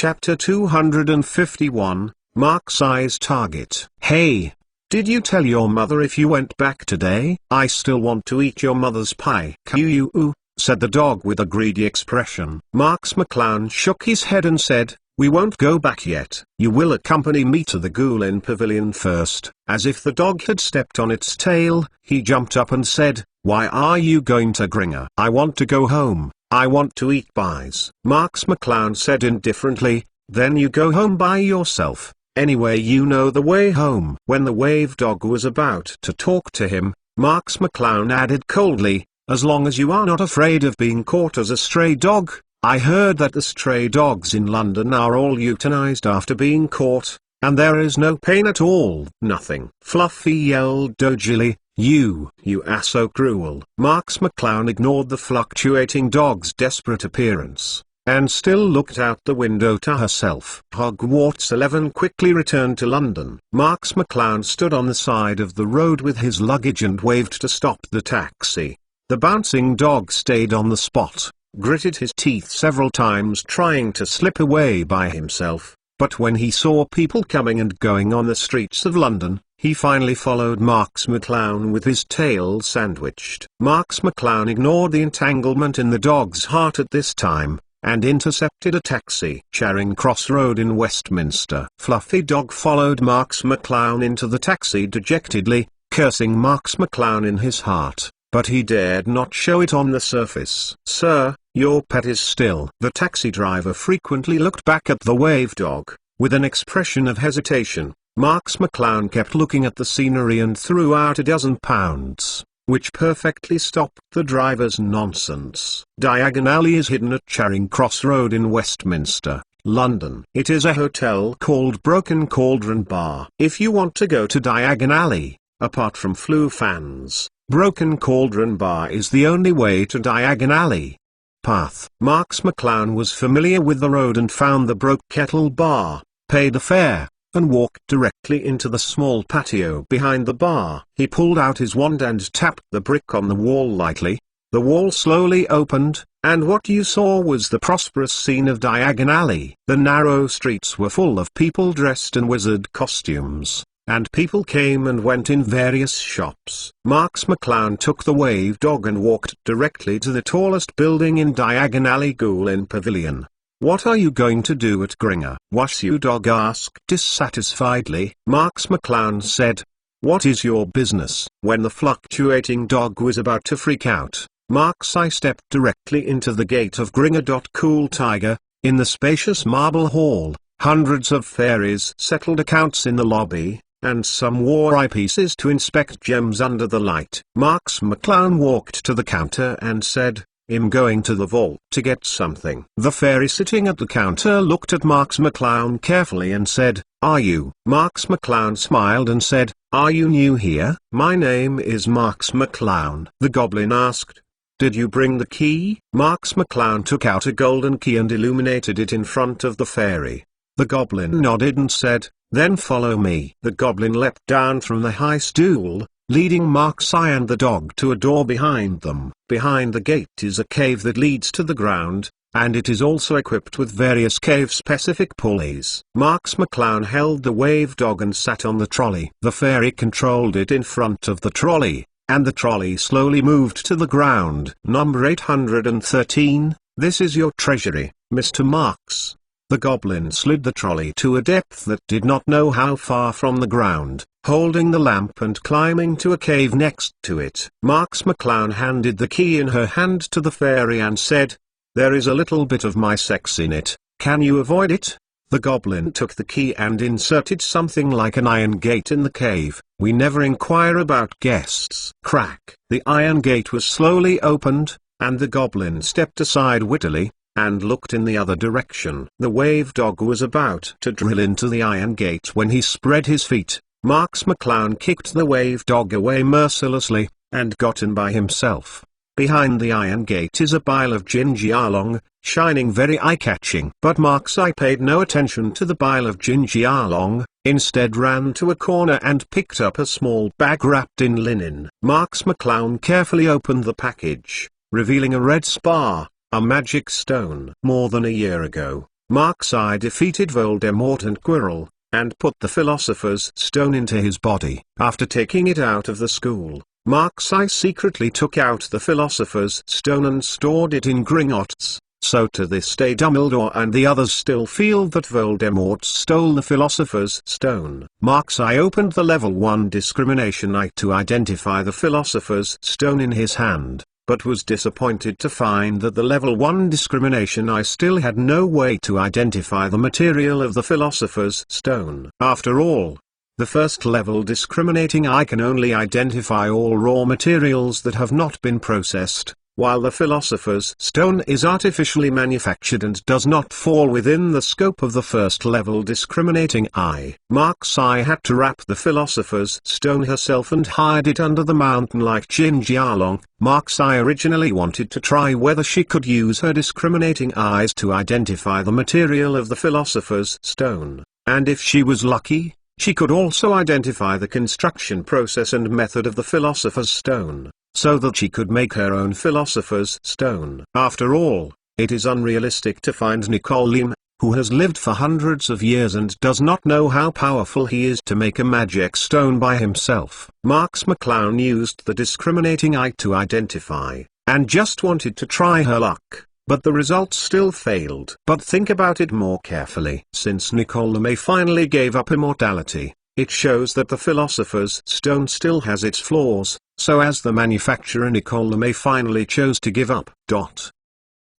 Chapter 251, Marx-Size Target. Hey! Did you tell your mother if you went back today? I still want to eat your mother's pie. Coo, said the dog with a greedy expression. Marx McClown shook his head and said, we won't go back yet. You will accompany me to the Ghoulin Pavilion first. As if the dog had stepped on its tail, he jumped up and said, why are you going to Gringer? I want to go home. I want to eat pies. Marx McClown said indifferently, then you go home by yourself. Anyway, you know the way home. When the wave dog was about to talk to him, Marx McClown added coldly, as long as you are not afraid of being caught as a stray dog. I heard that the stray dogs in London are all euthanized after being caught, and there is no pain at all. Nothing. Fluffy yelled dogily, you ass so cruel. Marx McClown ignored the fluctuating dog's desperate appearance, and still looked out the window to herself. Hogwarts 11 quickly returned to London. Marx McClown stood on the side of the road with his luggage and waved to stop the taxi. The bouncing dog stayed on the spot, gritted his teeth several times trying to slip away by himself, but when he saw people coming and going on the streets of London, he finally followed Marx McClown with his tail sandwiched. Marx McClown ignored the entanglement in the dog's heart at this time, and intercepted a taxi. Charing Cross Road in Westminster. Fluffy Dog followed Marx McClown into the taxi dejectedly, cursing Marx McClown in his heart, but he dared not show it on the surface. Sir, your pet is still. The taxi driver frequently looked back at the wave dog, with an expression of hesitation. Marx McClown kept looking at the scenery and threw out £12, which perfectly stopped the driver's nonsense. Diagon Alley is hidden at Charing Cross Road in Westminster, London. It is a hotel called Broken Cauldron Bar. If you want to go to Diagon Alley, apart from flu fans, Broken Cauldron Bar is the only way to Diagon Alley. Path. Marx McClown was familiar with the road and found the Broke Kettle Bar, paid the fare, and walked directly into the small patio behind the bar. He pulled out his wand and tapped the brick on the wall lightly. The wall slowly opened, and what you saw was the prosperous scene of Diagon Alley. The narrow streets were full of people dressed in wizard costumes, and people came and went in various shops. Marx McClown took the wave dog and walked directly to the tallest building in Diagon Alley, Ghoulin Pavilion. What are you going to do at Gringer? Wassu Dog asked dissatisfiedly. Marx McClown said, what is your business? When the fluctuating dog was about to freak out, Marx I stepped directly into the gate of Gringer. Cool Tiger. In the spacious marble hall, hundreds of fairies settled accounts in the lobby, and some wore eyepieces to inspect gems under the light. Marx McClown walked to the counter and said, I'm going to the vault to get something. The fairy sitting at the counter looked at Marx McClown carefully and said, are you? Marx McClown smiled and said, are you new here? My name is Marx McClown. The goblin asked, did you bring the key? Marx McClown took out a golden key and illuminated it in front of the fairy. The goblin nodded and said, then follow me. The goblin leapt down from the high stool, leading Marx I and the dog to a door behind them. Behind the gate is a cave that leads to the ground, and it is also equipped with various cave-specific pulleys. Marx McClown held the wave dog and sat on the trolley. The fairy controlled it in front of the trolley, and the trolley slowly moved to the ground. Number 813, this is your treasury, Mr. Marx. The goblin slid the trolley to a depth that did not know how far from the ground, holding the lamp and climbing to a cave next to it. Marx McClown handed the key in her hand to the fairy and said, there is a little bit of my sex in it, can you avoid it? The goblin took the key and inserted something like an iron gate in the cave. We never inquire about guests. Crack. The iron gate was slowly opened, and the goblin stepped aside wittily, and looked in the other direction. The wave dog was about to drill into the iron gate when he spread his feet. Marx McClown kicked the wave dog away mercilessly, and got in by himself. Behind the iron gate is a pile of ginger along, shining very eye-catching. But Marx I paid no attention to the pile of ginger along, instead ran to a corner and picked up a small bag wrapped in linen. Marx McClown carefully opened the package, revealing a red spar, a magic stone. More than a year ago, Mark's eye defeated Voldemort and Quirrell, and put the Philosopher's Stone into his body. After taking it out of the school, Mark's eye secretly took out the Philosopher's Stone and stored it in Gringotts. So to this day Dumbledore and the others still feel that Voldemort stole the Philosopher's Stone. Mark's eye opened the level 1 discrimination eye to identify the Philosopher's Stone in his hand, but was disappointed to find that the level 1 discrimination eye still had no way to identify the material of the Philosopher's Stone. After all, the first level discriminating eye can only identify all raw materials that have not been processed, while the Philosopher's Stone is artificially manufactured and does not fall within the scope of the first level discriminating eye. Mark's eye had to wrap the Philosopher's Stone herself and hide it under the mountain like Jin Jialong. Mark's eye originally wanted to try whether she could use her discriminating eyes to identify the material of the Philosopher's Stone, and if she was lucky, she could also identify the construction process and method of the Philosopher's Stone, so that she could make her own Philosopher's Stone. After all, it is unrealistic to find Nicole Lim, who has lived for hundreds of years and does not know how powerful he is to make a magic stone by himself. Marx McClown used the discriminating eye to identify, and just wanted to try her luck, but the results still failed. But think about it more carefully. Since Nicole Lim finally gave up immortality, it shows that the Philosopher's Stone still has its flaws, so as the manufacturer Nicole Lim finally chose to give up.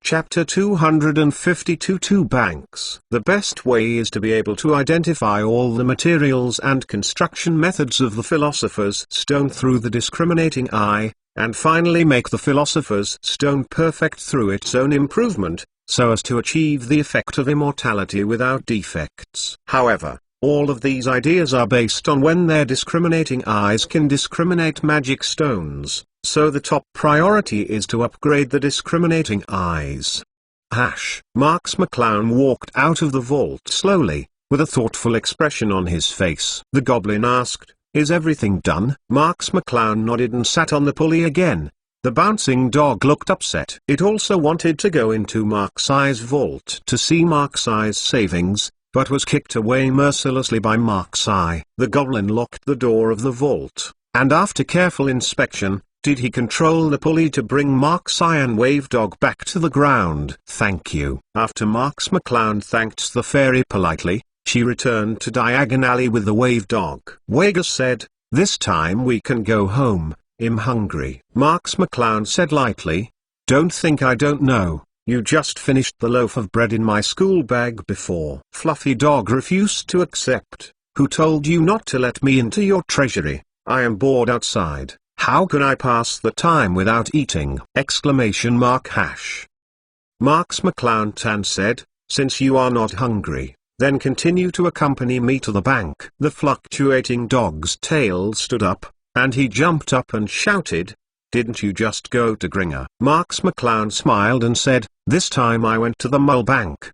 Chapter 252 Two Banks. The best way is to be able to identify all the materials and construction methods of the Philosopher's Stone through the discriminating eye, and finally make the Philosopher's Stone perfect through its own improvement, so as to achieve the effect of immortality without defects. However, all of these ideas are based on when their discriminating eyes can discriminate magic stones, so the top priority is to upgrade the discriminating eyes. Marx McClown walked out of the vault slowly, with a thoughtful expression on his face. The goblin asked, "Is everything done?" Marx McClown nodded and sat on the pulley again. The bouncing dog looked upset. It also wanted to go into Mark's eye's vault to see Mark's eye's savings, but was kicked away mercilessly by Mark's eye. The goblin locked the door of the vault, and after careful inspection, did he control the pulley to bring Mark's eye and Wave Dog back to the ground. "Thank you." After Marx McClown thanked the fairy politely, she returned to Diagon Alley with the Wave Dog. Wager said, "This time we can go home, I'm hungry." Marx McClown said lightly, "Don't think I don't know. You just finished the loaf of bread in my school bag before." Fluffy Dog refused to accept. "Who told you not to let me into your treasury? I am bored outside. How can I pass the time without eating?" Marx McClown Tan said, "Since you are not hungry, then continue to accompany me to the bank." The fluctuating dog's tail stood up, and he jumped up and shouted, "Didn't you just go to Gringer?" Marx McClown smiled and said, "This time I went to the Mull Bank.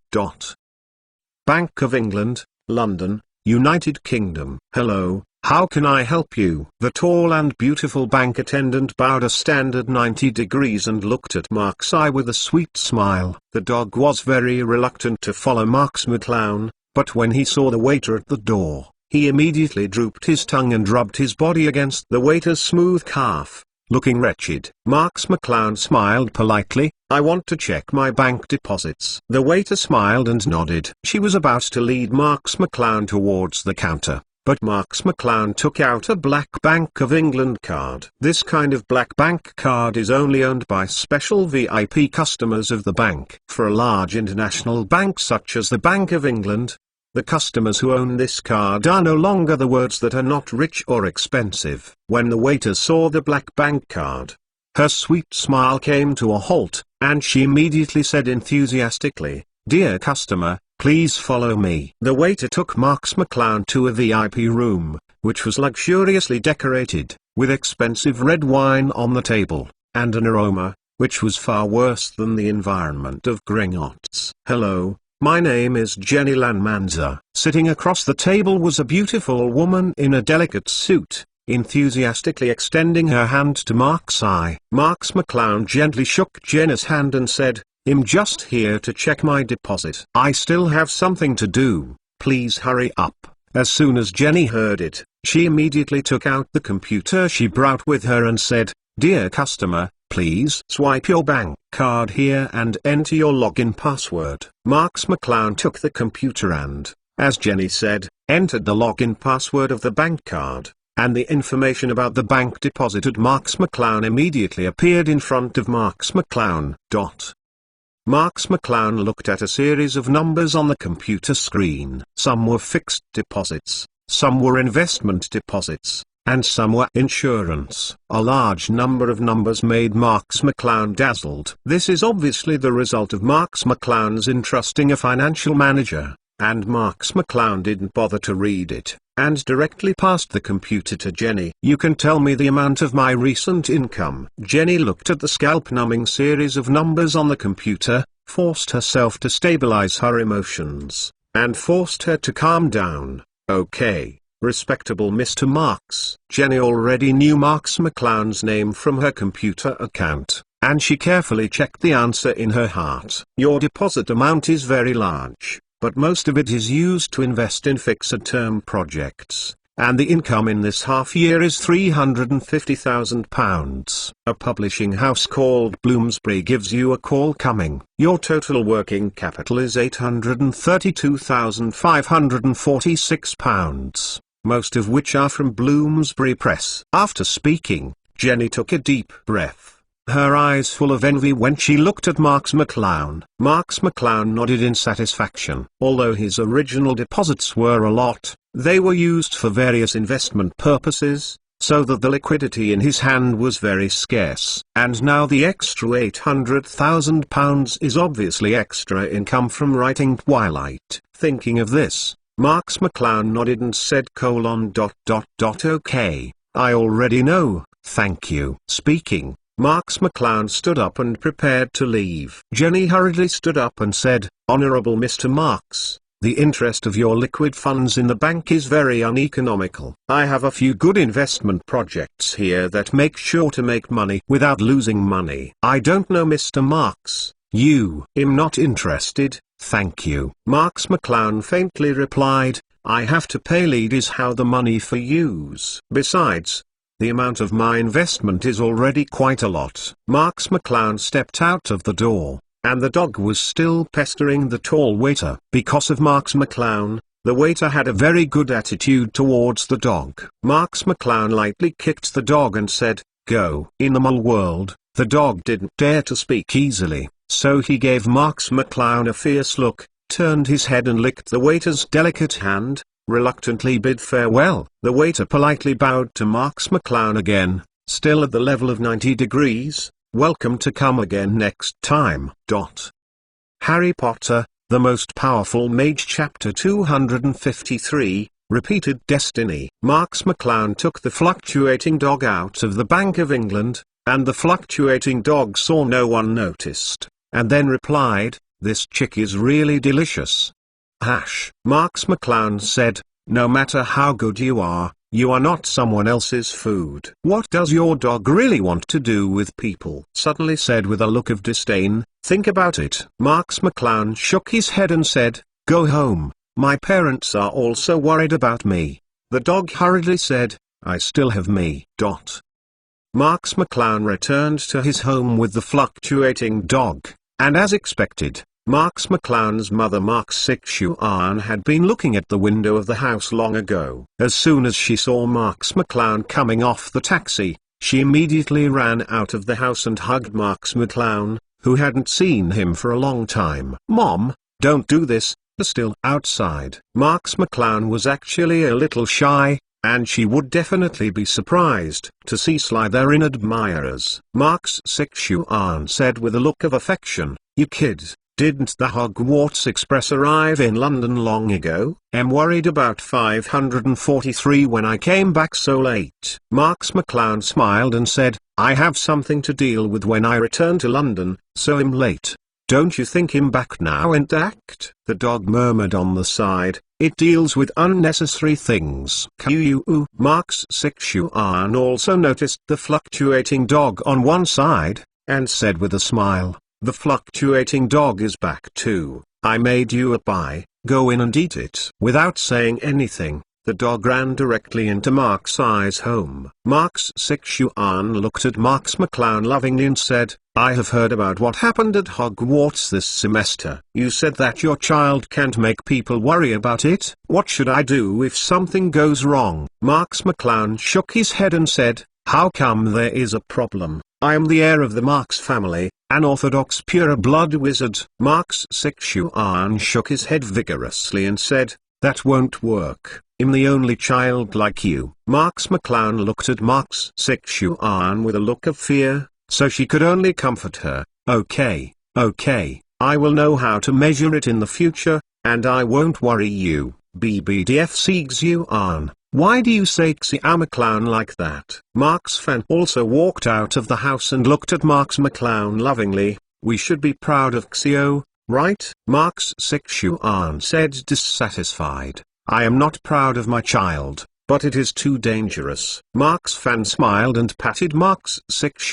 Bank of England, London, United Kingdom. Hello, how can I help you?" The tall and beautiful bank attendant bowed a standard 90 degrees and looked at Mark's eye with a sweet smile. The dog was very reluctant to follow Marx McClown, but when he saw the waiter at the door, he immediately drooped his tongue and rubbed his body against the waiter's smooth calf, looking wretched. Marx McClown smiled politely, "I want to check my bank deposits." The waiter smiled and nodded. She was about to lead Marx McClown towards the counter, but Marx McClown took out a black Bank of England card. This kind of black bank card is only owned by special VIP customers of the bank. For a large international bank such as the Bank of England, the customers who own this card are no longer the words that are not rich or expensive. When the waiter saw the black bank card, her sweet smile came to a halt, and she immediately said enthusiastically, "Dear customer, please follow me." The waiter took Marx McClown to a VIP room, which was luxuriously decorated, with expensive red wine on the table, and an aroma, which was far worse than the environment of Gringotts. "Hello. My name is Jenny Lanmanza." Sitting across the table was a beautiful woman in a delicate suit, enthusiastically extending her hand to Mark's eye. Marx McClown gently shook Jenny's hand and said, I'm just here to check my deposit. I still have something to do, please hurry up. As soon as Jenny heard it, she immediately took out the computer she brought with her and said, "Dear customer, please swipe your bank card here and enter your login password." Marx McClown took the computer and, as Jenny said, entered the login password of the bank card, and the information about the bank deposited Marx McClown immediately appeared in front of Marx McClown. Marx McClown looked at a series of numbers on the computer screen. Some were fixed deposits, some were investment deposits, and some were insurance. A large number of numbers made Marx McClown dazzled. This is obviously the result of Marx McClown's entrusting a financial manager, and Marx McClown didn't bother to read it, and directly passed the computer to Jenny. "You can tell me the amount of my recent income." Jenny looked at the scalp-numbing series of numbers on the computer, forced herself to stabilize her emotions, and forced her to calm down. "Okay, respectable Mr. Marx." Jenny already knew Marx McClown's name from her computer account, and she carefully checked the answer in her heart. "Your deposit amount is very large, but most of it is used to invest in fixed-term projects, and the income in this half-year is £350,000. A publishing house called Bloomsbury gives you a call coming. Your total working capital is £832,546, most of which are from Bloomsbury Press." After speaking, Jenny took a deep breath, her eyes full of envy when she looked at Marx McClown. Marx McClown nodded in satisfaction. Although his original deposits were a lot, they were used for various investment purposes, so that the liquidity in his hand was very scarce. And now the extra £800,000 is obviously extra income from writing Twilight. Thinking of this, Marx McClown nodded and said: "Okay, I already know, thank you." Speaking, Marx McClown stood up and prepared to leave. Jenny hurriedly stood up and said, "Honorable Mr. Marx, the interest of your liquid funds in the bank is very uneconomical. I have a few good investment projects here that make sure to make money without losing money." "I don't know, Mr. Marx, I'm not interested, thank you." Marx McClown faintly replied, "I have to pay ladies how the money for use. Besides, the amount of my investment is already quite a lot." Marx McClown stepped out of the door, and the dog was still pestering the tall waiter. Because of Marx McClown, the waiter had a very good attitude towards the dog. Marx McClown lightly kicked the dog and said, "Go." In the mole world, the dog didn't dare to speak easily, so he gave Marx McClown a fierce look, turned his head and licked the waiter's delicate hand, reluctantly bid farewell. The waiter politely bowed to Marx McClown again, still at the level of 90 degrees, "Welcome to come again next time." Harry Potter, the Most Powerful Mage Chapter 253, Repeated Destiny. Marx McClown took the fluctuating dog out of the Bank of England, and the fluctuating dog saw no one noticed, and then replied, "This chick is really delicious." Marx McClown said, "No matter how good you are not someone else's food." "What does your dog really want to do with people?" suddenly said with a look of disdain. "Think about it." Marx McClown shook his head and said, "Go home, my parents are also worried about me." The dog hurriedly said, "I still have me." Marx McClown returned to his home with the fluctuating dog, and as expected, Marx McClown's mother Marx Sixuan had been looking at the window of the house long ago. As soon as she saw Marx McClown coming off the taxi, she immediately ran out of the house and hugged Marx McClown, who hadn't seen him for a long time. "Mom, don't do this." Still outside, Marx McClown was actually a little shy, and she would definitely be surprised to see Slytherin admirers. Marx Sixuan said with a look of affection, "You kid, didn't the Hogwarts Express arrive in London long ago? I'm worried about 543 when I came back so late." Marx McClown smiled and said, "I have something to deal with when I return to London, so I'm late. Don't you think him back now intact?" The dog murmured on the side, "It deals with unnecessary things." Marx Sixuan also noticed the fluctuating dog on one side, and said with a smile, the fluctuating dog is back too. I made you a pie, go in and eat it." Without saying anything, the dog ran directly into Marx's home. Marx Yuan looked at Marx McClown lovingly and said, "I have heard about what happened at Hogwarts this semester. You said that your child can't make people worry about it. What should I do if something goes wrong?" Marx McClown shook his head and said, "How come there is a problem? I am the heir of the Marx family, an orthodox pure-blood wizard." Marx Yuan shook his head vigorously and said, "That won't work. I'm the only child like you." Marx McClown looked at Marx Yuan with a look of fear, so she could only comfort her. Okay, I will know how to measure it in the future, and I won't worry you." BBDF Yuan, why do you say Xia McClown like that? Marx Fan also walked out of the house and looked at Marx McClown lovingly. "We should be proud of Xio, right?" Marx Yuan said dissatisfied. "I am not proud of my child, but it is too dangerous." Marx Fan smiled and patted Marx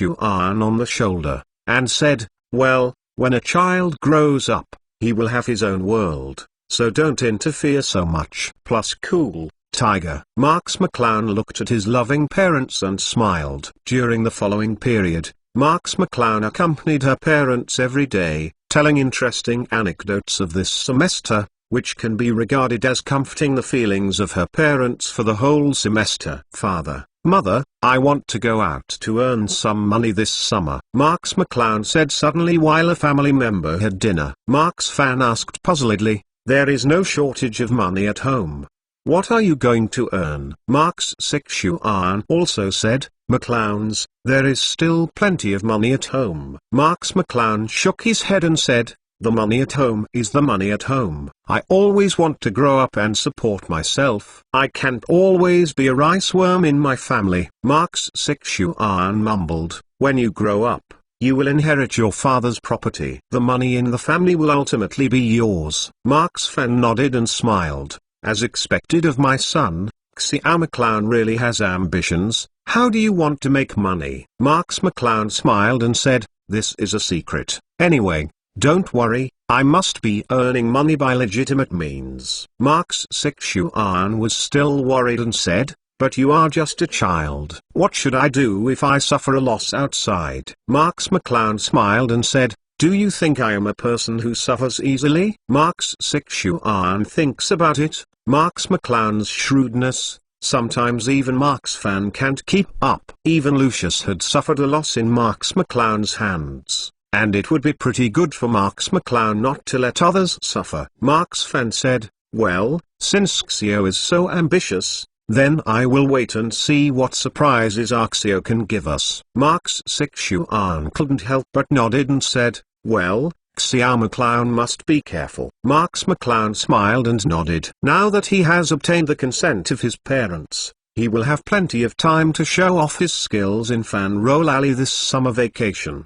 Yuan on the shoulder, and said, "Well, when a child grows up, he will have his own world, so don't interfere so much." Plus cool, tiger. Marx McClown looked at his loving parents and smiled. During the following period, Marx McClown accompanied her parents every day, telling interesting anecdotes of this semester, which can be regarded as comforting the feelings of her parents for the whole semester. "Father, Mother, I want to go out to earn some money this summer," Marx McClown said suddenly while a family member had dinner. Marx Fan asked puzzledly, "There is no shortage of money at home. What are you going to earn?" Marx Yuan also said, "McClowns, there is still plenty of money at home." Marx McClown shook his head and said, "The money at home is the money at home. I always want to grow up and support myself. I can't always be a rice worm in my family." Marx Yuan mumbled, "When you grow up, you will inherit your father's property. The money in the family will ultimately be yours." Marx Fan nodded and smiled. "As expected of my son, Xia McClown really has ambitions. How do you want to make money?" Marx McClown smiled and said, "This is a secret. Anyway, don't worry, I must be earning money by legitimate means." Marx Yuan was still worried and said, "But you are just a child. What should I do if I suffer a loss outside?" Marx McClown smiled and said, "Do you think I am a person who suffers easily?" Marx Yuan thinks about it. Marx McClown's shrewdness, sometimes even Marx Fan can't keep up. Even Lucius had suffered a loss in Marx McClown's hands, and it would be pretty good for Marx McClown not to let others suffer. Marx Fan said, "Well, since Xio is so ambitious, then I will wait and see what surprises Xio can give us." Marx Yuan couldn't help but nodded and said, "Well, Xia McClown must be careful." Marx McClown smiled and nodded. Now that he has obtained the consent of his parents, he will have plenty of time to show off his skills in Fan Roll Alley this summer vacation.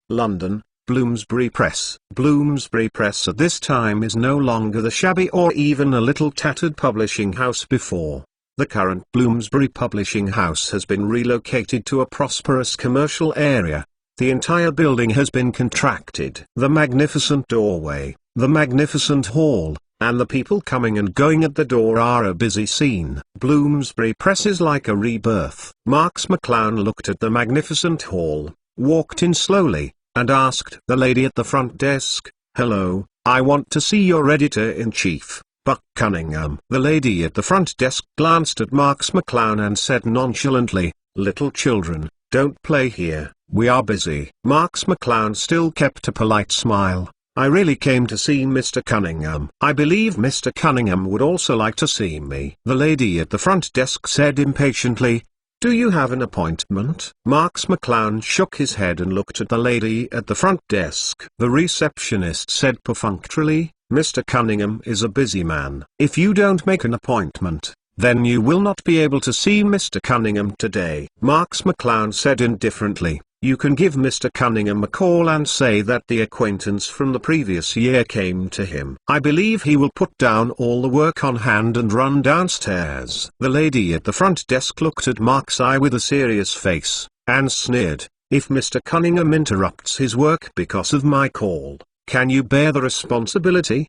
London, Bloomsbury Press. Bloomsbury Press at this time is no longer the shabby or even a little tattered publishing house before. The current Bloomsbury Publishing House has been relocated to a prosperous commercial area. The entire building has been contracted. The magnificent doorway, the magnificent hall, and the people coming and going at the door are a busy scene. Bloomsbury Press is like a rebirth. Marx McClown looked at the magnificent hall, walked in slowly, and asked the lady at the front desk, "Hello, I want to see your editor-in-chief, Buck Cunningham." The lady at the front desk glanced at Marx McClown and said nonchalantly, "Little children, don't play here, we are busy." Marx McClown still kept a polite smile. "I really came to see Mr. Cunningham. I believe Mr. Cunningham would also like to see me." The lady at the front desk said impatiently, "Do you have an appointment?" Marx McClown shook his head and looked at the lady at the front desk. The receptionist said perfunctorily, "Mr. Cunningham is a busy man. If you don't make an appointment, then you will not be able to see Mr. Cunningham today." Marx McClown said indifferently, "You can give Mr. Cunningham a call and say that the acquaintance from the previous year came to him. I believe he will put down all the work on hand and run downstairs." The lady at the front desk looked at Mark's eye with a serious face, and sneered, if Mr. Cunningham interrupts his work because of my call, can you bear the responsibility?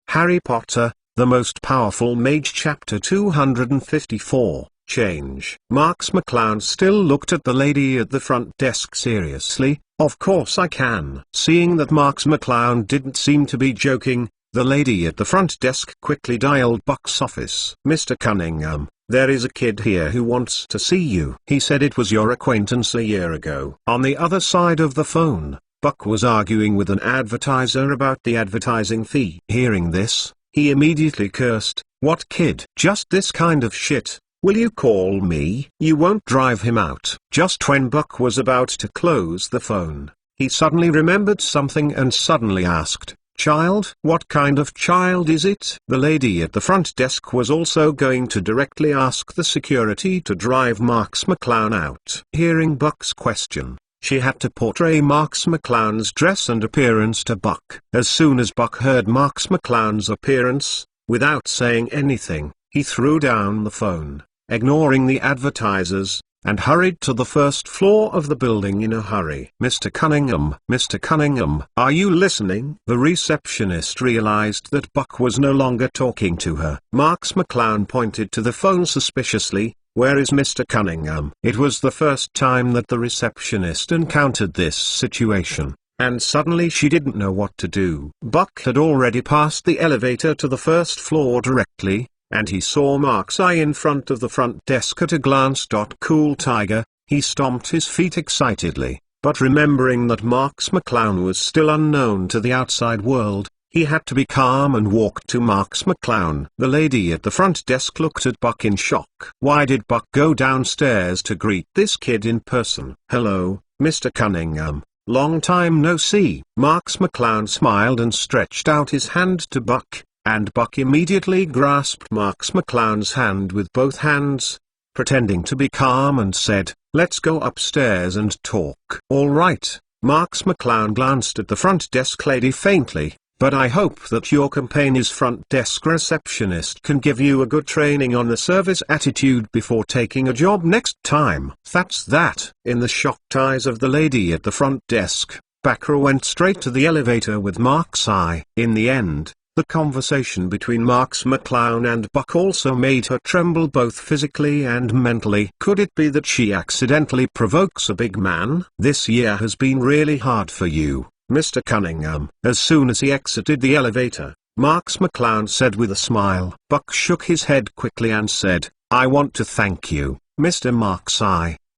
Harry Potter, The Most Powerful Mage Chapter 254, Change. Marx McClown still looked at the lady at the front desk seriously. Of course I can. Seeing that Marx McClown didn't seem to be joking, the lady at the front desk quickly dialed Buck's office. Mr. Cunningham, there is a kid here who wants to see you. He said it was your acquaintance a year ago. On the other side of the phone, Buck was arguing with an advertiser about the advertising fee. Hearing this, he immediately cursed. What kid? Just this kind of shit. Will you call me? You won't drive him out. Just when Buck was about to close the phone, he suddenly remembered something and suddenly asked, "Child? What kind of child is it?" The lady at the front desk was also going to directly ask the security to drive Marx McClown out. Hearing Buck's question, she had to portray Marx McClown's dress and appearance to Buck. As soon as Buck heard Marx McClown's appearance, without saying anything, he threw down the phone, ignoring the advertisers, and hurried to the first floor of the building in a hurry. Mr. Cunningham, are you listening? The receptionist realized that Buck was no longer talking to her. Marx McClown pointed to the phone suspiciously. Where is Mr. Cunningham? It was the first time that the receptionist encountered this situation, and suddenly she didn't know what to do. Buck had already passed the elevator to the first floor directly, and he saw Mark's eye in front of the front desk at a glance. Cool tiger, he stomped his feet excitedly, but remembering that Marx McClown was still unknown to the outside world, he had to be calm and walked to Marx McClown. The lady at the front desk looked at Buck in shock. Why did Buck go downstairs to greet this kid in person? Hello, Mr. Cunningham. Long time no see. Marx McClown smiled and stretched out his hand to Buck, and Buck immediately grasped Marx McClown's hand with both hands, pretending to be calm, and said, "Let's go upstairs and talk." All right. Marx McClown glanced at the front desk lady faintly. But I hope that your company's front desk receptionist can give you a good training on the service attitude before taking a job next time. That's that. In the shocked eyes of the lady at the front desk, Backer went straight to the elevator with Mark's eye. In the end, the conversation between Marx McClown and Buck also made her tremble both physically and mentally. Could it be that she accidentally provokes a big man? This year has been really hard for you, Mr. Cunningham. As soon as he exited the elevator, Marx McClown said with a smile. Buck shook his head quickly and said, "I want to thank you, Mr. Marx.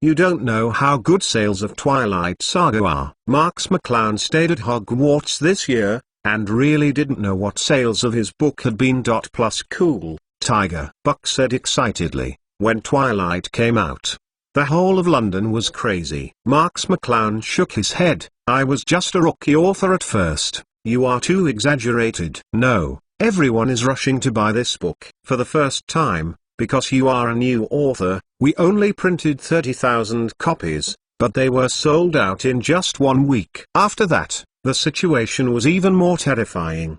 You don't know how good sales of Twilight Saga are." Marx McClown stayed at Hogwarts this year, and really didn't know what sales of his book had been. Plus cool tiger, Buck said excitedly, when Twilight came out. The whole of London was crazy. Marx McClown shook his head. I was just a rookie author at first. You are too exaggerated. No, everyone is rushing to buy this book for the first time, because you are a new author. We only printed 30,000 copies, but they were sold out in just 1 week. After that, the situation was even more terrifying.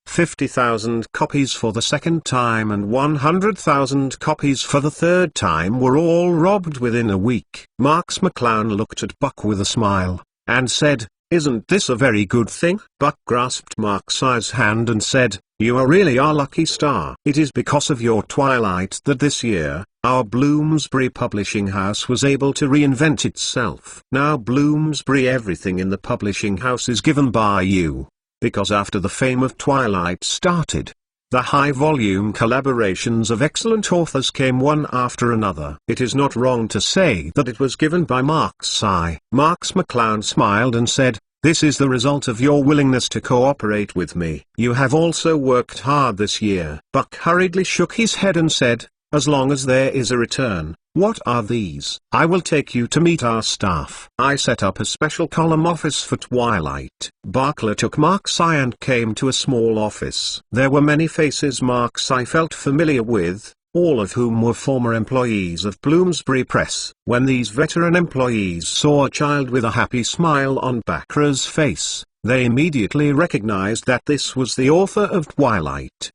50,000 copies for the second time and 100,000 copies for the third time were all robbed within a week. Marx McClown looked at Buck with a smile, and said, "Isn't this a very good thing?" Buck grasped Marx's hand and said, "You are really our lucky star. It is because of your Twilight that this year, our Bloomsbury publishing house was able to reinvent itself. Now Bloomsbury, everything in the publishing house is given by you. Because after the fame of Twilight started, the high-volume collaborations of excellent authors came one after another. It is not wrong to say that it was given by Marx. Marx McClown smiled and said, "This is the result of your willingness to cooperate with me. You have also worked hard this year." Buck hurriedly shook his head and said, "As long as there is a return." "What are these?" "I will take you to meet our staff. I set up a special column office for Twilight." Barkler took Mark's eye and came to a small office. There were many faces Mark's eye felt familiar with, all of whom were former employees of Bloomsbury Press. When these veteran employees saw a child with a happy smile on Barker's face, They immediately recognized that this was the author of Twilight.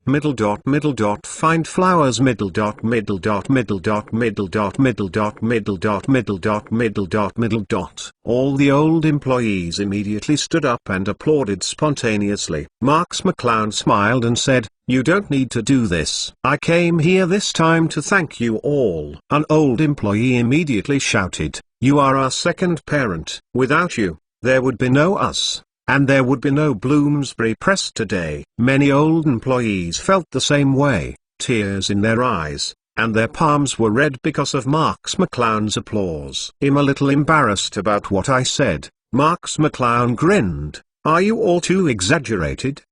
Find flowers middle dot middle dot middle dot middle dot middle dot middle dot middle dot middle dot middle dot. All the old employees immediately stood up and applauded spontaneously. Marx McClown smiled and said, "You don't need to do this. I came here this time to thank you all." An old employee immediately shouted, "You are our second parent. Without you, there would be no us. And there would be no Bloomsbury Press today." Many old employees felt the same way, tears in their eyes, and their palms were red because of Marx McClown's applause. "I'm a little embarrassed about what I said." Marx McClown grinned. "Are you all too exaggerated?"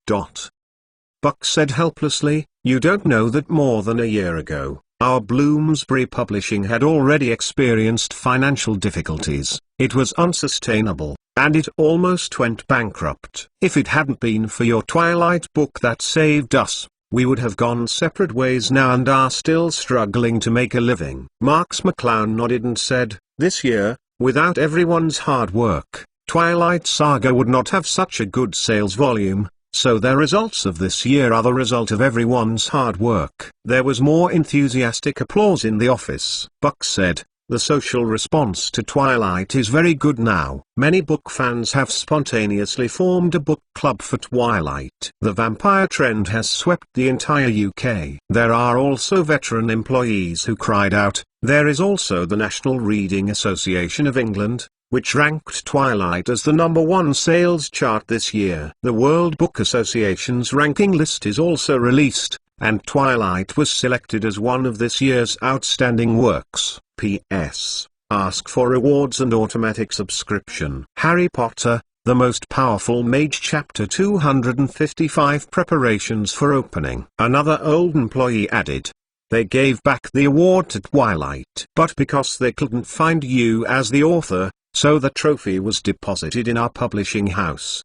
Buck said helplessly, "You don't know that more than a year ago, our Bloomsbury Publishing had already experienced financial difficulties. It was unsustainable, and it almost went bankrupt. If it hadn't been for your Twilight book that saved us, we would have gone separate ways now and are still struggling to make a living." Marx McClown nodded and said, "This year, without everyone's hard work, Twilight Saga would not have such a good sales volume. So the results of this year are the result of everyone's hard work." There was more enthusiastic applause in the office. Buck said, "The social response to Twilight is very good now. Many book fans have spontaneously formed a book club for Twilight. The vampire trend has swept the entire UK. There are also veteran employees who cried out. There is also the National Reading Association of England, which ranked Twilight as the #1 sales chart this year. The World Book Association's ranking list is also released, and Twilight was selected as one of this year's outstanding works. P.S. Ask for rewards and automatic subscription. Harry Potter, the Most Powerful Mage Chapter 255 Preparations for Opening. Another old employee added, "They gave back the award to Twilight. But because they couldn't find you as the author, so the trophy was deposited in our publishing house."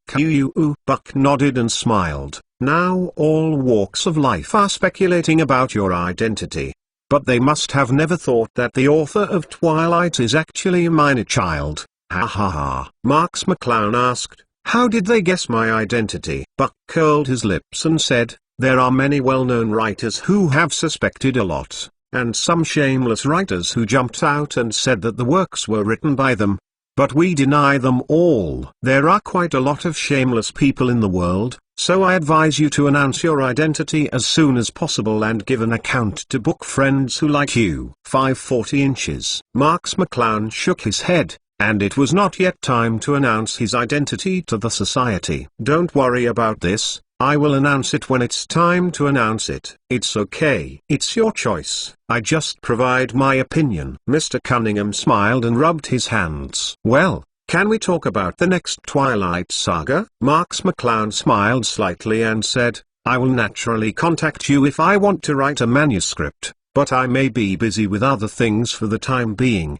Buck nodded and smiled. "Now all walks of life are speculating about your identity. But they must have never thought that the author of Twilight is actually a minor child." Ha ha ha. Marx McClown asked, "How did they guess my identity?" Buck curled his lips and said, "There are many well-known writers who have suspected a lot, and some shameless writers who jumped out and said that the works were written by them. But we deny them all. There are quite a lot of shameless people in the world, so I advise you to announce your identity as soon as possible and give an account to book friends who like you." 540 inches. Marx McClown shook his head, and it was not yet time to announce his identity to the society. "Don't worry about this. I will announce it when it's time to announce it. It's okay. It's your choice. I just provide my opinion." Mr. Cunningham smiled and rubbed his hands. "Well, can we talk about the next Twilight Saga?" Marx McClown smiled slightly and said, "I will naturally contact you if I want to write a manuscript, but I may be busy with other things for the time being."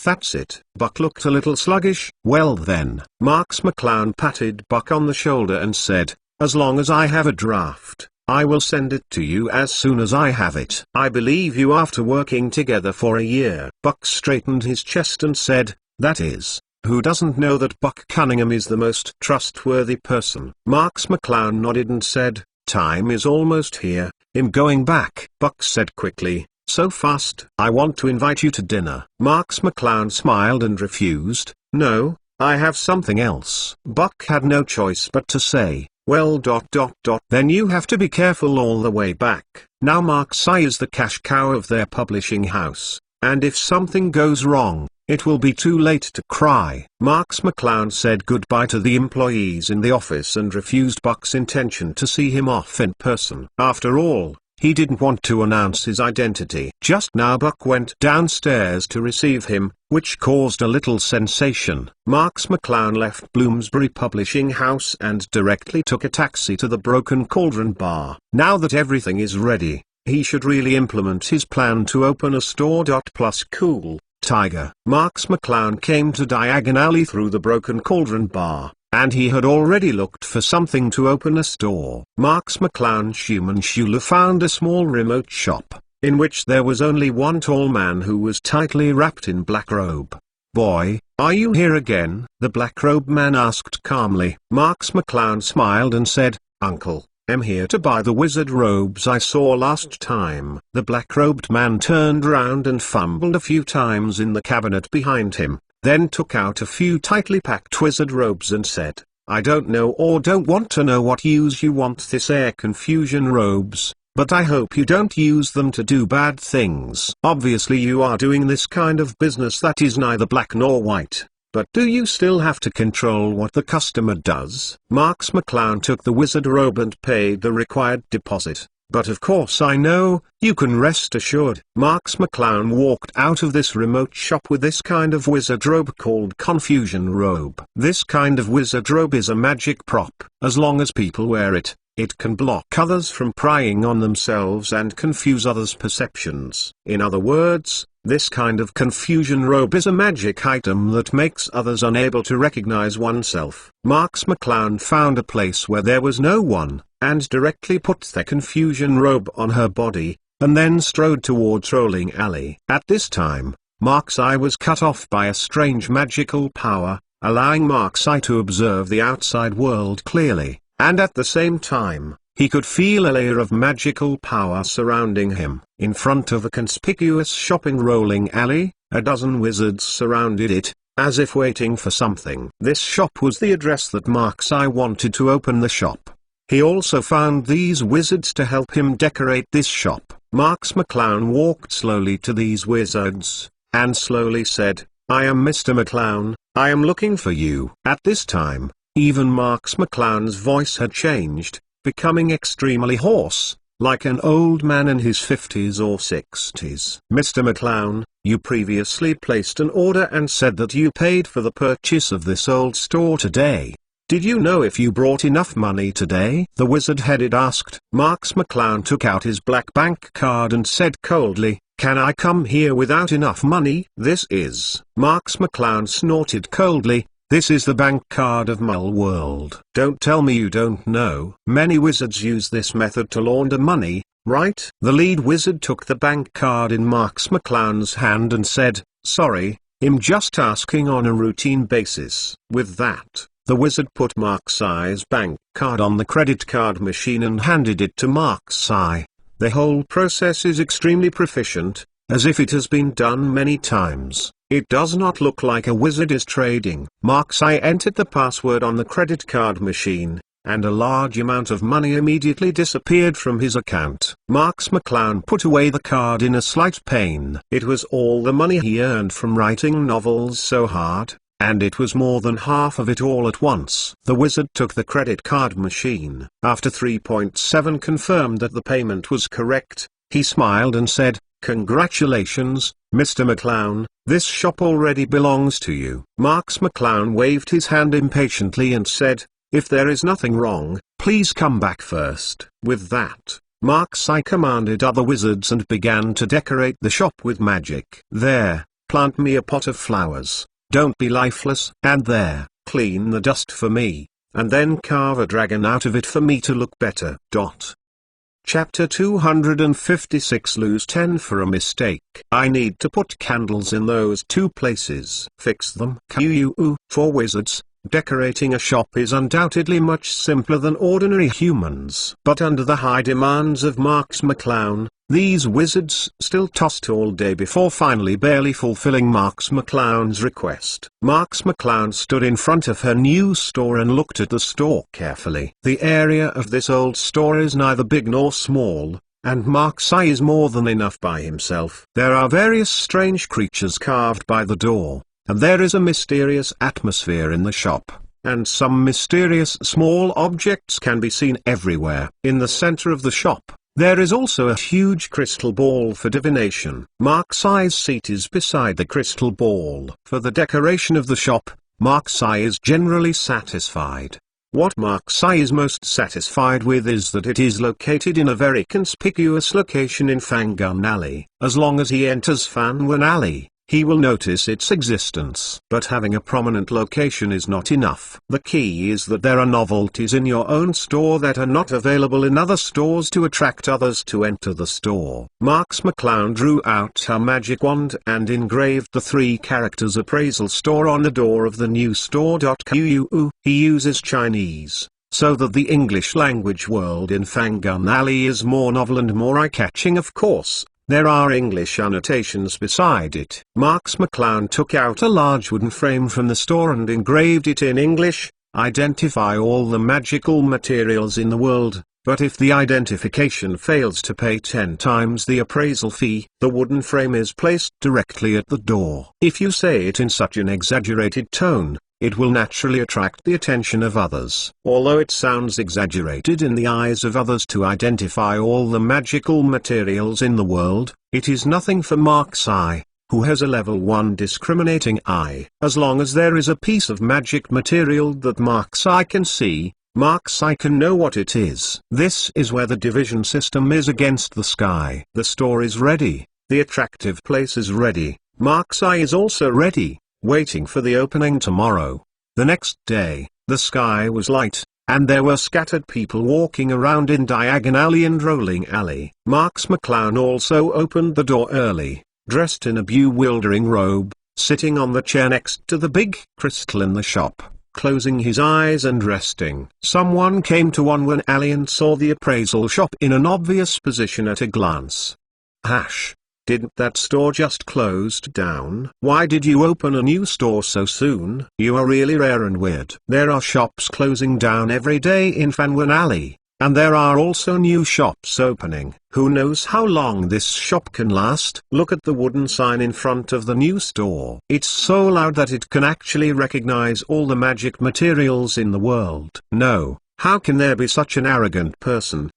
That's it. Buck looked a little sluggish. "Well then." Marx McClown patted Buck on the shoulder and said, "As long as I have a draft, I will send it to you as soon as I have it. I believe you after working together for a year." Buck straightened his chest and said, "That is, who doesn't know that Buck Cunningham is the most trustworthy person?" Marx McClown nodded and said, "Time is almost here. I'm going back." Buck said quickly, "So fast?" "I want to invite you to dinner." Marx McClown smiled and refused, "No, I have something else." Buck had no choice but to say, "Well ... then you have to be careful all the way back." Now Marx is the cash cow of their publishing house, and if something goes wrong, it will be too late to cry. Marx McClown said goodbye to the employees in the office and refused Buck's intention to see him off in person. After all, he didn't want to announce his identity. Just now Buck went downstairs to receive him, which caused a little sensation. Marx McClown left Bloomsbury Publishing House and directly took a taxi to the Broken Cauldron Bar. Now that everything is ready, he should really implement his plan to open a store. Plus cool, Tiger. Marx McClown came to Diagon Alley through the Broken Cauldron Bar, and he had already looked for something to open a store. Marx McClown Schumann Schuler found a small remote shop, in which there was only one tall man who was tightly wrapped in black robe. "Boy, Are you here again? The black-robed man asked calmly. Marx McClown smiled and said, Uncle, I'm here to buy the wizard robes I saw last time. The black-robed man turned round and fumbled a few times in the cabinet behind him, then took out a few tightly packed wizard robes and said, I don't know or don't want to know what use you want this air confusion robes, but I hope you don't use them to do bad things. Obviously you are doing this kind of business that is neither black nor white. But do you still have to control what the customer does? Marx McClown took the wizard robe and paid the required deposit. But of course I know, you can rest assured. Marx McClown walked out of this remote shop with this kind of wizard robe called Confusion Robe. This kind of wizard robe is a magic prop. As long as people wear it, it can block others from prying on themselves and confuse others' perceptions. In other words, this kind of confusion robe is a magic item that makes others unable to recognize oneself. Marx McClown found a place where there was no one, and directly put the confusion robe on her body, and then strode towards Rolling Alley. At this time, Mark's eye was cut off by a strange magical power, allowing Mark's eye to observe the outside world clearly, and at the same time, he could feel a layer of magical power surrounding him. In front of a conspicuous shop in Rolling Alley, a dozen wizards surrounded it, as if waiting for something. This shop was the address that Mark's eye wanted to open the shop. He also found these wizards to help him decorate this shop. Marx McClown walked slowly to these wizards, and slowly said, I am Mr. McClown, I am looking for you. At this time, even Marx McClown's voice had changed, becoming extremely hoarse, like an old man in his 50s or 60s. Mr. McClown, you previously placed an order and said that you paid for the purchase of this old store today. Did you know if you brought enough money today? The wizard-headed asked. Marx McClown took out his black bank card and said coldly, Can I come here without enough money? This is. Marx McClown snorted coldly. This is the bank card of Mole World. Don't tell me you don't know. Many wizards use this method to launder money, right? The lead wizard took the bank card in Marx McClown's hand and said, Sorry, I'm just asking on a routine basis. With that, the wizard put Mark's eye's bank card on the credit card machine and handed it to Mark's eye. The whole process is extremely proficient, as if it has been done many times. It does not look like a wizard is trading. Mark's eye entered the password on the credit card machine, and a large amount of money immediately disappeared from his account. Marx McClown put away the card in a slight pain. It was all the money he earned from writing novels so hard, and it was more than half of it all at once. The wizard took the credit card machine. After 3.7 confirmed that the payment was correct, he smiled and said, Congratulations, Mr. McClown, this shop already belongs to you. Marx McClown waved his hand impatiently and said, If there is nothing wrong, please come back first. With that, Mark's eye commanded other wizards and began to decorate the shop with magic. There, plant me a pot of flowers. Don't be lifeless. And there, clean the dust for me, and then carve a dragon out of it for me to look better. Chapter 256 Lose 10 for a mistake. I need to put candles in those two places. Fix them. For wizards, decorating a shop is undoubtedly much simpler than ordinary humans. But under the high demands of Marx McClown, these wizards still tossed all day before finally barely fulfilling Marx McClown's request. Marx McClown stood in front of her new store and looked at the store carefully. The area of this old store is neither big nor small, and Mark's eye is more than enough by himself. There are various strange creatures carved by the door, and there is a mysterious atmosphere in the shop, and some mysterious small objects can be seen everywhere. In the center of the shop, there is also a huge crystal ball for divination. Mark's eye's seat is beside the crystal ball. For the decoration of the shop, Mark's eye is generally satisfied. What Mark's eye is most satisfied with is that it is located in a very conspicuous location in Fangun Alley. As long as he enters Fangun Alley, he will notice its existence. But having a prominent location is not enough. The key is that there are novelties in your own store that are not available in other stores to attract others to enter the store. Marx McClown drew out a magic wand and engraved the 3 characters appraisal store on the door of the new store. He uses Chinese, so that the English language world in Fangun Alley is more novel and more eye-catching. Of course, there are English annotations beside it. Marx McClown took out a large wooden frame from the store and engraved it in English: identify all the magical materials in the world, but if the identification fails to pay 10 times the appraisal fee, the wooden frame is placed directly at the door. If you say it in such an exaggerated tone, it will naturally attract the attention of others. Although it sounds exaggerated in the eyes of others to identify all the magical materials in the world, it is nothing for Mark's eye, who has a level 1 discriminating eye. As long as there is a piece of magic material that Mark's eye can see, Mark's eye can know what it is. This is where the division system is against the sky. The store is ready, the attractive place is ready, Mark's eye is also ready, waiting for the opening tomorrow. The next day, the sky was light, and there were scattered people walking around in Diagon Alley and Rolling Alley. Marx McClown also opened the door early, dressed in a bewildering robe, sitting on the chair next to the big crystal in the shop, closing his eyes and resting. Someone came to one alley and saw the appraisal shop in an obvious position at a glance. Didn't that store just closed down? Why did you open a new store so soon? You are really rare and weird. There are shops closing down every day in Fanwan Alley, and there are also new shops opening. Who knows how long this shop can last? Look at the wooden sign in front of the new store. It's so loud that it can actually recognize all the magic materials in the world. No, how can there be such an arrogant person?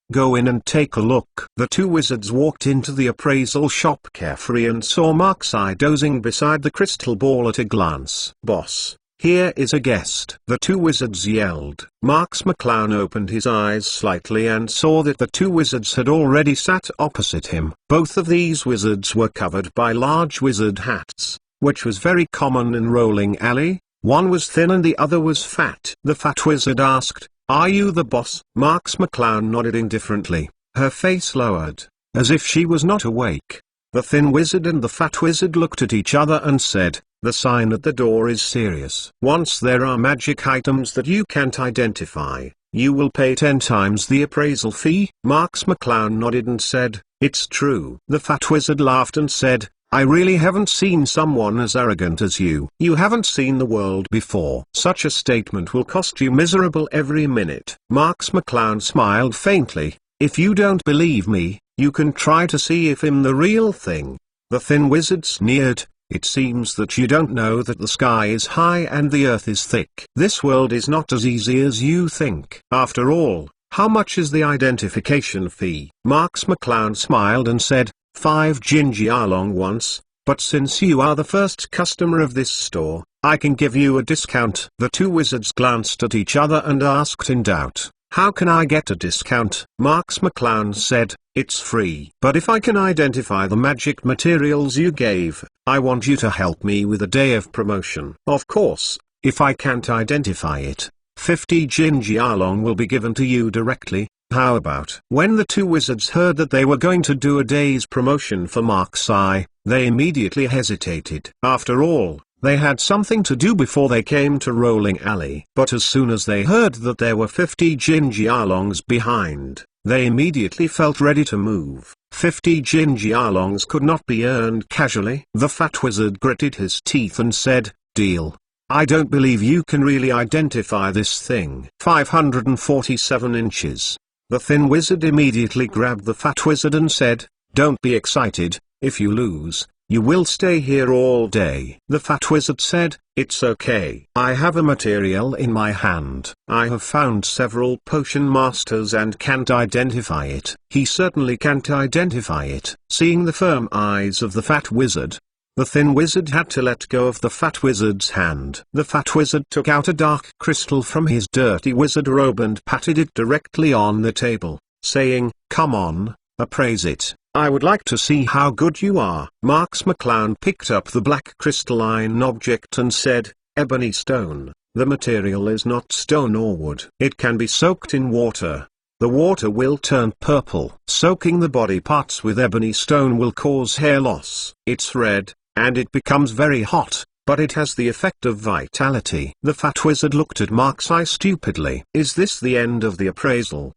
Go in and take a look. The 2 wizards walked into the appraisal shop carefree and saw Mark's eye dozing beside the crystal ball at a glance. Boss, here is a guest, the 2 wizards yelled. Marx McClown opened his eyes slightly and saw that the 2 wizards had already sat opposite him. Both of these wizards were covered by large wizard hats, which was very common in Rolling Alley. One was thin and the other was fat. The fat wizard asked, "Are you the boss?" Marx McClown nodded indifferently, her face lowered, as if she was not awake. The thin wizard and the fat wizard looked at each other and said, "The sign at the door is serious. Once there are magic items that you can't identify, you will pay 10 times the appraisal fee." Marx McClown nodded and said, "It's true." The fat wizard laughed and said, "I really haven't seen someone as arrogant as you. You haven't seen the world before. Such a statement will cost you miserable every minute." Marx McClown smiled faintly. "If you don't believe me, you can try to see if I'm the real thing." The thin wizard sneered, "It seems that you don't know that the sky is high and the earth is thick. This world is not as easy as you think. After all, how much is the identification fee?" Marx McClown smiled and said, 5 gingy along once, but since you are the first customer of this store, I can give you a discount. The 2 wizards glanced at each other and asked in doubt, "How can I get a discount?" Marx McClown said, "It's free. But if I can identify the magic materials you gave, I want you to help me with a day of promotion. Of course, if I can't identify it, 50 gingy along will be given to you directly. How about?" When the 2 wizards heard that they were going to do a day's promotion for Mark's eye, they immediately hesitated. After all, they had something to do before they came to Rolling Alley. But as soon as they heard that there were 50 gingy alongs behind, they immediately felt ready to move. 50 gingy alongs could not be earned casually. The fat wizard gritted his teeth and said, "Deal. I don't believe you can really identify this thing." 547 inches. The thin wizard immediately grabbed the fat wizard and said, "Don't be excited. If you lose, you will stay here all day." The fat wizard said, "It's okay. I have a material in my hand. I have found several potion masters and can't identify it." He certainly can't identify it. Seeing the firm eyes of the fat wizard, the thin wizard had to let go of the fat wizard's hand. The fat wizard took out a dark crystal from his dirty wizard robe and patted it directly on the table, saying, "Come on, appraise it." I would like to see how good you are. Marx McClown picked up the black crystalline object and said, ebony stone. The material is not stone or wood. It can be soaked in water. The water will turn purple. Soaking the body parts with ebony stone will cause hair loss. It's red, and it becomes very hot, but it has the effect of vitality. The fat wizard looked at Mark's eye stupidly. Is this the end of the appraisal?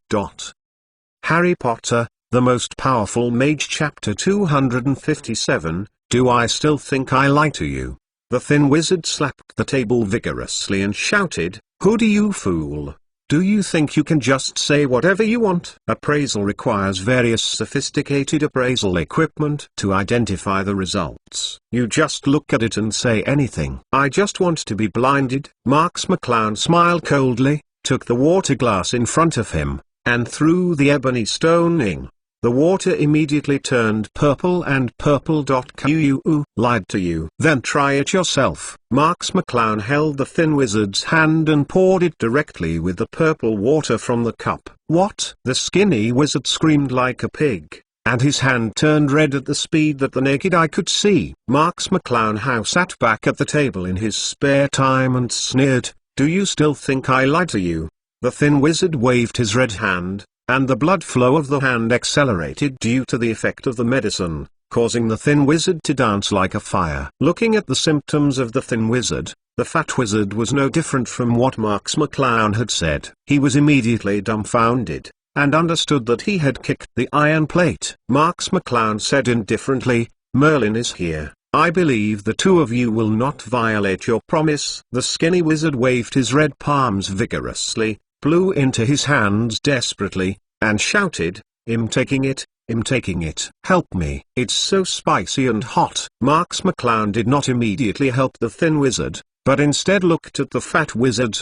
Harry Potter, the Most Powerful Mage, Chapter 257, Do I Still Think I Lie to You? The thin wizard slapped the table vigorously and shouted, Who do you fool? Do you think you can just say whatever you want? Appraisal requires various sophisticated appraisal equipment to identify the results. You just look at it and say anything. I just want to be blinded. Marx McClown smiled coldly, took the water glass in front of him, and threw the ebony stone in. The water immediately turned purple and purple. Q lied to you. Then try it yourself. Marx McClown held the thin wizard's hand and poured it directly with the purple water from the cup. What? The skinny wizard screamed like a pig, and his hand turned red at the speed that the naked eye could see. Marx McClown sat back at the table in his spare time and sneered, Do you still think I lied to you? The thin wizard waved his red hand, and the blood flow of the hand accelerated due to the effect of the medicine, causing the thin wizard to dance like a fire. Looking at the symptoms of the thin wizard, the fat wizard was no different from what Marx McClown had said. He was immediately dumbfounded, and understood that he had kicked the iron plate. Marx McClown said indifferently, Merlin is here. I believe the two of you will not violate your promise. The skinny wizard waved his red palms vigorously, blew into his hands desperately, and shouted, I'm taking it, help me. It's so spicy and hot. Marx McClown did not immediately help the thin wizard, but instead looked at the fat wizard.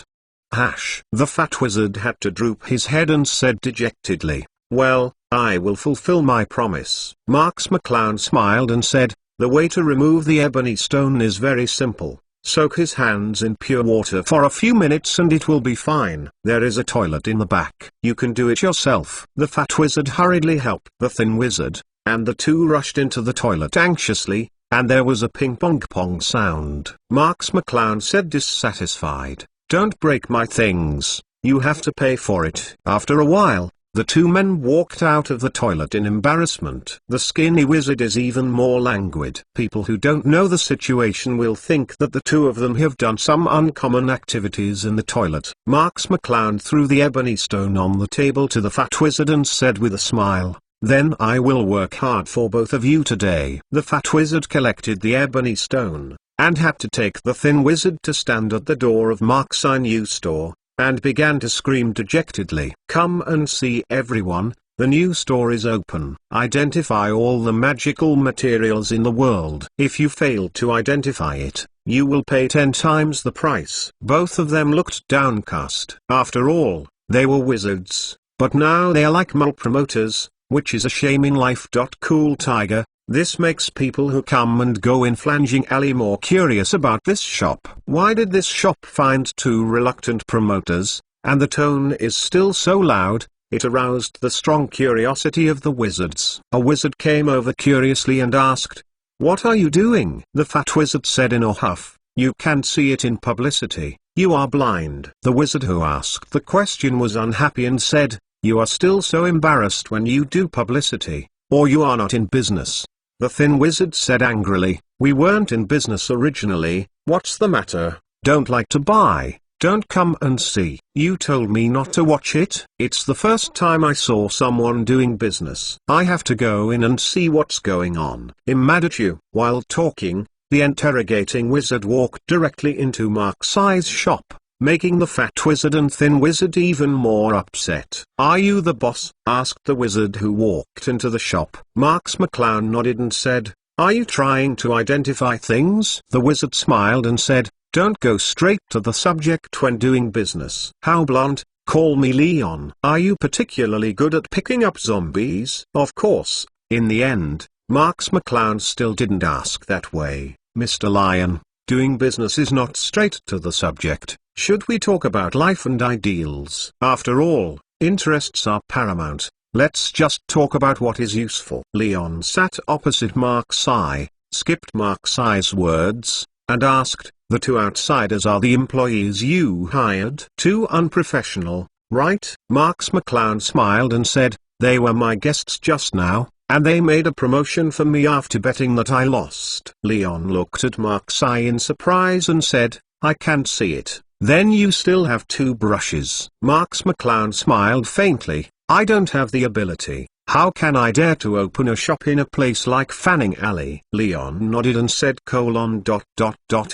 The fat wizard had to droop his head and said dejectedly, Well, I will fulfill my promise. Marx McClown smiled and said, The way to remove the ebony stone is very simple. Soak his hands in pure water for a few minutes and it will be fine. There is a toilet in the back. You can do it yourself. The fat wizard hurriedly helped the thin wizard, and the two rushed into the toilet anxiously, and there was a ping-pong sound. Marx McClown said dissatisfied, Don't break my things, you have to pay for it. After a while, the two men walked out of the toilet in embarrassment. The skinny wizard is even more languid. People who don't know the situation will think that the two of them have done some uncommon activities in the toilet. Marx McClown threw the ebony stone on the table to the fat wizard and said with a smile, Then I will work hard for both of you today. The fat wizard collected the ebony stone, and had to take the thin wizard to stand at the door of Mark's new store, and began to scream dejectedly. Come and see everyone, the new store is open. Identify all the magical materials in the world. If you fail to identify it, you will pay 10 times the price. Both of them looked downcast. After all, they were wizards, but now they are like mall promoters, which is a shame in life. Cool Tiger, this makes people who come and go in Flanging Alley more curious about this shop. Why did this shop find two reluctant promoters, and the tone is still so loud? It aroused the strong curiosity of the wizards. A wizard came over curiously and asked, What are you doing? The fat wizard said in a huff, You can't see it in publicity, you are blind. The wizard who asked the question was unhappy and said, You are still so embarrassed when you do publicity, or you are not in business. The thin wizard said angrily, We weren't in business originally, what's the matter? Don't like to buy, don't come and see. You told me not to watch it. It's the first time I saw someone doing business. I have to go in and see what's going on. I'm mad at you. While talking, the interrogating wizard walked directly into Marx's shop, making the fat wizard and thin wizard even more upset. Are you the boss? Asked the wizard who walked into the shop. Marx McClown nodded and said, Are you trying to identify things? The wizard smiled and said, Don't go straight to the subject when doing business. How blunt? Call me Leon. Are you particularly good at picking up zombies? Of course. In the end, Marx McClown still didn't ask that way. Mr. Lion, doing business is not straight to the subject. Should we talk about life and ideals? After all, interests are paramount. let's just talk about what is useful. Leon sat opposite Mark's eye, skipped Mark's eye's words, and asked, the two outsiders are the employees you hired? Too unprofessional, right? Marx McClown smiled and said, they were my guests just now, and they made a promotion for me after betting that I lost. Leon looked at Mark's eye in surprise and said, I can't see it. Then you still have two brushes. Marx McClown smiled faintly, I don't have the ability. How can I dare to open a shop in a place like Fanning Alley? Leon nodded and said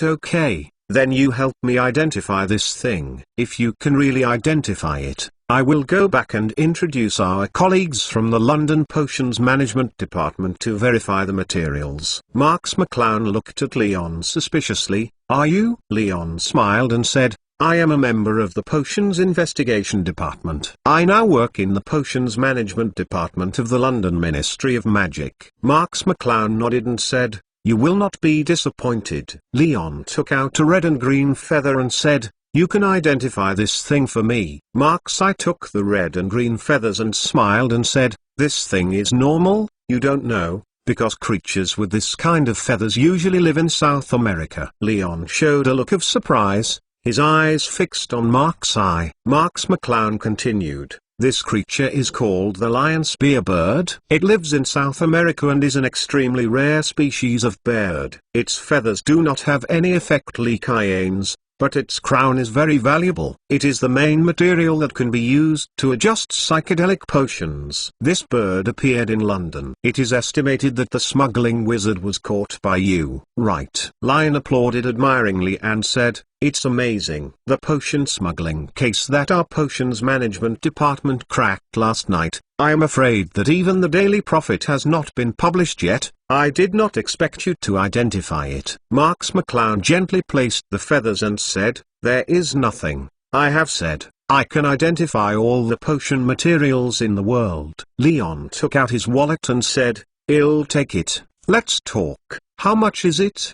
okay, then you help me identify this thing. If you can really identify it, I will go back and introduce our colleagues from the London Potions Management Department to verify the materials. Marx McClown looked at Leon suspiciously. Are you? Leon smiled and said, I am a member of the Potions Investigation Department. I now work in the Potions Management Department of the London Ministry of Magic. Marx McClown nodded and said, you will not be disappointed. Leon took out a red and green feather and said, you can identify this thing for me. Marx I took the red and green feathers and smiled and said, this thing is normal, you don't know, because creatures with this kind of feathers usually live in South America. Leon showed a look of surprise, his eyes fixed on Mark's eye. Marx McClown continued, this creature is called the lion spear bird. It lives in South America and is an extremely rare species of bird. Its feathers do not have any effect like cyanes, but its crown is very valuable. It is the main material that can be used to adjust psychedelic potions. This bird appeared in London. It is estimated that the smuggling wizard was caught by you, right? Lion applauded admiringly and said, it's amazing. The potion smuggling case that our Potions Management Department cracked last night, I am afraid that even the Daily Prophet has not been published yet. I did not expect you to identify it. Marx McClown gently placed the feathers and said, there is nothing. I have said, I can identify all the potion materials in the world. Leon took out his wallet and said, I'll take it. Let's talk. How much is it?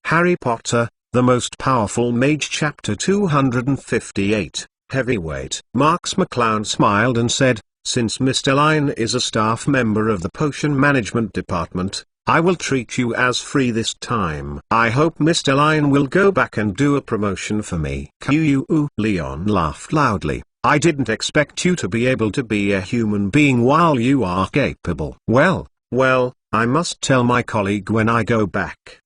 Harry Potter, The Most Powerful Mage Chapter 258, Heavyweight. Marx McClown smiled and said, since Mr. Lion is a staff member of the Potion Management Department, I will treat you as free this time. I hope Mr. Lion will go back and do a promotion for me. Leon laughed loudly. I didn't expect you to be able to be a human being while you are capable. Well, I must tell my colleague when I go back.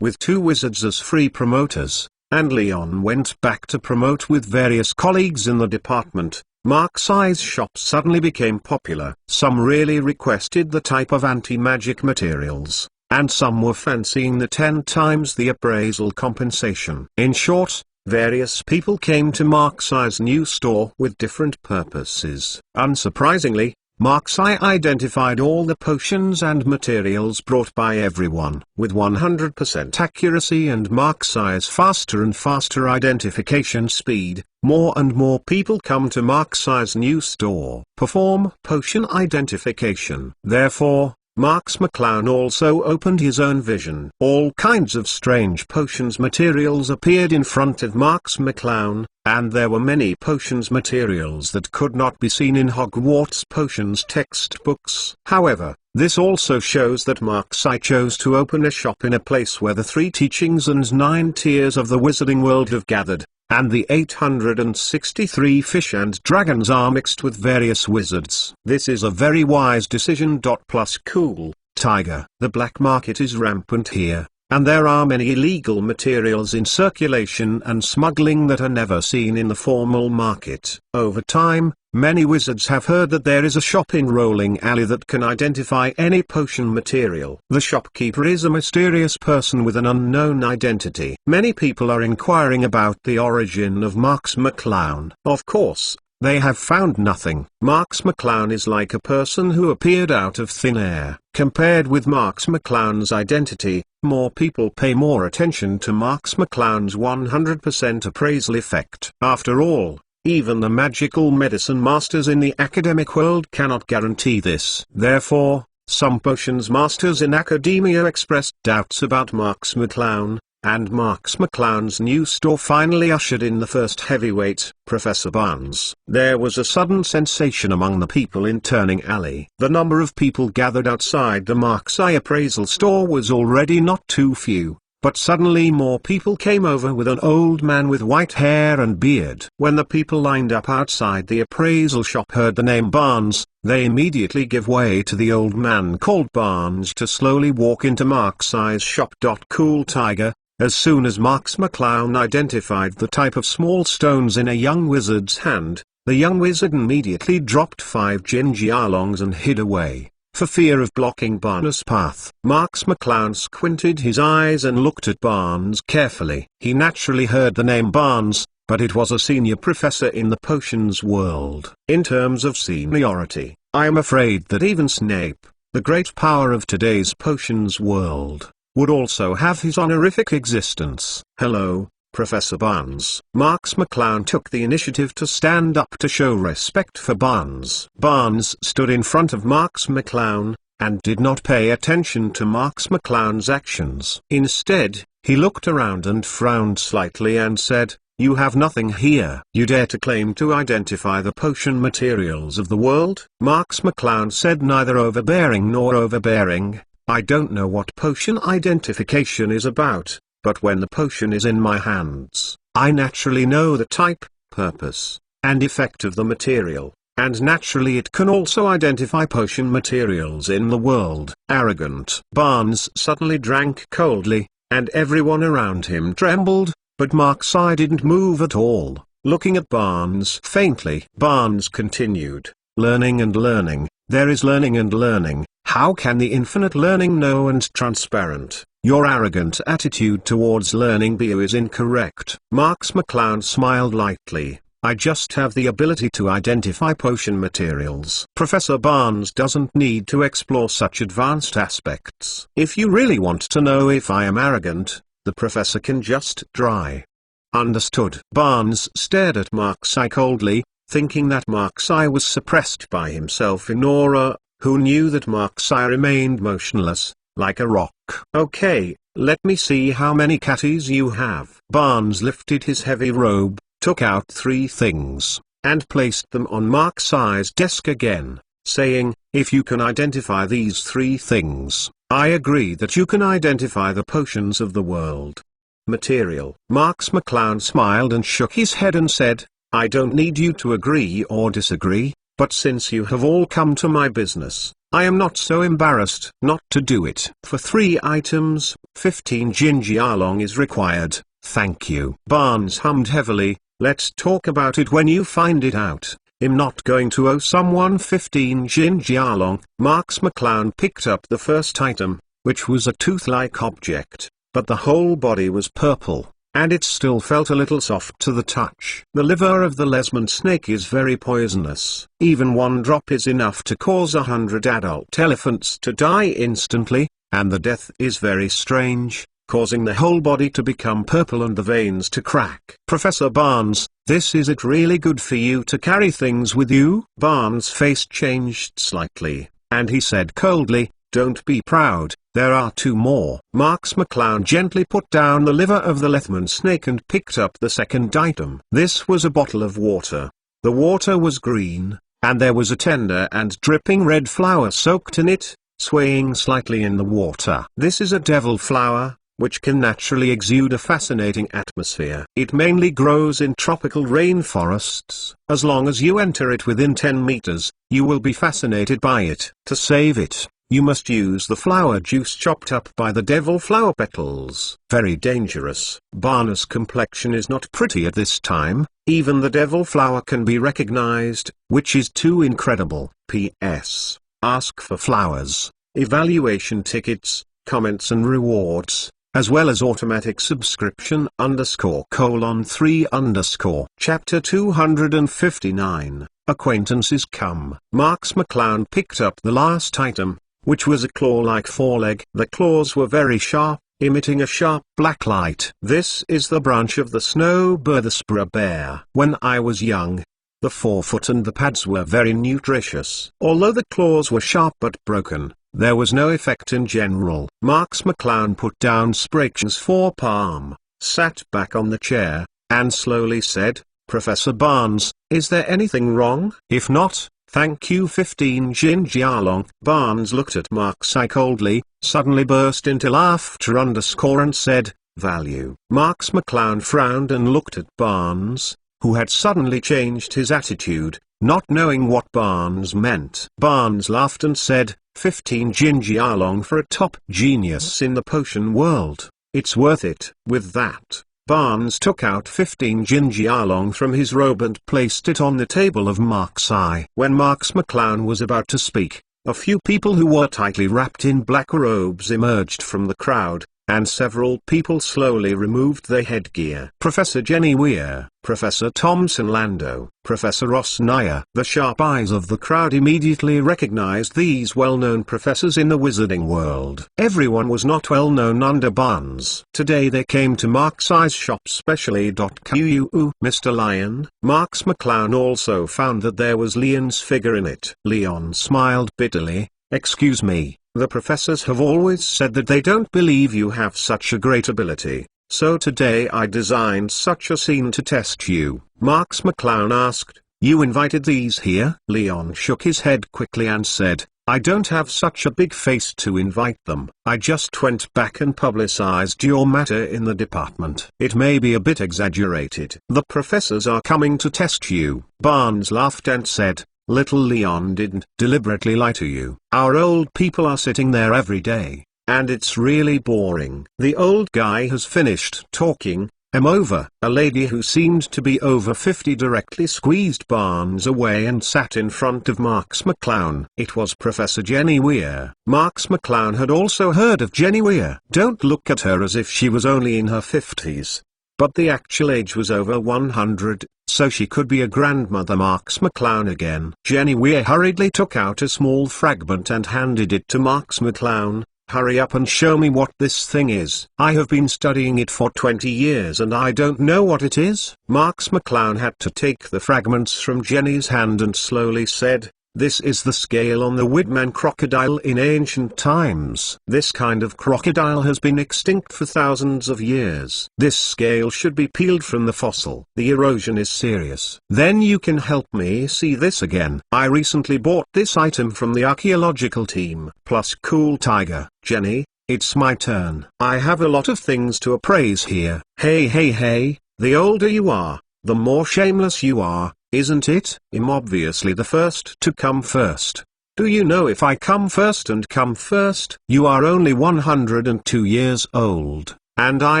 With two wizards as free promoters, and Leon went back to promote with various colleagues in the department, Mark's Eye's shop suddenly became popular. Some really requested the type of anti-magic materials, and some were fancying the 10 times the appraisal compensation. In short, various people came to Mark's Eye's new store with different purposes. Unsurprisingly, Mark's Eye identified all the potions and materials brought by everyone with 100% accuracy, and Mark's Eye's faster and faster identification speed. More and more people come to Mark's Eye's new store, perform potion identification. Therefore, Marx McClown also opened his own vision. All kinds of strange potions materials appeared in front of Marx McClown, and there were many potions materials that could not be seen in Hogwarts potions textbooks. However, this also shows that Mark's Eye chose to open a shop in a place where the 3 teachings and 9 tiers of the wizarding world have gathered, and the 863 fish and dragons are mixed with various wizards. This is a very wise decision. Plus cool, Tiger. The black market is rampant here, and there are many illegal materials in circulation and smuggling that are never seen in the formal market. Over time, many wizards have heard that there is a shop in Rolling Alley that can identify any potion material. The shopkeeper is a mysterious person with an unknown identity. Many people are inquiring about the origin of Marx McClown. Of course, they have found nothing. Marx McClown is like a person who appeared out of thin air. Compared with Marx McClown's identity, more people pay more attention to Marx McClown's 100% appraisal effect. After all, even the magical medicine masters in the academic world cannot guarantee this. Therefore, some potions masters in academia expressed doubts about Marx McClown, and Marx McClown's new store finally ushered in the first heavyweight, Professor Barnes. There was a sudden sensation among the people in Turning Alley. The number of people gathered outside the Marx appraisal store was already not too few. But suddenly more people came over with an old man with white hair and beard. When the people lined up outside the appraisal shop heard the name Barnes, they immediately gave way to the old man called Barnes to slowly walk into Marx's shop. Cool Tiger. As soon as Marx McClown identified the type of small stones in a young wizard's hand, the young wizard immediately dropped 5 gingerlongs and hid away, for fear of blocking Barnes' path. Marx McClown squinted his eyes and looked at Barnes carefully. He naturally heard the name Barnes, but it was a senior professor in the potions world. In terms of seniority, I am afraid that even Snape, the great power of today's potions world, would also have his honorific existence. Hello, Professor Barnes. Marx McClown took the initiative to stand up to show respect for Barnes. Barnes stood in front of Marx McClown, and did not pay attention to Marx McClown's actions. Instead, he looked around and frowned slightly and said, "You have nothing here. You dare to claim to identify the potion materials of the world?" Marx McClown said, neither overbearing nor overbearing, "I don't know what potion identification is about. But when the potion is in my hands, I naturally know the type, purpose, and effect of the material, and naturally it can also identify potion materials in the world." Arrogant. Barnes suddenly drank coldly, and everyone around him trembled, but Marx didn't move at all, looking at Barnes faintly. Barnes continued, "Learning and learning, there is learning and learning. How can the infinite learning know and transparent? Your arrogant attitude towards learning is incorrect." Marx McClown smiled lightly. "I just have the ability to identify potion materials." Professor Barnes doesn't need to explore such advanced aspects. If you really want to know if I am arrogant, the professor can just try. Understood. Barnes stared at Marx coldly, thinking that Marx was suppressed by himself in aura, who knew that Marx remained motionless, like a rock. "Okay, let me see how many catties you have." Barnes lifted his heavy robe, took out 3 things, and placed them on Marx's desk again, saying, "If you can identify these 3 things, I agree that you can identify the potions of the world." Material. Marx McClown smiled and shook his head and said, "I don't need you to agree or disagree, but since you have all come to my business, I am not so embarrassed not to do it. For 3 items, 15 gingerlong is required, thank you." Barnes hummed heavily, "Let's talk about it when you find it out. I'm not going to owe someone 15 gingerlong." Marx McClown picked up the first item, which was a tooth-like object, but the whole body was purple, and it still felt a little soft to the touch. "The liver of the lesman snake is very poisonous. Even 1 drop is enough to cause 100 adult elephants to die instantly, and the death is very strange, causing the whole body to become purple and the veins to crack." Professor Barnes, "This is it really good for you to carry things with you?" Barnes' face changed slightly, and he said coldly, "Don't be proud, there are 2 more." Marx McClown gently put down the liver of the Lethman snake and picked up the second item. This was a bottle of water. The water was green, and there was a tender and dripping red flower soaked in it, swaying slightly in the water. "This is a devil flower, which can naturally exude a fascinating atmosphere. It mainly grows in tropical rainforests. As long as you enter it within 10 meters, you will be fascinated by it. To save it, you must use the flower juice chopped up by the devil flower petals. Very dangerous." Barnes' complexion is not pretty at this time. Even the devil flower can be recognized, which is too incredible. P.S. Ask for flowers, evaluation tickets, comments and rewards, as well as automatic subscription _:3_. Chapter 259, Acquaintances Come. Marx McClown picked up the last item, which was a claw-like foreleg. The claws were very sharp, emitting a sharp black light. "This is the branch of the snowbirthspur bear. When I was young, the forefoot and the pads were very nutritious. Although the claws were sharp but broken, there was no effect in general. Marx McClown put down Sprague's forearm, sat back on the chair, and slowly said, "Professor Barnes, is there anything wrong? If not, thank you 15 Jinjialong." Barnes looked at Marx coldly, suddenly burst into laughter and said, "Value." Marx McClown frowned and looked at Barnes, who had suddenly changed his attitude, not knowing what Barnes meant. Barnes laughed and said, 15 Jinjialong for a top genius in the potion world. It's worth it. With that, Barnes took out 15 Jinjialong from his robe and placed it on the table of Mark's eye. When Marx McClown was about to speak, a few people who were tightly wrapped in black robes emerged from the crowd, and several people slowly removed their headgear. Professor Jenny Weir, Professor Thomson Lando, Professor Ross Nyer. The sharp eyes of the crowd immediately recognized these well-known professors in the wizarding world. Everyone was not well-known under Barnes. Today they came to Marx's shop specially. Mr. Lyon. Marx McClown also found that there was Leon's figure in it. Leon smiled bitterly. "Excuse me, the professors have always said that they don't believe you have such a great ability, so today I designed such a scene to test you." Marx McClown asked, "You invited these here?" Leon shook his head quickly and said, "I don't have such a big face to invite them. I just went back and publicized your matter in the department. It may be a bit exaggerated. The professors are coming to test you." Barnes laughed and said, "Little Leon didn't deliberately lie to you. Our old people are sitting there every day, and it's really boring." The old guy has finished talking. "I'm over." A lady who seemed to be over 50 directly squeezed Barnes away and sat in front of Marx McClown. It was Professor Jenny Weir. Marx McClown had also heard of Jenny Weir. Don't look at her as if she was only in her 50s. But the actual age was over 100, so she could be a grandmother. Marx McClown again. Jenny Weir hurriedly took out a small fragment and handed it to Marx McClown. "Hurry up and show me what this thing is. I have been studying it for 20 years and I don't know what it is." Marx McClown had to take the fragments from Jenny's hand and slowly said, "This is the scale on the Widman crocodile in ancient times. This kind of crocodile has been extinct for thousands of years. This scale should be peeled from the fossil. The erosion is serious. Then you can help me see this again. I recently bought this item from the archaeological team. Plus cool tiger." "Jenny, it's my turn. I have a lot of things to appraise here." Hey, the older you are, the more shameless you are. Isn't it? I'm obviously the first to come first. Do you know if I come first and come first? You are only 102 years old, and I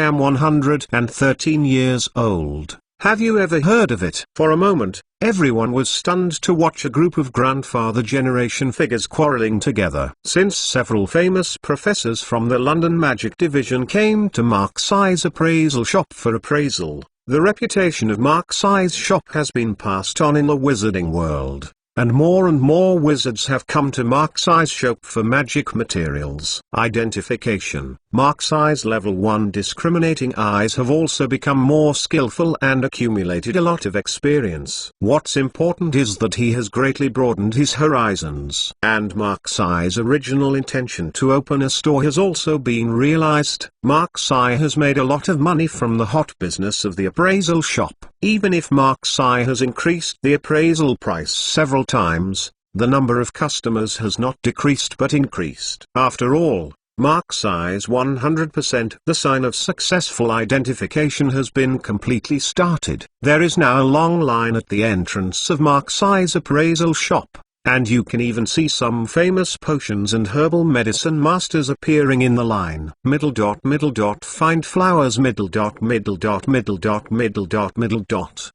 am 113 years old. Have you ever heard of it? For a moment, everyone was stunned to watch a group of grandfather generation figures quarreling together. Since several famous professors from the London Magic Division came to Marx's appraisal shop for appraisal, the reputation of Marx's shop has been passed on in the wizarding world, and more wizards have come to Marx's shop for magic materials. Identification. Marx's level 1 discriminating eyes have also become more skillful and accumulated a lot of experience. What's important is that he has greatly broadened his horizons. And Marx's original intention to open a store has also been realized. Marx has made a lot of money from the hot business of the appraisal shop. Even if Marx has increased the appraisal price several times, the number of customers has not decreased but increased. After all, Marx's 100%. The sign of successful identification has been completely started. There is now a long line at the entrance of Marx's appraisal shop, and you can even see some famous potions and herbal medicine masters appearing in the line. Find flowers.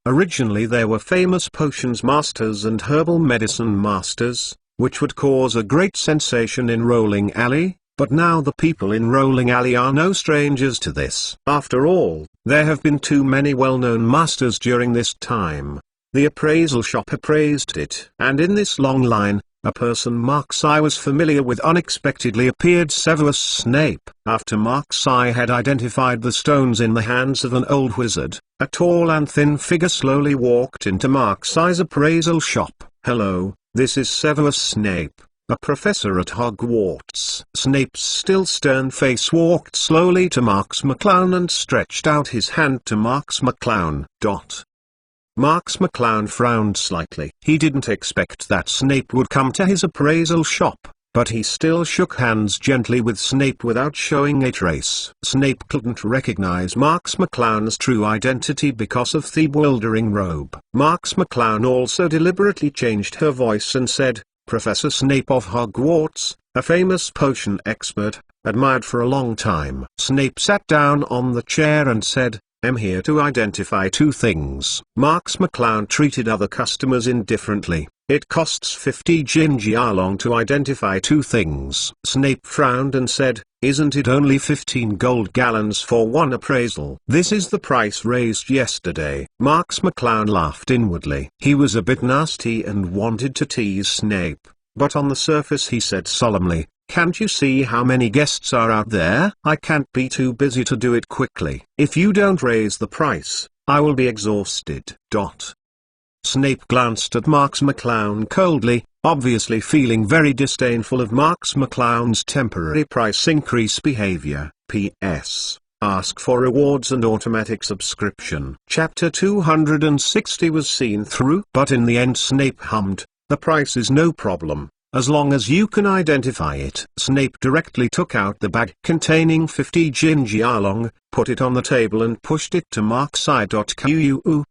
Originally there were famous potions masters and herbal medicine masters, which would cause a great sensation in Rolling Alley. But now the people in Rolling Alley are no strangers to this. After all, there have been too many well-known masters during this time. The appraisal shop appraised it. And in this long line, a person Marx was familiar with unexpectedly appeared. Severus Snape. After Marx had identified the stones in the hands of an old wizard, a tall and thin figure slowly walked into Marx's appraisal shop. "Hello, this is Severus Snape. a professor at Hogwarts. Snape's still stern face walked slowly to Marx McClown and stretched out his hand to Marx McClown. Marx McClown frowned slightly. He didn't expect that Snape would come to his appraisal shop, but he still shook hands gently with Snape without showing a trace. Snape couldn't recognize Marx McClown's true identity because of the bewildering robe. Marx McClown also deliberately changed her voice and said, "Professor Snape of Hogwarts, a famous potion expert, admired for a long time." Snape sat down on the chair and said, "I'm here to identify two things." Marx McClown treated other customers indifferently. "It costs 50 gingialong to identify two things." Snape frowned and said, "Isn't it only 15 gold gallons for one appraisal?" "This is the price raised yesterday." Marx McClown laughed inwardly. He was a bit nasty and wanted to tease Snape, but on the surface he said solemnly, "Can't you see how many guests are out there? I can't be too busy to do it quickly. If you don't raise the price, I will be exhausted." Snape glanced at Marx McClown coldly, obviously feeling very disdainful of Marx McClown's temporary price increase behavior. P.S. Ask for rewards and automatic subscription. Chapter 260 was seen through, but in the end Snape hummed, "The price is no problem, as long as you can identify it." Snape directly took out the bag containing 50 gingialong, put it on the table and pushed it to Mark's eye.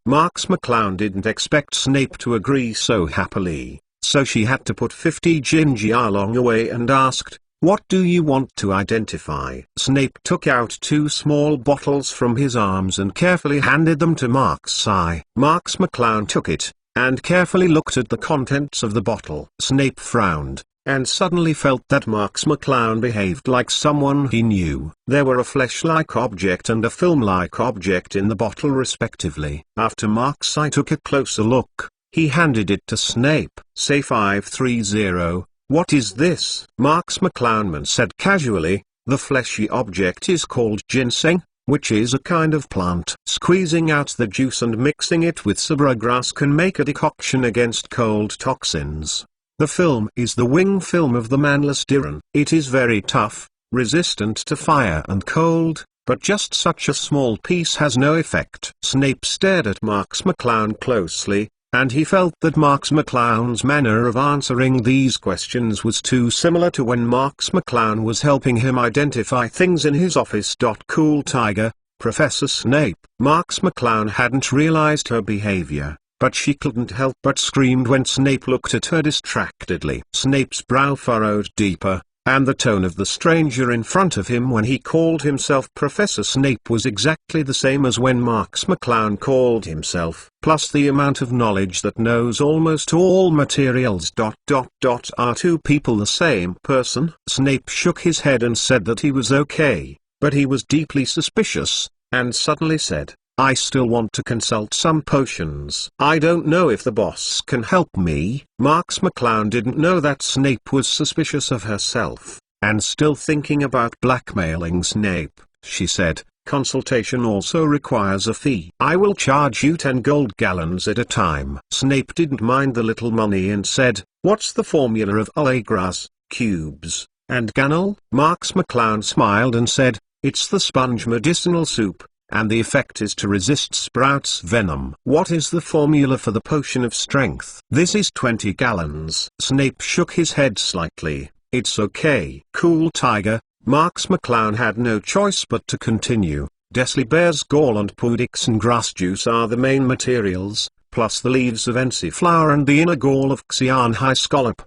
Marx McClown didn't expect Snape to agree so happily, so she had to put 50 gingialong away and asked, "What do you want to identify?" Snape took out two small bottles from his arms and carefully handed them to Mark's eye. Marx McClown took it, and carefully looked at the contents of the bottle. Snape frowned, and suddenly felt that Marx McClown behaved like someone he knew. There were a flesh-like object and a film-like object in the bottle respectively. After Mark's eye took a closer look, he handed it to Snape. "Say 530, what is this?" Marx McClown said casually, "The fleshy object is called ginseng, which is a kind of plant. Squeezing out the juice and mixing it with sabra grass can make a decoction against cold toxins. The film is the wing film of the manless Diran. It is very tough, resistant to fire and cold, but just such a small piece has no effect." Snape stared at Marx McClown closely, and he felt that Marx McClown's manner of answering these questions was too similar to when Marx McClown was helping him identify things in his office. Cool tiger, Professor Snape. Marx McClown hadn't realized her behavior, but she couldn't help but scream when Snape looked at her distractedly. Snape's brow furrowed deeper, and the tone of the stranger in front of him when he called himself Professor Snape was exactly the same as when Marx McClown called himself, plus the amount of knowledge that knows almost all materials. Are two people the same person? Snape shook his head and said that he was okay, but he was deeply suspicious, and suddenly said, "I still want to consult some potions. I don't know if the boss can help me." Marx McClown didn't know that Snape was suspicious of herself, and still thinking about blackmailing Snape, she said, "Consultation also requires a fee. I will charge you 10 gold gallons at a time." Snape didn't mind the little money and said, "What's the formula of allegras, cubes, and ganol?" Marx McClown smiled and said, "It's the sponge medicinal soup, and the effect is to resist Sprout's venom." "What is the formula for the potion of strength?" "This is 20 gallons." Snape shook his head slightly. "It's okay." Cool tiger, Marx McClown had no choice but to continue. Desley Bear's gall and Pudixon grass juice are the main materials, plus the leaves of Ency flower and the inner gall of Xian High Scallop.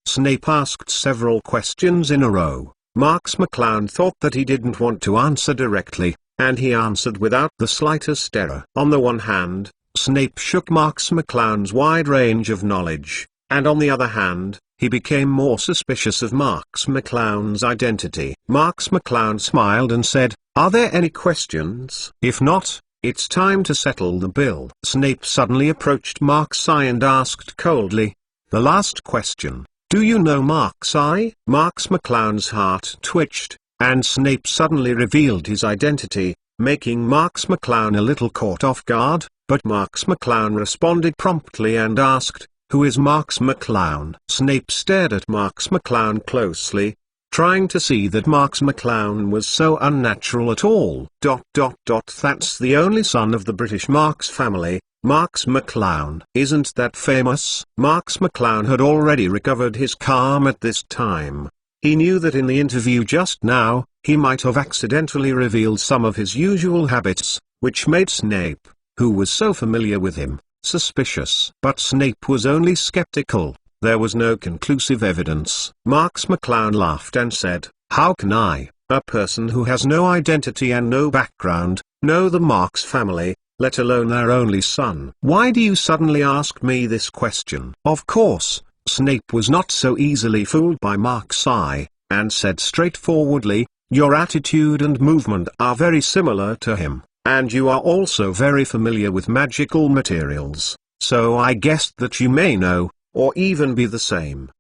Snape asked several questions in a row. Marx McClown thought that he didn't want to answer directly, and he answered without the slightest error. On the one hand, Snape shook Marx McClown's wide range of knowledge, and on the other hand, he became more suspicious of Marx McClown's identity. Marx McClown smiled and said, "Are there any questions? If not, it's time to settle the bill." Snape suddenly approached Mark's eye and asked coldly, "The last question, do you know Mark's eye?" Marx McClown's heart twitched, and Snape suddenly revealed his identity, making Marx McClown a little caught off guard, but Marx McClown responded promptly and asked, Who is Marx McClown? Snape stared at Marx McClown closely, trying to see that Marx McClown was so unnatural at all. That's the only son of the British Marx family, Marx McClown. Isn't that famous? Marx McClown had already recovered his calm at this time. He knew that in the interview just now, he might have accidentally revealed some of his usual habits, which made Snape, who was so familiar with him, suspicious. But Snape was only skeptical. There was no conclusive evidence. Marx McClown laughed and said, "How can I, a person who has no identity and no background, know the Marx family, let alone their only son? Why do you suddenly ask me this question?" Of course, Snape was not so easily fooled by Mark's eye, and said straightforwardly, "Your attitude and movement are very similar to him, and you are also very familiar with magical materials, so I guessed that you may know, or even be the same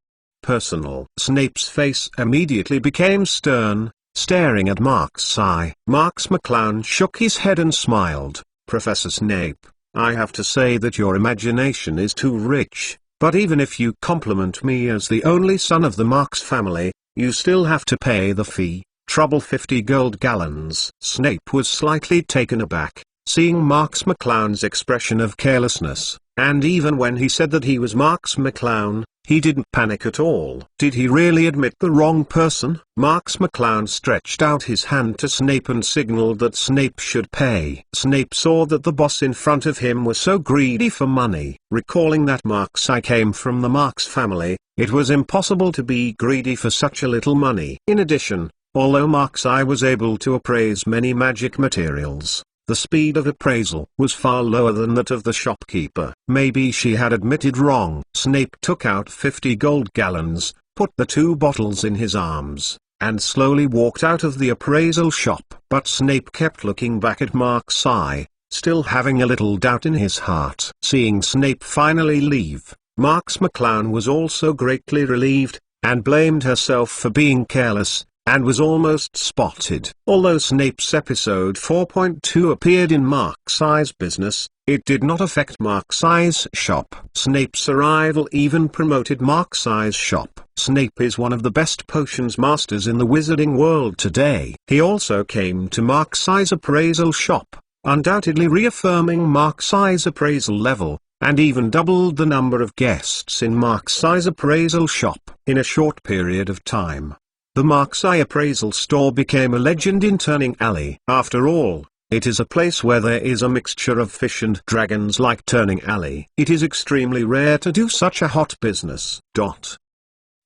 personal." Snape's face immediately became stern, staring at Mark's eye. Marx McClown shook his head and smiled. "Professor Snape, I have to say that your imagination is too rich, but even if you compliment me as the only son of the Marx family, you still have to pay the fee, trouble 50 gold gallons." Snape was slightly taken aback, seeing Marx McClown's expression of carelessness, and even when he said that he was Marx McClown, he didn't panic at all. Did he really admit the wrong person? Marx McClown stretched out his hand to Snape and signaled that Snape should pay. Snape saw that the boss in front of him was so greedy for money. Recalling that Mark's eye came from the Marx family, it was impossible to be greedy for such a little money. In addition, although Mark's eye was able to appraise many magic materials, the speed of appraisal was far lower than that of the shopkeeper. Maybe she had admitted wrong. Snape took out 50 gold gallons, put the 2 bottles in his arms, and slowly walked out of the appraisal shop. But Snape kept looking back at Mark's eye, still having a little doubt in his heart. Seeing Snape finally leave, Marx McClown was also greatly relieved, and blamed herself for being careless, and was almost spotted. Although Snape's episode 4.2 appeared in Mark's eye's business, it did not affect Mark's eye's shop. Snape's arrival even promoted Mark's eye's shop. Snape is one of the best potions masters in the wizarding world today. He also came to Mark's eye's appraisal shop, undoubtedly reaffirming Mark's eye's appraisal level, and even doubled the number of guests in Mark's eye's appraisal shop. In a short period of time, the Mark's Eye appraisal store became a legend in Turning Alley. After all, it is a place where there is a mixture of fish and dragons like Turning Alley. It is extremely rare to do such a hot business.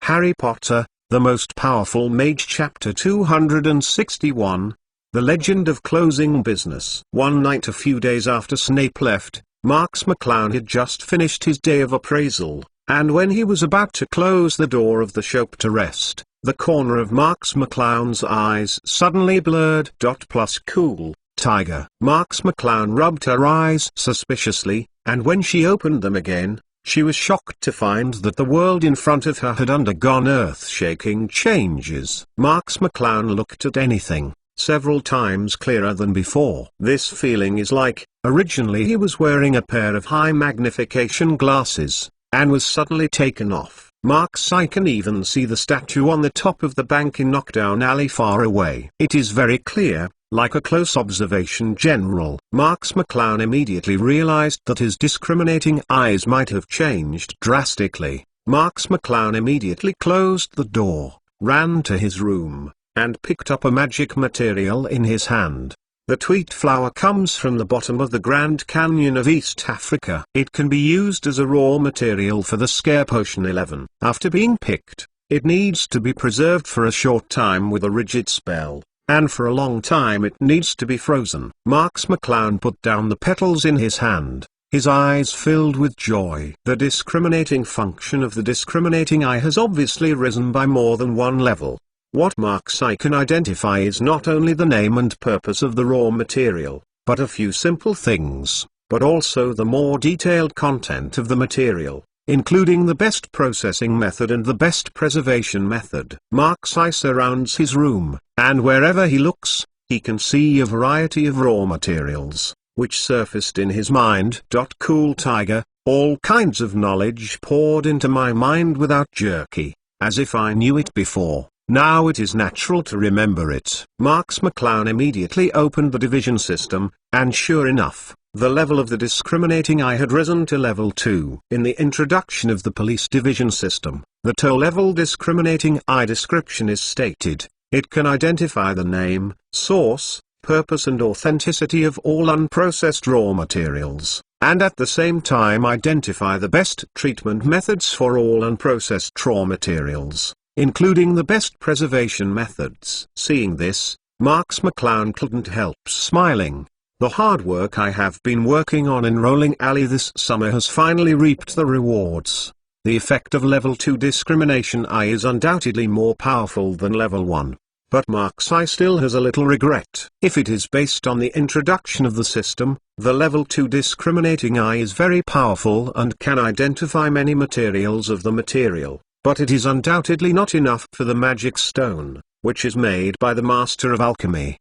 Harry Potter, The Most Powerful Mage Chapter 261, The Legend of Closing Business. One night a few days after Snape left, Marx McClown had just finished his day of appraisal, and when he was about to close the door of the shop to rest, the corner of Marx McClown's eyes suddenly blurred. Plus cool, Tiger. Marx McClown rubbed her eyes suspiciously, and when she opened them again, she was shocked to find that the world in front of her had undergone earth-shaking changes. Marx McClown looked at anything, several times clearer than before. This feeling is like, originally he was wearing a pair of high magnification glasses, and was suddenly taken off. Mark's eye can even see the statue on the top of the bank in Knockdown Alley far away. It is very clear, like a close observation general. Marx McClown immediately realized that his discriminating eyes might have changed drastically. Marx McClown immediately closed the door, ran to his room, and picked up a magic material in his hand. The tweet flower comes from the bottom of the Grand Canyon of East Africa. It can be used as a raw material for the Scare Potion 11. After being picked, it needs to be preserved for a short time with a rigid spell, and for a long time it needs to be frozen. Marx McClown put down the petals in his hand, his eyes filled with joy. The discriminating function of the discriminating eye has obviously risen by more than one level. What Mark's eye can identify is not only the name and purpose of the raw material, but a few simple things, but also the more detailed content of the material, including the best processing method and the best preservation method. Mark's eye surrounds his room, and wherever he looks, he can see a variety of raw materials, which surfaced in his mind. Cool Tiger, All kinds of knowledge poured into my mind without jerky, as if I knew it before. Now it is natural to remember it. Marx McClown immediately opened the division system, and sure enough, the level of the discriminating eye had risen to level 2. In the introduction of the police division system, the two-level discriminating eye description is stated. It can identify the name, source, purpose and authenticity of all unprocessed raw materials, and at the same time identify the best treatment methods for all unprocessed raw materials, including the best preservation methods. Seeing this, Marx McClown couldn't help smiling. The hard work I have been working on in Rolling Alley this summer has finally reaped the rewards. The effect of level 2 discrimination eye is undoubtedly more powerful than level 1. But Marx eye still has a little regret. If it is based on the introduction of the system, the level 2 discriminating eye is very powerful and can identify many materials of the material, but it is undoubtedly not enough for the magic stone, which is made by the Master of Alchemy.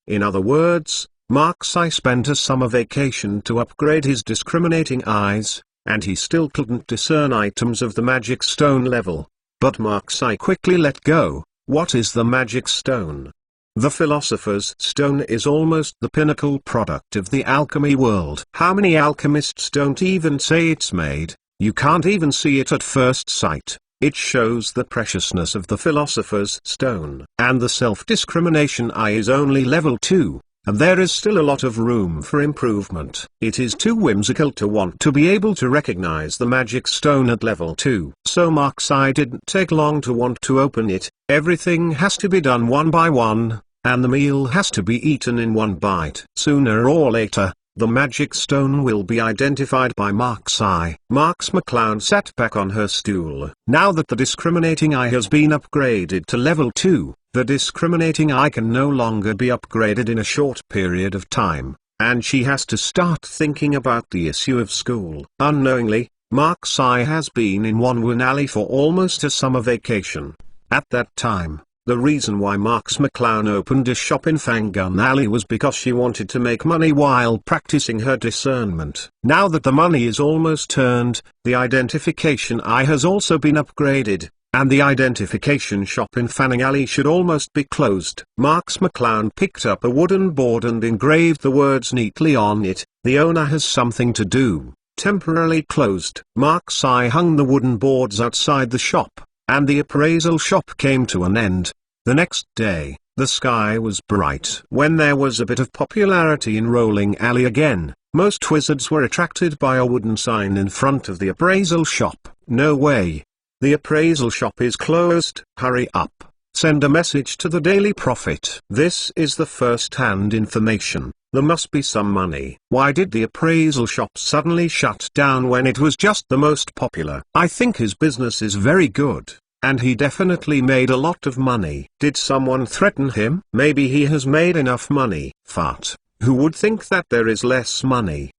In other words, Marx eye spent a summer vacation to upgrade his discriminating eyes, and he still couldn't discern items of the magic stone level. But Marx eye quickly let go. What is the magic stone? The Philosopher's Stone is almost the pinnacle product of the alchemy world. How many alchemists don't even say it's made? You can't even see it at first sight. It shows the preciousness of the Philosopher's Stone. And the self-discrimination eye is only level 2, and there is still a lot of room for improvement. It is too whimsical to want to be able to recognize the magic stone at level 2. So Marx eye didn't take long to want to open it. Everything has to be done one by one, and the meal has to be eaten in one bite. Sooner or later, the magic stone will be identified by Marx eye. Marx McClown sat back on her stool. Now that the discriminating eye has been upgraded to level 2, the discriminating eye can no longer be upgraded in a short period of time, and she has to start thinking about the issue of school. Unknowingly, Marx eye has been in One Alley for almost a summer vacation. At that time, the reason why Marx McClown opened a shop in Fanggun Alley was because she wanted to make money while practicing her discernment. Now that the money is almost earned, the identification eye has also been upgraded, and the identification shop in Fanning Alley should almost be closed. Marx McClown picked up a wooden board and engraved the words neatly on it. The owner has something to do. Temporarily closed. Marx eye hung the wooden boards outside the shop, and the appraisal shop came to an end. The next day, the sky was bright. When there was a bit of popularity in Rolling Alley again, most wizards were attracted by a wooden sign in front of the appraisal shop. No way. The appraisal shop is closed. Hurry up. Send a message to the Daily Prophet. This is the first-hand information. There must be some money. Why did the appraisal shop suddenly shut down when it was just the most popular? I think his business is very good, and he definitely made a lot of money. Did someone threaten him? Maybe he has made enough money. Fart. Who would think that there is less money?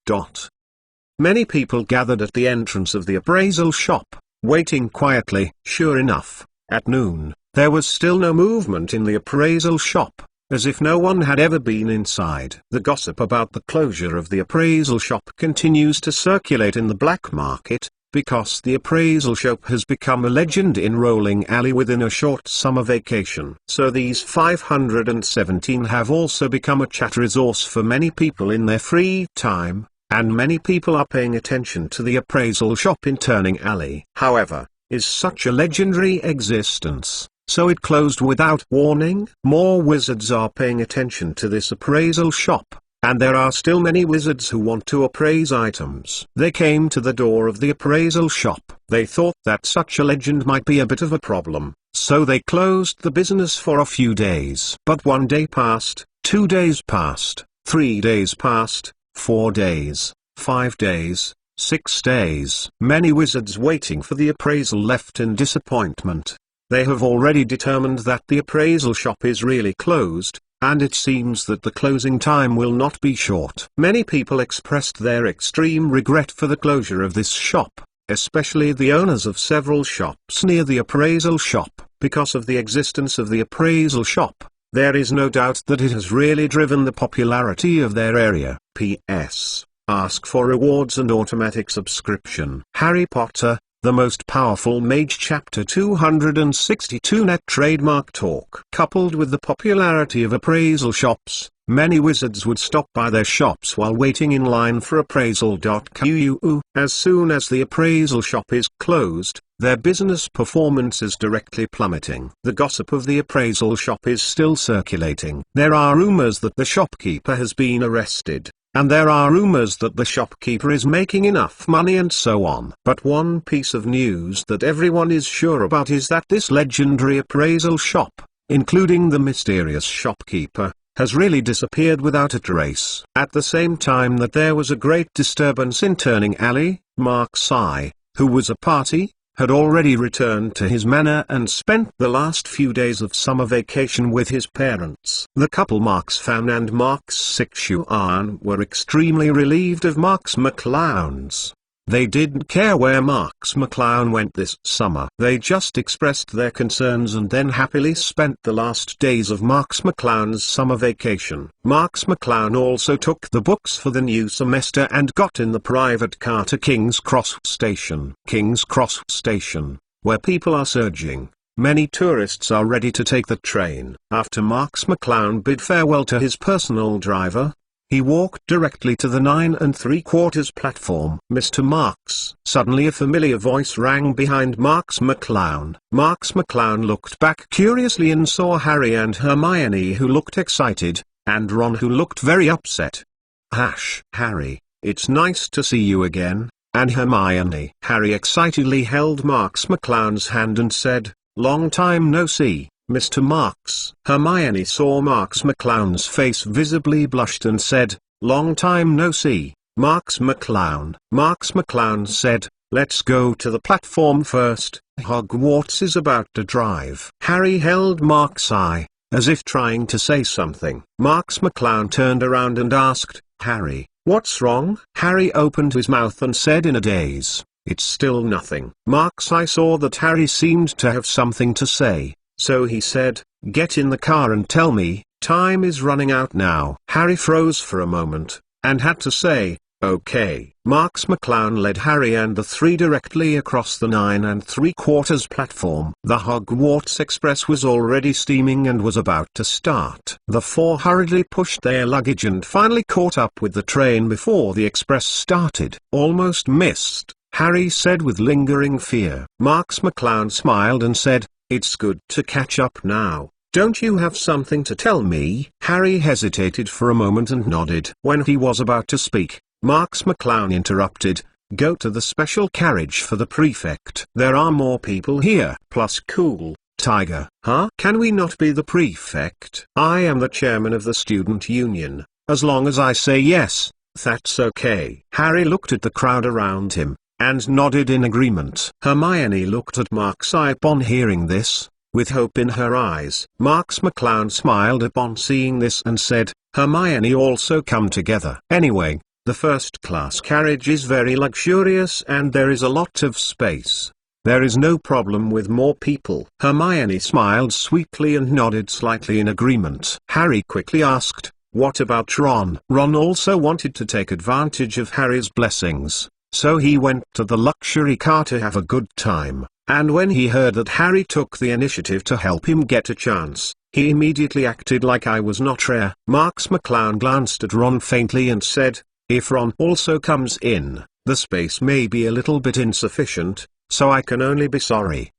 Many people gathered at the entrance of the appraisal shop, waiting quietly. Sure enough, at noon, there was still no movement in the appraisal shop, as if no one had ever been inside. The gossip about the closure of the appraisal shop continues to circulate in the black market, because the appraisal shop has become a legend in Rolling Alley within a short summer vacation. So these 517 have also become a chat resource for many people in their free time, and many people are paying attention to the appraisal shop in Turning Alley. However, is such a legendary existence, so it closed without warning? More wizards are paying attention to this appraisal shop, and there are still many wizards who want to appraise items. They came to the door of the appraisal shop. They thought that such a legend might be a bit of a problem, so they closed the business for a few days. But 1 day passed, 2 days passed, 3 days passed, 4 days, 5 days, 6 days. Many wizards waiting for the appraisal left in disappointment. They have already determined that the appraisal shop is really closed, and it seems that the closing time will not be short. Many people expressed their extreme regret for the closure of this shop, especially the owners of several shops near the appraisal shop. Because of the existence of the appraisal shop, there is no doubt that it has really driven the popularity of their area. P.S. Ask for rewards and automatic subscription. Harry Potter, the Most Powerful Mage Chapter 262 Net Trademark Talk. Coupled with the popularity of appraisal shops, many wizards would stop by their shops while waiting in line for appraisal.quu. As soon as the appraisal shop is closed, their business performance is directly plummeting. The gossip of the appraisal shop is still circulating. There are rumors that the shopkeeper has been arrested, and there are rumors that the shopkeeper is making enough money and so on. But one piece of news that everyone is sure about is that this legendary appraisal shop, including the mysterious shopkeeper, has really disappeared without a trace. At the same time that there was a great disturbance in Turning Alley, Marx, who was a party, had already returned to his manor and spent the last few days of summer vacation with his parents. The couple Marx Fan and Marx Sixuan were extremely relieved of Marx McClown's. They didn't care where Marx McClown went this summer. They just expressed their concerns and then happily spent the last days of Marx McClown's summer vacation. Marx McClown also took the books for the new semester and got in the private car to King's Cross Station. King's Cross Station, where people are surging. Many tourists are ready to take the train. After Marx McClown bid farewell to his personal driver, he walked directly to the 9 3/4 platform. Mr. Marx. Suddenly a familiar voice rang behind Marx McClown. Marx McClown looked back curiously and saw Harry and Hermione, who looked excited, and Ron, who looked very upset. Harry, it's nice to see you again, and Hermione. Harry excitedly held Marx McClown's hand and said, "Long time no see, Mr. Marx." Hermione saw Marx McClown's face visibly blushed and said, "Long time no see, Marx McClown." Marx McClown said, "Let's go to the platform first, Hogwarts is about to drive." Harry held Marx's eye, as if trying to say something. Marx McClown turned around and asked, "Harry, what's wrong?" Harry opened his mouth and said in a daze, "It's still nothing." Marx I saw that Harry seemed to have something to say. So he said, "Get in the car and tell me, time is running out now." Harry froze for a moment, and had to say, "Okay." Marx McClown led Harry and the three directly across the 9 3/4 platform. The Hogwarts Express was already steaming and was about to start. The four hurriedly pushed their luggage and finally caught up with the train before the express started. "Almost missed," Harry said with lingering fear. Marx McClown smiled and said, "It's good to catch up now. Don't you have something to tell me?" Harry hesitated for a moment and nodded. When he was about to speak, Marx McClown interrupted, "Go to the special carriage for the prefect. There are more people here. Plus cool, Tiger." "Huh? Can we not be the prefect?" "I am the chairman of the student union. As long as I say yes, that's okay." Harry looked at the crowd around him, and nodded in agreement. Hermione looked at Marx upon hearing this, with hope in her eyes. Marx McClown smiled upon seeing this and said, "Hermione also come together. Anyway, the first-class carriage is very luxurious and there is a lot of space. There is no problem with more people." Hermione smiled sweetly and nodded slightly in agreement. Harry quickly asked, "What about Ron?" Ron also wanted to take advantage of Harry's blessings. So he went to the luxury car to have a good time, and when he heard that Harry took the initiative to help him get a chance, he immediately acted like I was not rare. Marx McClown glanced at Ron faintly and said, "If Ron also comes in, the space may be a little bit insufficient, so I can only be sorry."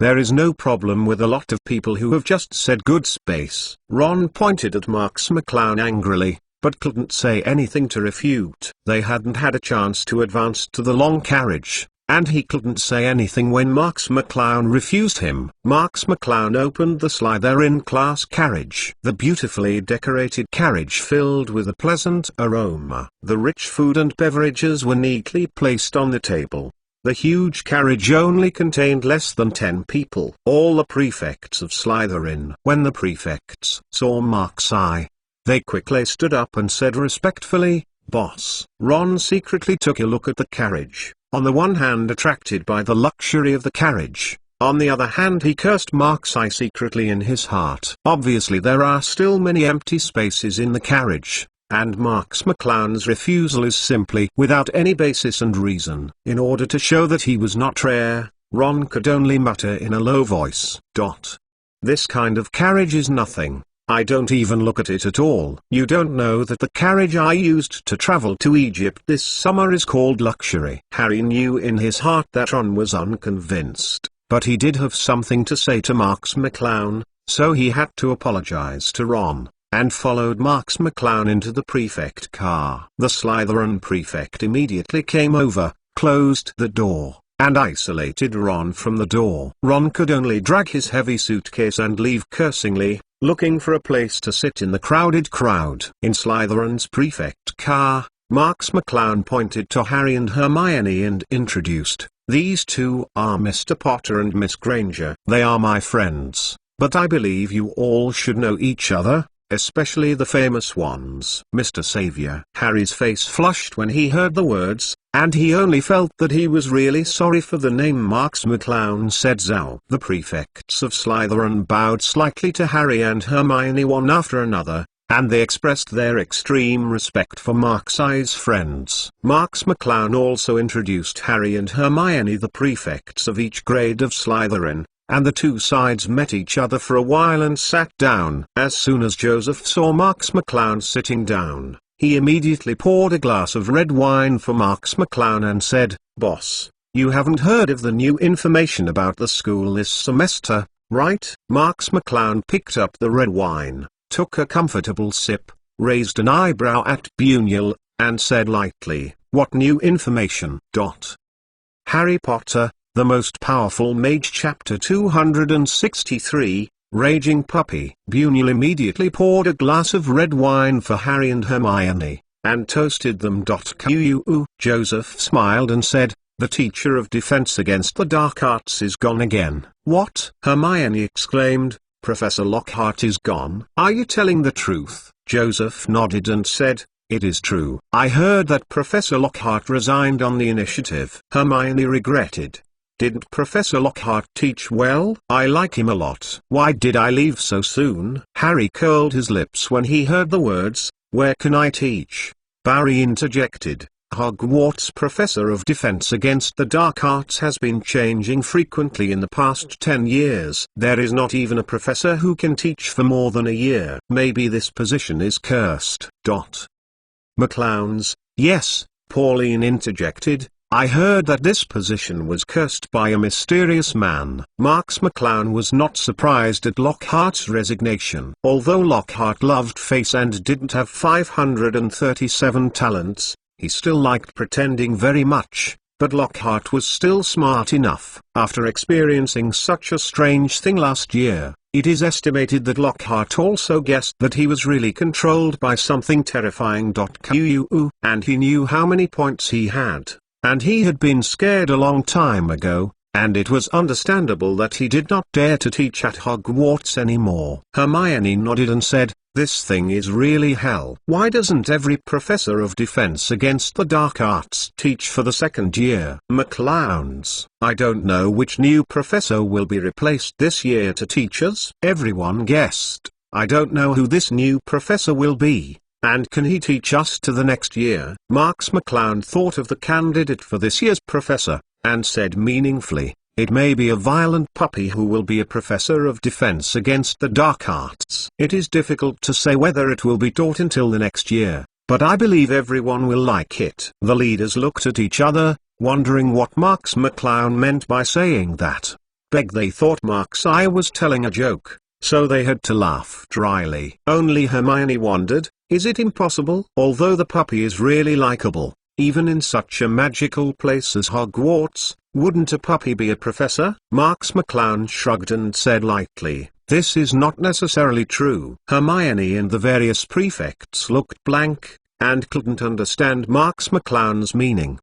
There is no problem with a lot of people who have just said good space. Ron pointed at Marx McClown angrily, but couldn't say anything to refute. They hadn't had a chance to advance to the long carriage, and he couldn't say anything when Marx McClown refused him. Marx McClown opened the Slytherin-class carriage. The beautifully decorated carriage filled with a pleasant aroma. The rich food and beverages were neatly placed on the table. The huge carriage only contained less than 10 people. All the prefects of Slytherin. When the prefects saw Marx's eye, they quickly stood up and said respectfully, "Boss." Ron secretly took a look at the carriage, on the one hand attracted by the luxury of the carriage, on the other hand he cursed Marx's eye secretly in his heart. Obviously there are still many empty spaces in the carriage, and Marx McClown's refusal is simply without any basis and reason. In order to show that he was not rare, Ron could only mutter in a low voice, "This kind of carriage is nothing. I don't even look at it at all. You don't know that the carriage I used to travel to Egypt this summer is called luxury." Harry knew in his heart that Ron was unconvinced, but he did have something to say to Marx McClown, so he had to apologize to Ron, and followed Marx McClown into the prefect car. The Slytherin prefect immediately came over, closed the door, and isolated Ron from the door. Ron could only drag his heavy suitcase and leave cursingly, looking for a place to sit in the crowded crowd. In Slytherin's prefect car, Marx McClown pointed to Harry and Hermione and introduced, "These two are Mr. Potter and Miss Granger. They are my friends, but I believe you all should know each other, especially the famous ones." "Mr. Savior." Harry's face flushed when he heard the words, and he only felt that he was really sorry for the name Marx McClown said Zow. The prefects of Slytherin bowed slightly to Harry and Hermione one after another, and they expressed their extreme respect for Marx's friends. Marx McClown also introduced Harry and Hermione, the prefects of each grade of Slytherin, and the two sides met each other for a while and sat down. As soon as Joseph saw Marx McClown sitting down, he immediately poured a glass of red wine for Marx McClown and said, "Boss, you haven't heard of the new information about the school this semester, right?" Marx McClown picked up the red wine, took a comfortable sip, raised an eyebrow at Bunyel, and said lightly, "What new information?" Harry Potter, the Most Powerful Mage, Chapter 263, Raging Puppy. Bunyel immediately poured a glass of red wine for Harry and Hermione, and toasted them. Joseph smiled and said, "The teacher of defense against the dark arts is gone again." "What?" Hermione exclaimed. "Professor Lockhart is gone." "Are you telling the truth?" Joseph nodded and said, "It is true. I heard that Professor Lockhart resigned on the initiative." Hermione regretted. "Didn't Professor Lockhart teach well? I like him a lot." "Why did I leave so soon?" Harry curled his lips when he heard the words, "Where can I teach?" Barry interjected, "Hogwarts Professor of Defense Against the Dark Arts has been changing frequently in the past 10 years. There is not even a professor who can teach for more than a year. Maybe this position is cursed." McClown's, "Yes," Pauline interjected, "I heard that this position was cursed by a mysterious man." Marx McClown was not surprised at Lockhart's resignation. Although Lockhart loved face and didn't have 537 talents, he still liked pretending very much, but Lockhart was still smart enough. After experiencing such a strange thing last year, it is estimated that Lockhart also guessed that he was really controlled by something terrifying. And he knew how many points he had. And he had been scared a long time ago, and it was understandable that he did not dare to teach at Hogwarts anymore. Hermione nodded and said, "This thing is really hell. Why doesn't every professor of defense against the dark arts teach for the second year?" McClown's, "I don't know which new professor will be replaced this year to teach us." Everyone guessed, "I don't know who this new professor will be. And can he teach us to the next year?" Marx McClown thought of the candidate for this year's professor, and said meaningfully, "It may be a violent puppy who will be a professor of defense against the dark arts. It is difficult to say whether it will be taught until the next year, but I believe everyone will like it." The leaders looked at each other, wondering what Marx McClown meant by saying that. They thought Marx was telling a joke, so they had to laugh dryly. Only Hermione wondered, is it impossible? Although the puppy is really likable, even in such a magical place as Hogwarts, wouldn't a puppy be a professor? Marx McClown shrugged and said lightly, "This is not necessarily true." Hermione and the various prefects looked blank, and couldn't understand Marx McClown's meaning.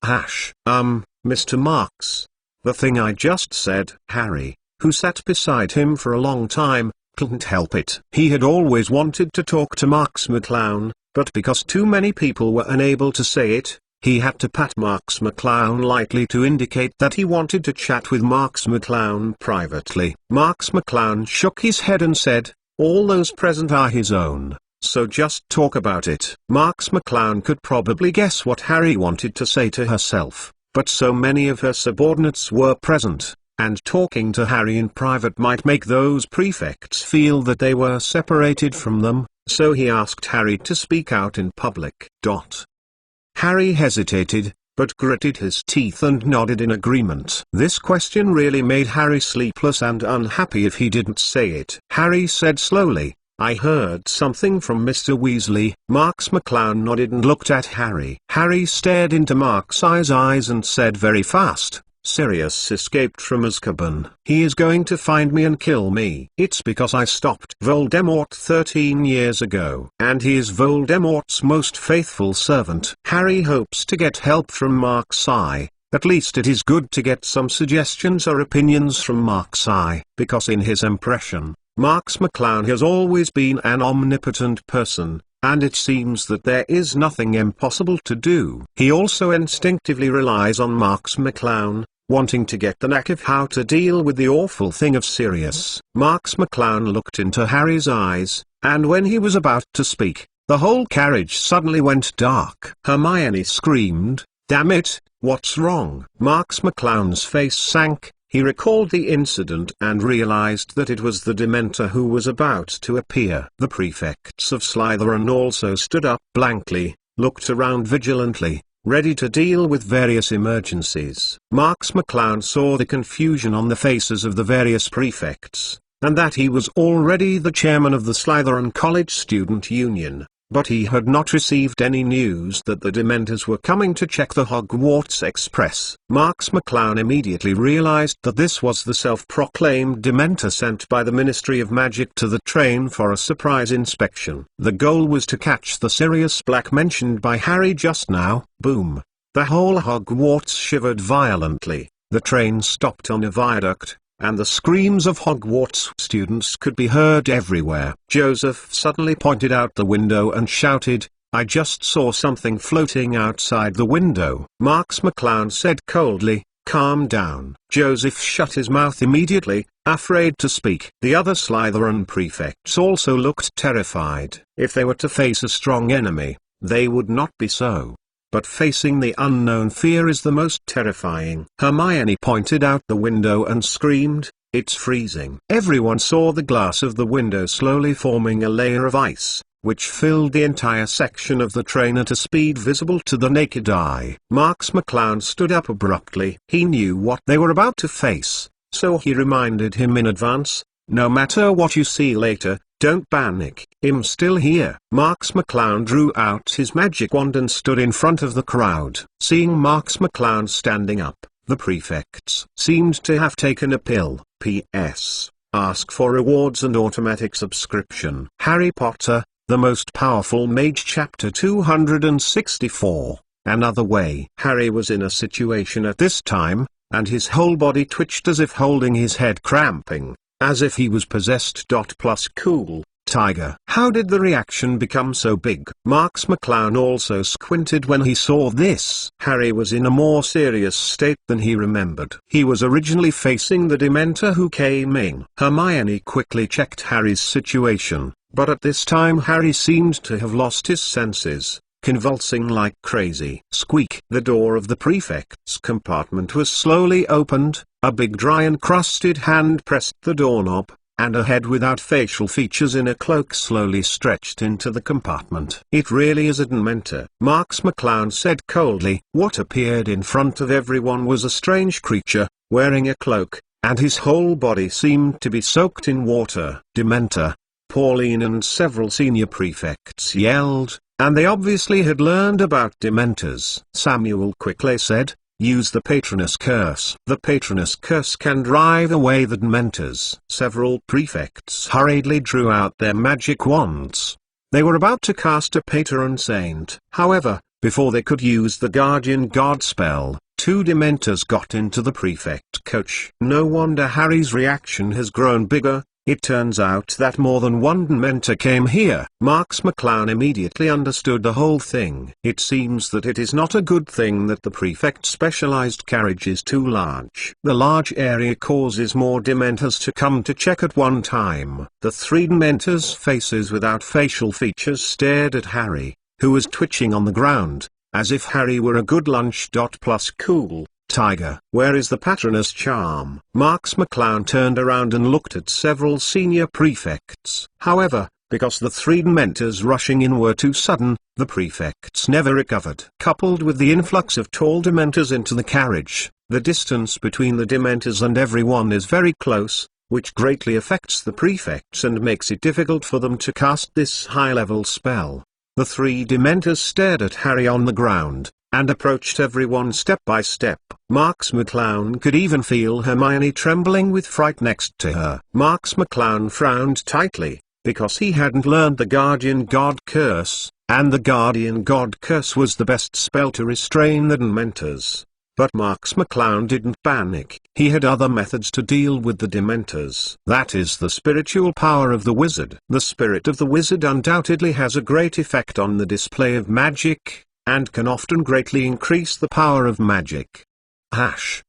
Mr. Marx. The thing I just said. Harry, who sat beside him for a long time, couldn't help it. He had always wanted to talk to Marx McClown, but because too many people were unable to say it, he had to pat Marx McClown lightly to indicate that he wanted to chat with Marx McClown privately. Marx McClown shook his head and said, "All those present are his own so just talk about it. Marx McClown could probably guess what Harry wanted to say to herself, but so many of her subordinates were present, and talking to Harry in private might make those prefects feel that they were separated from them, so he asked Harry to speak out in public. Harry hesitated, but gritted his teeth and nodded in agreement. This question really made Harry sleepless and unhappy if he didn't say it. Harry said slowly, "I heard something from Mr. Weasley." Marx McClown nodded and looked at Harry. Harry stared into Marx's eyes and said very fast, "Sirius escaped from Azkaban. He is going to find me and kill me. It's because I stopped Voldemort 13 years ago. And he is Voldemort's most faithful servant." Harry hopes to get help from Marx. At least it is good to get some suggestions or opinions from Marx, because in his impression, Marx McClown has always been an omnipotent person, and it seems that there is nothing impossible to do. He also instinctively relies on Marx McClown, wanting to get the knack of how to deal with the awful thing of Sirius. Marx McClown looked into Harry's eyes, and when he was about to speak, the whole carriage suddenly went dark. Hermione screamed, "Damn it, what's wrong?" Marx McClown's face sank. He recalled the incident and realized that it was the Dementor who was about to appear. The prefects of Slytherin also stood up blankly, looked around vigilantly, ready to deal with various emergencies. Marx McClown saw the confusion on the faces of the various prefects, and that he was already the chairman of the Slytherin College Student Union, but he had not received any news that the Dementors were coming to check the Hogwarts Express. Marx McClown immediately realized that this was the self-proclaimed Dementor sent by the Ministry of Magic to the train for a surprise inspection. The goal was to catch the Sirius Black mentioned by Harry just now. Boom! The whole Hogwarts shivered violently. The train stopped on a viaduct, and the screams of Hogwarts students could be heard everywhere. Joseph suddenly pointed out the window and shouted, "I just saw something floating outside the window." Marx McClown said coldly, "Calm down." Joseph shut his mouth immediately, afraid to speak. The other Slytherin prefects also looked terrified. If they were to face a strong enemy, they would not be so. But facing the unknown fear is the most terrifying. Hermione pointed out the window and screamed, "It's freezing." Everyone saw the glass of the window slowly forming a layer of ice, which filled the entire section of the train at a speed visible to the naked eye. Marx McClown stood up abruptly. He knew what they were about to face, so he reminded him in advance, "No matter what you see later, don't panic. I'm still here." Marx McClown drew out his magic wand and stood in front of the crowd. Seeing Marx McClown standing up, the prefects seemed to have taken a pill. P.S. Ask for rewards and automatic subscription. Harry Potter, the Most Powerful Mage, Chapter 264. Another way. Harry was in a situation at this time, and his whole body twitched as if holding his head cramping, as if he was possessed. Plus cool, tiger. How did the reaction become so big? Marx McClown also squinted when he saw this. Harry was in a more serious state than he remembered. He was originally facing the Dementor who came in. Hermione quickly checked Harry's situation, but at this time Harry seemed to have lost his senses, convulsing like crazy. Squeak! The door of the prefect's compartment was slowly opened, a big dry encrusted hand pressed the doorknob, and a head without facial features in a cloak slowly stretched into the compartment. "It really is a Dementor," Marx McClown said coldly. What appeared in front of everyone was a strange creature, wearing a cloak, and his whole body seemed to be soaked in water. "Dementor!" Pauline and several senior prefects yelled, and they obviously had learned about Dementors. Samuel quickly said, "Use the Patronus Curse." The Patronus Curse can drive away the Dementors. Several prefects hurriedly drew out their magic wands. They were about to cast a Patron Saint. However, before they could use the Guardian God spell, two Dementors got into the prefect coach. No wonder Harry's reaction has grown bigger. It turns out that more than one Dementor came here. Marx McClown immediately understood the whole thing. It seems that it is not a good thing that the prefect's specialized carriage is too large. The large area causes more Dementors to come to check at one time. The three Dementors' faces without facial features stared at Harry, who was twitching on the ground, as if Harry were a good lunch. Plus cool. Tiger. Where is the patroness charm? Marx McClown turned around and looked at several senior prefects. However, because the three Dementors rushing in were too sudden, the prefects never recovered. Coupled with the influx of tall Dementors into the carriage, the distance between the Dementors and everyone is very close, which greatly affects the prefects and makes it difficult for them to cast this high-level spell. The three Dementors stared at Harry on the ground, and approached everyone step by step. Marx McClown could even feel Hermione trembling with fright next to her. Marx McClown frowned tightly, because he hadn't learned the Guardian God Curse, and the Guardian God Curse was the best spell to restrain the Dementors. But Marx McClown didn't panic. He had other methods to deal with the Dementors. That is the spiritual power of the wizard. The spirit of the wizard undoubtedly has a great effect on the display of magic, and can often greatly increase the power of magic.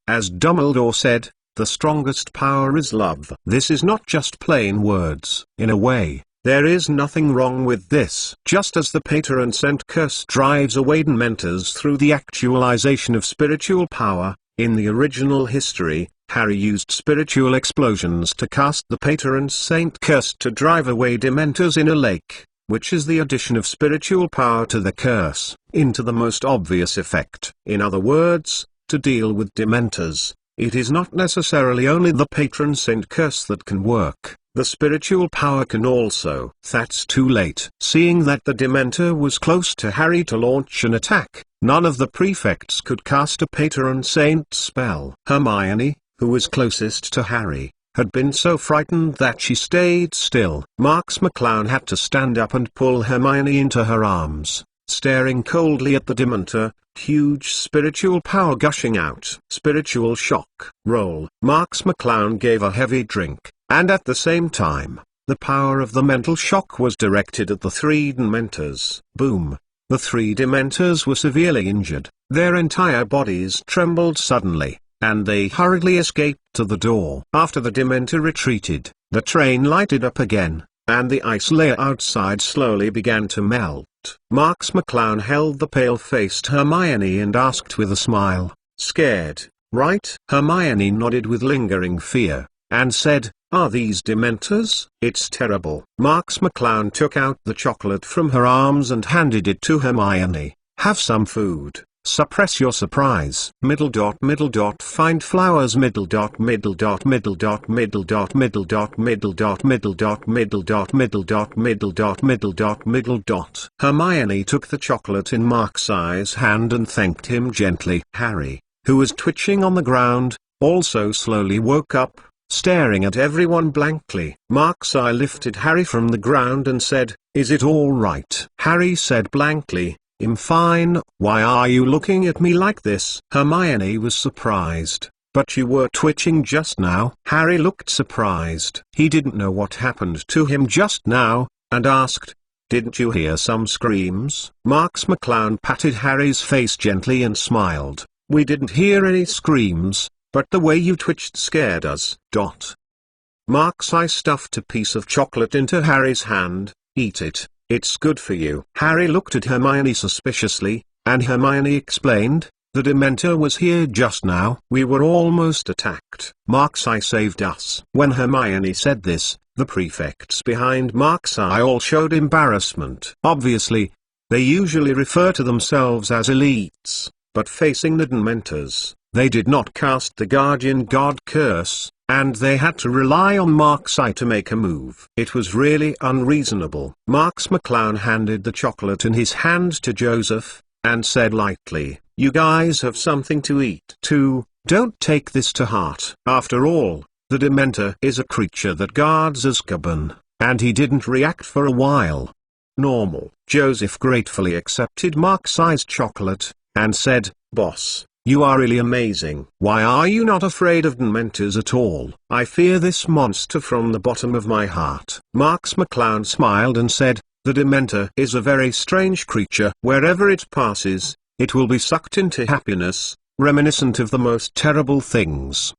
As Dumbledore said, the strongest power is love. This is not just plain words. In a way, there is nothing wrong with this. Just as the Patron Saint curse drives away Dementors through the actualization of spiritual power, in the original history, Harry used spiritual explosions to cast the Patron Saint curse to drive away Dementors in a lake, which is the addition of spiritual power to the curse, into the most obvious effect. In other words, to deal with Dementors, it is not necessarily only the Patron Saint curse that can work, the spiritual power can also. That's too late. Seeing that the Dementor was close to Harry to launch an attack, none of the prefects could cast a Patron Saint spell. Hermione, who was closest to Harry, had been so frightened that she stayed still. Marx McClown had to stand up and pull Hermione into her arms, staring coldly at the Dementor, huge spiritual power gushing out. Spiritual shock. Roll. Marx McClown gave a heavy drink, and at the same time, the power of the mental shock was directed at the three Dementors. Boom. The three Dementors were severely injured. Their entire bodies trembled suddenly, and they hurriedly escaped to the door. After the Dementor retreated, the train lighted up again, and the ice layer outside slowly began to melt. Marx McClown held the pale-faced Hermione and asked with a smile, "Scared, right?" Hermione nodded with lingering fear, and said, "Are these Dementors?" "It's terrible." Marx McClown took out the chocolate from her arms and handed it to Hermione. "Have some food. Suppress your surprise. Find flowers. Middle dot. Hermione took the chocolate in Marx's hand and thanked him gently. Harry, who was twitching on the ground, also slowly woke up, staring at everyone blankly. Marx lifted Harry from the ground and said, "Is it all right?" Harry said blankly, "I'm fine." "Why are you looking at me like this?" Hermione was surprised. "But you were twitching just now." Harry looked surprised. He didn't know what happened to him just now, and asked, "Didn't you hear some screams?" Marx McClown patted Harry's face gently and smiled. "We didn't hear any screams, but the way you twitched scared us." Marx stuffed a piece of chocolate into Harry's hand. "Eat it. It's good for you." Harry looked at Hermione suspiciously, and Hermione explained, "The Dementor was here just now. We were almost attacked. Marx saved us." When Hermione said this, the prefects behind Marx all showed embarrassment. Obviously, they usually refer to themselves as elites, but facing the Dementors, they did not cast the Guardian God Curse, and they had to rely on Marx to make a move. It was really unreasonable. Marx McClown handed the chocolate in his hand to Joseph, and said lightly, "You guys have something to eat too. Don't take this to heart. After all, the Dementor is a creature that guards Azkaban," and he didn't react for a while. Normal. Joseph gratefully accepted Marx's chocolate, and said, "Boss, You are really amazing. Why are you not afraid of Dementors at all? I fear this monster from the bottom of my heart. Marx McClown smiled and said, the Dementor is a very strange creature. Wherever it passes, it will be sucked into happiness, reminiscent of the most terrible things.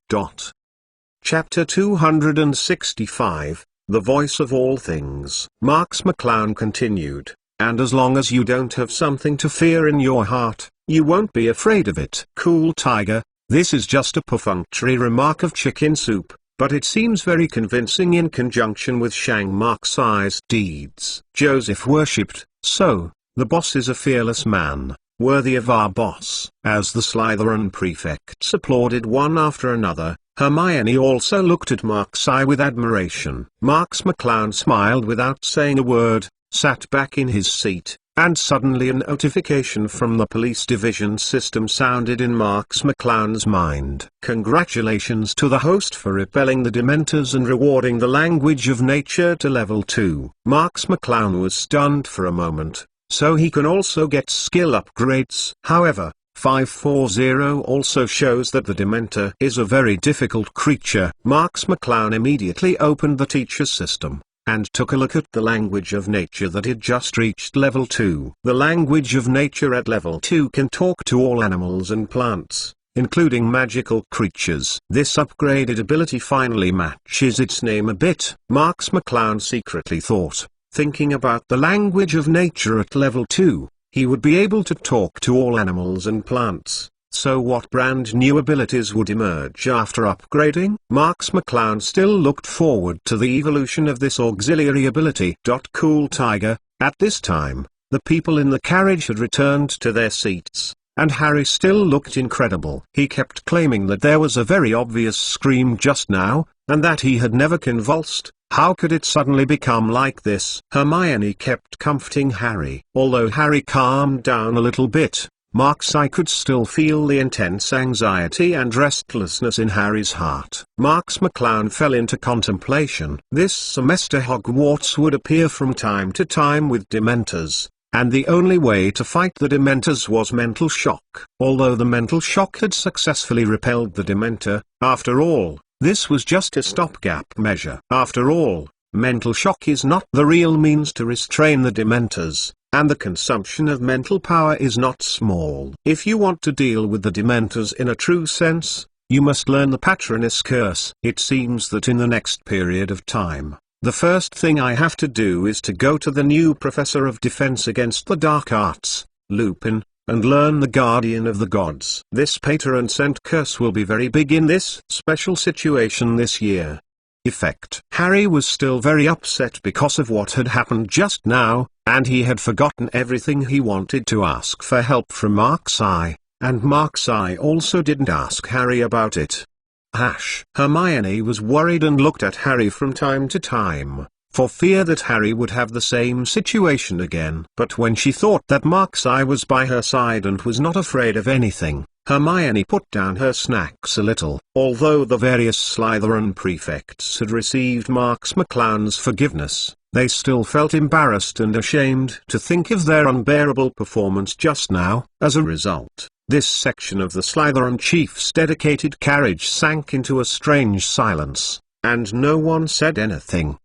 Chapter 265, The Voice of All Things. Marx McClown continued, and as long as you don't have something to fear in your heart, you won't be afraid of it. Cool Tiger, this is just a perfunctory remark of chicken soup, but it seems very convincing in conjunction with Shang Marx's deeds. Joseph worshipped, so, the boss is a fearless man, worthy of our boss. As the Slytherin prefects applauded one after another, Hermione also looked at Mark's eye with admiration. Marx McClown smiled without saying a word, sat back in his seat, and suddenly a notification from the police division system sounded in Marx McClown's mind. Congratulations to the host for repelling the Dementors and rewarding the language of nature to level 2. Marx McClown was stunned for a moment, so he can also get skill upgrades. However, 540 also shows that the Dementor is a very difficult creature. Marx McClown immediately opened the teacher system, and took a look at the language of nature that had just reached level 2. The language of nature at level 2 can talk to all animals and plants, including magical creatures. This upgraded ability finally matches its name a bit. Marx McClown secretly thought, thinking about the language of nature at level 2, he would be able to talk to all animals and plants. So what brand new abilities would emerge after upgrading? Marx McClown still looked forward to the evolution of this auxiliary ability. Cool Tiger, at this time, the people in the carriage had returned to their seats, and Harry still looked incredible. He kept claiming that there was a very obvious scream just now, and that he had never convulsed. How could it suddenly become like this? Hermione kept comforting Harry. Although Harry calmed down a little bit, Mark's eye could still feel the intense anxiety and restlessness in Harry's heart. Marx McClown fell into contemplation. This semester Hogwarts would appear from time to time with Dementors, and the only way to fight the Dementors was mental shock. Although the mental shock had successfully repelled the Dementor, after all, this was just a stopgap measure. After all, mental shock is not the real means to restrain the Dementors, and the consumption of mental power is not small. If you want to deal with the Dementors in a true sense, you must learn the Patronus Curse. It seems that in the next period of time, the first thing I have to do is to go to the new Professor of Defense Against the Dark Arts, Lupin, and learn the Guardian of the Gods. This Patron Saint curse will be very big in this special situation this year. Effect. Harry was still very upset because of what had happened just now, and he had forgotten everything. He wanted to ask for help from Mark's eye, and Mark's eye also didn't ask Harry about it. Hermione was worried and looked at Harry from time to time, for fear that Harry would have the same situation again. But when she thought that Mark's eye was by her side and was not afraid of anything, Hermione put down her snacks a little. Although the various Slytherin prefects had received Marx McClown's forgiveness, they still felt embarrassed and ashamed to think of their unbearable performance just now. As a result, this section of the Slytherin chief's dedicated carriage sank into a strange silence, and no one said anything.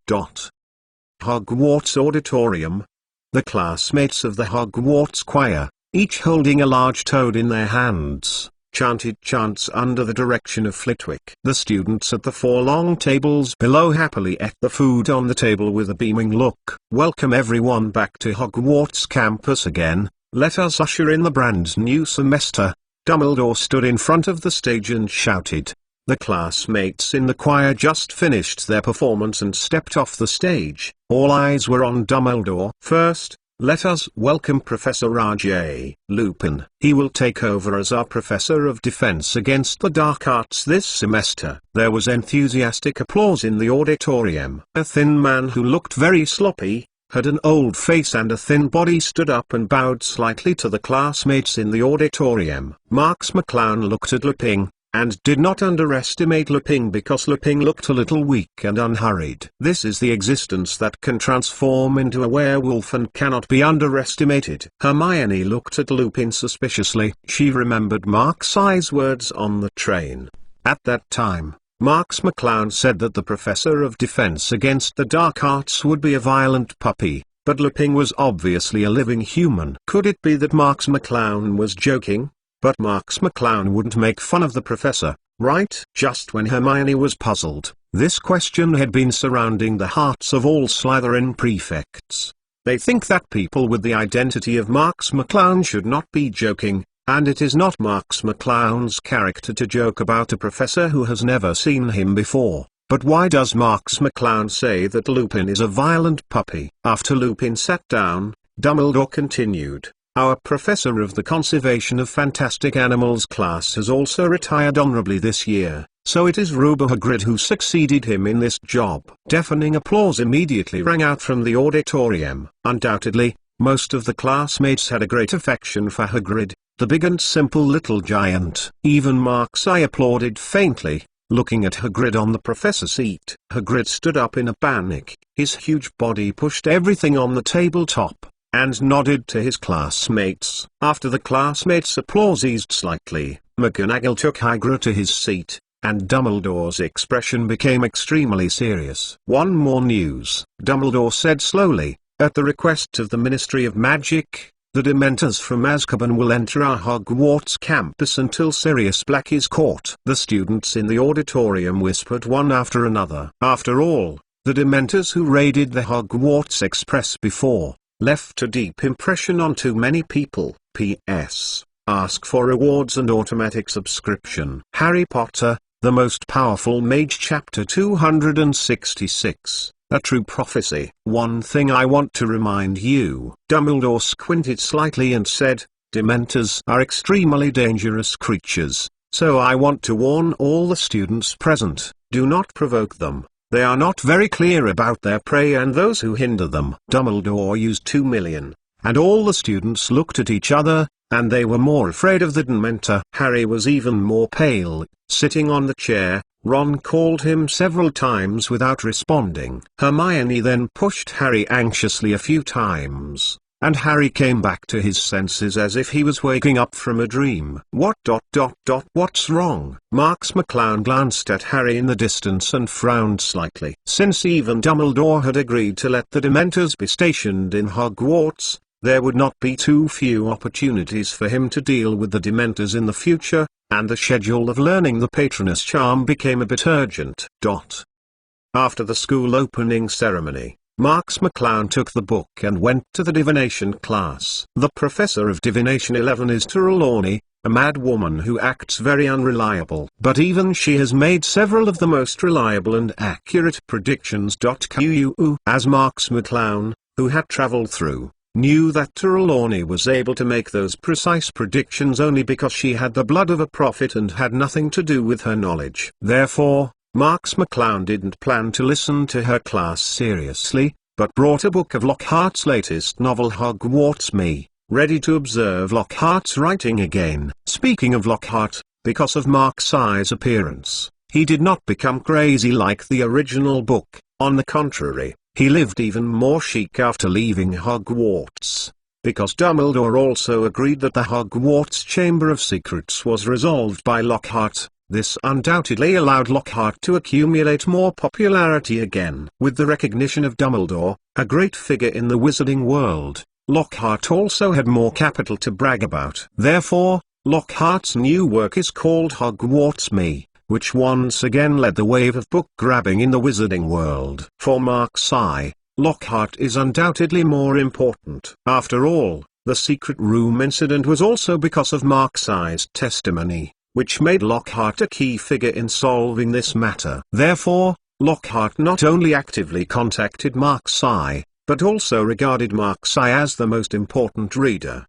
Hogwarts Auditorium. The classmates of the Hogwarts choir, each holding a large toad in their hands, chanted chants under the direction of Flitwick. The students at the 4 long tables below happily ate the food on the table with a beaming look. Welcome everyone back to Hogwarts campus again. Let us usher in the brand new semester. Dumbledore stood in front of the stage and shouted. The classmates in the choir just finished their performance and stepped off the stage. All eyes were on Dumbledore. First, let us welcome Professor R.J. Lupin. He will take over as our Professor of Defense Against the Dark Arts this semester. There was enthusiastic applause in the auditorium. A thin man who looked very sloppy, had an old face and a thin body, stood up and bowed slightly to the classmates in the auditorium. Marx McClown looked at Lupin, and did not underestimate Lupin because Lupin looked a little weak and unhurried. This is the existence that can transform into a werewolf and cannot be underestimated. Hermione looked at Lupin suspiciously. She remembered Marx's words on the train. At that time, Marx McClown said that the professor of defense against the dark arts would be a violent puppy, but Lupin was obviously a living human. Could it be that Marx McClown was joking? But Marx McClown wouldn't make fun of the professor, right? Just when Hermione was puzzled, this question had been surrounding the hearts of all Slytherin prefects. They think that people with the identity of Marx McClown should not be joking, and it is not Marx McClown's character to joke about a professor who has never seen him before. But why does Marx McClown say that Lupin is a violent puppy? After Lupin sat down, Dumbledore continued. Our professor of the Conservation of Fantastic Animals class has also retired honorably this year, so it is Ruber Hagrid who succeeded him in this job. Deafening applause immediately rang out from the auditorium. Undoubtedly, most of the classmates had a great affection for Hagrid, the big and simple little giant. Even Marx applauded faintly, looking at Hagrid on the professor's seat. Hagrid stood up in a panic. His huge body pushed everything on the tabletop, and nodded to his classmates. After the classmates' applause eased slightly, McGonagall took Hagrid to his seat, and Dumbledore's expression became extremely serious. One more news, Dumbledore said slowly. At the request of the Ministry of Magic, the Dementors from Azkaban will enter our Hogwarts campus until Sirius Black is caught. The students in the auditorium whispered one after another. After all, the Dementors who raided the Hogwarts Express before left a deep impression on too many people. P.S. Ask for rewards and automatic subscription. Harry Potter, the Most Powerful Mage Chapter 266. A True Prophecy. One thing I want to remind you. Dumbledore squinted slightly and said, Dementors are extremely dangerous creatures, so I want to warn all the students present, do not provoke them. They are not very clear about their prey and those who hinder them. Dumbledore used 2 million, and all the students looked at each other, and they were more afraid of the Dementor. Harry was even more pale, sitting on the chair. Ron called him several times without responding. Hermione then pushed Harry anxiously a few times, and Harry came back to his senses as if he was waking up from a dream. What's wrong? Marx McClown glanced at Harry in the distance and frowned slightly. Since even Dumbledore had agreed to let the Dementors be stationed in Hogwarts, there would not be too few opportunities for him to deal with the Dementors in the future, and the schedule of learning the Patronus charm became a bit urgent. After the school opening ceremony, Marx McClown took the book and went to the Divination class. The professor of Divination 11 is Trelawney, a mad woman who acts very unreliable. But even she has made several of the most reliable and accurate predictions. As Marx McClown, who had traveled through, knew that Trelawney was able to make those precise predictions only because she had the blood of a prophet and had nothing to do with her knowledge. Therefore, Marx McClown didn't plan to listen to her class seriously, but brought a book of Lockhart's latest novel Hogwarts Me, ready to observe Lockhart's writing again. Speaking of Lockhart, because of Marx's appearance, he did not become crazy like the original book. On the contrary, he lived even more chic after leaving Hogwarts, because Dumbledore also agreed that the Hogwarts Chamber of Secrets was resolved by Lockhart. This undoubtedly allowed Lockhart to accumulate more popularity again. With the recognition of Dumbledore, a great figure in the wizarding world, Lockhart also had more capital to brag about. Therefore, Lockhart's new work is called Hogwarts Me, which once again led the wave of book grabbing in the wizarding world. For Marx Lockhart is undoubtedly more important. After all, the secret room incident was also because of Marx's testimony, which made Lockhart a key figure in solving this matter. Therefore, Lockhart not only actively contacted Marx but also regarded Marx as the most important reader.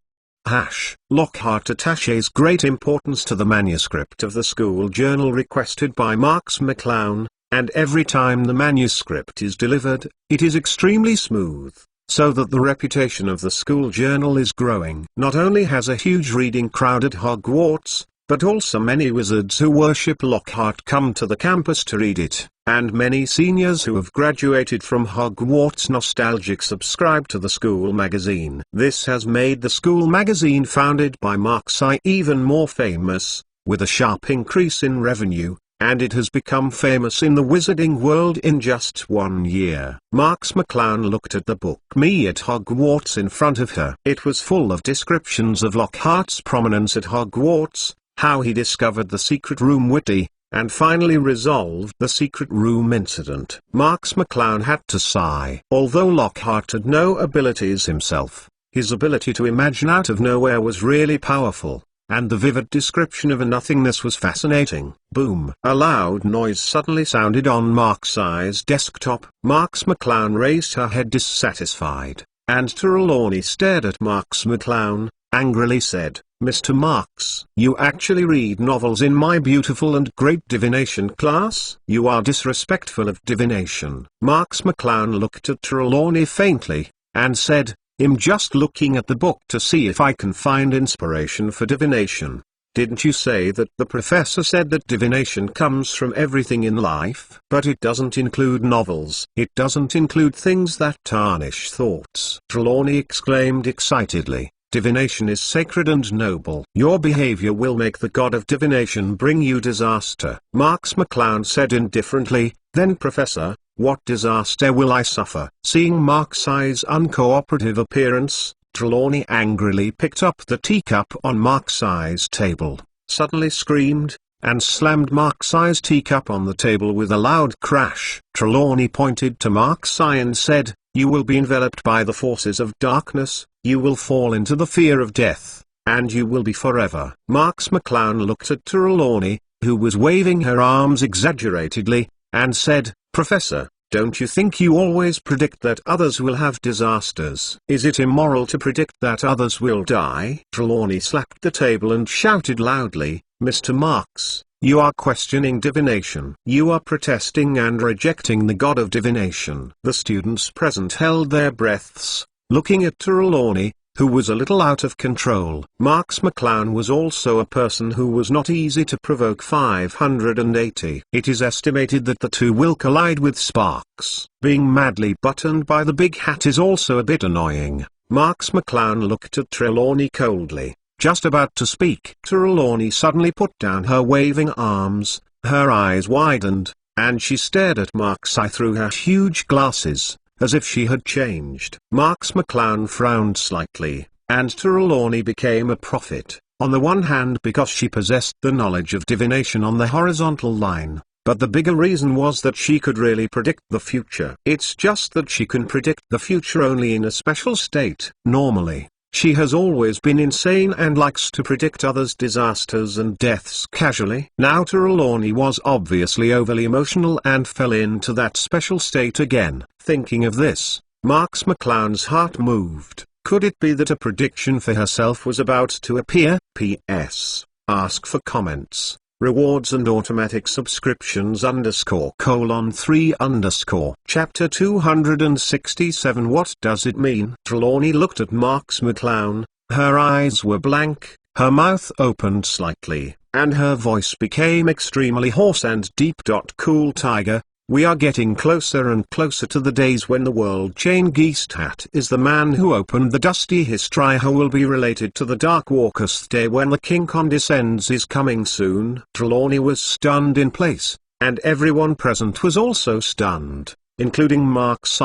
Lockhart attaches great importance to the manuscript of the school journal requested by Marx McClown, and every time the manuscript is delivered, it is extremely smooth, so that the reputation of the school journal is growing. Not only has a huge reading crowd at Hogwarts, but also many wizards who worship Lockhart come to the campus to read it, and many seniors who have graduated from Hogwarts nostalgic subscribe to the school magazine. This has made the school magazine founded by Marx even more famous, with a sharp increase in revenue, and it has become famous in the wizarding world in just 1 year. Marx McClown looked at the book Me at Hogwarts in front of her. It was full of descriptions of Lockhart's prominence at Hogwarts, how he discovered the secret room witty, and finally resolved the secret room incident. Marx McClown had to sigh. Although Lockhart had no abilities himself, his ability to imagine out of nowhere was really powerful, and the vivid description of a nothingness was fascinating. Boom! A loud noise suddenly sounded on Marx's desktop. Marx McClown raised her head dissatisfied, and Trelawney stared at Marx McClown, angrily said, "Mr. Marx, you actually read novels in my beautiful and great divination class? You are disrespectful of divination." Marx McClown looked at Trelawney faintly, and said, "I'm just looking at the book to see if I can find inspiration for divination. Didn't you say that the professor said that divination comes from everything in life? But it doesn't include novels. It doesn't include things that tarnish thoughts." Trelawney exclaimed excitedly, "Divination is sacred and noble. Your behavior will make the god of divination bring you disaster." Marx McClown said indifferently, "Then Professor, what disaster will I suffer?" Seeing Marx's uncooperative appearance, Trelawney angrily picked up the teacup on Marx's table, suddenly screamed, and slammed Marx's teacup on the table with a loud crash. Trelawney pointed to Marx and said, "You will be enveloped by the forces of darkness, you will fall into the fear of death, and you will be forever." Marx McClown looked at Trelawney, who was waving her arms exaggeratedly, and said, "Professor, don't you think you always predict that others will have disasters? Is it immoral to predict that others will die?" Trelawney slapped the table and shouted loudly, "Mr. Marx, you are questioning divination. You are protesting and rejecting the god of divination." The students present held their breaths, looking at Trelawney, who was a little out of control. Marx McClown was also a person who was not easy to provoke. 580. It is estimated that the two will collide with sparks. Being madly buttoned by the big hat is also a bit annoying. Marx McClown looked at Trelawney coldly, just about to speak. Trelawney suddenly put down her waving arms, her eyes widened, and she stared at Marx through her huge glasses, as if she had changed. Marx McClown frowned slightly, and Trelawney became a prophet, on the one hand because she possessed the knowledge of divination on the horizontal line, but the bigger reason was that she could really predict the future. It's just that she can predict the future only in a special state. Normally, she has always been insane and likes to predict others' disasters and deaths casually. Now Trelawney was obviously overly emotional and fell into that special state again. Thinking of this, Marx McClown's heart moved. Could it be that a prediction for herself was about to appear? P.S. Ask for comments, rewards and automatic subscriptions _:3_. Chapter 267. What does it mean? Trelawney looked at Marx McClown, her eyes were blank, her mouth opened slightly, and her voice became extremely hoarse and deep. Cool tiger, we are getting closer and closer to the days when the world chain Geest Hat is the man who opened the dusty history who will be related to the Dark Walker's day when the King condescends is coming soon. Trelawney was stunned in place, and everyone present was also stunned, including Marx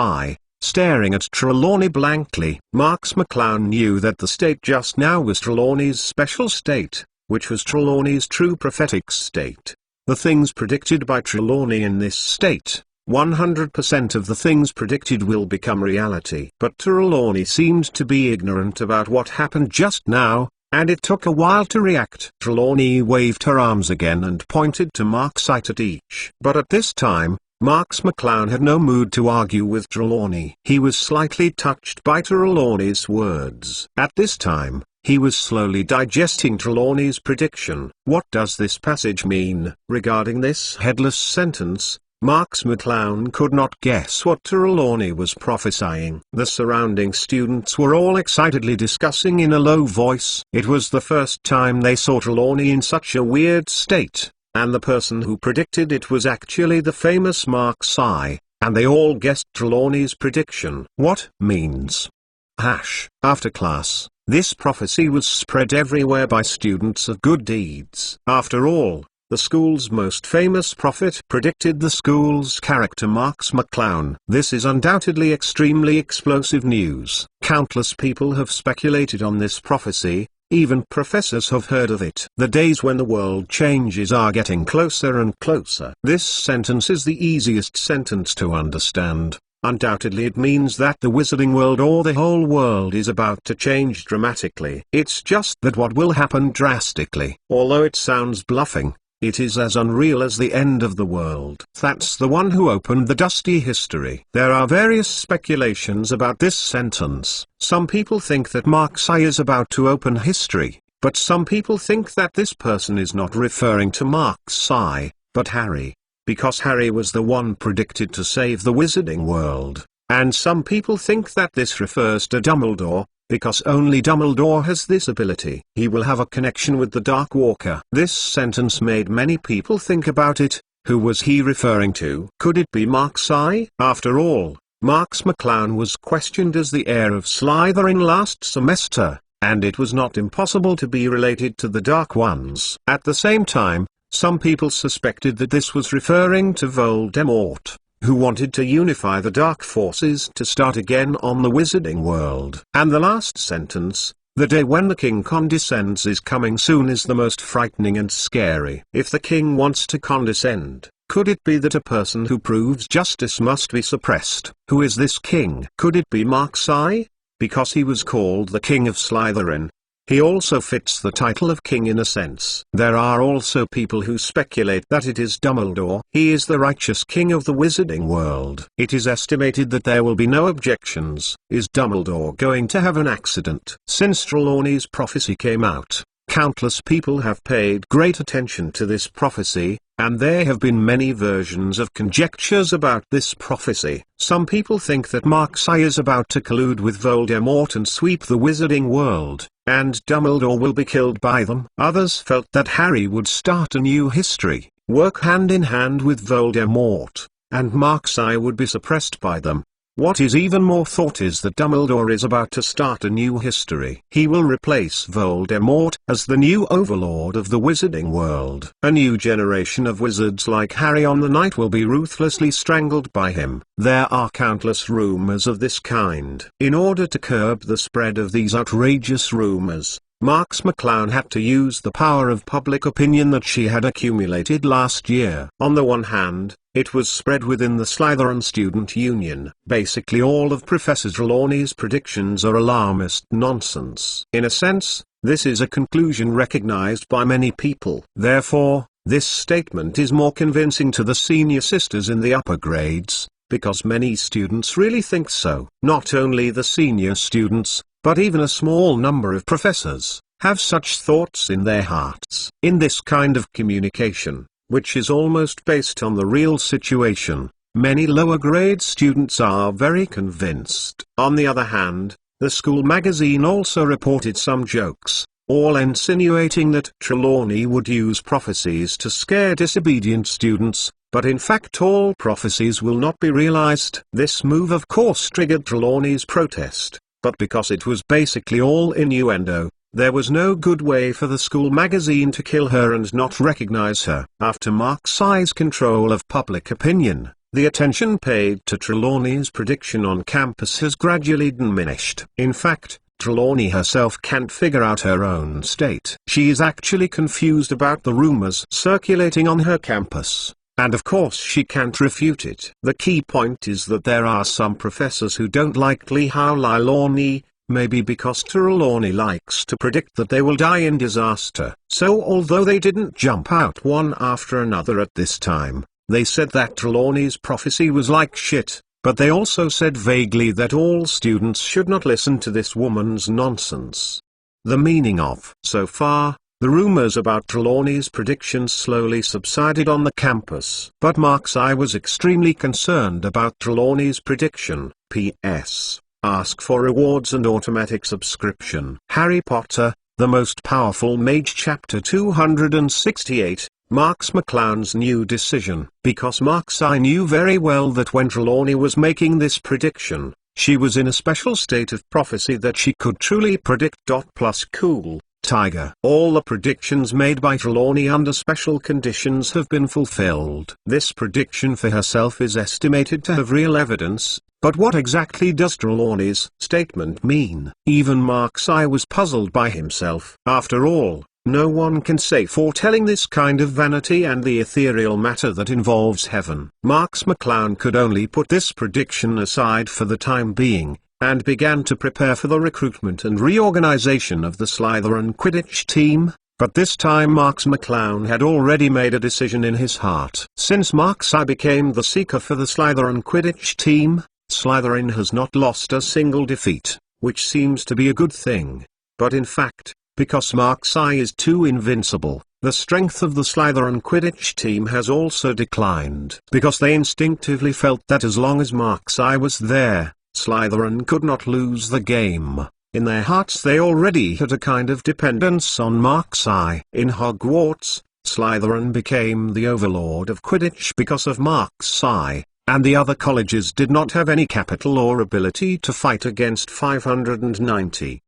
staring at Trelawney blankly. Marx McClown knew that the state just now was Trelawney's special state, which was Trelawney's true prophetic state. The things predicted by Trelawney in this state, 100% of the things predicted will become reality. But Trelawney seemed to be ignorant about what happened just now, and it took a while to react. Trelawney waved her arms again and pointed to Marx at each. But at this time, Marx McClown had no mood to argue with Trelawney. He was slightly touched by Trelawney's words. At this time, he was slowly digesting Trelawney's prediction. What does this passage mean? Regarding this headless sentence, Marx McClown could not guess what Trelawney was prophesying. The surrounding students were all excitedly discussing in a low voice. It was the first time they saw Trelawney in such a weird state, and the person who predicted it was actually the famous Marx I, and they all guessed Trelawney's prediction. What means? After class, this prophecy was spread everywhere by students of good deeds. After all, the school's most famous prophet predicted the school's character Marx McClown. This is undoubtedly extremely explosive news. Countless people have speculated on this prophecy, even professors have heard of it. The days when the world changes are getting closer and closer. This sentence is the easiest sentence to understand. Undoubtedly it means that the wizarding world or the whole world is about to change dramatically. It's just that what will happen drastically. Although it sounds bluffing, it is as unreal as the end of the world. That's the one who opened the dusty history. There are various speculations about this sentence. Some people think that Marx I is about to open history, but some people think that this person is not referring to Marx I, but Harry, because Harry was the one predicted to save the wizarding world. And some people think that this refers to Dumbledore, because only Dumbledore has this ability. He will have a connection with the Dark Walker. This sentence made many people think about it. Who was he referring to? Could it be Marx I? After all, Marx McClown was questioned as the heir of Slytherin last semester, and it was not impossible to be related to the Dark Ones. At the same time, some people suspected that this was referring to Voldemort, who wanted to unify the dark forces to start again on the wizarding world. And the last sentence, the day when the king condescends is coming soon, is the most frightening and scary. If the king wants to condescend, could it be that a person who proves justice must be suppressed? Who is this king? Could it be Marx I? Because he was called the king of Slytherin, he also fits the title of king in a sense. There are also people who speculate that it is Dumbledore. He is the righteous king of the wizarding world. It is estimated that there will be no objections. Is Dumbledore going to have an accident? Since Trelawney's prophecy came out, countless people have paid great attention to this prophecy, and there have been many versions of conjectures about this prophecy. Some people think that Marx I is about to collude with Voldemort and sweep the wizarding world, and Dumbledore will be killed by them. Others felt that Harry would start a new history, work hand in hand with Voldemort, and Marx I would be suppressed by them. What is even more thought is that Dumbledore is about to start a new history. He will replace Voldemort as the new overlord of the wizarding world. A new generation of wizards like Harry on the night will be ruthlessly strangled by him. There are countless rumors of this kind. In order to curb the spread of these outrageous rumors, Marx McClown had to use the power of public opinion that she had accumulated last year. On the one hand, it was spread within the Slytherin Student Union. Basically all of Professor Trelawney's predictions are alarmist nonsense. In a sense, this is a conclusion recognized by many people. Therefore, this statement is more convincing to the senior sisters in the upper grades, because many students really think so. Not only the senior students, but even a small number of professors, have such thoughts in their hearts. In this kind of communication, which is almost based on the real situation, many lower grade students are very convinced. On the other hand, the school magazine also reported some jokes, all insinuating that Trelawney would use prophecies to scare disobedient students, but in fact all prophecies will not be realized. This move of course triggered Trelawney's protest. But because it was basically all innuendo, there was no good way for the school magazine to kill her and not recognize her. After Marx I's control of public opinion, the attention paid to Trelawney's prediction on campus has gradually diminished. In fact, Trelawney herself can't figure out her own state. She is actually confused about the rumors circulating on her campus. And of course she can't refute it. The key point is that there are some professors who don't like Trelawney, maybe because Trelawney likes to predict that they will die in disaster. So although they didn't jump out one after another at this time, they said that Trelawney's prophecy was like shit, but they also said vaguely that all students should not listen to this woman's nonsense. The meaning of so far, The rumors about Trelawney's predictions slowly subsided on the campus. But Mark's eye was extremely concerned about Trelawney's prediction. P.S. Ask for rewards and automatic subscription. Harry Potter, The Most Powerful Mage Chapter 268, Marx McClown's new decision. Because Mark's eye knew very well that when Trelawney was making this prediction, she was in a special state of prophecy that she could truly predict. Plus cool, Tiger. All the predictions made by Trelawney under special conditions have been fulfilled. This prediction for herself is estimated to have real evidence, but what exactly does Trelawney's statement mean? Even Mark's eye was puzzled by himself. After all, no one can say foretelling this kind of vanity and the ethereal matter that involves heaven. Marx McClown could only put this prediction aside for the time being, and began to prepare for the recruitment and reorganization of the Slytherin Quidditch team, but this time Marx McClown had already made a decision in his heart. Since Mark's eye became the seeker for the Slytherin Quidditch team, Slytherin has not lost a single defeat, which seems to be a good thing. But in fact, because Mark's eye is too invincible, the strength of the Slytherin Quidditch team has also declined. Because they instinctively felt that as long as Mark's eye was there, Slytherin could not lose the game. In their hearts they already had a kind of dependence on Mark's eye. In Hogwarts, Slytherin became the overlord of Quidditch because of Mark's eye, and the other colleges did not have any capital or ability to fight against 590.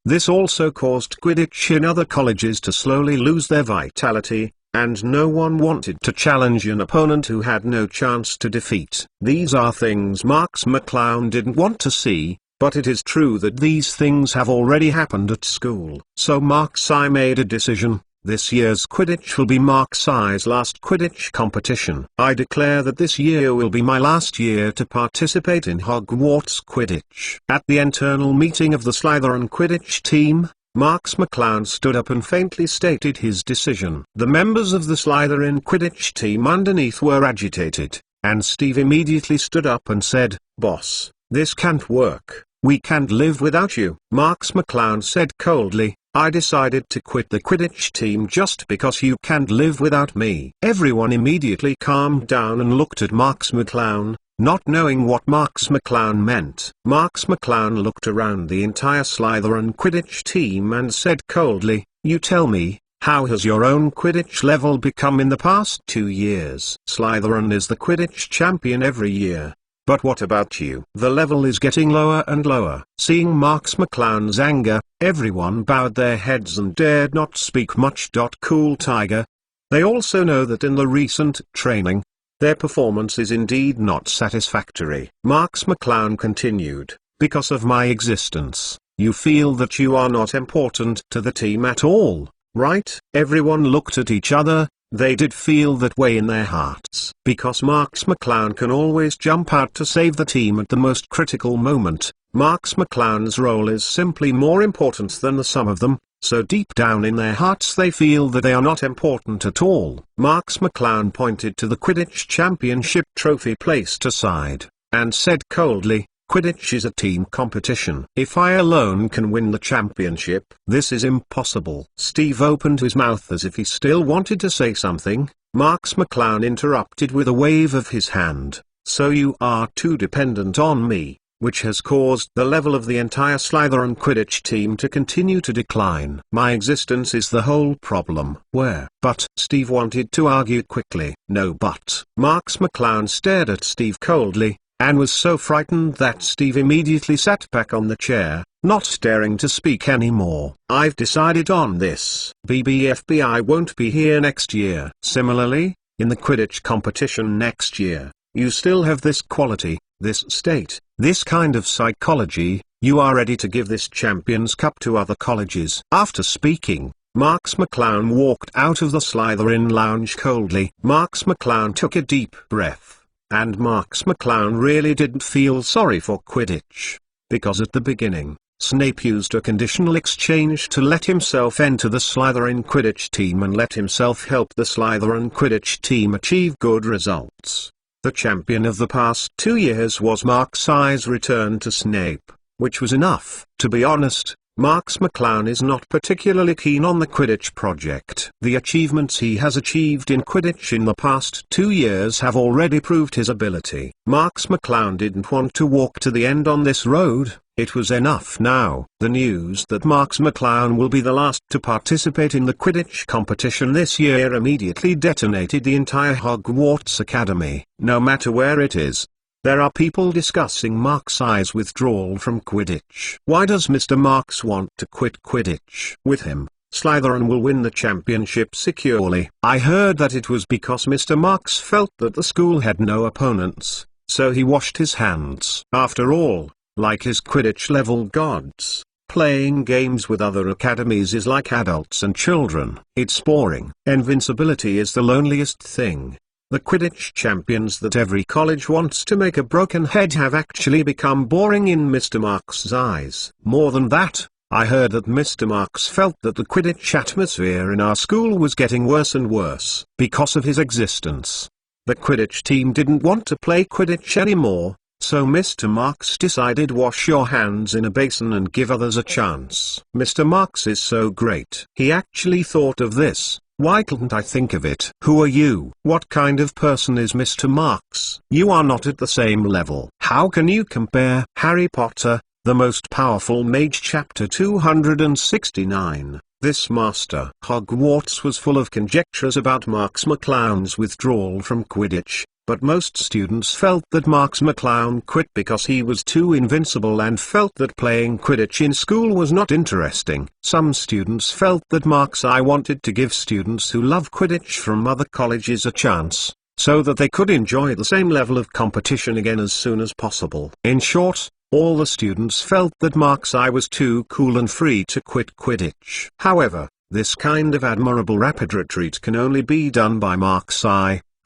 This also caused Quidditch in other colleges to slowly lose their vitality, and no one wanted to challenge an opponent who had no chance to defeat. These are things Marx McClown didn't want to see, but it is true that these things have already happened at school. So Mark's eye made a decision. This year's Quidditch will be Mark's eye's last Quidditch competition. I declare that this year will be my last year to participate in Hogwarts Quidditch. At the internal meeting of the Slytherin Quidditch team, Marx McClown stood up and faintly stated his decision. The members of the Slytherin Quidditch team underneath were agitated, and Steve immediately stood up and said, "Boss, this can't work. We can't live without you." Marx McClown said coldly, "I decided to quit the Quidditch team just because you can't live without me." Everyone immediately calmed down and looked at Marx McClown, not knowing what Marx McClown meant. Marx McClown looked around the entire Slytherin Quidditch team and said coldly, "You tell me, how has your own Quidditch level become in the past 2 years? Slytherin is the Quidditch champion every year. But what about you? The level is getting lower and lower." Seeing Marx McClown's anger, everyone bowed their heads and dared not speak much. Cool Tiger. They also know that in the recent training, their performance is indeed not satisfactory. Marx McClown continued, "Because of my existence, you feel that you are not important to the team at all, right?" Everyone looked at each other. They did feel that way in their hearts. Because Marx McClown can always jump out to save the team at the most critical moment, Marx McClown's role is simply more important than the sum of them, so deep down in their hearts they feel that they are not important at all. Marx McClown pointed to the Quidditch Championship trophy placed aside, and said coldly, "Quidditch is a team competition. If I alone can win the championship, this is impossible." Steve opened his mouth as if he still wanted to say something. Marx McClown interrupted with a wave of his hand. "So you are too dependent on me, which has caused the level of the entire Slytherin Quidditch team to continue to decline. My existence is the whole problem." But Steve wanted to argue quickly. "No but." Marx McClown stared at Steve coldly, and was so frightened that Steve immediately sat back on the chair, not daring to speak anymore. "I've decided on this. BBFBI won't be here next year." Similarly, in the Quidditch competition next year, you still have this quality, this state, this kind of psychology. You are ready to give this Champions Cup to other colleges. After speaking, Marx McClown walked out of the Slytherin lounge coldly. Marx McClown took a deep breath. And Marx McClown really didn't feel sorry for Quidditch. Because at the beginning, Snape used a conditional exchange to let himself enter the Slytherin Quidditch team and let himself help the Slytherin Quidditch team achieve good results. The champion of the past 2 years was Mark's eye's return to Snape, which was enough. To be honest, Marx McClown is not particularly keen on the Quidditch project. The achievements he has achieved in Quidditch in the past 2 years have already proved his ability. Marx McClown didn't want to walk to the end on this road. It was enough now. The news that Marx McClown will be the last to participate in the Quidditch competition this year immediately detonated the entire Hogwarts Academy, no matter where it is. There are people discussing Marx's withdrawal from Quidditch. Why does Mr. Marx want to quit Quidditch? With him, Slytherin will win the championship securely. I heard that it was because Mr. Marx felt that the school had no opponents, so he washed his hands. After all, like his Quidditch-level gods, playing games with other academies is like adults and children. It's boring. Invincibility is the loneliest thing. The Quidditch champions that every college wants to make a broken head have actually become boring in Mr. Marx's eyes. More than that, I heard that Mr. Marx felt that the Quidditch atmosphere in our school was getting worse and worse because of his existence. The Quidditch team didn't want to play Quidditch anymore, so Mr. Marx decided wash your hands in a basin and give others a chance. Mr. Marx is so great. He actually thought of this. Why couldn't I think of it? Who are you? What kind of person is Mr. Marx? You are not at the same level. How can you compare? Harry Potter, the most powerful mage, chapter 269. This master. Hogwarts was full of conjectures about Marx McClown's withdrawal from Quidditch, but most students felt that Marx McClown quit because he was too invincible and felt that playing Quidditch in school was not interesting. Some students felt that Marx wanted to give students who love Quidditch from other colleges a chance, so that they could enjoy the same level of competition again as soon as possible. In short, all the students felt that Marx was too cool and free to quit Quidditch. However, this kind of admirable rapid retreat can only be done by Marx,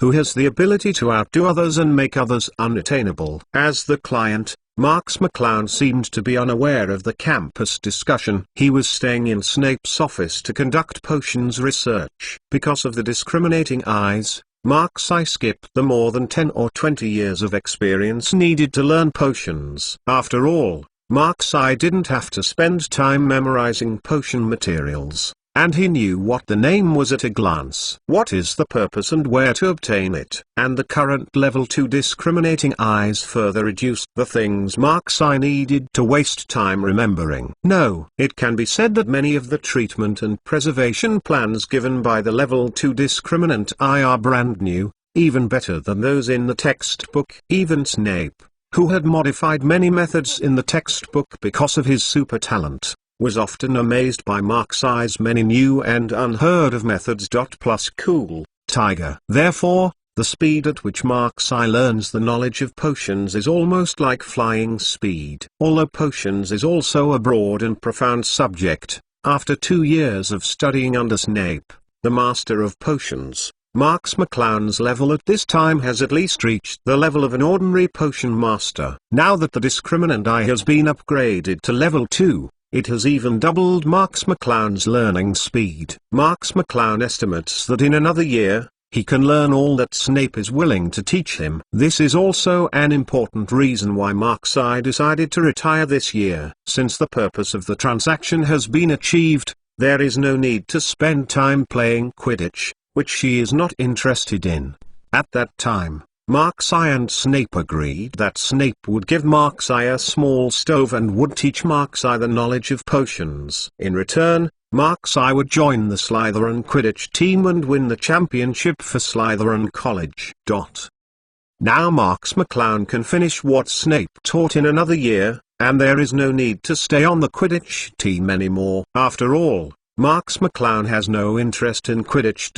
who has the ability to outdo others and make others unattainable. As the client, Marx McClown seemed to be unaware of the campus discussion. He was staying in Snape's office to conduct potions research. Because of the discriminating eyes, Marx skipped the more than 10 or 20 years of experience needed to learn potions. After all, Marx didn't have to spend time memorizing potion materials, and he knew what the name was at a glance. What is the purpose and where to obtain it? And the current level 2 discriminating eyes further reduced the things Marx needed to waste time remembering. No, it can be said that many of the treatment and preservation plans given by the level 2 discriminant eye are brand new, even better than those in the textbook. Even Snape, who had modified many methods in the textbook because of his super talent, was often amazed by Marx's many new and unheard of methods. Plus cool, tiger. Therefore, the speed at which Marx learns the knowledge of potions is almost like flying speed. Although potions is also a broad and profound subject, after 2 years of studying under Snape, the master of potions, Marx McClown's level at this time has at least reached the level of an ordinary potion master. Now that the discriminant eye has been upgraded to level 2, it has even doubled Marx McClown's learning speed. Marx McClown estimates that in another year, he can learn all that Snape is willing to teach him. This is also an important reason why Marx decided to retire this year. Since the purpose of the transaction has been achieved, there is no need to spend time playing Quidditch, which she is not interested in. At that time, Marx and Snape agreed that Snape would give Marx a small stove and would teach Marx the knowledge of potions. In return, Marx would join the Slytherin Quidditch team and win the championship for Slytherin College. Now Marx McClown can finish what Snape taught in another year, and there is no need to stay on the Quidditch team anymore. After all, Marx McClown has no interest in Quidditch.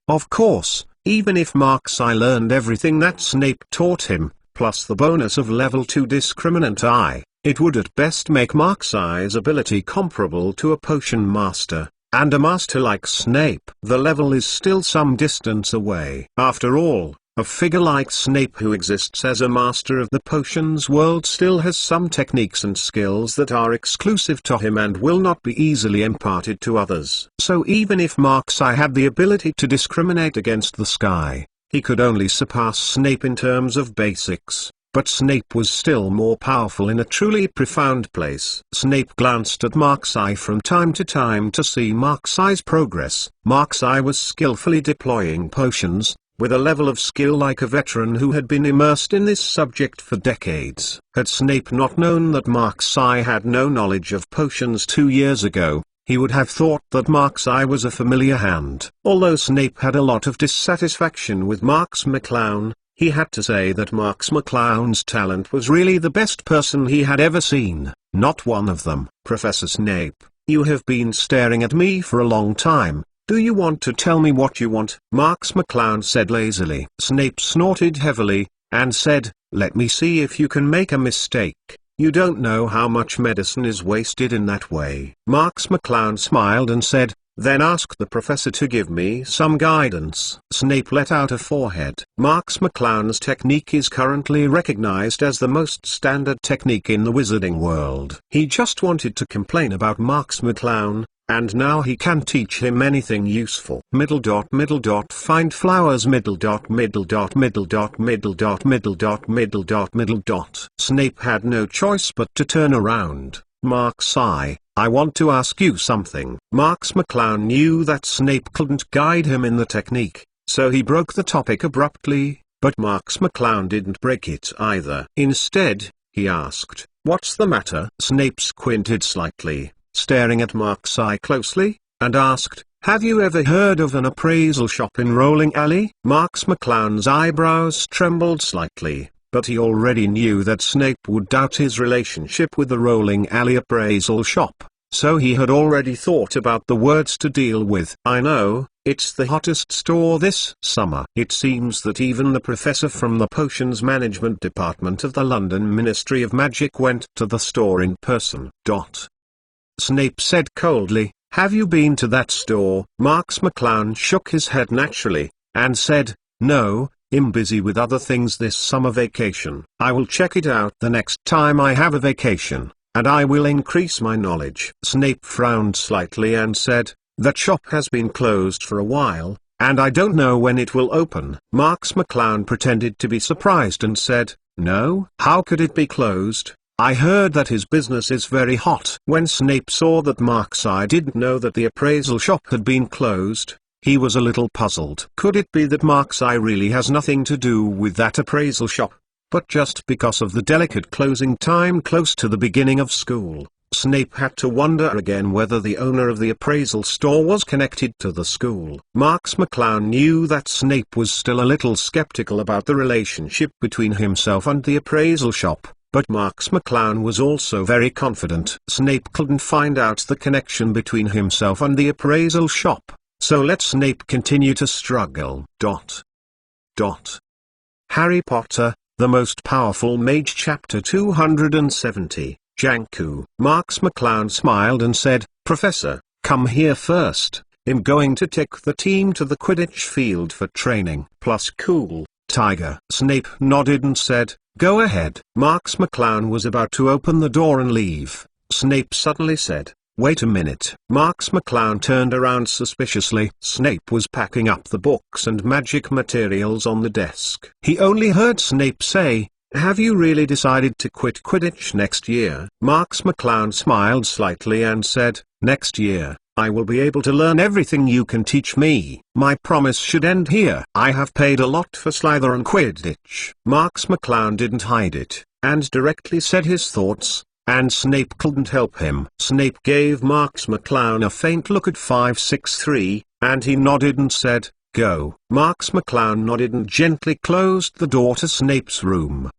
Of course, even if Marx learned everything that Snape taught him, plus the bonus of level 2 discriminant eye, it would at best make Marx's ability comparable to a potion master, and a master like Snape. The level is still some distance away. After all, a figure like Snape who exists as a master of the potions world still has some techniques and skills that are exclusive to him and will not be easily imparted to others. So even if Marx had the ability to discriminate against the sky, he could only surpass Snape in terms of basics. but Snape was still more powerful in a truly profound place. Snape glanced at Mark's eye from time to see Mark's eye's progress. Mark's eye was skillfully deploying potions, with a level of skill like a veteran who had been immersed in this subject for decades. Had Snape not known that Mark's eye had no knowledge of potions 2 years ago, he would have thought that Mark's eye was a familiar hand. Although Snape had a lot of dissatisfaction with Marx McClown, he had to say that Marx McClown's talent was really the best person he had ever seen, not one of them. Professor Snape, you have been staring at me for a long time. Do you want to tell me what you want? Marx McClown said lazily. Snape snorted heavily, and said, let me see if you can make a mistake. You don't know how much medicine is wasted in that way. Marx McClown smiled and said, then ask the professor to give me some guidance. Snape let out a forehead. Marx McClown's technique is currently recognized as the most standard technique in the wizarding world. He just wanted to complain about Marx McClown, and now he can teach him anything useful. Find flowers Snape had no choice but to turn around. Mark's eye, I want to ask you something. Marx McClown knew that Snape couldn't guide him in the technique, so he broke the topic abruptly, but Marx McClown didn't break it either. Instead, he asked, what's the matter? Snape squinted slightly, staring at Mark's eye closely, and asked, have you ever heard of an appraisal shop in Rolling Alley? Marx McClown's eyebrows trembled slightly, but he already knew that Snape would doubt his relationship with the Rolling Alley appraisal shop, so he had already thought about the words to deal with. I know, it's the hottest store this summer. It seems that even the professor from the potions management department of the London Ministry of Magic went to the store in person. Snape said coldly, have you been to that store? Marx McClown shook his head naturally, and said, no, I'm busy with other things this summer vacation. I will check it out the next time I have a vacation, and I will increase my knowledge. Snape frowned slightly and said, that shop has been closed for a while, and I don't know when it will open. Marx McClown pretended to be surprised and said, no? How could it be closed? I heard that his business is very hot. When Snape saw that Mark's eye didn't know that the appraisal shop had been closed, he was a little puzzled. Could it be that Mark's eye really has nothing to do with that appraisal shop, but just because of the delicate closing time close to the beginning of school, Snape had to wonder again whether the owner of the appraisal store was connected to the school. Marx McClown knew that Snape was still a little skeptical about the relationship between himself and the appraisal shop, but Marx McClown was also very confident Snape couldn't find out the connection between himself and the appraisal shop, so let Snape continue to struggle. Harry Potter, the Most Powerful Mage Chapter 270, Janku. Marx McClown smiled and said, Professor, come here first. I'm going to take the team to the Quidditch field for training. Plus cool, Tiger. Snape nodded and said, go ahead. Marx McClown was about to open the door and leave. Snape suddenly said, wait a minute. Marx McClown turned around suspiciously. Snape was packing up the books and magic materials on the desk. He only heard Snape say, have you really decided to quit Quidditch next year? Marx McClown smiled slightly and said, next year, I will be able to learn everything you can teach me. My promise should end here. I have paid a lot for Slytherin Quidditch. Marx McClown didn't hide it, and directly said his thoughts, and Snape couldn't help him. Snape gave Marx McClown a faint look at 563, and he nodded and said, go. Marx McClown nodded and gently closed the door to Snape's room.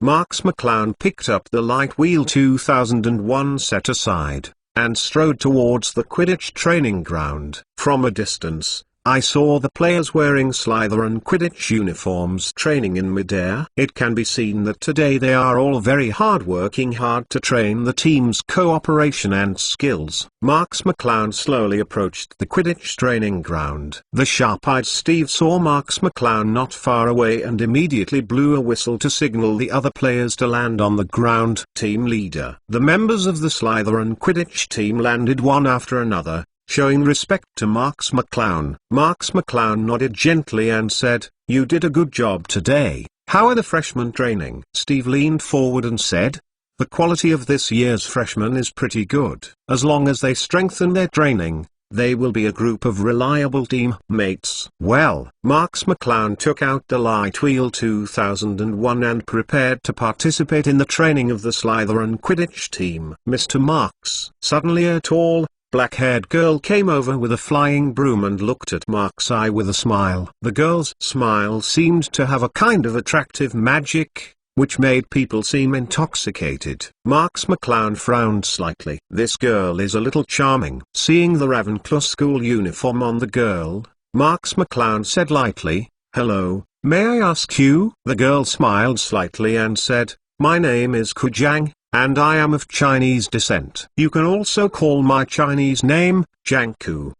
Marx McClown picked up the light wheel 2001 set aside, and strode towards the Quidditch training ground. From a distance, I saw the players wearing Slytherin Quidditch uniforms training in midair. It can be seen that today they are all very working hard to train the team's cooperation and skills. Marx McClown slowly approached the Quidditch training ground. The sharp-eyed Steve saw Marx McClown not far away and immediately blew a whistle to signal the other players to land on the ground. Team leader. The members of the Slytherin Quidditch team landed one after another, showing respect to Marx McClown. Marx McClown nodded gently and said, you did a good job today. How are the freshmen training? Steve leaned forward and said, the quality of this year's freshmen is pretty good. As long as they strengthen their training, they will be a group of reliable teammates. Well, Marx McClown took out the Light Wheel 2001 and prepared to participate in the training of the Slytherin Quidditch team. Mr. Marx. Suddenly a tall, black-haired girl came over with a flying broom and looked at Mark's eye with a smile. The girl's smile seemed to have a kind of attractive magic, which made people seem intoxicated. Marx McClown frowned slightly. This girl is a little charming. Seeing the Ravenclaw school uniform on the girl, Marx McClown said lightly, hello, may I ask you? The girl smiled slightly and said, my name is Ku Jiang, and I am of Chinese descent. You can also call my Chinese name, Jiangku!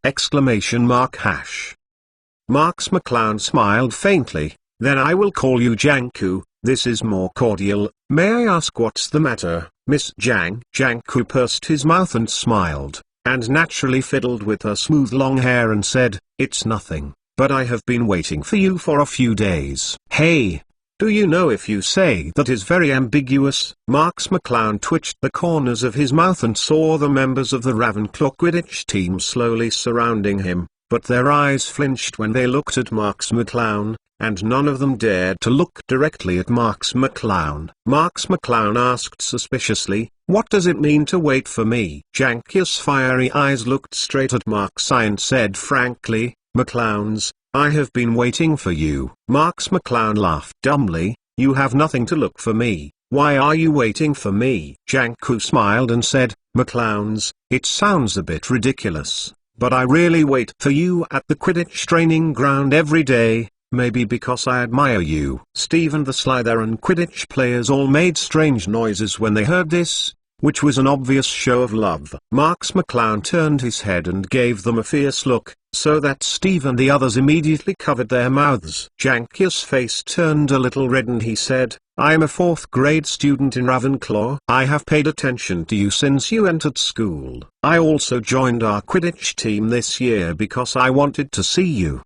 Marx McClown smiled faintly, then I will call you Jiangku. This is more cordial. May I ask what's the matter, Miss Jiang? Jiangku pursed his mouth and smiled, and naturally fiddled with her smooth long hair and said, it's nothing, but I have been waiting for you for a few days. Hey! Do you know if you say that is very ambiguous? Marx McClown twitched the corners of his mouth and saw the members of the Ravenclaw Quidditch team slowly surrounding him, but their eyes flinched when they looked at Marx McClown, and none of them dared to look directly at Marx McClown. Marx McClown asked suspiciously, what does it mean to wait for me? Jiangku's fiery eyes looked straight at Mark's eye and said frankly, McClowns, I have been waiting for you. Marx McClown laughed dumbly, you have nothing to look for me, why are you waiting for me? Jiangku smiled and said, McClowns, it sounds a bit ridiculous, but I really wait for you at the Quidditch training ground every day. Maybe because I admire you. Steve and the Slytherin Quidditch players all made strange noises when they heard this, which was an obvious show of love. Marx McClown turned his head and gave them a fierce look, so that Steve and the others immediately covered their mouths. Jiangku's face turned a little red and he said, I am a 4th grade student in Ravenclaw. I have paid attention to you since you entered school. I also joined our Quidditch team this year because I wanted to see you.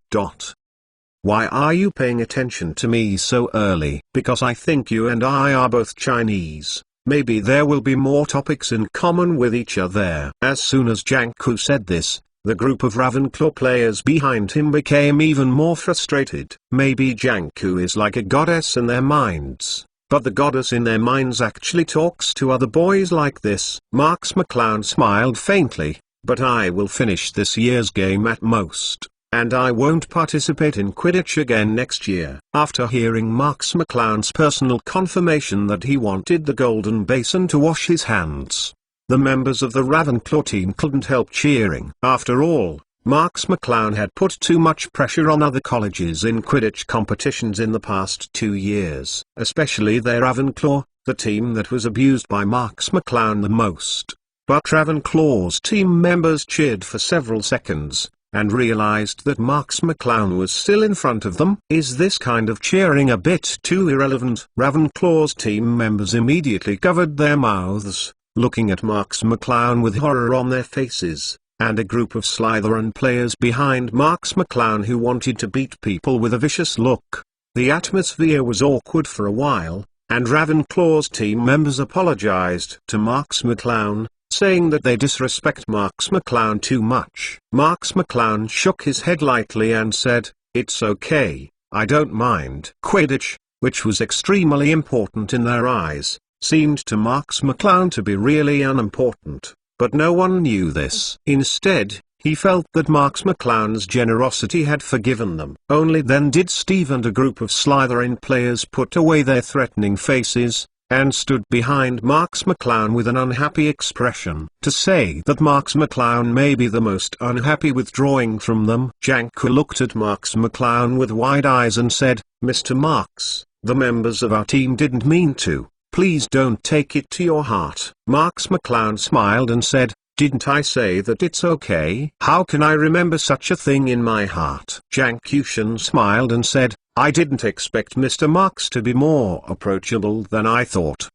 Why are you paying attention to me so early? Because I think you and I are both Chinese. Maybe there will be more topics in common with each other. As soon as Jiangku said this, the group of Ravenclaw players behind him became even more frustrated. Maybe Jiangku is like a goddess in their minds, but the goddess in their minds actually talks to other boys like this. Marx McClown smiled faintly, but I will finish this year's game at most, and I won't participate in Quidditch again next year. After hearing Marx McClown's personal confirmation that he wanted the golden basin to wash his hands, the members of the Ravenclaw team couldn't help cheering. After all, Marx McClown had put too much pressure on other colleges in Quidditch competitions in the past 2 years, especially their Ravenclaw, the team that was abused by Marx McClown the most. But Ravenclaw's team members cheered for several seconds, and realized that Marx McClown was still in front of them. Is this kind of cheering a bit too irrelevant? Ravenclaw's team members immediately covered their mouths, looking at Marx McClown with horror on their faces, and a group of Slytherin players behind Marx McClown who wanted to beat people with a vicious look. The atmosphere was awkward for a while, and Ravenclaw's team members apologized to Marx McClown, saying that they disrespect Marx McClown too much. Marx McClown shook his head lightly and said, it's okay, I don't mind. Quidditch, which was extremely important in their eyes, seemed to Marx McClown to be really unimportant, but no one knew this. Instead, he felt that Marx McClown's generosity had forgiven them. Only then did Steve and a group of Slytherin players put away their threatening faces, and stood behind Marx McClown with an unhappy expression. To say that Marx McClown may be the most unhappy withdrawing from them. Jiangku looked at Marx McClown with wide eyes and said, Mr. Marx, the members of our team didn't mean to. Please don't take it to your heart. Marx McClown smiled and said, didn't I say that it's okay? How can I remember such a thing in my heart? Jiangku smiled and said, I didn't expect Mr. Marx to be more approachable than I thought.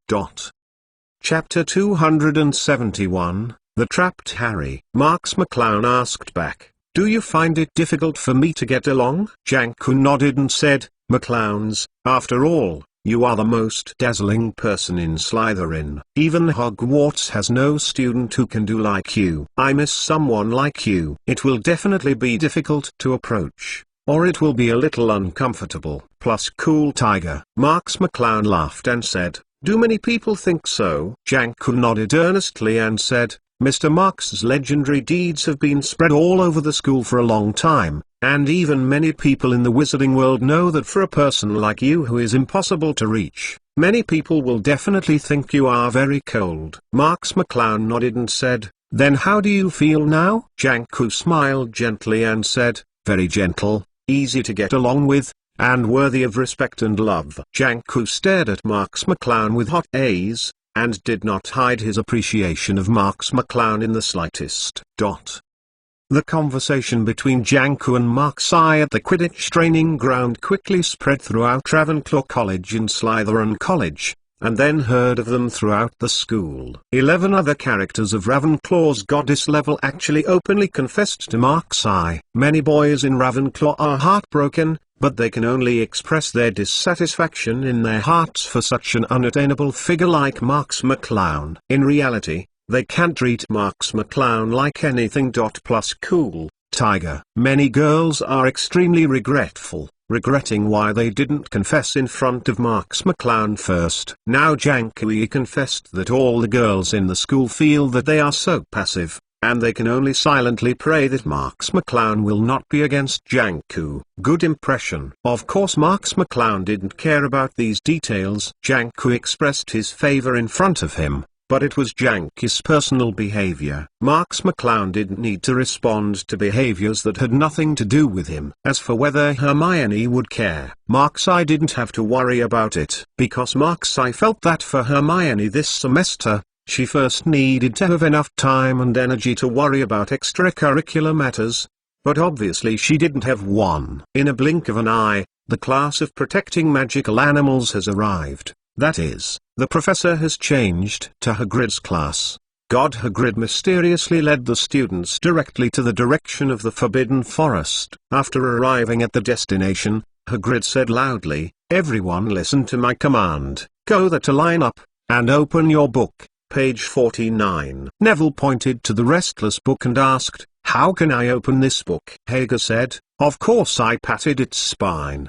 Chapter 271, The Trapped Harry. Marx McClown asked back, do you find it difficult for me to get along? Jiangku nodded and said, McClowns, after all, you are the most dazzling person in Slytherin. Even Hogwarts has no student who can do like you. I miss someone like you. It will definitely be difficult to approach, or it will be a little uncomfortable. Plus cool tiger. Marx McClown laughed and said, do many people think so? Janku nodded earnestly and said, Mr. Marx's legendary deeds have been spread all over the school for a long time, and even many people in the wizarding world know that for a person like you who is impossible to reach, many people will definitely think you are very cold. Marx McClown nodded and said, then how do you feel now? Janku smiled gently and said, very gentle, easy to get along with, and worthy of respect and love. Janku stared at Marx McClown with hot eyes, and did not hide his appreciation of Marx McClown in the slightest. The conversation between Janku and Marx at the Quidditch training ground quickly spread throughout Ravenclaw College and Slytherin College, and then heard of them throughout the school. 11 other characters of Ravenclaw's goddess level actually openly confessed to Marx. Many boys in Ravenclaw are heartbroken, but they can only express their dissatisfaction in their hearts for such an unattainable figure like Marx McClown. In reality, they can't treat Marx McClown like anything. Plus cool tiger. Many girls are extremely regretful, regretting why they didn't confess in front of Marx McClown first. Now Janku confessed that all the girls in the school feel that they are so passive, and they can only silently pray that Marx McClown will not be against Janku. Good impression. Of course Marx McClown didn't care about these details. Janku expressed his favor in front of him, but it was Janku's personal behavior. Marx McClown didn't need to respond to behaviors that had nothing to do with him. As for whether Hermione would care, Marx didn't have to worry about it, because Marx felt that for Hermione this semester, she first needed to have enough time and energy to worry about extracurricular matters, but obviously she didn't have one. In a blink of an eye, the class of protecting magical animals has arrived. That is, the professor has changed to Hagrid's class. Hagrid mysteriously led the students directly to the direction of the Forbidden Forest. After arriving at the destination, Hagrid said loudly, everyone listen to my command, go there to line up, and open your book. Page 49. Neville pointed to the Restless Book and asked, how can I open this book? Hager said, of course. I patted its spine.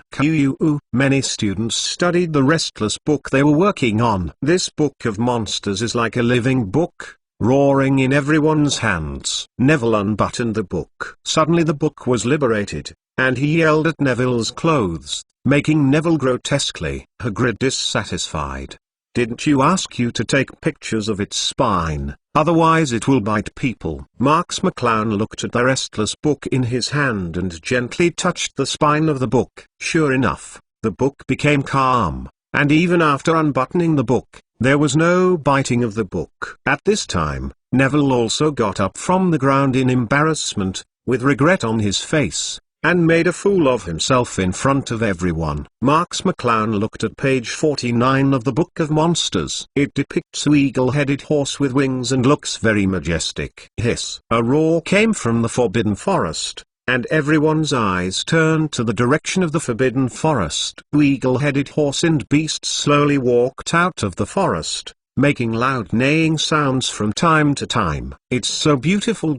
Many students studied the Restless Book they were working on. This book of monsters is like a living book, roaring in everyone's hands. Neville unbuttoned the book. Suddenly the book was liberated, and he yelled at Neville's clothes, making Neville grotesquely. Hagrid dissatisfied. Didn't you ask you to take pictures of its spine, otherwise it will bite people? Marx McClown looked at the Restless Book in his hand and gently touched the spine of the book. Sure enough, the book became calm, and even after unbuttoning the book, there was no biting of the book. At this time, Neville also got up from the ground in embarrassment, with regret on his face, and made a fool of himself in front of everyone. Marx McClown looked at page 49 of the Book of Monsters. It depicts an eagle-headed horse with wings and looks very majestic. Hiss! A roar came from the Forbidden Forest, and everyone's eyes turned to the direction of the Forbidden Forest. The eagle-headed horse and beast slowly walked out of the forest, making loud neighing sounds from time to time. It's so beautiful.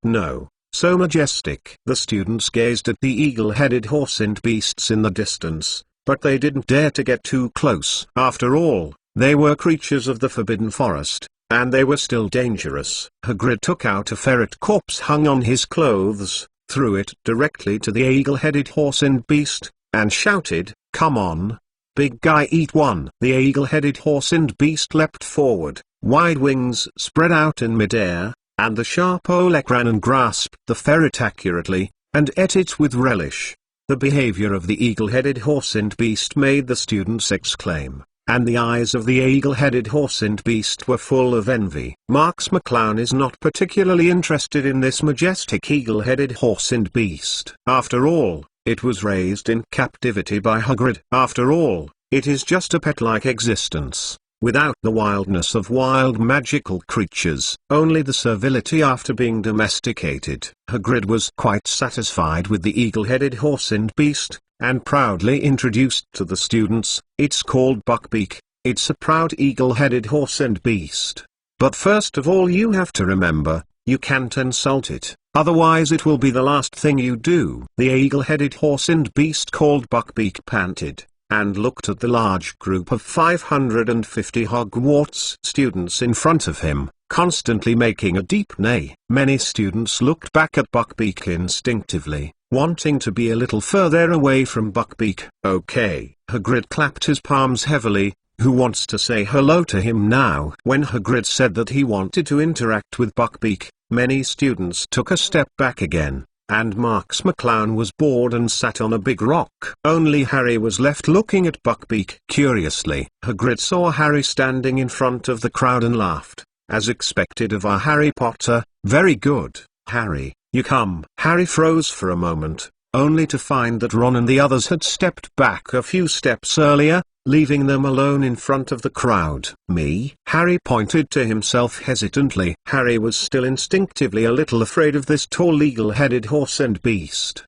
No. So majestic. The students gazed at the eagle-headed horse and beasts in the distance, but they didn't dare to get too close. After all, they were creatures of the Forbidden Forest, and they were still dangerous. Hagrid took out a ferret corpse hung on his clothes, threw it directly to the eagle-headed horse and beast, and shouted, come on, big guy, eat one. The eagle-headed horse and beast leapt forward, wide wings spread out in midair, and the sharp Olek ran and grasped the ferret accurately, and ate it with relish. The behavior of the eagle-headed horse and beast made the students exclaim, and the eyes of the eagle-headed horse and beast were full of envy. Marx McClown is not particularly interested in this majestic eagle-headed horse and beast. After all, it was raised in captivity by Hagrid. After all, it is just a pet-like existence, without the wildness of wild magical creatures, only the servility after being domesticated. Hagrid was quite satisfied with the eagle-headed horse and beast, and proudly introduced to the students, "It's called Buckbeak. It's a proud eagle-headed horse and beast. But first of all you have to remember, you can't insult it, otherwise it will be the last thing you do." The eagle-headed horse and beast called Buckbeak panted, and looked at the large group of 550 Hogwarts students in front of him, constantly making a deep neigh. Many students looked back at Buckbeak instinctively, wanting to be a little further away from Buckbeak. "Okay." Hagrid clapped his palms heavily. "Who wants to say hello to him now?" When Hagrid said that he wanted to interact with Buckbeak, many students took a step back again, and Marx McClown was bored and sat on a big rock. Only Harry was left looking at Buckbeak curiously. Hagrid saw Harry standing in front of the crowd and laughed, as expected of a Harry Potter. "Very good, Harry, you come." Harry froze for a moment, only to find that Ron and the others had stepped back a few steps earlier, leaving them alone in front of the crowd. "Me?" Harry pointed to himself hesitantly. Harry was still instinctively a little afraid of this tall eagle-headed horse and beast.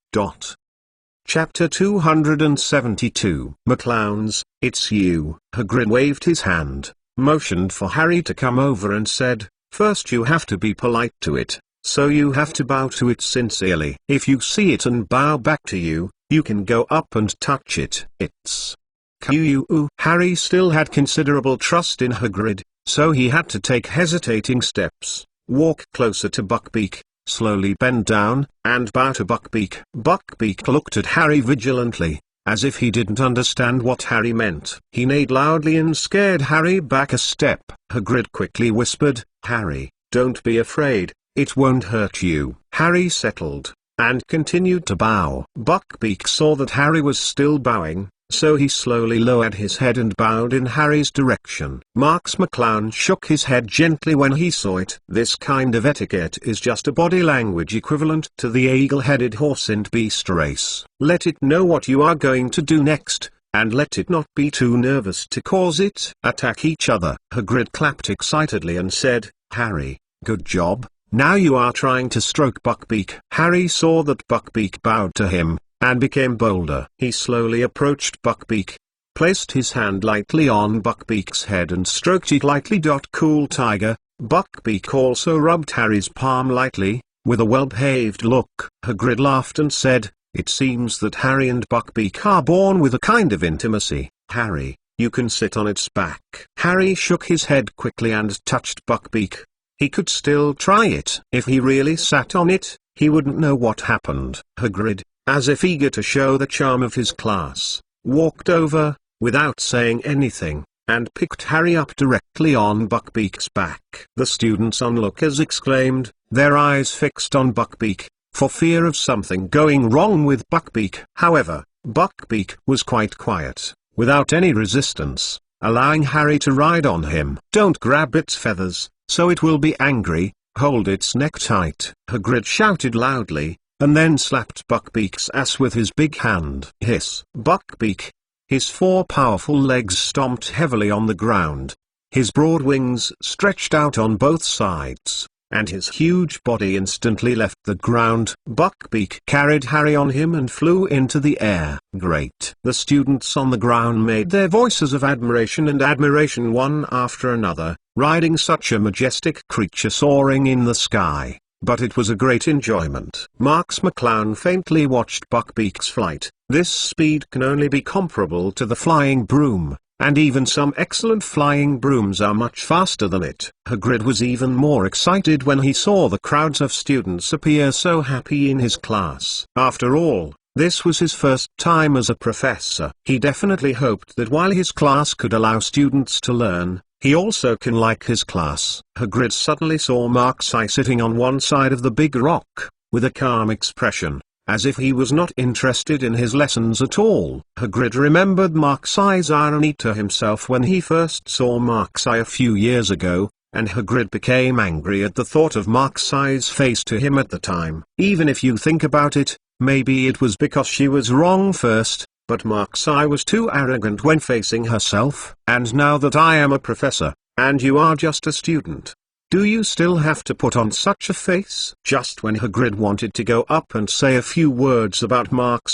Chapter 272. McClowns, it's you. Hagrid waved his hand, motioned for Harry to come over and said, "First you have to be polite to it, so you have to bow to it sincerely. If you see it and bow back to you, you can go up and touch it. It's Q-U-U." Harry still had considerable trust in Hagrid, so he had to take hesitating steps, walk closer to Buckbeak, slowly bend down, and bow to Buckbeak. Buckbeak looked at Harry vigilantly, as if he didn't understand what Harry meant. He neighed loudly and scared Harry back a step. Hagrid quickly whispered, "Harry, don't be afraid, it won't hurt you." Harry settled, and continued to bow. Buckbeak saw that Harry was still bowing, so he slowly lowered his head and bowed in Harry's direction. Marx McClown shook his head gently when he saw it. This kind of etiquette is just a body language equivalent to the eagle-headed horse and beast race. Let it know what you are going to do next, and let it not be too nervous to cause it attack each other. Hagrid clapped excitedly and said, "Harry, good job. Now you are trying to stroke Buckbeak." Harry saw that Buckbeak bowed to him, and became bolder. He slowly approached Buckbeak, placed his hand lightly on Buckbeak's head and stroked it lightly. "Cool tiger." Buckbeak also rubbed Harry's palm lightly, with a well-behaved look. Hagrid laughed and said, "It seems that Harry and Buckbeak are born with a kind of intimacy. Harry, you can sit on its back." Harry shook his head quickly and touched Buckbeak. He could still try it. If he really sat on it, he wouldn't know what happened. Hagrid, as if eager to show the charm of his class, walked over, without saying anything, and picked Harry up directly on Buckbeak's back. The students onlookers exclaimed, their eyes fixed on Buckbeak, for fear of something going wrong with Buckbeak. However, Buckbeak was quite quiet, without any resistance, allowing Harry to ride on him. "Don't grab its feathers, so it will be angry. Hold its neck tight," Hagrid shouted loudly, and then slapped Buckbeak's ass with his big hand. Hiss! Buckbeak! His four powerful legs stomped heavily on the ground, his broad wings stretched out on both sides, and his huge body instantly left the ground. Buckbeak carried Harry on him and flew into the air. "Great!" The students on the ground made their voices of admiration and admiration one after another, riding such a majestic creature soaring in the sky. But it was a great enjoyment. Marx McClown faintly watched Buckbeak's flight. This speed can only be comparable to the flying broom, and even some excellent flying brooms are much faster than it. Hagrid was even more excited when he saw the crowds of students appear so happy in his class. After all, this was his first time as a professor. He definitely hoped that while his class could allow students to learn, he also can like his class. Hagrid suddenly saw Marx sitting on one side of the big rock, with a calm expression, as if he was not interested in his lessons at all. Hagrid remembered Marx's irony to himself when he first saw Marx a few years ago, and Hagrid became angry at the thought of Marx's face to him at the time. Even if you think about it, maybe it was because she was wrong first, but Marx was too arrogant when facing herself. "And now that I am a professor, and you are just a student, do you still have to put on such a face?" Just when Hagrid wanted to go up and say a few words about Marx,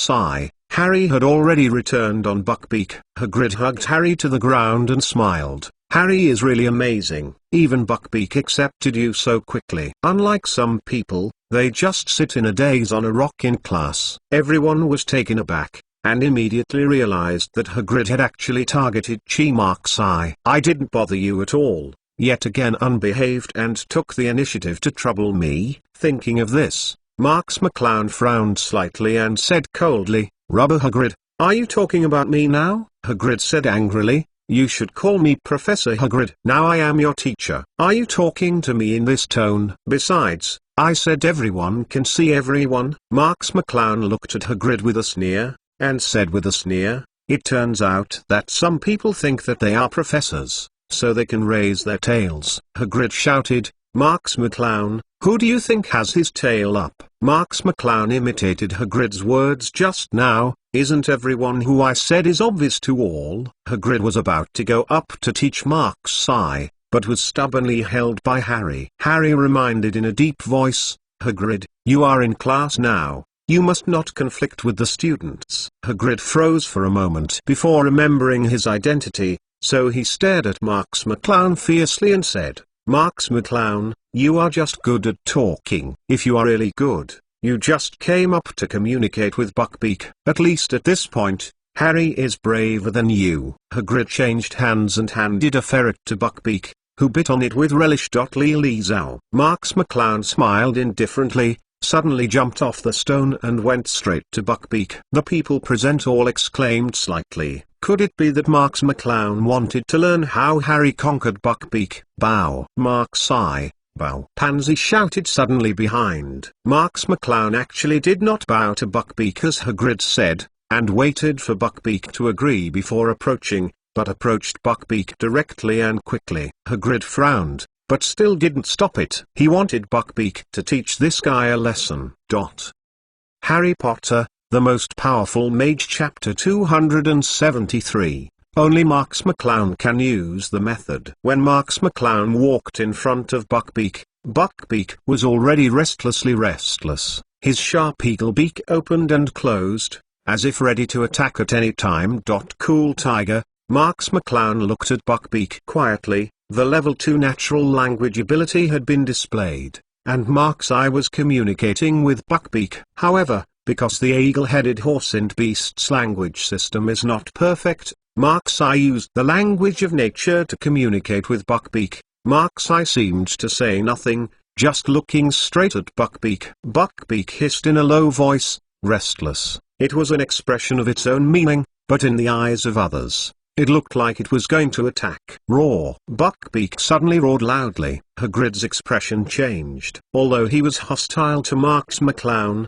Harry had already returned on Buckbeak. Hagrid hugged Harry to the ground and smiled. Harry is really amazing. Even Buckbeak accepted you so quickly. Unlike some people, they just sit in a daze on a rock in class. Everyone was taken aback, and immediately realized that Hagrid had actually targeted Mark's eye. I didn't bother you at all, yet again unbehaved and took the initiative to trouble me. Thinking of this, Marx McClown frowned slightly and said coldly, Rubber Hagrid, are you talking about me now? Hagrid said angrily, you should call me Professor Hagrid. Now I am your teacher. Are you talking to me in this tone? Besides, I said everyone can see everyone. Marx McClown looked at Hagrid with a sneer, and said with a sneer, it turns out that some people think that they are professors, so they can raise their tails. Hagrid shouted, Marx McClown, who do you think has his tail up? Marx McClown imitated Hagrid's words just now, isn't everyone who I said is obvious to all? Hagrid was about to go up to teach Mark's eye, but was stubbornly held by Harry. Harry reminded in a deep voice, Hagrid, you are in class now. You must not conflict with the students. Hagrid froze for a moment before remembering his identity, so he stared at Marx McClown fiercely and said, Marx McClown, you are just good at talking. If you are really good, you just came up to communicate with Buckbeak. At least at this point, Harry is braver than you. Hagrid changed hands and handed a ferret to Buckbeak, who bit on it with relish. Lee-lee-zow. Marx McClown smiled indifferently, suddenly jumped off the stone and went straight to Buckbeak. The people present all exclaimed slightly. Could it be that Marx McClown wanted to learn how Harry conquered Buckbeak? Bow. Mark's eye. Bow. Pansy shouted suddenly behind. Marx McClown actually did not bow to Buckbeak as Hagrid said, and waited for Buckbeak to agree before approaching, but approached Buckbeak directly and quickly. Hagrid frowned, but still didn't stop it. He wanted Buckbeak to teach this guy a lesson. Harry Potter, The Most Powerful Mage Chapter 273. Only Marx McClown can use the method. When Marx McClown walked in front of Buckbeak, Buckbeak was already restless. His sharp eagle beak opened and closed, as if ready to attack at any time. Cool tiger. Marx McClown looked at Buckbeak quietly. The level 2 natural language ability had been displayed, and Mark's eye was communicating with Buckbeak. However, because the eagle-headed horse and beast's language system is not perfect, Mark's eye used the language of nature to communicate with Buckbeak. Mark's eye seemed to say nothing, just looking straight at Buckbeak. Buckbeak hissed in a low voice, restless. It was an expression of its own meaning, but in the eyes of others, it looked like it was going to attack. Roar. Buckbeak suddenly roared loudly. Hagrid's expression changed. Although he was hostile to Marx McClown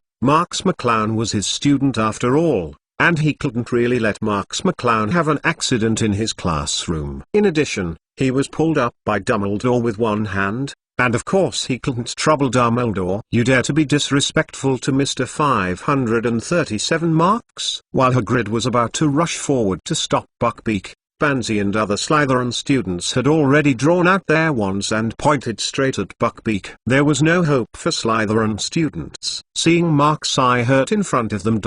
was his student after all, and he couldn't really let Marx McClown have an accident in his classroom. In addition, he was pulled up by Dumbledore with one hand, and of course he couldn't trouble Dumbledore. You dare to be disrespectful to Mr. 537 Marx? While Hagrid was about to rush forward to stop Buckbeak, Pansy and other Slytherin students had already drawn out their wands and pointed straight at Buckbeak. There was no hope for Slytherin students. Seeing Mark's eye hurt in front of them.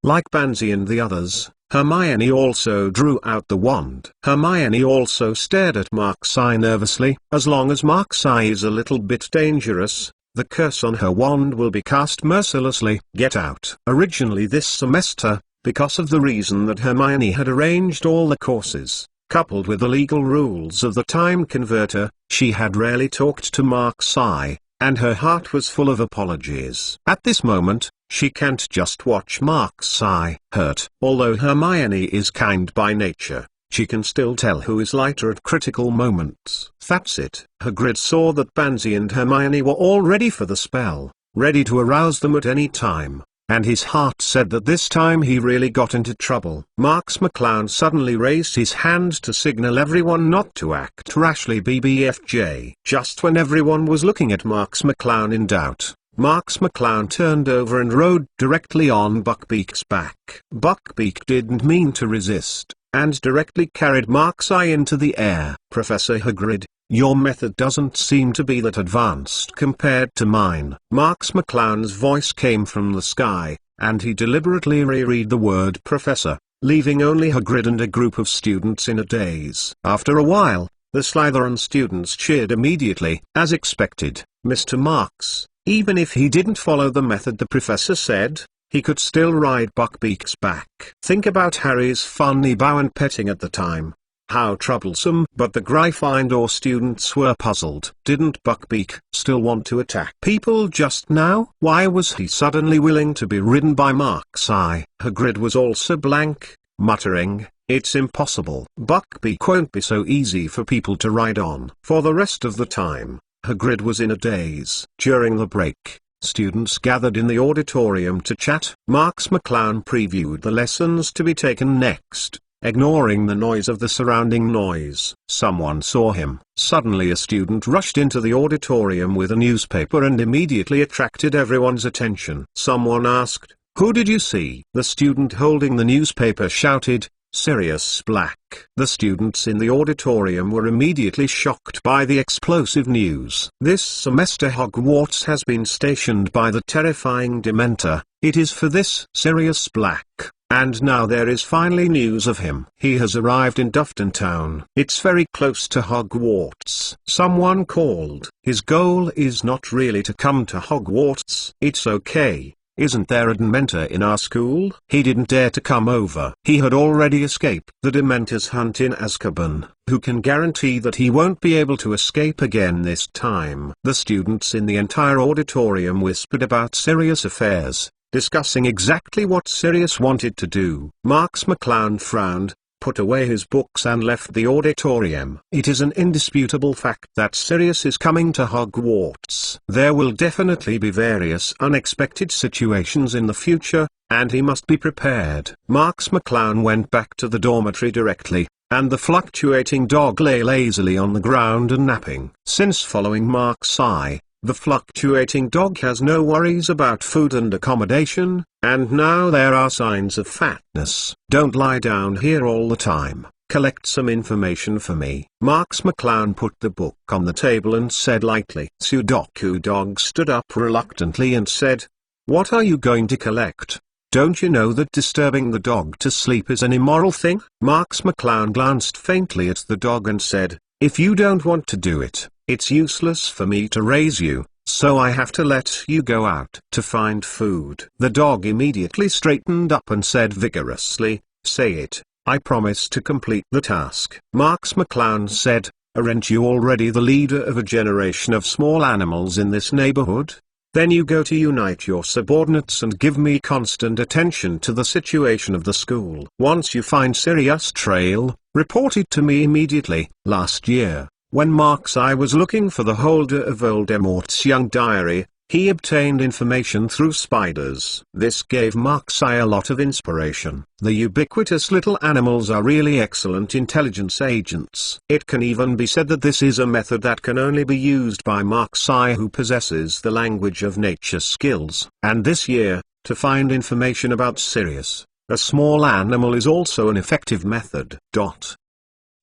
Like Pansy and the others, Hermione also drew out the wand. Hermione also stared at Mark's eye nervously. As long as Mark's eye is a little bit dangerous, the curse on her wand will be cast mercilessly. Get out. Originally this semester, because of the reason that Hermione had arranged all the courses, coupled with the legal rules of the time converter, she had rarely talked to Mark's eye, and her heart was full of apologies. At this moment, she can't just watch Mark's eye hurt. Although Hermione is kind by nature, she can still tell who is lighter at critical moments. That's it. Hagrid saw that Pansy and Hermione were all ready for the spell, ready to arouse them at any time, and his heart said that this time he really got into trouble. Marx McClown suddenly raised his hand to signal everyone not to act rashly. BBFJ. Just when everyone was looking at Marx McClown in doubt, Marx McClown turned over and rode directly on Buckbeak's back. Buckbeak didn't mean to resist, and directly carried Mark's eye into the air. Professor Hagrid, your method doesn't seem to be that advanced compared to mine. Marx McClown's voice came from the sky, and he deliberately reread the word professor, leaving only Hagrid and a group of students in a daze. After a while, the Slytherin students cheered immediately. As expected, Mr. Marx, even if he didn't follow the method the professor said, he could still ride Buckbeak's back. Think about Harry's funny bow and petting at the time. How troublesome. But the Gryffindor students were puzzled. Didn't Buckbeak still want to attack people just now? Why was he suddenly willing to be ridden by Marx? Hagrid was also blank, muttering, "It's impossible. Buckbeak won't be so easy for people to ride on." For the rest of the time, Hagrid was in a daze. During the break, students gathered in the auditorium to chat. Marx McClown previewed the lessons to be taken next, ignoring the noise of the surrounding noise. Someone saw him. Suddenly a student rushed into the auditorium with a newspaper and immediately attracted everyone's attention. Someone asked, "Who did you see?" The student holding the newspaper shouted, "Sirius Black." The students in the auditorium were immediately shocked by the explosive news. This semester Hogwarts has been stationed by the terrifying Dementor. It is for this Sirius Black. And now there is finally news of him. He has arrived in Dufton Town. It's very close to Hogwarts. Someone called. His goal is not really to come to Hogwarts. It's okay. Isn't there a Dementor in our school? He didn't dare to come over. He had already escaped the Dementor's hunt in Azkaban. Who can guarantee that he won't be able to escape again this time? The students in the entire auditorium whispered about Sirius affairs, discussing exactly what Sirius wanted to do. Marx McClown frowned, put away his books and left the auditorium. It is an indisputable fact that Sirius is coming to Hogwarts. There will definitely be various unexpected situations in the future, and he must be prepared. Marx McClown went back to the dormitory directly, and the fluctuating dog lay lazily on the ground and napping. Since following Marx's eye, the fluctuating dog has no worries about food and accommodation, and now there are signs of fatness. Don't lie down here all the time. Collect some information for me. Marx McClown put the book on the table and said lightly. Sudoku Dog stood up reluctantly and said, "What are you going to collect? Don't you know that disturbing the dog to sleep is an immoral thing?" Marx McClown glanced faintly at the dog and said, "If you don't want to do it, it's useless for me to raise you, so I have to let you go out to find food." The dog immediately straightened up and said vigorously, "Say it, I promise to complete the task." Marx McClown said, "Aren't you already the leader of a generation of small animals in this neighborhood? Then you go to unite your subordinates and give me constant attention to the situation of the school. Once you find Sirius trail, report it to me immediately." Last year, when Mark's eye was looking for the holder of Voldemort's young diary, he obtained information through spiders. This gave Mark's eye a lot of inspiration. The ubiquitous little animals are really excellent intelligence agents. It can even be said that this is a method that can only be used by Mark's eye, who possesses the language of nature skills. And this year, to find information about Sirius, a small animal, is also an effective method.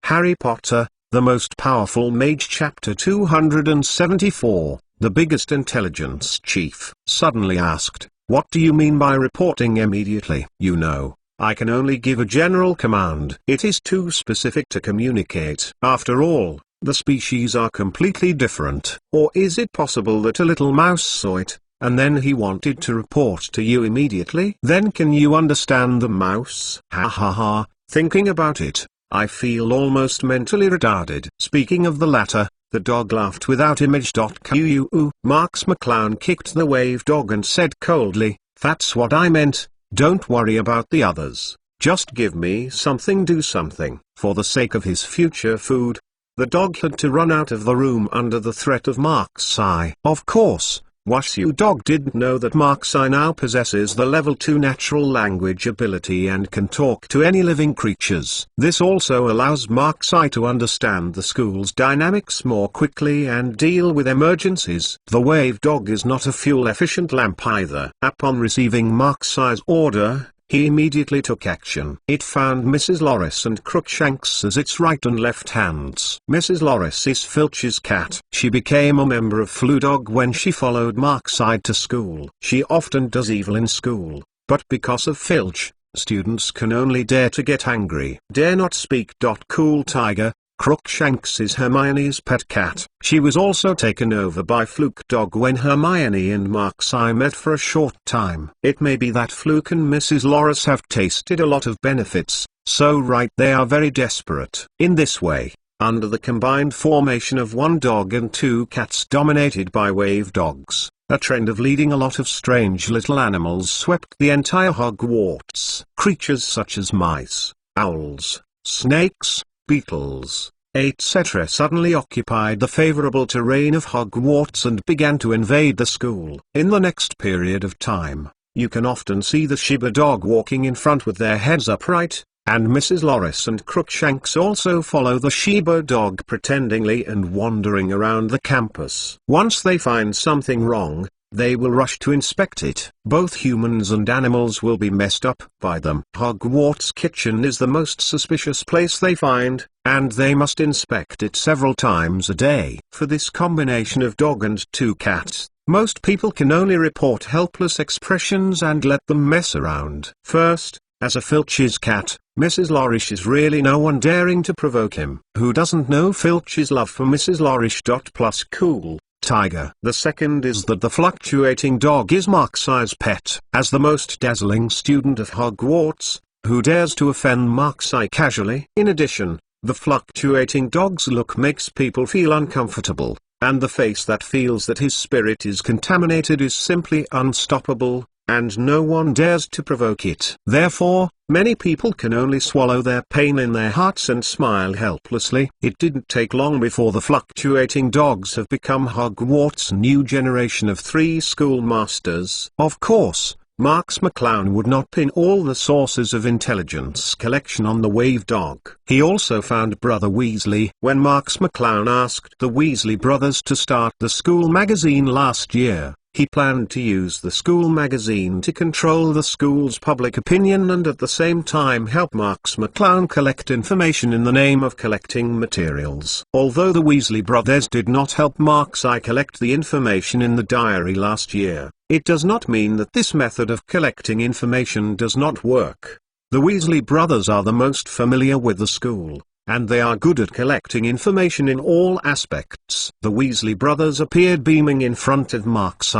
Harry Potter, the Most Powerful Mage, Chapter 274. The biggest intelligence chief suddenly asked, "What do you mean by reporting immediately?" "You know, I can only give a general command. It is too specific to communicate. After all, the species are completely different. Or is it possible that a little mouse saw it, and then he wanted to report to you immediately? Then can you understand the mouse?" Ha ha ha, thinking about it, I feel almost mentally retarded. Speaking of the latter, the dog laughed without image. Marx McClown kicked the wave dog and said coldly, "That's what I meant. Don't worry about the others. Just give me something, do something." For the sake of his future food, the dog had to run out of the room under the threat of Marx's eye. Of course, Washu Dog didn't know that Marx's eye now possesses the level 2 natural language ability and can talk to any living creatures. This also allows Marx's eye to understand the school's dynamics more quickly and deal with emergencies. The wave dog is not a fuel-efficient lamp either. Upon receiving Marx's eye's order, he immediately took action. It found Mrs. Loris and Crookshanks as its right and left hands. Mrs. Loris is Filch's cat. She became a member of Flu Dog when she followed Marx's eye to school. She often does evil in school, But because of Filch, students can only dare to get angry. Dare not speak. Cool Tiger, Crookshanks is Hermione's pet cat. She was also taken over by Fluke Dog when Hermione and Marx met for a short time. It may be that Fluke and Mrs. Loris have tasted a lot of benefits, so right they are very desperate. In this way, under the combined formation of one dog and two cats dominated by wave dogs, a trend of leading a lot of strange little animals swept the entire Hogwarts. Creatures such as mice, owls, snakes, beetles, etc. suddenly occupied the favorable terrain of Hogwarts and began to invade the school. In the next period of time, you can often see the Shiba dog walking in front with their heads upright, and Mrs. Loris and Crookshanks also follow the Shiba dog pretendingly and wandering around the campus. Once they find something wrong, they will rush to inspect it. Both humans and animals will be messed up by them. Hogwarts kitchen is the most suspicious place they find, and they must inspect it several times a day. For this combination of dog and two cats, most people can only report helpless expressions and let them mess around. First, as a Filch's cat, Mrs. Loris is really no one daring to provoke him. Who doesn't know Filch's love for Mrs. Loris? Plus Cool Tiger. The second is that the fluctuating dog is Marx's pet. As the most dazzling student of Hogwarts, who dares to offend Marx casually? In addition, the fluctuating dog's look makes people feel uncomfortable, and the face that feels that his spirit is contaminated is simply unstoppable, and no one dares to provoke it. Therefore, many people can only swallow their pain in their hearts and smile helplessly. It didn't take long before the fluctuating dogs have become Hogwarts' new generation of 3 schoolmasters. Of course, Marx McClown would not pin all the sources of intelligence collection on the wave dog. He also found Brother Weasley. When Marx McClown asked the Weasley brothers to start the school magazine last year, he planned to use the school magazine to control the school's public opinion and at the same time help Marx McClown collect information in the name of collecting materials. Although the Weasley brothers did not help Marx collect the information in the diary last year, it does not mean that this method of collecting information does not work. The Weasley brothers are the most familiar with the school, and they are good at collecting information in all aspects. The Weasley brothers appeared beaming in front of Mark's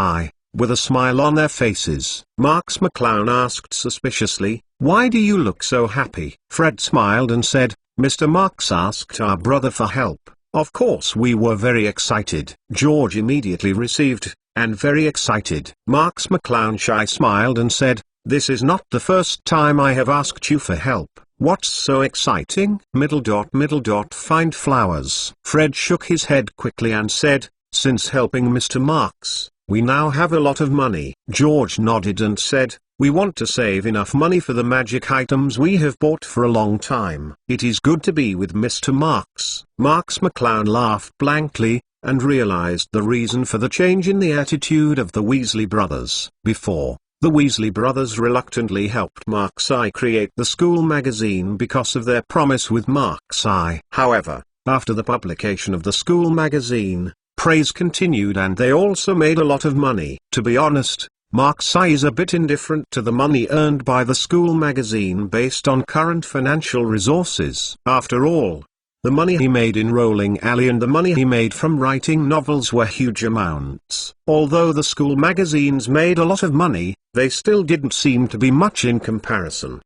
with a smile on their faces. Marx McClown asked suspiciously, "Why do you look so happy?" Fred smiled and said, "Mr. Marx asked our brother for help. Of course we were very excited." George immediately received, and very excited. Marx McClown smiled and said, "This is not the first time I have asked you for help. What's so exciting? Find flowers." Fred shook his head quickly and said, "Since helping Mr. Marx, we now have a lot of money." George nodded and said, "We want to save enough money for the magic items we have bought for a long time. It is good to be with Mr. Marx." Marx McClown laughed blankly, and realized the reason for the change in the attitude of the Weasley brothers. Before, the Weasley brothers reluctantly helped Marx create the school magazine because of their promise with Marx. However, after the publication of the school magazine, praise continued and they also made a lot of money. To be honest, Marx is a bit indifferent to the money earned by the school magazine based on current financial resources. After all, the money he made in Rolling Alley and the money he made from writing novels were huge amounts. Although the school magazines made a lot of money, they still didn't seem to be much in comparison.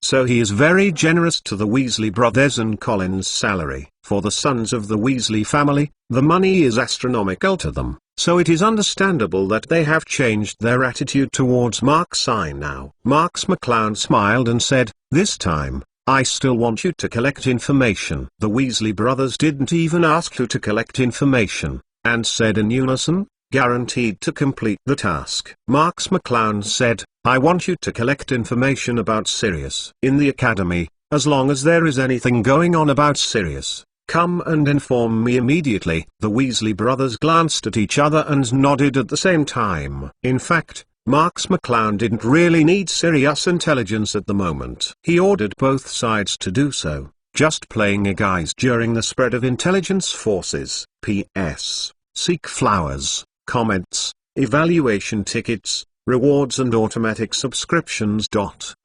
So he is very generous to the Weasley brothers and Colin's salary. For the sons of the Weasley family, the money is astronomical to them, so it is understandable that they have changed their attitude towards Marx now. Marx McClown smiled and said, "This time, I still want you to collect information." The Weasley brothers didn't even ask who to collect information, and said in unison, "Guaranteed to complete the task." Marx McClown said, "I want you to collect information about Sirius. In the academy, as long as there is anything going on about Sirius, come and inform me immediately." The Weasley brothers glanced at each other and nodded at the same time. In fact, Marx McClown didn't really need Sirius intelligence at the moment. He ordered both sides to do so, just playing a guise during the spread of intelligence forces. P.S. Seek flowers, comments, evaluation tickets, Rewards and automatic subscriptions.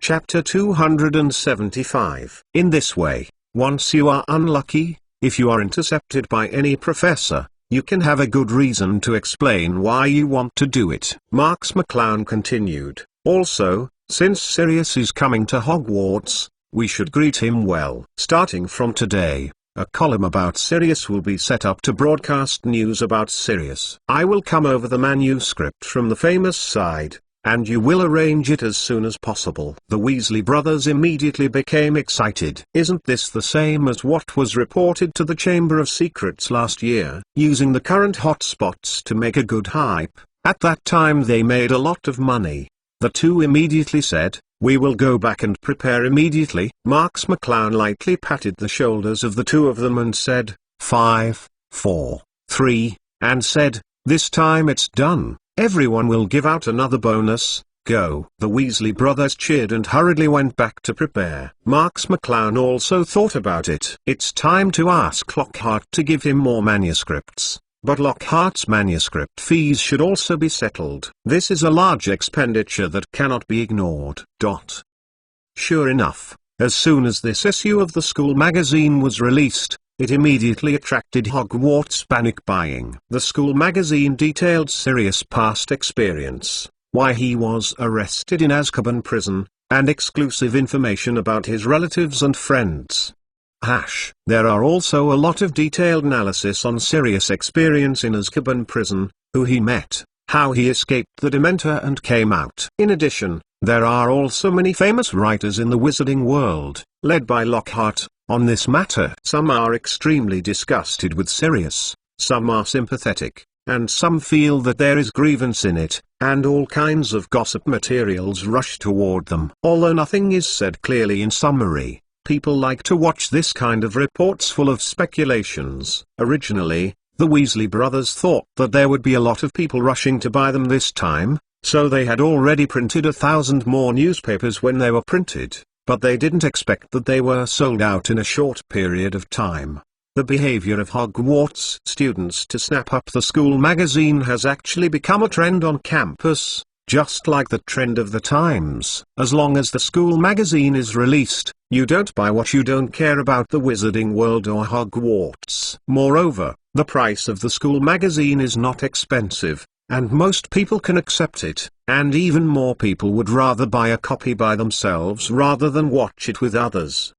Chapter 275. In this way, once you are unlucky, if you are intercepted by any professor, you can have a good reason to explain why you want to do it. Marx McClown continued, also, since Sirius is coming to Hogwarts, we should greet him well. Starting from today, a column about Sirius will be set up to broadcast news about Sirius. I will come over the manuscript from the famous side, and you will arrange it as soon as possible. The Weasley brothers immediately became excited. Isn't this the same as what was reported to the Chamber of Secrets last year? Using the current hotspots to make a good hype, at that time they made a lot of money. The two immediately said, we will go back and prepare immediately. Marx McClown lightly patted the shoulders of the two of them and said, 5, 4, 3, and said, this time it's done. Everyone will give out another bonus. Go. The Weasley brothers cheered and hurriedly went back to prepare. Marx McClown also thought about it. It's time to ask Lockhart to give him more manuscripts. But Lockhart's manuscript fees should also be settled. This is a large expenditure that cannot be ignored. Sure enough, as soon as this issue of the school magazine was released, it immediately attracted Hogwarts panic buying. The school magazine detailed Sirius' past experience, why he was arrested in Azkaban prison, and exclusive information about his relatives and friends. There are also a lot of detailed analysis on Sirius' experience in Azkaban prison, who he met, how he escaped the Dementor and came out. In addition, there are also many famous writers in the wizarding world, led by Lockhart, on this matter. Some are extremely disgusted with Sirius, some are sympathetic, and some feel that there is grievance in it, and all kinds of gossip materials rush toward them. Although nothing is said clearly in summary, people like to watch this kind of reports full of speculations. Originally, the Weasley brothers thought that there would be a lot of people rushing to buy them this time, so they had already printed 1,000 more newspapers when they were printed, but they didn't expect that they were sold out in a short period of time. The behavior of Hogwarts students to snap up the school magazine has actually become a trend on campus, just like the trend of the times. As long as the school magazine is released, you don't buy what you don't care about the wizarding world or Hogwarts. Moreover, the price of the school magazine is not expensive, and most people can accept it, and even more people would rather buy a copy by themselves rather than watch it with others.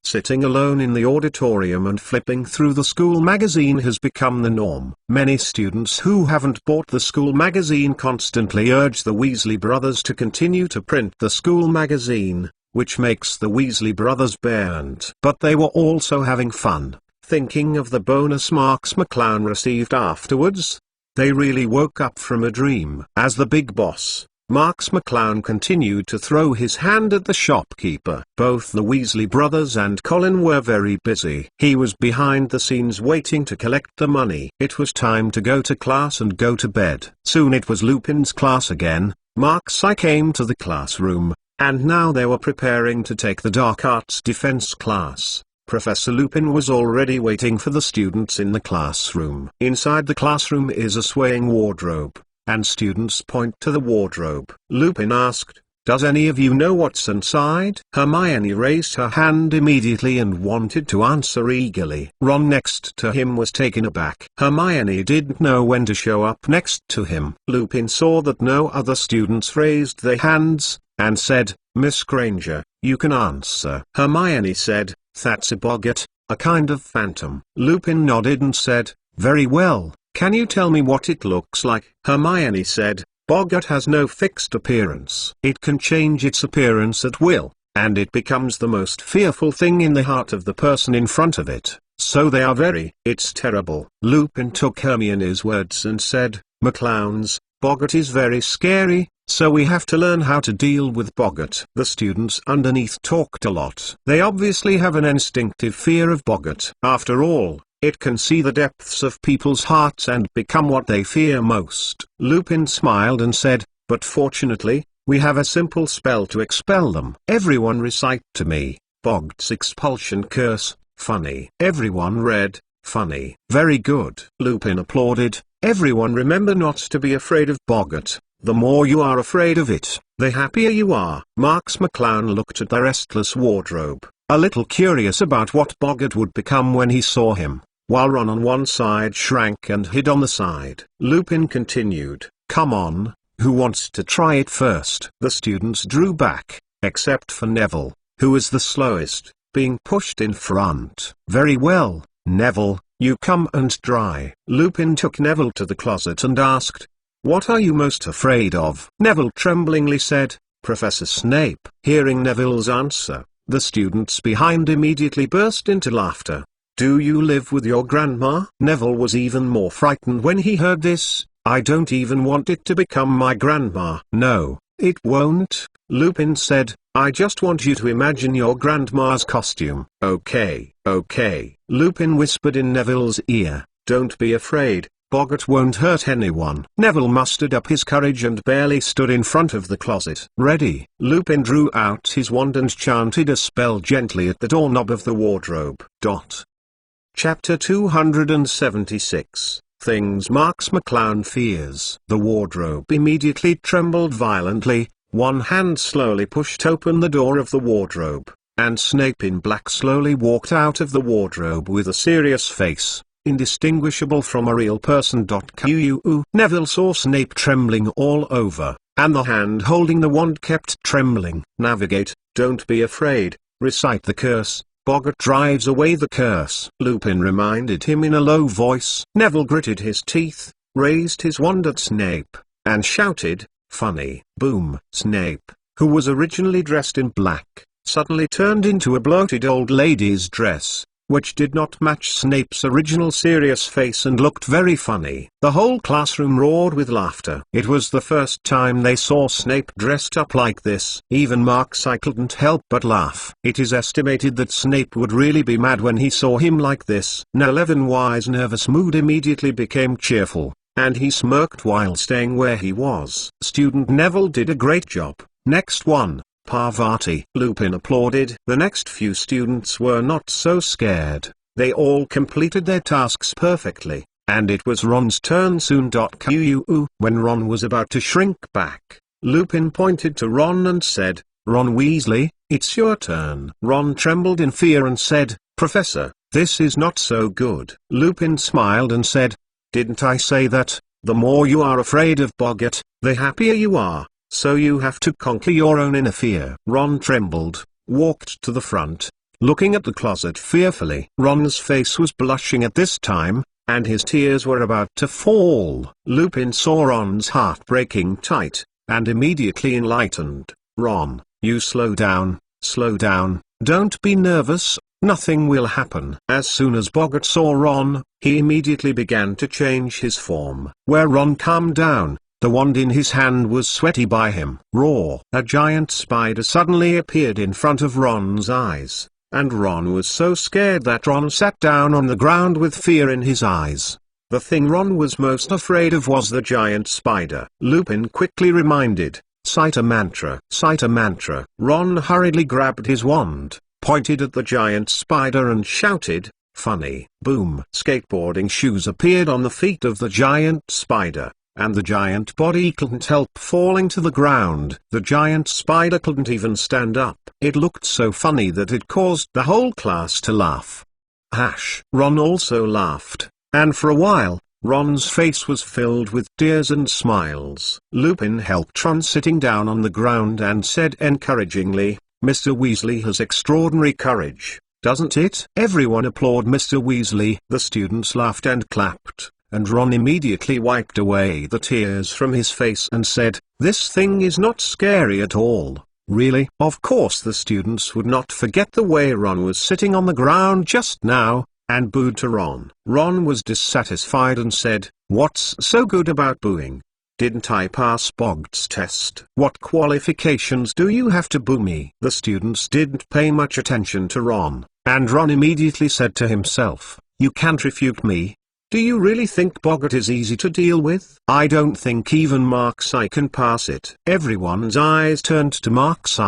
Sitting alone in the auditorium and flipping through the school magazine has become the norm. Many students who haven't bought the school magazine constantly urge the Weasley brothers to continue to print the school magazine, which makes the Weasley brothers burned. But they were also having fun, thinking of the bonus Marx McClown received afterwards. They really woke up from a dream. As the big boss, Marx McClown continued to throw his hand at the shopkeeper. Both the Weasley brothers and Colin were very busy. He was behind the scenes waiting to collect the money. It was time to go to class and go to bed. Soon it was Lupin's class again. Marx came to the classroom, and now they were preparing to take the dark arts defense class. Professor Lupin was already waiting for the students in the classroom. Inside the classroom is a swaying wardrobe, and students point to the wardrobe. Lupin asked, "Does any of you know what's inside?" Hermione raised her hand immediately and wanted to answer eagerly. Ron next to him was taken aback. Hermione didn't know when to show up next to him. Lupin saw that no other students raised their hands, and said, "Miss Granger, you can answer." Hermione said, "That's a Boggart, a kind of phantom." Lupin nodded and said, "Very well. Can you tell me what it looks like?" Hermione said, "Boggart has no fixed appearance. It can change its appearance at will, and it becomes the most fearful thing in the heart of the person in front of it. So they are it's terrible." Lupin took Hermione's words and said, "McClowns, Boggart is very scary, so we have to learn how to deal with Boggart." The students underneath talked a lot. They obviously have an instinctive fear of Boggart. After all, it can see the depths of people's hearts and become what they fear most. Lupin smiled and said, "But fortunately, we have a simple spell to expel them. Everyone recite to me, Boggart's expulsion curse." Funny. Everyone read, "Funny." Very good. Lupin applauded. Everyone remember not to be afraid of Boggart. The more you are afraid of it, the happier you are. Marx McClown looked at the restless wardrobe, a little curious about what Boggart would become when he saw him, while Ron on one side shrank and hid on the side. Lupin continued, "Come on, who wants to try it first?" The students drew back, except for Neville, who was the slowest, being pushed in front. "Very well, Neville, you come and try." Lupin took Neville to the closet and asked, "What are you most afraid of?" Neville tremblingly said, "Professor Snape." Hearing Neville's answer, the students behind immediately burst into laughter. "Do you live with your grandma?" Neville was even more frightened when he heard this. "I don't even want it to become my grandma." "No, it won't," Lupin said. "I just want you to imagine your grandma's costume." Okay, Lupin whispered in Neville's ear, "Don't be afraid, Boggart won't hurt anyone." Neville mustered up his courage and barely stood in front of the closet. "Ready?" Lupin drew out his wand and chanted a spell gently at the doorknob of the wardrobe. Chapter 276, Things Marx McClown Fears. The wardrobe immediately trembled violently, one hand slowly pushed open the door of the wardrobe, and Snape in black slowly walked out of the wardrobe with a serious face, indistinguishable from a real person. Neville saw Snape trembling all over, and the hand holding the wand kept trembling. "Navigate, don't be afraid, recite the curse. Boggart drives away the curse," Lupin reminded him in a low voice. Neville gritted his teeth, raised his wand at Snape, and shouted, "Funny." Boom. Snape, who was originally dressed in black, suddenly turned into a bloated old lady's dress, which did not match Snape's original serious face and looked very funny. The whole classroom roared with laughter. It was the first time they saw Snape dressed up like this. Even Marx couldn't help but laugh. It is estimated that Snape would really be mad when he saw him like this. Now Leavenworth's nervous mood immediately became cheerful, and he smirked while staying where he was. Student Neville did a great job. Next one. Parvati. Lupin applauded. The next few students were not so scared. They all completed their tasks perfectly, and it was Ron's turn soon. When Ron was about to shrink back, Lupin pointed to Ron and said, "Ron Weasley, it's your turn." Ron trembled in fear and said, "Professor, this is not so good." Lupin smiled and said, "Didn't I say that? The more you are afraid of Boggart, the happier you are. So you have to conquer your own inner fear." Ron trembled, walked to the front, looking at the closet fearfully. Ron's face was blushing at this time, and his tears were about to fall. Lupin saw Ron's heart breaking tight, and immediately enlightened. "Ron, you slow down, don't be nervous, nothing will happen." As soon as Boggart saw Ron, he immediately began to change his form. Where Ron calmed down, the wand in his hand was sweaty by him. Roar! A giant spider suddenly appeared in front of Ron's eyes, and Ron was so scared that Ron sat down on the ground with fear in his eyes. The thing Ron was most afraid of was the giant spider. Lupin quickly reminded, "Cite a mantra." "Cite a mantra." Ron hurriedly grabbed his wand, pointed at the giant spider and shouted, "Funny." Boom! Skateboarding shoes appeared on the feet of the giant spider, and the giant body couldn't help falling to the ground. The giant spider couldn't even stand up. It looked so funny that it caused the whole class to laugh. Ron also laughed, and for a while, Ron's face was filled with tears and smiles. Lupin helped Ron sitting down on the ground and said encouragingly, "Mr. Weasley has extraordinary courage, doesn't it?" Everyone applauded Mr. Weasley. The students laughed and clapped, and Ron immediately wiped away the tears from his face and said, "This thing is not scary at all, really." Of course the students would not forget the way Ron was sitting on the ground just now, and booed to Ron. Ron was dissatisfied and said, "What's so good about booing? Didn't I pass Boggart's test? What qualifications do you have to boo me?" The students didn't pay much attention to Ron, and Ron immediately said to himself, "You can't refute me. Do you really think Boggart is easy to deal with? I don't think even Marx can pass it." Everyone's eyes turned to Marx,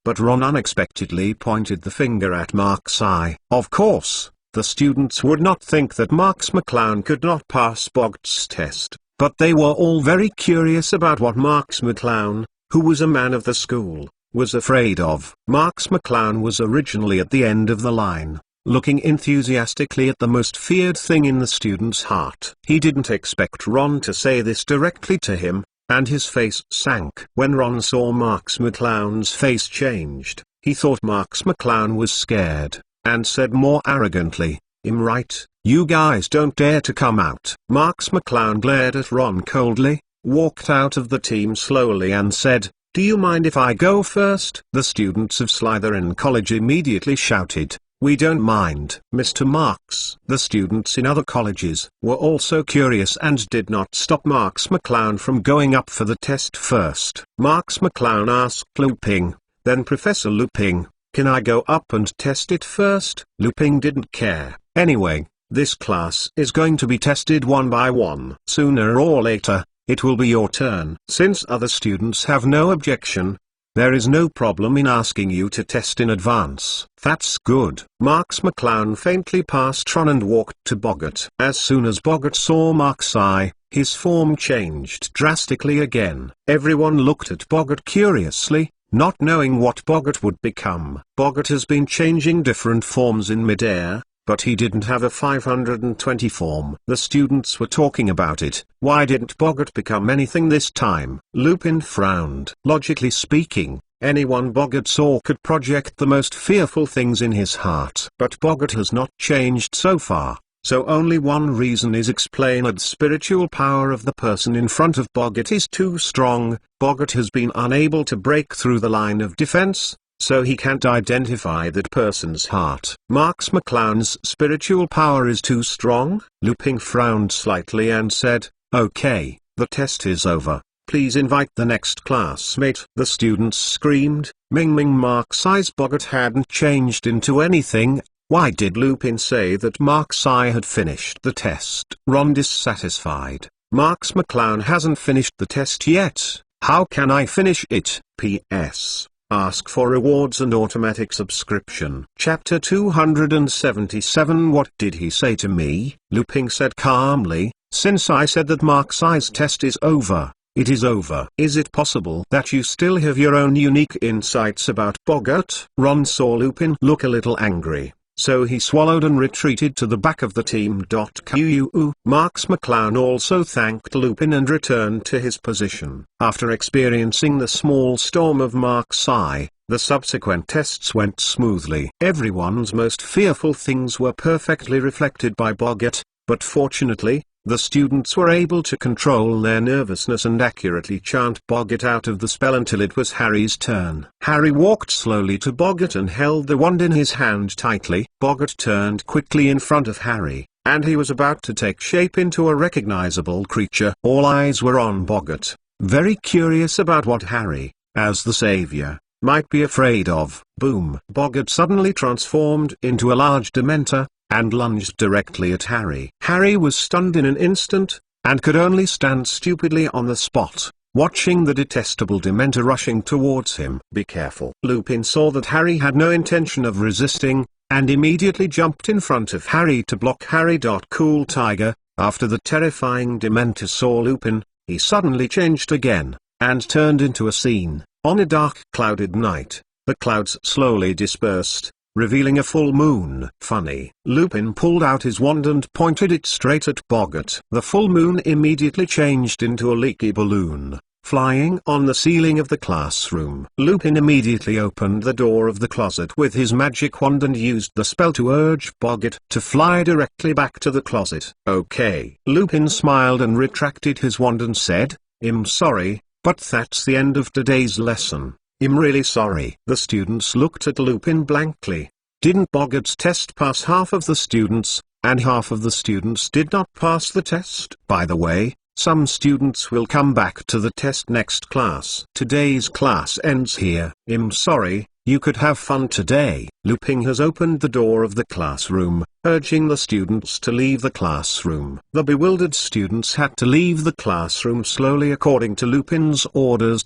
but Ron unexpectedly pointed the finger at Marx. Of course, the students would not think that Marx McClown could not pass Boggart's test, but they were all very curious about what Marx McClown, who was a man of the school, was afraid of. Marx McClown was originally at the end of the line, looking enthusiastically at the most feared thing in the student's heart. He didn't expect Ron to say this directly to him, and his face sank. When Ron saw Marx McClown's face changed, he thought Marx McClown was scared, and said more arrogantly, "I'm right, you guys don't dare to come out." Marx McClown glared at Ron coldly, walked out of the team slowly and said, "Do you mind if I go first?" The students of Slytherin College immediately shouted, "We don't mind, Mr. Marx." The students in other colleges were also curious and did not stop Marx McClown from going up for the test first. Marx McClown asked Lupin, then Professor Lupin, "Can I go up and test it first?" Lupin didn't care. "Anyway, this class is going to be tested one by one. Sooner or later, it will be your turn. Since other students have no objection, there is no problem in asking you to test in advance." "That's good." Marx McClown faintly passed Ron and walked to Boggart. As soon as Boggart saw Mark's eye, his form changed drastically again. Everyone looked at Boggart curiously, not knowing what Boggart would become. Boggart has been changing different forms in midair, but he didn't have a 520 form. The students were talking about it. Why didn't Boggart become anything this time? Lupin frowned. Logically speaking, anyone Boggart saw could project the most fearful things in his heart. But Boggart has not changed so far, so only one reason is explained. The spiritual power of the person in front of Boggart is too strong. Boggart has been unable to break through the line of defense, so he can't identify that person's heart. Marx McClown's spiritual power is too strong? Lupin frowned slightly and said, "Okay, the test is over. Please invite the next classmate." The students screamed. Ming Mark's eyes. Boggart hadn't changed into anything. Why did Lupin say that Mark's eye had finished the test? Ron dissatisfied. "Marx McClown hasn't finished the test yet. How can I finish it? P.S. Ask for rewards and automatic subscription." Chapter 277. What did he say to me? Lupin said calmly, "Since I said that Mark's eye's test is over, it is over. Is it possible that you still have your own unique insights about Boggart?" Ron saw Lupin look a little angry, so he swallowed and retreated to the back of the team. Marx McClown also thanked Lupin and returned to his position. After experiencing the small storm of Mark's eye, the subsequent tests went smoothly. Everyone's most fearful things were perfectly reflected by Boggart, but fortunately, the students were able to control their nervousness and accurately chant Boggart out of the spell until it was Harry's turn. Harry walked slowly to Boggart and held the wand in his hand tightly. Boggart turned quickly in front of Harry, and he was about to take shape into a recognizable creature. All eyes were on Boggart, very curious about what Harry, as the savior, might be afraid of. Boom! Boggart suddenly transformed into a large Dementor, and lunged directly at Harry. Harry was stunned in an instant, and could only stand stupidly on the spot, watching the detestable Dementor rushing towards him. "Be careful." Lupin saw that Harry had no intention of resisting, and immediately jumped in front of Harry to block Harry. Cool Tiger. After the terrifying Dementor saw Lupin, he suddenly changed again, and turned into a scene. On a dark clouded night, the clouds slowly dispersed, revealing a full moon. Funny. Lupin pulled out his wand and pointed it straight at Boggart. The full moon immediately changed into a leaky balloon, flying on the ceiling of the classroom. Lupin immediately opened the door of the closet with his magic wand and used the spell to urge Boggart to fly directly back to the closet. "Okay." Lupin smiled and retracted his wand and said, "I'm sorry, but that's the end of today's lesson. I'm really sorry." The students looked at Lupin blankly. Didn't Boggart's test pass half of the students, and half of the students did not pass the test? By the way, some students will come back to the test next class. Today's class ends here. I'm sorry, you could have fun today. Lupin has opened the door of the classroom, urging the students to leave the classroom. The bewildered students had to leave the classroom slowly according to Lupin's orders.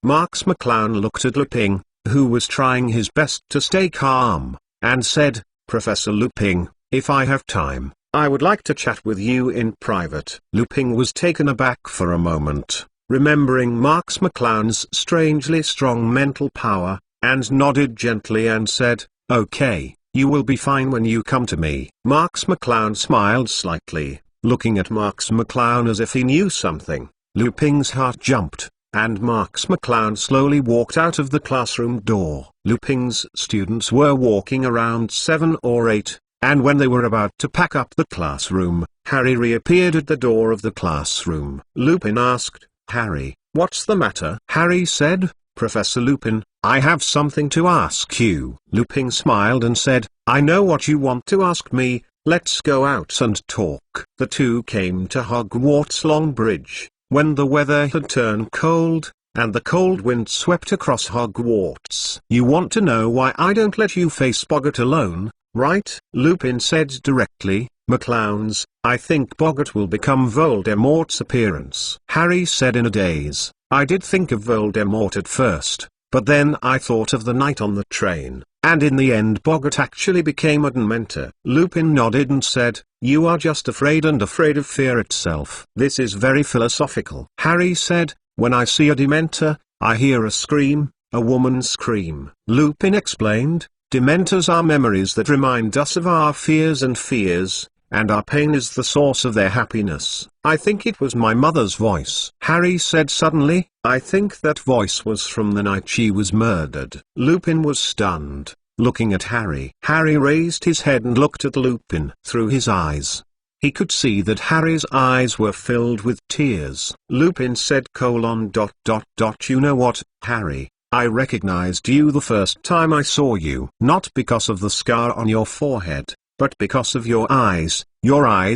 Marx McClown looked at Lupin, who was trying his best to stay calm, and said, "Professor Lupin, if I have time, I would like to chat with you in private. Lupin was taken aback for a moment, remembering Marx McClown's strangely strong mental power, and nodded gently and said, "Okay, you will be fine when you come to me." Marx McClown smiled slightly, looking at Marx McClown as if he knew something. Lupin's heart jumped, and Marx McClown slowly walked out of the classroom door. Lupin's students were walking around 7 or 8, and when they were about to pack up the classroom, Harry reappeared at the door of the classroom. Lupin asked, "Harry, what's the matter?" Harry said, "Professor Lupin, I have something to ask you." Lupin smiled and said, "I know what you want to ask me, let's go out and talk." The two came to Hogwarts Long Bridge, when the weather had turned cold, and the cold wind swept across Hogwarts. "You want to know why I don't let you face Boggart alone, right?" Lupin said directly. "McClowns, I think Boggart will become Voldemort's appearance." Harry said in a daze, "I did think of Voldemort at first, but then I thought of the night on the train, and in the end Boggart actually became a Dementor." Lupin nodded and said, "You are just afraid and afraid of fear itself." "This is very philosophical." Harry said, "When I see a Dementor, I hear a scream, a woman's scream." Lupin explained, "Dementors are memories that remind us of our fears, and our pain is the source of their happiness." "I think it was my mother's voice," Harry said suddenly. "I think that voice was from the night she was murdered." Lupin was stunned, looking at Harry. Harry raised his head and looked at Lupin. Through his eyes, he could see that Harry's eyes were filled with tears. Lupin said, "You know what, Harry? I recognized you the first time I saw you. Not because of the scar on your forehead, but because of your eyes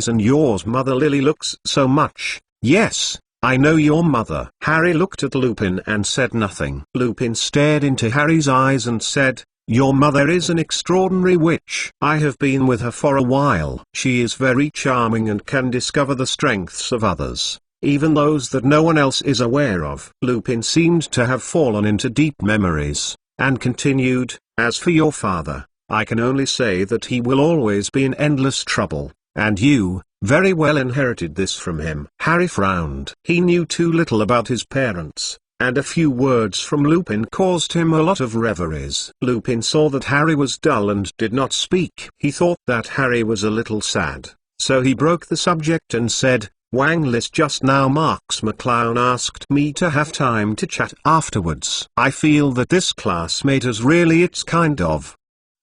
and yours. Mother Lily looks so much. Yes, I know your mother." Harry looked at Lupin and said nothing. Lupin stared into Harry's eyes and said, "Your mother is an extraordinary witch. I have been with her for a while. She is very charming and can discover the strengths of others, even those that no one else is aware of." Lupin seemed to have fallen into deep memories, and continued, "As for your father, I can only say that he will always be in endless trouble, and you, very well inherited this from him." Harry frowned. He knew too little about his parents, and a few words from Lupin caused him a lot of reveries. Lupin saw that Harry was dull and did not speak. He thought that Harry was a little sad, so he broke the subject and said, "Wanglis, just now Marx McClown asked me to have time to chat afterwards. I feel that this classmate is really its kind of,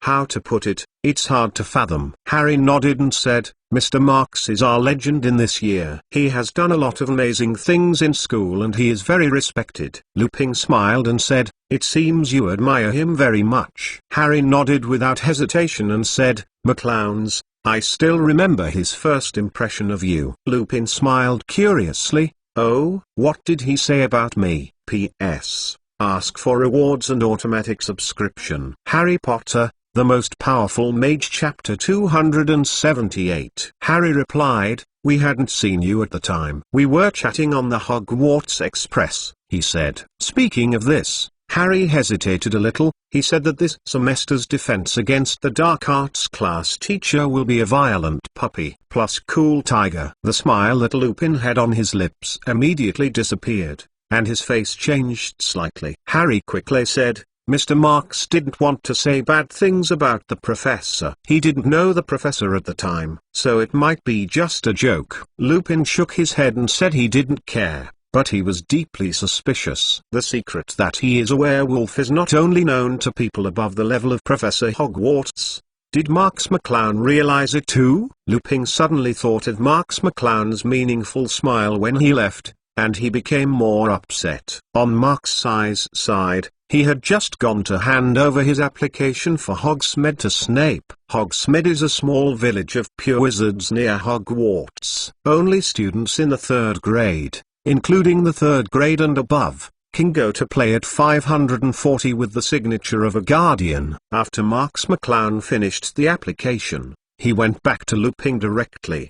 how to put it, it's hard to fathom." Harry nodded and said, "Mr. Marx is our legend in this year. He has done a lot of amazing things in school and he is very respected." Lupin smiled and said, "It seems you admire him very much." Harry nodded without hesitation and said, "McClowns, I still remember his first impression of you." Lupin smiled curiously. "Oh, what did he say about me?" P.S. Ask for rewards and automatic subscription. Harry Potter, The Most Powerful Mage, Chapter 278. Harry replied, "We hadn't seen you at the time. We were chatting on the Hogwarts Express," he said. Speaking of this, Harry hesitated a little. He said that this semester's defense against the dark arts class teacher will be a violent puppy plus cool tiger. The smile that Lupin had on his lips immediately disappeared, and his face changed slightly. Harry quickly said, "Mr. Marx didn't want to say bad things about the professor. He didn't know the professor at the time, so it might be just a joke." Lupin shook his head and said he didn't care, but he was deeply suspicious. The secret that he is a werewolf is not only known to people above the level of Professor Hogwarts. Did Marx McClown realize it too? Lupin suddenly thought of Marx McClown's meaningful smile when he left, and he became more upset. On Marx's side, he had just gone to hand over his application for Hogsmeade to Snape. Hogsmeade is a small village of pure wizards near Hogwarts. Only students in the 3rd grade, including the 3rd grade and above, can go to play at 540 with the signature of a guardian. After Marx McClown finished the application, he went back to Lupin directly.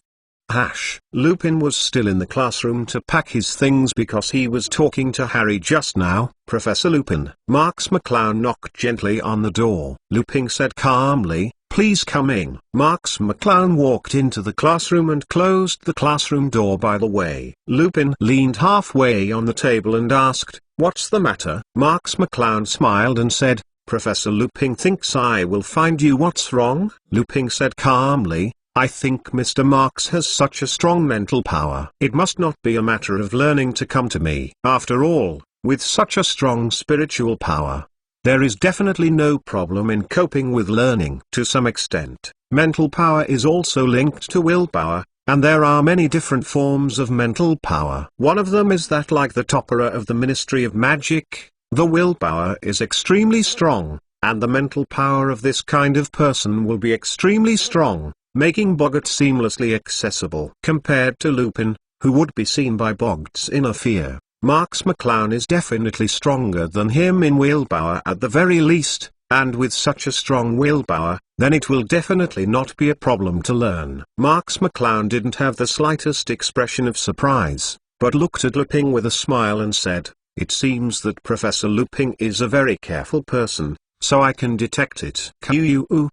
Lupin was still in the classroom to pack his things because he was talking to Harry just now. Professor Lupin. Marx McClown knocked gently on the door. Lupin said calmly, "Please come in." Marx McClown walked into the classroom and closed the classroom door by the way. Lupin leaned halfway on the table and asked, "What's the matter?" Marx McClown smiled and said, "Professor Lupin thinks I will find you what's wrong." Lupin said calmly, "I think Mr. Marx has such a strong mental power. It must not be a matter of learning to come to me. After all, with such a strong spiritual power, there is definitely no problem in coping with learning. To some extent, mental power is also linked to willpower, and there are many different forms of mental power. One of them is that, like the topper of the Ministry of Magic, the willpower is extremely strong, and the mental power of this kind of person will be extremely strong, making Boggart seamlessly accessible. Compared to Lupin, who would be seen by Boggart's inner fear, Marx McClown is definitely stronger than him in willpower at the very least, and with such a strong willpower, then it will definitely not be a problem to learn. Marx McClown didn't have the slightest expression of surprise, but looked at Lupin with a smile and said, "It seems that Professor Lupin is a very careful person, so I can detect it."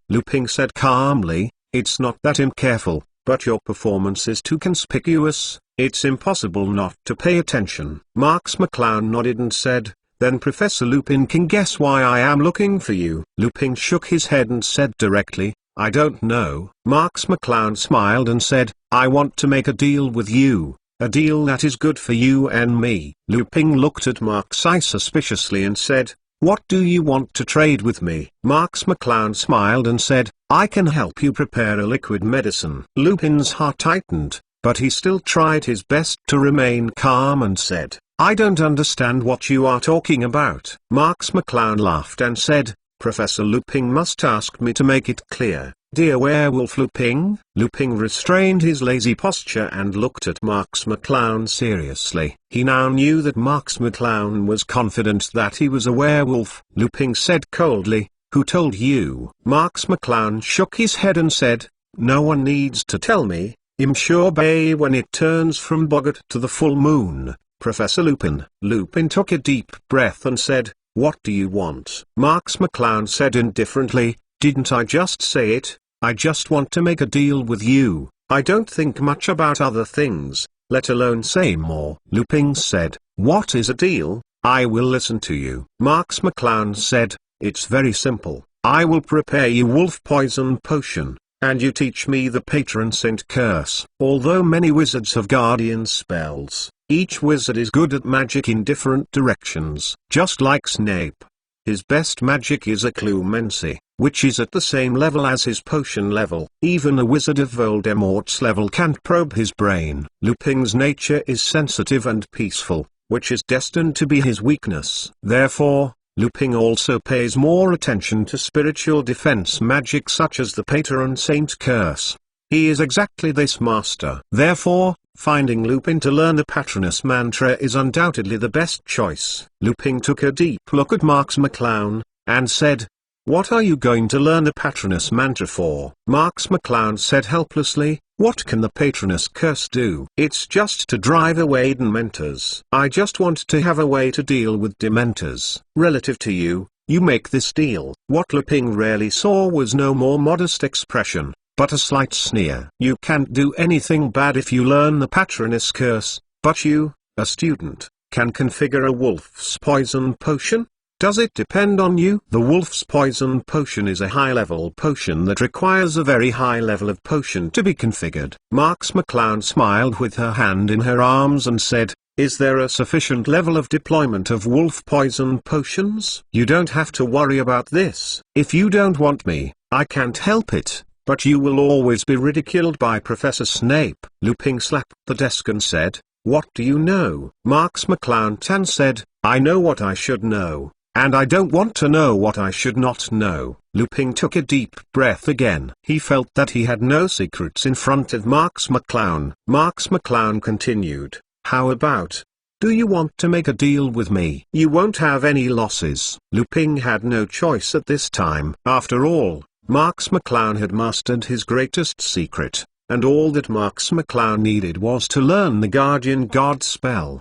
Lupin said calmly, "It's not that I'm careful, but your performance is too conspicuous. It's impossible not to pay attention." Marx McClown nodded and said, "Then Professor Lupin can guess why I am looking for you." Lupin shook his head and said directly, "I don't know." Marx McClown smiled and said, "I want to make a deal with you, a deal that is good for you and me." Lupin looked at Marx suspiciously and said, "What do you want to trade with me?" Marx McClown smiled and said, "I can help you prepare a liquid medicine." Lupin's heart tightened, but he still tried his best to remain calm and said, "I don't understand what you are talking about." Marx McClown laughed and said, "Professor Lupin must ask me to make it clear, dear werewolf Lupin." Lupin restrained his lazy posture and looked at Marx McClown seriously. He now knew that Marx McClown was confident that he was a werewolf. Lupin said coldly, "Who told you?" Marx McClown shook his head and said, "No one needs to tell me. I'm sure by when it turns from Boggart to the full moon, Professor Lupin." Lupin took a deep breath and said, "What do you want?" Marx McClown said indifferently, "Didn't I just say it? I just want to make a deal with you. I don't think much about other things, let alone say more." Lupin said, "What is a deal? I will listen to you." Marx McClown said, "It's very simple. I will prepare you wolf poison potion, and you teach me the patron saint curse." Although many wizards have guardian spells, each wizard is good at magic in different directions. Just like Snape, his best magic is occlumency, which is at the same level as his potion level. Even a wizard of Voldemort's level can't probe his brain. Lupin's nature is sensitive and peaceful, which is destined to be his weakness. Therefore, Lupin also pays more attention to spiritual defense magic such as the patron saint curse. He is exactly this master. Therefore, finding Lupin to learn the Patronus mantra is undoubtedly the best choice. Lupin took a deep look at Marx McClown, and said, "What are you going to learn the Patronus mantra for?" Marx McClown said helplessly, "What can the Patronus curse do? It's just to drive away Dementors. I just want to have a way to deal with Dementors." Relative to you, you make this deal. What Lupin rarely saw was no more modest expression, but a slight sneer. "You can't do anything bad if you learn the Patronus curse, but you, a student, can configure a wolf's poison potion? Does it depend on you?" The wolf's poison potion is a high-level potion that requires a very high level of potion to be configured. Marx McClown smiled with her hand in her arms and said, "Is there a sufficient level of deployment of wolf poison potions?" "You don't have to worry about this. If you don't want me, I can't help it, but you will always be ridiculed by Professor Snape." Lupin slapped the desk and said, "What do you know?" Marx McClown said, "I know what I should know, and I don't want to know what I should not know." Lupin took a deep breath again. He felt that he had no secrets in front of Marx McClown. Marx McClown continued, "How about, do you want to make a deal with me? You won't have any losses." Lupin had no choice at this time. After all, Marx McClown had mastered his greatest secret, and all that Marx McClown needed was to learn the Guardian God spell.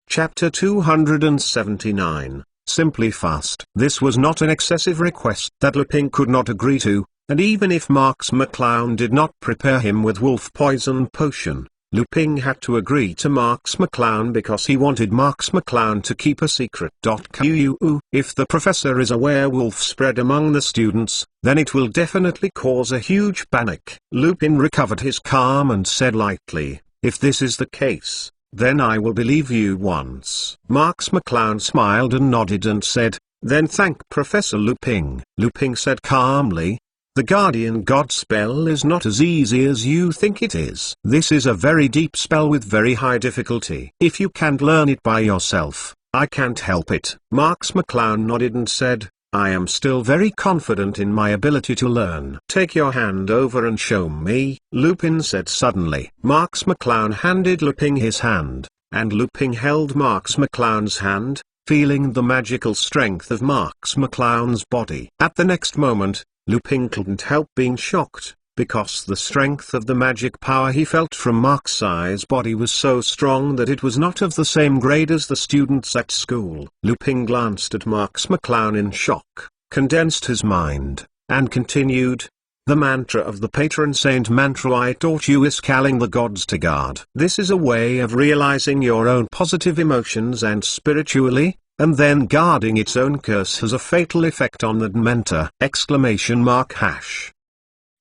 Chapter 279, Simply Fast. This was not an excessive request that Lupin could not agree to, and even if Marx McClown did not prepare him with wolf poison potion, Lupin had to agree to Marx McClown because he wanted Marx McClown to keep a secret. If the professor is a werewolf spread among the students, then it will definitely cause a huge panic. Lupin recovered his calm and said lightly, "If this is the case, then I will believe you once." Marx McClown smiled and nodded and said, "Then thank Professor Lupin." Lupin said calmly, "The Guardian God spell is not as easy as you think it is. This is a very deep spell with very high difficulty. If you can't learn it by yourself, I can't help it." Marx McClown nodded and said, "I am still very confident in my ability to learn." "Take your hand over and show me," Lupin said suddenly. Marx McClown handed Lupin his hand, and Lupin held Marx McClown's hand, feeling the magical strength of Marx McClown's body. At the next moment, Lupin couldn't help being shocked, because the strength of the magic power he felt from Marx's body was so strong that it was not of the same grade as the students at school. Lupin glanced at Marx McClown in shock, condensed his mind, and continued, "The mantra of the patron saint mantra I taught you is calling the gods to guard. This is a way of realizing your own positive emotions and spiritually, and then guarding its own curse has a fatal effect on the Dementor!"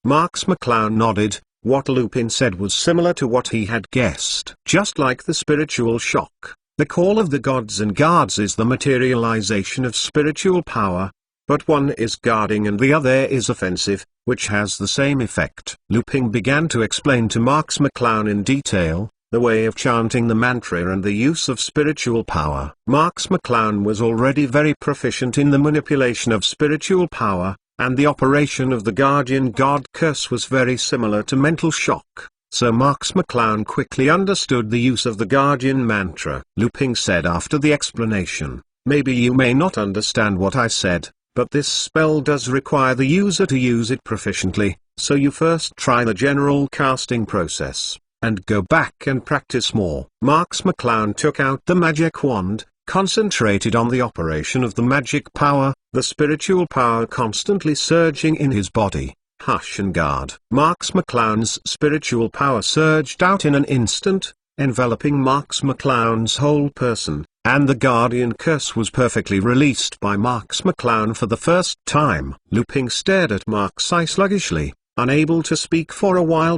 Marx McClown nodded. What Lupin said was similar to what he had guessed. Just like the spiritual shock, the call of the gods and guards is the materialization of spiritual power, but one is guarding and the other is offensive, which has the same effect. Lupin began to explain to Marx McClown in detail the way of chanting the mantra and the use of spiritual power. Marx McClown was already very proficient in the manipulation of spiritual power, and the operation of the Guardian God curse was very similar to mental shock, so Marx McClown quickly understood the use of the Guardian mantra. Lupin said after the explanation, "Maybe you may not understand what I said, but this spell does require the user to use it proficiently, so you first try the general casting process, and go back and practice more." Marx McClown took out the magic wand, concentrated on the operation of the magic power, the spiritual power constantly surging in his body. Hush and guard. Marx McClown's spiritual power surged out in an instant, enveloping Marx McClown's whole person, and the Guardian curse was perfectly released by Marx McClown for the first time. Lupin stared at Marx sluggishly, unable to speak for a while.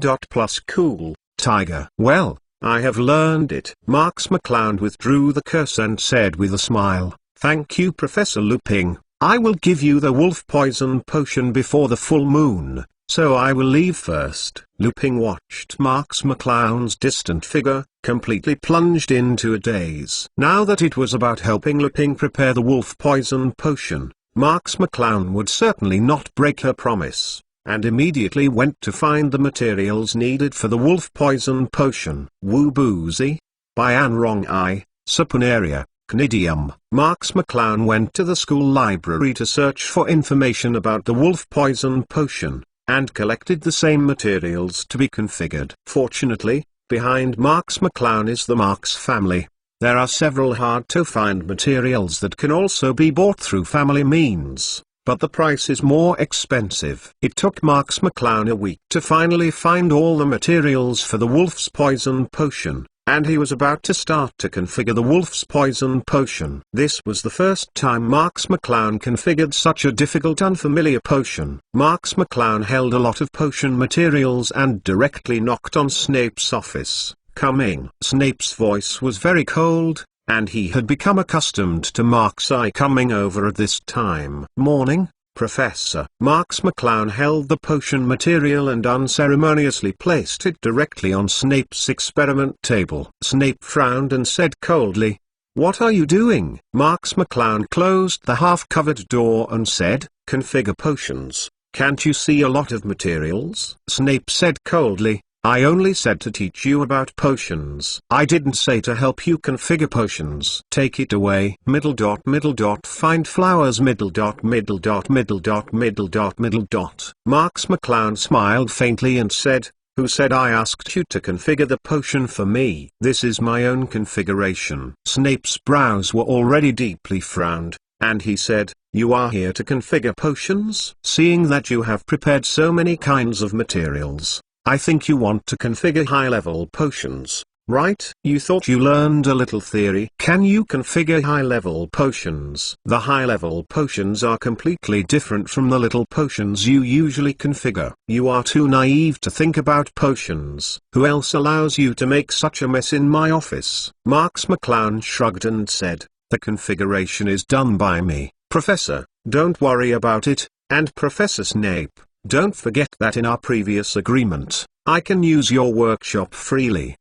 Cool, Tiger. "Well, I have learned it." Marx McClown withdrew the curse and said with a smile, "Thank you, Professor Lupin. I will give you the wolf poison potion before the full moon, so I will leave first." Lupin watched Marx McClown's distant figure, completely plunged into a daze. Now that it was about helping Lupin prepare the wolf poison potion, Marx McClown would certainly not break her promise, and immediately went to find the materials needed for the wolf poison potion. Woo Boozy? By Anne Wrong Eye, Saponaria, Cnidium. Marx McClown went to the school library to search for information about the wolf poison potion, and collected the same materials to be configured. Fortunately, behind Marx McClown is the Marx family. There are several hard-to-find materials that can also be bought through family means, but the price is more expensive. It took Marx McClown a week to finally find all the materials for the wolf's poison potion, and he was about to start to configure the wolf's poison potion. This was the first time Marx McClown configured such a difficult unfamiliar potion. Marx McClown held a lot of potion materials and directly knocked on Snape's office. "Come in." Snape's voice was very cold, and he had become accustomed to Marx coming over at this time. "Morning, Professor." Marx McClown held the potion material and unceremoniously placed it directly on Snape's experiment table. Snape frowned and said coldly, "What are you doing?" Marx McClown closed the half-covered door and said, "Configure potions. Can't you see a lot of materials?" Snape said coldly, I only said to teach you about potions. I didn't say to help you configure potions. Take it away. Middle dot middle dot find flowers middle dot middle dot middle dot middle dot middle dot. Marx McClown smiled faintly and said, "Who said I asked you to configure the potion for me? This is my own configuration." Snape's brows were already deeply frowned, and he said, "You are here to configure potions? Seeing that you have prepared so many kinds of materials, I think you want to configure high-level potions, right? You thought you learned a little theory. Can you configure high-level potions? The high-level potions are completely different from the little potions you usually configure. You are too naive to think about potions. Who else allows you to make such a mess in my office?" Marx McClown shrugged and said, "The configuration is done by me, Professor, don't worry about it, and Professor Snape, don't forget that in our previous agreement, I can use your workshop freely."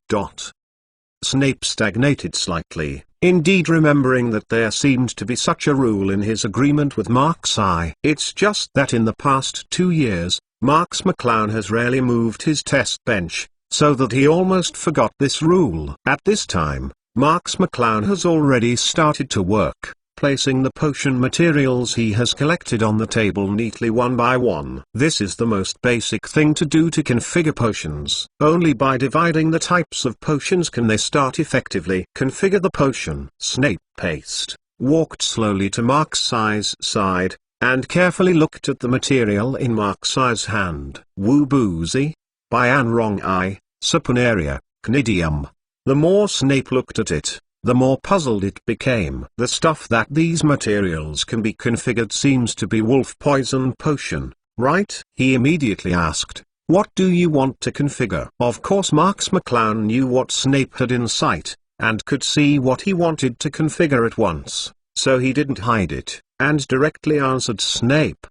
Snape stagnated slightly, indeed remembering that there seemed to be such a rule in his agreement with Marx. It's just that in the past 2 years, Marx McClown has rarely moved his test bench, so that he almost forgot this rule. At this time, Marx McClown has already started to work, placing the potion materials he has collected on the table neatly one by one. This is the most basic thing to do to configure potions. Only by dividing the types of potions can they start effectively. Configure the potion. Snape paced, walked slowly to Marx's side, and carefully looked at the material in Marx's hand. Woo-boozy, Bianwrong-I, Saponaria, Cnidium. The more Snape looked at it, the more puzzled it became. The stuff that these materials can be configured seems to be wolf poison potion, right? He immediately asked, "What do you want to configure?" Of course Marx McClown knew what Snape had in sight, and could see what he wanted to configure at once, so he didn't hide it, and directly answered Snape.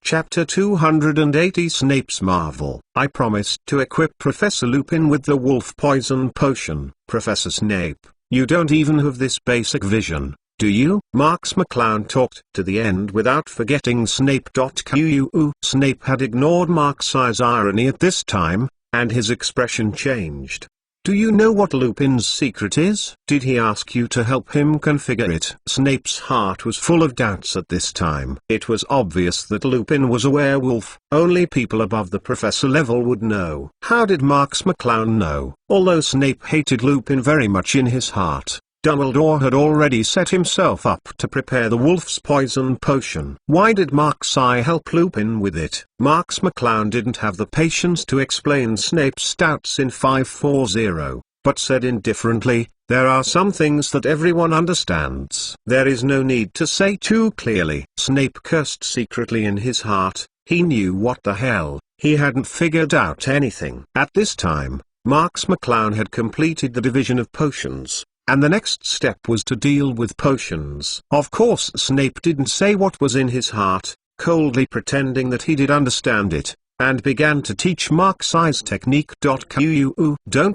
Chapter 280 Snape's Marvel. "I promised to equip Professor Lupin with the wolf poison potion." Professor Snape, you don't even have this basic vision, do you? Marx McClown talked to the end without forgetting Snape. Snape had ignored Marx's irony at this time, and his expression changed. "Do you know what Lupin's secret is? Did he ask you to help him configure it?" Snape's heart was full of doubts at this time. It was obvious that Lupin was a werewolf. Only people above the professor level would know. How did Marx McClown know? Although Snape hated Lupin very much in his heart, Dumbledore had already set himself up to prepare the wolf's poison potion. Why did Marx help Lupin with it? Marx McClown didn't have the patience to explain Snape's doubts in 540, but said indifferently, "There are some things that everyone understands. There is no need to say too clearly." Snape cursed secretly in his heart. He knew what the hell, he hadn't figured out anything. At this time, Marx McClown had completed the division of potions, and the next step was to deal with potions. Of course Snape didn't say what was in his heart, coldly pretending that he did understand it, and began to teach Marx's technique. Don't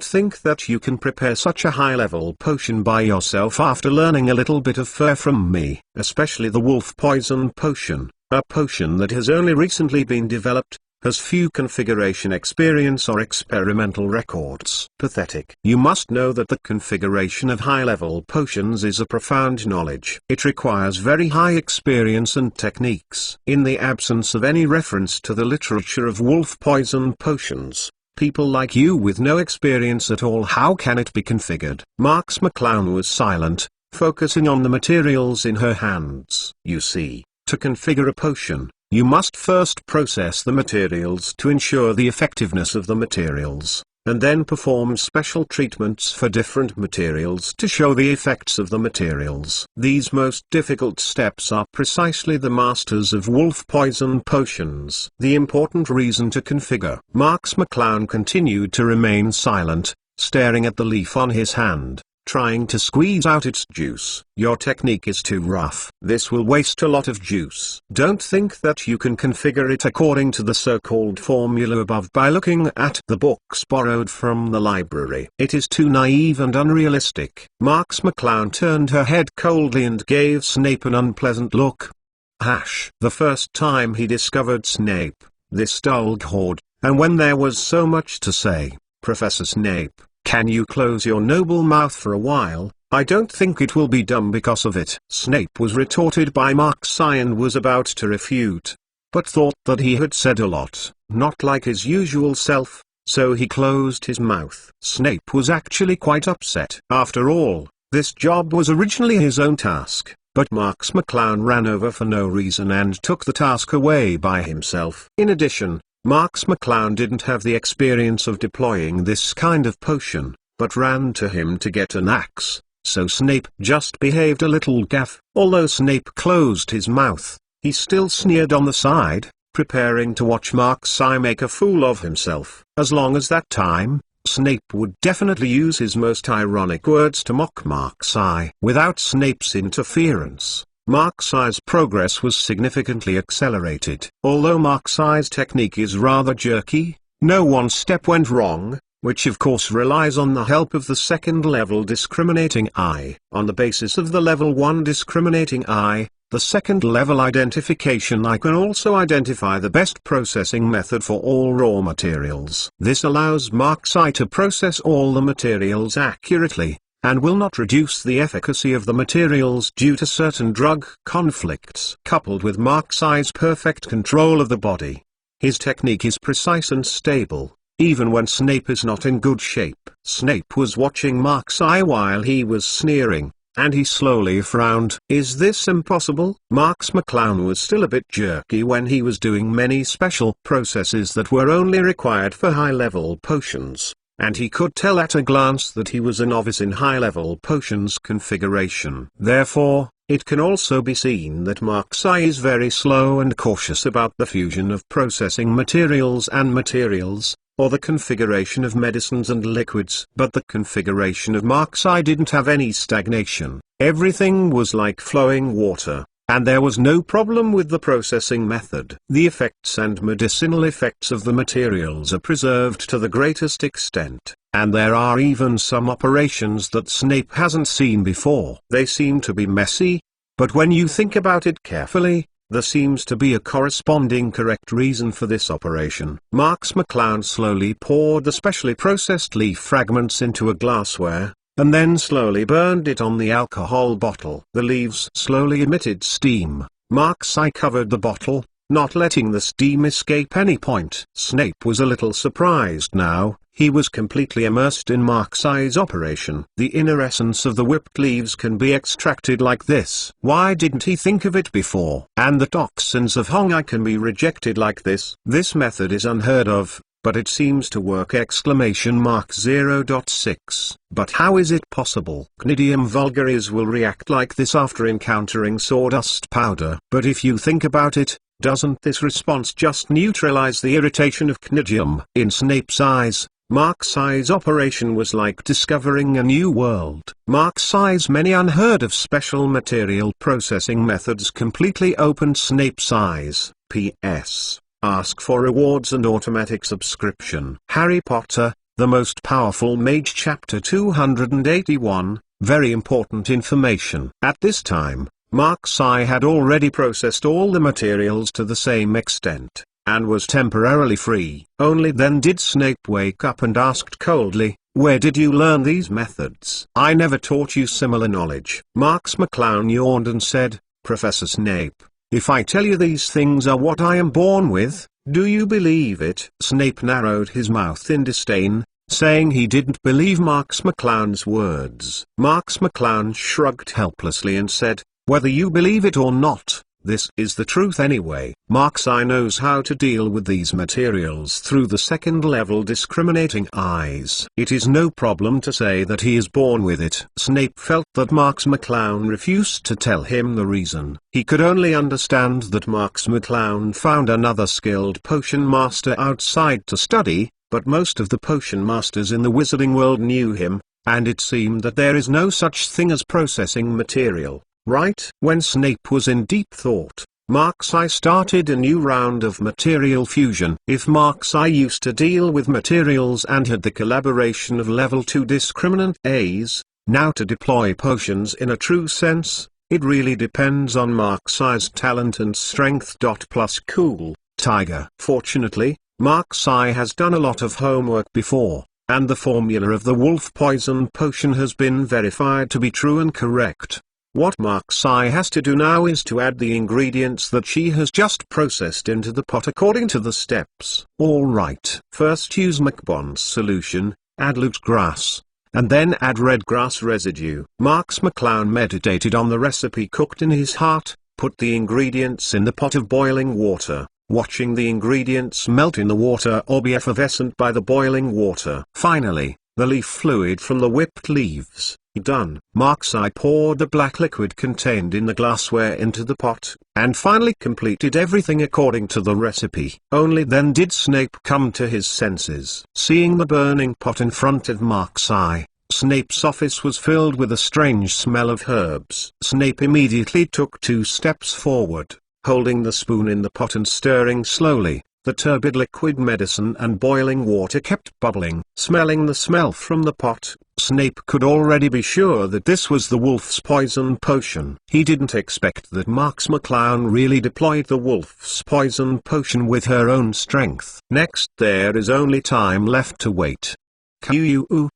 think that you can prepare such a high-level potion by yourself after learning a little bit of fur from me, especially the wolf poison potion, a potion that has only recently been developed, has few configuration experience or experimental records. Pathetic. You must know that the configuration of high-level potions is a profound knowledge. It requires very high experience and techniques. In the absence of any reference to the literature of wolf poison potions, people like you with no experience at all, how can it be configured? Marx McClown was silent, focusing on the materials in her hands. You see, to configure a potion, you must first process the materials to ensure the effectiveness of the materials, and then perform special treatments for different materials to show the effects of the materials. These most difficult steps are precisely the masters of wolf poison potions. The important reason to configure. Marx McClown continued to remain silent, staring at the leaf on his hand, trying to squeeze out its juice. Your technique is too rough. This will waste a lot of juice. Don't think that you can configure it according to the so-called formula above by looking at the books borrowed from the library. It is too naive and unrealistic. Marx McClown turned her head coldly and gave Snape an unpleasant look. The first time he discovered Snape, this dull horde, and when there was so much to say, "Professor Snape, can you close your noble mouth for a while? I don't think it will be done because of it." Snape was retorted by Marx and was about to refute, but thought that he had said a lot, not like his usual self, so he closed his mouth. Snape was actually quite upset. After all, this job was originally his own task, but Marx McClown ran over for no reason and took the task away by himself. In addition, Marx McClown didn't have the experience of deploying this kind of potion, but ran to him to get an axe, so Snape just behaved a little gaff. Although Snape closed his mouth, he still sneered on the side, preparing to watch Marx make a fool of himself. As long as that time, Snape would definitely use his most ironic words to mock Marx. Without Snape's interference, Marx's progress was significantly accelerated. Although Marx's technique is rather jerky, no one step went wrong, which of course relies on the help of the second-level discriminating eye. On the basis of the level 1 discriminating eye, the second-level identification eye can also identify the best processing method for all raw materials. This allows Marx eye to process all the materials accurately, and will not reduce the efficacy of the materials due to certain drug conflicts. Coupled with Marx eye's perfect control of the body, his technique is precise and stable, even when Snape is not in good shape. Snape was watching Marx eye while he was sneering, and he slowly frowned. Is this impossible? Marx McClown was still a bit jerky when he was doing many special processes that were only required for high-level potions, and he could tell at a glance that he was a novice in high-level potions configuration. Therefore, it can also be seen that Marx eye is very slow and cautious about the fusion of processing materials and materials, or the configuration of medicines and liquids. But the configuration of Marx eye didn't have any stagnation. Everything was like flowing water, and there was no problem with the processing method. The effects and medicinal effects of the materials are preserved to the greatest extent, and there are even some operations that Snape hasn't seen before. They seem to be messy, but when you think about it carefully, there seems to be a corresponding correct reason for this operation. Marx McClown slowly poured the specially processed leaf fragments into a glassware, and then slowly burned it on the alcohol bottle. The leaves slowly emitted steam. Marx eye covered the bottle, not letting the steam escape any point. Snape was a little surprised now. He was completely immersed in Marx eye's operation. The inner essence of the whipped leaves can be extracted like this. Why didn't he think of it before? And the toxins of Hong eye can be rejected like this. This method is unheard of, but it seems to work! 0.6. But how is it possible? Cnidium vulgaris will react like this after encountering sawdust powder. But if you think about it, doesn't this response just neutralize the irritation of Cnidium? In Snape's eyes, Marx eye's operation was like discovering a new world. Marx eye's many unheard of special material processing methods completely opened Snape's eyes. P.S. Ask for rewards and automatic subscription. Harry Potter, The Most Powerful Mage Chapter 281, very important information. At this time, Marx eye had already processed all the materials to the same extent, and was temporarily free. Only then did Snape wake up and asked coldly, "Where did you learn these methods? I never taught you similar knowledge." Marx McClown yawned and said, "Professor Snape, if I tell you these things are what I am born with, do you believe it?" Snape narrowed his mouth in disdain, saying he didn't believe Marx McClown's words. Marx McClown shrugged helplessly and said, "Whether you believe it or not, this is the truth anyway." Marx eye knows how to deal with these materials through the second-level discriminating eyes. It is no problem to say that he is born with it. Snape felt that Marx McClown refused to tell him the reason. He could only understand that Marx McClown found another skilled potion master outside to study, but most of the potion masters in the wizarding world knew him, and it seemed that there is no such thing as processing material. Right when Snape was in deep thought, Marx eye started a new round of material fusion. If Marx eye used to deal with materials and had the collaboration of level 2 discriminant A's, now to deploy potions in a true sense, it really depends on Marx eye's talent and strength. Plus cool, Tiger. Fortunately, Mark's eye has done a lot of homework before, and the formula of the wolf poison potion has been verified to be true and correct. What Mark's eye has to do now is to add the ingredients that she has just processed into the pot according to the steps. Alright. First use McBond's solution, add loot grass, and then add red grass residue. Marx McClown meditated on the recipe cooked in his heart, put the ingredients in the pot of boiling water, watching the ingredients melt in the water or be effervescent by the boiling water. Finally, the leaf fluid from the whipped leaves. Done. Mark's eye poured the black liquid contained in the glassware into the pot, and finally completed everything according to the recipe. Only then did Snape come to his senses. Seeing the burning pot in front of Mark's eye, Snape's office was filled with a strange smell of herbs. Snape immediately took 2 steps forward, holding the spoon in the pot and stirring slowly. The turbid liquid medicine and boiling water kept bubbling. Smelling the smell from the pot, Snape could already be sure that this was the wolf's poison potion. He didn't expect that Marx McClown really deployed the wolf's poison potion with her own strength. Next, there is only time left to wait.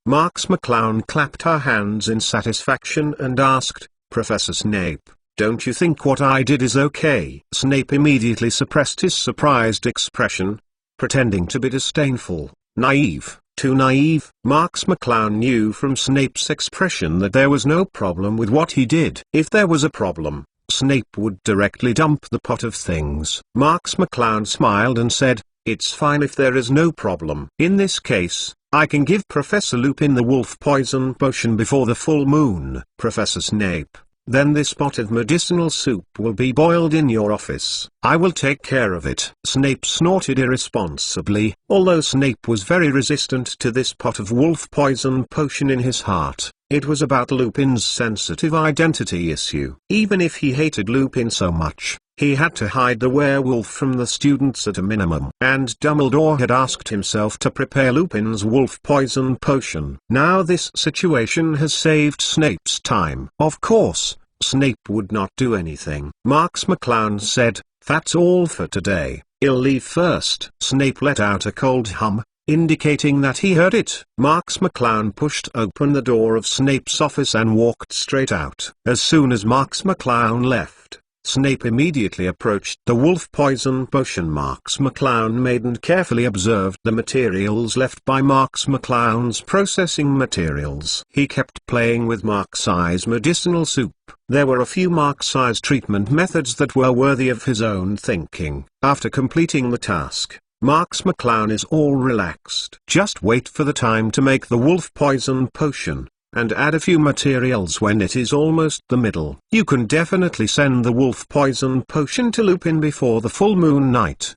Marx McClown clapped her hands in satisfaction and asked, "Professor Snape, don't you think what I did is okay?" Snape immediately suppressed his surprised expression, pretending to be disdainful. Naive, too naive. Marx McClown knew from Snape's expression that there was no problem with what he did. If there was a problem, Snape would directly dump the pot of things. Marx McClown smiled and said, "It's fine if there is no problem. In this case, I can give Professor Lupin the wolf poison potion before the full moon, Professor Snape. Then this pot of medicinal soup will be boiled in your office. I will take care of it." Snape snorted irresponsibly. Although Snape was very resistant to this pot of wolf poison potion in his heart, it was about Lupin's sensitive identity issue. Even if he hated Lupin so much, he had to hide the werewolf from the students at a minimum. And Dumbledore had asked himself to prepare Lupin's wolf poison potion. Now this situation has saved Snape's time. Of course, Snape would not do anything. Marx McClown said, "That's all for today. I'll leave first." Snape let out a cold hum, indicating that he heard it. Marx McClown pushed open the door of Snape's office and walked straight out. As soon as Marx McClown left, Snape immediately approached the wolf poison potion Marx McClown made and carefully observed the materials left by Marx McClown's processing materials. He kept playing with Mark's eye's medicinal soup. There were a few Mark's eye's treatment methods that were worthy of his own thinking. After completing the task, Marx McClown is all relaxed. Just wait for the time to make the wolf poison potion, and add a few materials when it is almost the middle. You can definitely send the wolf poison potion to Lupin before the full moon night.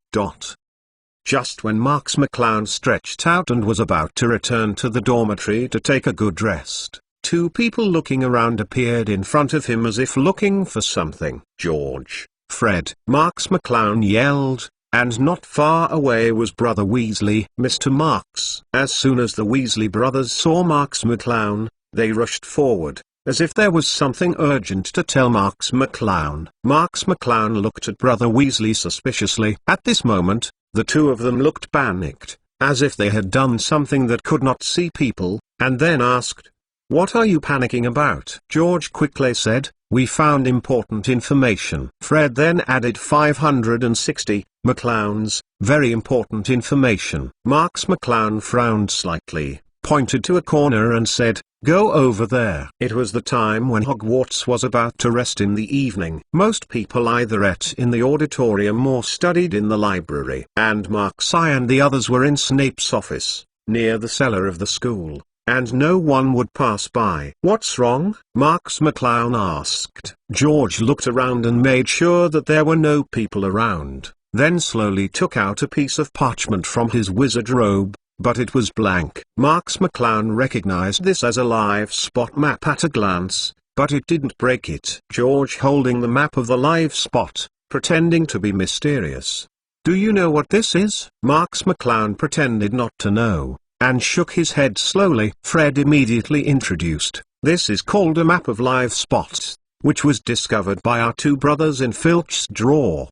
Just when Marx McClown stretched out and was about to return to the dormitory to take a good rest, 2 people looking around appeared in front of him as if looking for something. "George, Fred," Marx McClown yelled. And not far away was Brother Weasley. "Mr. Marx." As soon as the Weasley brothers saw Marx McClown, they rushed forward, as if there was something urgent to tell Marx McClown. Marx McClown looked at Brother Weasley suspiciously. At this moment, the 2 of them looked panicked, as if they had done something that could not see people, and then asked, "What are you panicking about?" George quickly said, "We found important information." Fred then added 560, McClown's, very important information. Marx McClown frowned slightly, pointed to a corner and said, "Go over there." It was the time when Hogwarts was about to rest in the evening. Most people either ate in the auditorium or studied in the library. And Mark's eye and the others were in Snape's office, near the cellar of the school, and no one would pass by. "What's wrong?" Marx McClown asked. George looked around and made sure that there were no people around, then slowly took out a piece of parchment from his wizard robe, but it was blank. Marx McClown recognized this as a live spot map at a glance, but it didn't break it. George holding the map of the live spot, pretending to be mysterious. "Do you know what this is?" Marx McClown pretended not to know, and shook his head slowly. Fred immediately introduced, "This is called a map of live spots, which was discovered by our 2 brothers in Filch's drawer."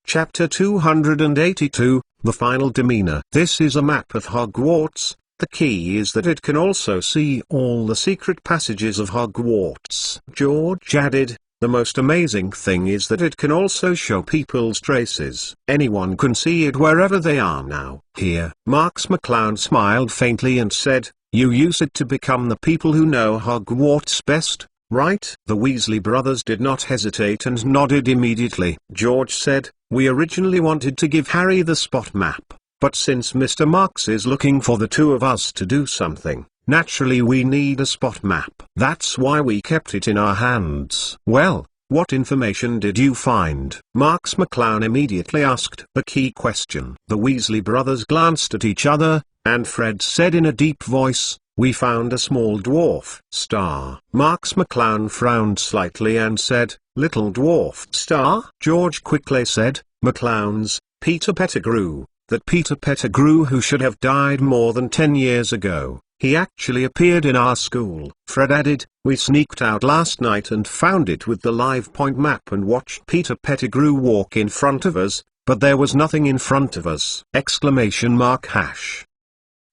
Chapter 282, the final demeanor. This is a map of Hogwarts. The key is that it can also see all the secret passages of Hogwarts. George added, the most amazing thing is that it can also show people's traces. Anyone can see it wherever they are now. Here, Marx McClown smiled faintly and said, you use it to become the people who know Hogwarts best, right? The Weasley brothers did not hesitate and nodded immediately. George said, we originally wanted to give Harry the spot map, but since Mr. Marx is looking for the two of us to do something, naturally we need a spot map. That's why we kept it in our hands. Well, what information did you find? Marx McClown immediately asked the key question. The Weasley brothers glanced at each other, and Fred said in a deep voice, we found a small dwarf star. Marx McClown frowned slightly and said, little dwarf star? George quickly said, McClown's, Peter Pettigrew, that Peter Pettigrew who should have died more than 10 years ago. He actually appeared in our school. Fred added, we sneaked out last night and found it with the live point map and watched Peter Pettigrew walk in front of us, but there was nothing in front of us! Exclamation mark hash.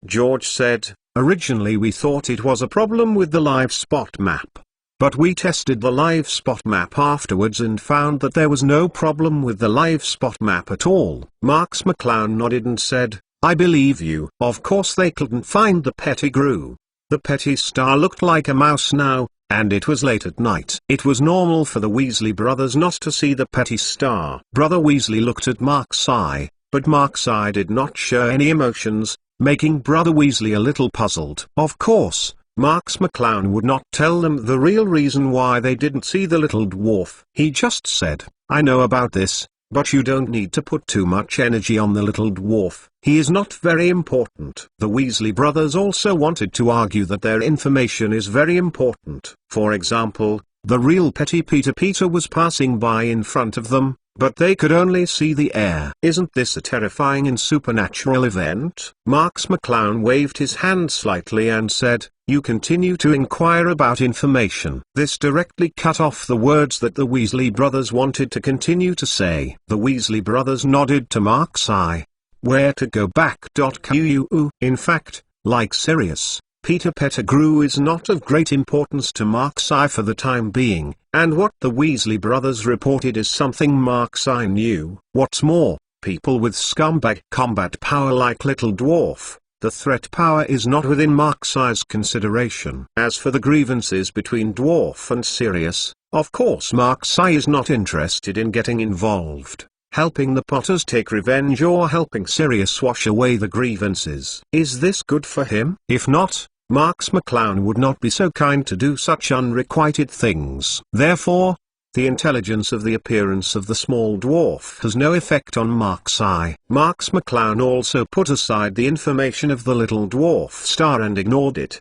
George said, originally we thought it was a problem with the live spot map. But we tested the live spot map afterwards and found that there was no problem with the live spot map at all. Marx McClown nodded and said, I believe you. Of course they couldn't find the Pettigrew. The Petty Star looked like a mouse now, and it was late at night. It was normal for the Weasley brothers not to see the Petty Star. Brother Weasley looked at Mark's eye, but Mark's eye did not show any emotions, making Brother Weasley a little puzzled. Of course, Marx McClown would not tell them the real reason why they didn't see the little dwarf. He just said, I know about this, but you don't need to put too much energy on the little dwarf. He is not very important. The Weasley brothers also wanted to argue that their information is very important. For example, the real Petty Peter was passing by in front of them, but they could only see the air. Isn't this a terrifying and supernatural event? Marx McClown waved his hand slightly and said, you continue to inquire about information. This directly cut off the words that the Weasley brothers wanted to continue to say. The Weasley brothers nodded to Mark's eye. Where to go back? In fact, like Sirius, Peter Pettigrew is not of great importance to Mark's eye for the time being, and what the Weasley brothers reported is something Mark's eye knew. What's more, people with scumbag combat power like Little Dwarf, the threat power is not within Mark's eye's consideration. As for the grievances between Dwarf and Sirius, of course Mark's eye is not interested in getting involved, helping the Potters take revenge or helping Sirius wash away the grievances. Is this good for him? If not, Marx McClown would not be so kind to do such unrequited things. Therefore, the intelligence of the appearance of the small dwarf has no effect on Mark's eye. Marx McClown also put aside the information of the little dwarf star and ignored it.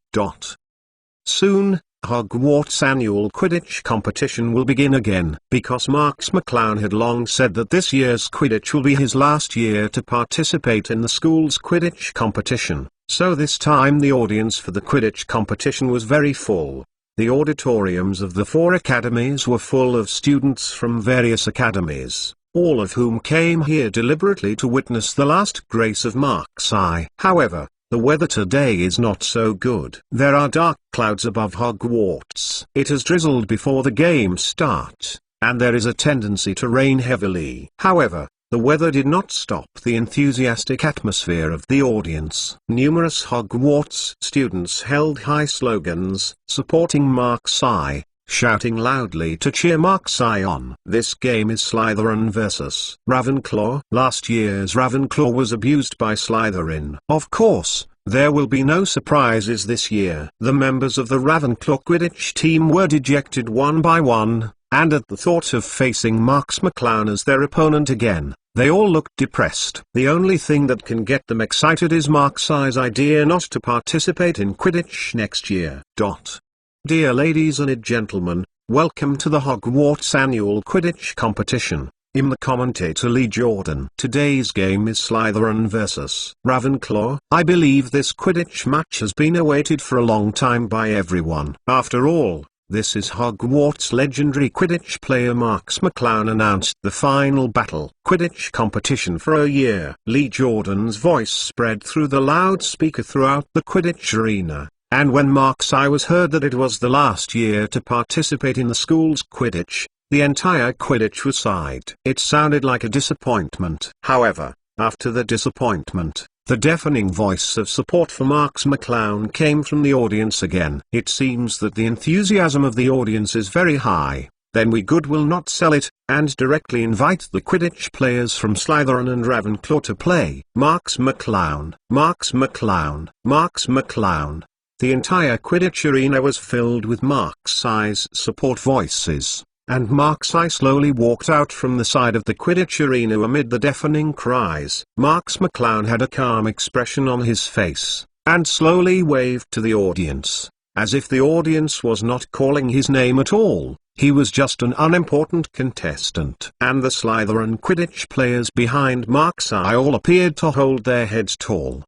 Soon, Hogwarts' annual Quidditch competition will begin again. Because Marx McClown had long said that this year's Quidditch will be his last year to participate in the school's Quidditch competition, so this time the audience for the Quidditch competition was very full. The auditoriums of the 4 academies were full of students from various academies, all of whom came here deliberately to witness the last grace of Mark's eye. However, the weather today is not so good. There are dark clouds above Hogwarts. It has drizzled before the game starts, and there is a tendency to rain heavily. However, the weather did not stop the enthusiastic atmosphere of the audience. Numerous Hogwarts students held high slogans, supporting Mark's eye, shouting loudly to cheer Mark's eye on. This game is Slytherin vs. Ravenclaw. Last year's Ravenclaw was abused by Slytherin. Of course, there will be no surprises this year. The members of the Ravenclaw Quidditch team were dejected one by one, and at the thought of facing Marx McClown as their opponent again, they all looked depressed. The only thing that can get them excited is Mark's eye's idea not to participate in Quidditch next year. Dear ladies and gentlemen, welcome to the Hogwarts annual Quidditch competition. I'm the commentator Lee Jordan. Today's game is Slytherin vs. Ravenclaw. I believe this Quidditch match has been awaited for a long time by everyone. After all, this is Hogwarts legendary Quidditch player Marx McClown announced the final battle Quidditch competition for a year. Lee Jordan's voice spread through the loudspeaker throughout the Quidditch arena, and when Marx I was heard that it was the last year to participate in the school's Quidditch, the entire Quidditch was sighed. It sounded like a disappointment. However, after the disappointment, the deafening voice of support for Marx McClown came from the audience again. It seems that the enthusiasm of the audience is very high. Then we will not sell it, and directly invite the Quidditch players from Slytherin and Ravenclaw to play. Marx McClown, Marx McClown, Marx McClown. The entire Quidditch arena was filled with Marx I's support voices, and Marx I slowly walked out from the side of the Quidditch arena amid the deafening cries. Marx McClown had a calm expression on his face, and slowly waved to the audience, as if the audience was not calling his name at all. He was just an unimportant contestant. And the Slytherin Quidditch players behind Marx I all appeared to hold their heads tall.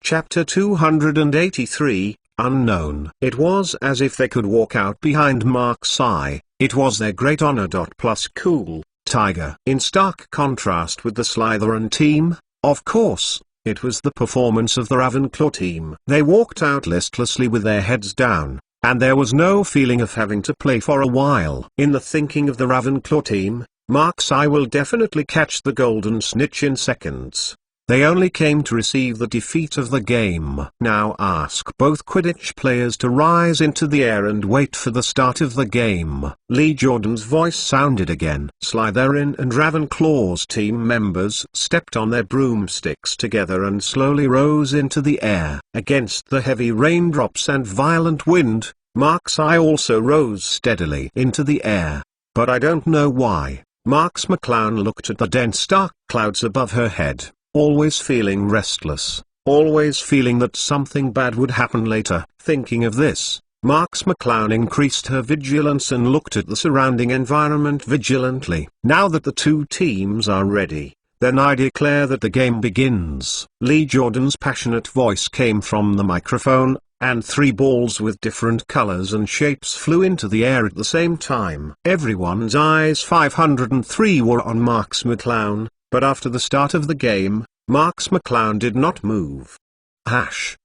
Chapter 283, Unknown. It was as if they could walk out behind Marx I. It was their great honor. Plus cool, tiger. In stark contrast with the Slytherin team, of course, it was the performance of the Ravenclaw team. They walked out listlessly with their heads down, and there was no feeling of having to play for a while. In the thinking of the Ravenclaw team, Marx I will definitely catch the golden snitch in seconds. They only came to receive the defeat of the game. Now ask both Quidditch players to rise into the air and wait for the start of the game. Lee Jordan's voice sounded again. Slytherin and Ravenclaw's team members stepped on their broomsticks together and slowly rose into the air. Against the heavy raindrops and violent wind, Marx I also rose steadily into the air. But I don't know why. Marx McClown looked at the dense dark clouds above her head, always feeling restless, always feeling that something bad would happen later. Thinking of this, Marx McClown increased her vigilance and looked at the surrounding environment vigilantly. Now that the two teams are ready, then I declare that the game begins. Lee Jordan's passionate voice came from the microphone, and 3 balls with different colors and shapes flew into the air at the same time. Everyone's eyes 503 were on Marx McClown. But after the start of the game, Marx McClown did not move. Marx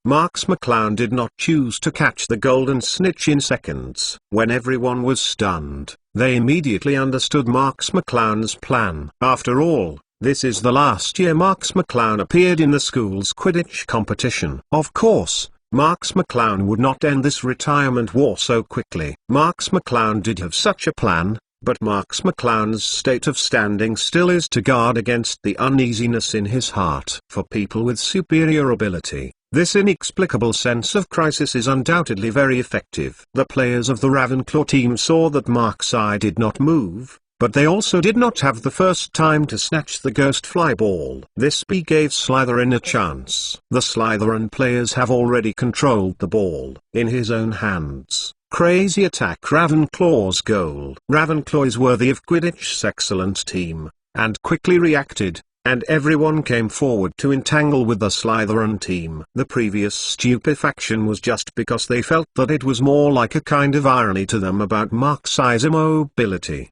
McClown did not choose to catch the golden snitch in seconds. When everyone was stunned, they immediately understood Marx McClown's plan. After all, this is the last year Marx McClown appeared in the school's Quidditch competition. Of course, Marx McClown would not end this retirement war so quickly. Marx McClown did have such a plan, but Marx McClown's state of standing still is to guard against the uneasiness in his heart. For people with superior ability, this inexplicable sense of crisis is undoubtedly very effective. The players of the Ravenclaw team saw that Marx I did not move, but they also did not have the first time to snatch the ghost fly ball. This gave Slytherin a chance. The Slytherin players have already controlled the ball in his own hands. Crazy attack Ravenclaw's goal. Ravenclaw is worthy of Quidditch's excellent team, and quickly reacted, and everyone came forward to entangle with the Slytherin team. The previous stupefaction was just because they felt that it was more like a kind of irony to them about Marx I's immobility.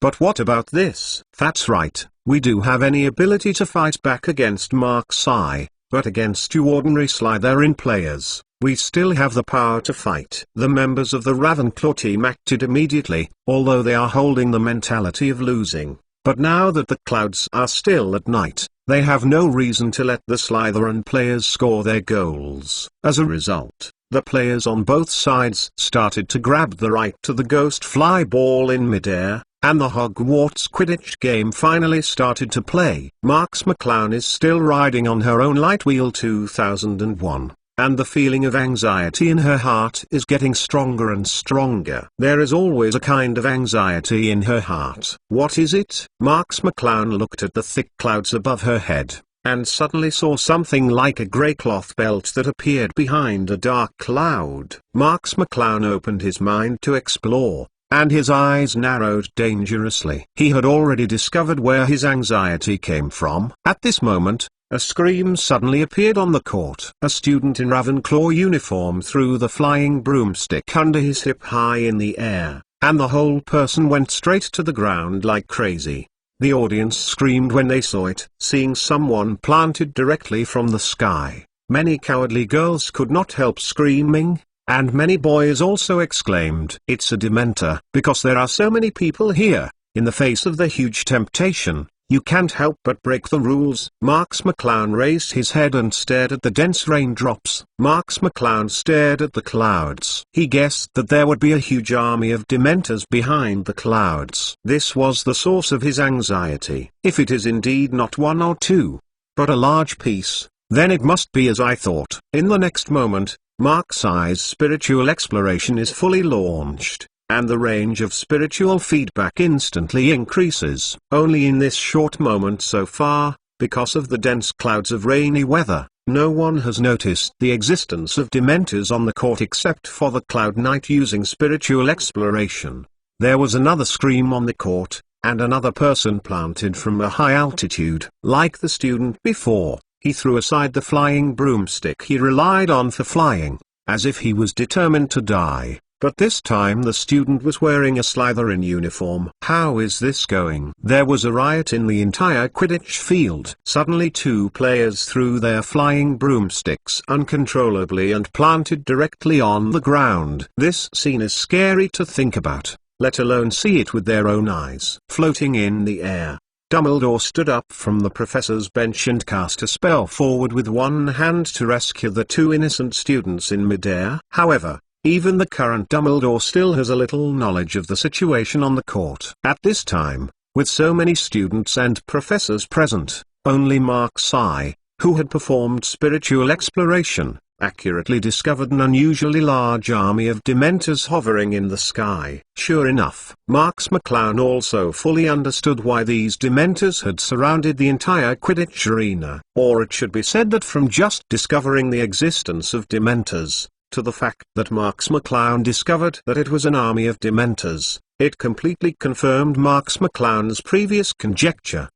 But what about this? That's right, we do have any ability to fight back against Marx I, but against you ordinary Slytherin players, we still have the power to fight. The members of the Ravenclaw team acted immediately, although they are holding the mentality of losing. But now that the clouds are still at night, they have no reason to let the Slytherin players score their goals. As a result, the players on both sides started to grab the right to the ghost fly ball in midair, and the Hogwarts Quidditch game finally started to play. Marx McClown is still riding on her own light wheel 2001. And the feeling of anxiety in her heart is getting stronger and stronger. There is always a kind of anxiety in her heart. What is it? Marx McClown looked at the thick clouds above her head, and suddenly saw something like a grey cloth belt that appeared behind a dark cloud. Marx McClown opened his mind to explore, and his eyes narrowed dangerously. He had already discovered where his anxiety came from. At this moment, a scream suddenly appeared on the court. A student in Ravenclaw uniform threw the flying broomstick under his hip high in the air, and the whole person went straight to the ground like crazy. The audience screamed when they saw it. Seeing someone planted directly from the sky, many cowardly girls could not help screaming, and many boys also exclaimed, "It's a Dementor!" Because there are so many people here, in the face of the huge temptation, you can't help but break the rules. Marx McClown raised his head and stared at the dense raindrops. Marx McClown stared at the clouds. He guessed that there would be a huge army of Dementors behind the clouds. This was the source of his anxiety. If it is indeed not one or two, but a large piece, then it must be as I thought. In the next moment, Marx's spiritual exploration is fully launched, and the range of spiritual feedback instantly increases. Only in this short moment so far, because of the dense clouds of rainy weather, no one has noticed the existence of Dementors on the court except for the Cloud Knight using spiritual exploration. There was another scream on the court, and another person planted from a high altitude. Like the student before, he threw aside the flying broomstick he relied on for flying, as if he was determined to die. But this time the student was wearing a Slytherin uniform. How is this going? There was a riot in the entire Quidditch field. Suddenly two players threw their flying broomsticks uncontrollably and planted directly on the ground. This scene is scary to think about, let alone see it with their own eyes. Floating in the air, Dumbledore stood up from the professor's bench and cast a spell forward with one hand to rescue the two innocent students in midair. However, even the current Dumbledore still has a little knowledge of the situation on the court. At this time, with so many students and professors present, only Marx, who had performed spiritual exploration, accurately discovered an unusually large army of Dementors hovering in the sky. Sure enough, Marx McClown also fully understood why these Dementors had surrounded the entire Quidditch arena. Or it should be said that from just discovering the existence of Dementors, to the fact that Marx McClown discovered that it was an army of Dementors, it completely confirmed Marx McClown's previous conjecture.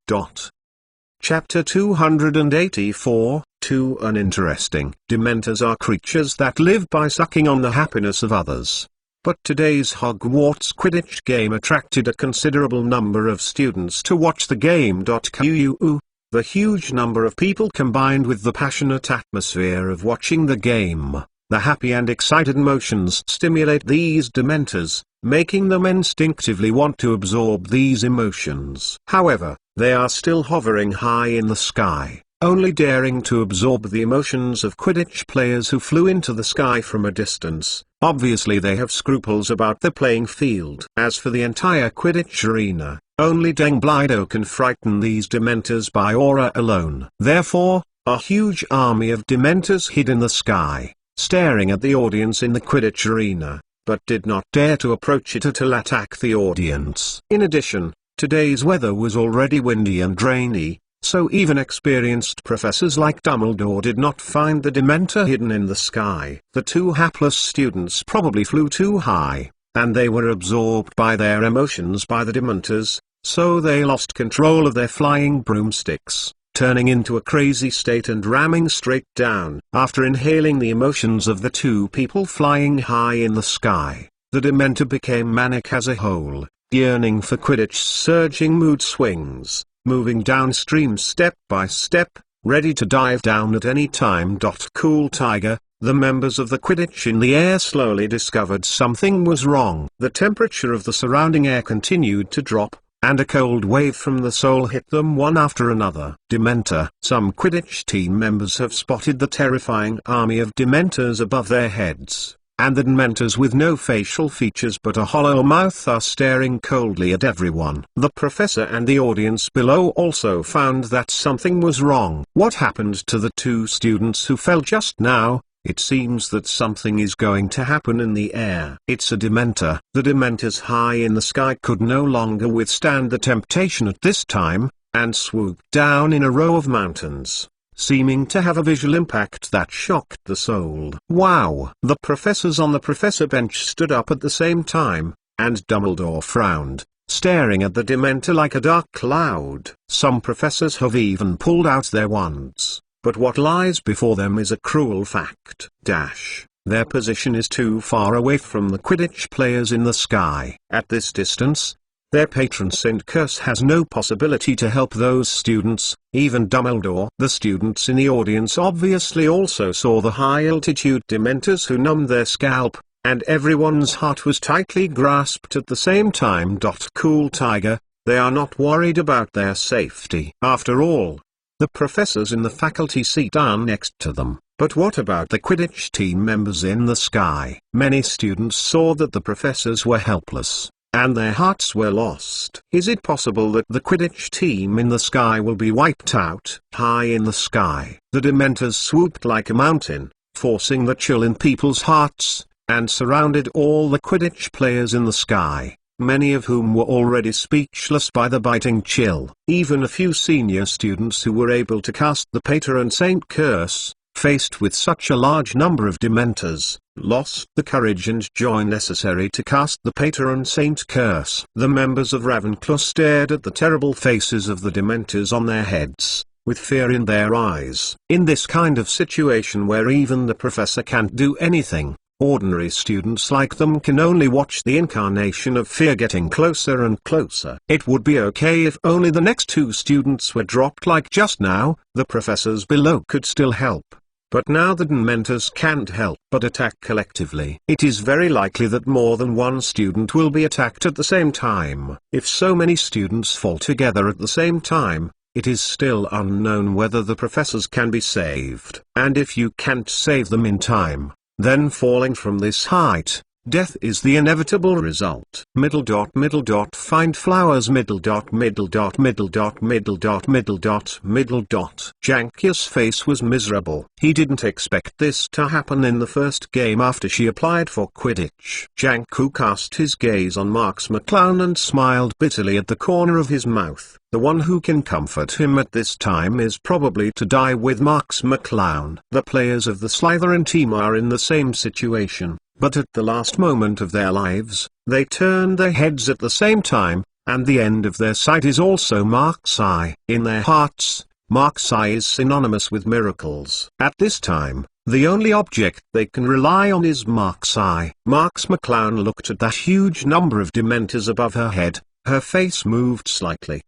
Chapter 284, Too Uninteresting. Dementors are creatures that live by sucking on the happiness of others. But today's Hogwarts Quidditch game attracted a considerable number of students to watch the game. The huge number of people combined with the passionate atmosphere of watching the game. The happy and excited emotions stimulate these Dementors, making them instinctively want to absorb these emotions. However, they are still hovering high in the sky, only daring to absorb the emotions of Quidditch players who flew into the sky from a distance. Obviously they have scruples about the playing field. As for the entire Quidditch arena, only Denglido can frighten these Dementors by aura alone. Therefore, a huge army of Dementors hid in the sky, staring at the audience in the Quidditch arena, but did not dare to approach it or attack the audience. In addition, today's weather was already windy and rainy, so even experienced professors like Dumbledore did not find the Dementor hidden in the sky. The two hapless students probably flew too high, and they were absorbed by their emotions by the Dementors, so they lost control of their flying broomsticks, turning into a crazy state and ramming straight down. After inhaling the emotions of the two people flying high in the sky, the Dementor became manic as a whole, yearning for Quidditch's surging mood swings, moving downstream step by step, ready to dive down at any time. Cool Tiger, the members of the Quidditch in the air slowly discovered something was wrong. The temperature of the surrounding air continued to drop, and a cold wave from the soul hit them one after another. Dementor. Some Quidditch team members have spotted the terrifying army of Dementors above their heads, and the Dementors with no facial features but a hollow mouth are staring coldly at everyone. The professor and the audience below also found that something was wrong. What happened to the two students who fell just now? It seems that something is going to happen in the air. It's a Dementor. The Dementors high in the sky could no longer withstand the temptation at this time, and swooped down in a row of mountains, seeming to have a visual impact that shocked the soul. Wow! The professors on the professor bench stood up at the same time, and Dumbledore frowned, staring at the Dementor like a dark cloud. Some professors have even pulled out their wands, but what lies before them is a cruel fact. Their position is too far away from the Quidditch players in the sky. At this distance, their patron saint curse has no possibility to help those students, even Dumbledore. The students in the audience obviously also saw the high-altitude Dementors who numbed their scalp, and everyone's heart was tightly grasped at the same time. Cool Tiger, they are not worried about their safety. After all, the professors in the faculty seat are next to them. But what about the Quidditch team members in the sky? Many students saw that the professors were helpless, and their hearts were lost. Is it possible that the Quidditch team in the sky will be wiped out? High in the sky, the Dementors swooped like a mountain, forcing the chill in people's hearts, and surrounded all the Quidditch players in the sky, many of whom were already speechless by the biting chill. Even a few senior students who were able to cast the Patron Saint curse, faced with such a large number of Dementors, lost the courage and joy necessary to cast the Patron Saint curse. The members of Ravenclaw stared at the terrible faces of the Dementors on their heads, with fear in their eyes. In this kind of situation where even the professor can't do anything, ordinary students like them can only watch the incarnation of fear getting closer and closer. It would be okay if only the next two students were dropped like just now. The professors below could still help. But now the Dementors can't help but attack collectively. It is very likely that more than one student will be attacked at the same time. If so many students fall together at the same time, it is still unknown whether the professors can be saved. And if you can't save them in time, then falling from this height, death is the inevitable result. Find flowers. Jankia's face was miserable. He didn't expect this to happen in the first game after she applied for Quidditch. Janku cast his gaze on Marx McClown and smiled bitterly at the corner of his mouth. The one who can comfort him at this time is probably to die with Marx McClown. The players of the Slytherin team are in the same situation. But at the last moment of their lives, they turn their heads at the same time, and the end of their sight is also Mark's eye. In their hearts, Mark's eye is synonymous with miracles. At this time, the only object they can rely on is Mark's eye. Marx McClown looked at that huge number of Dementors above her head. Her face moved slightly.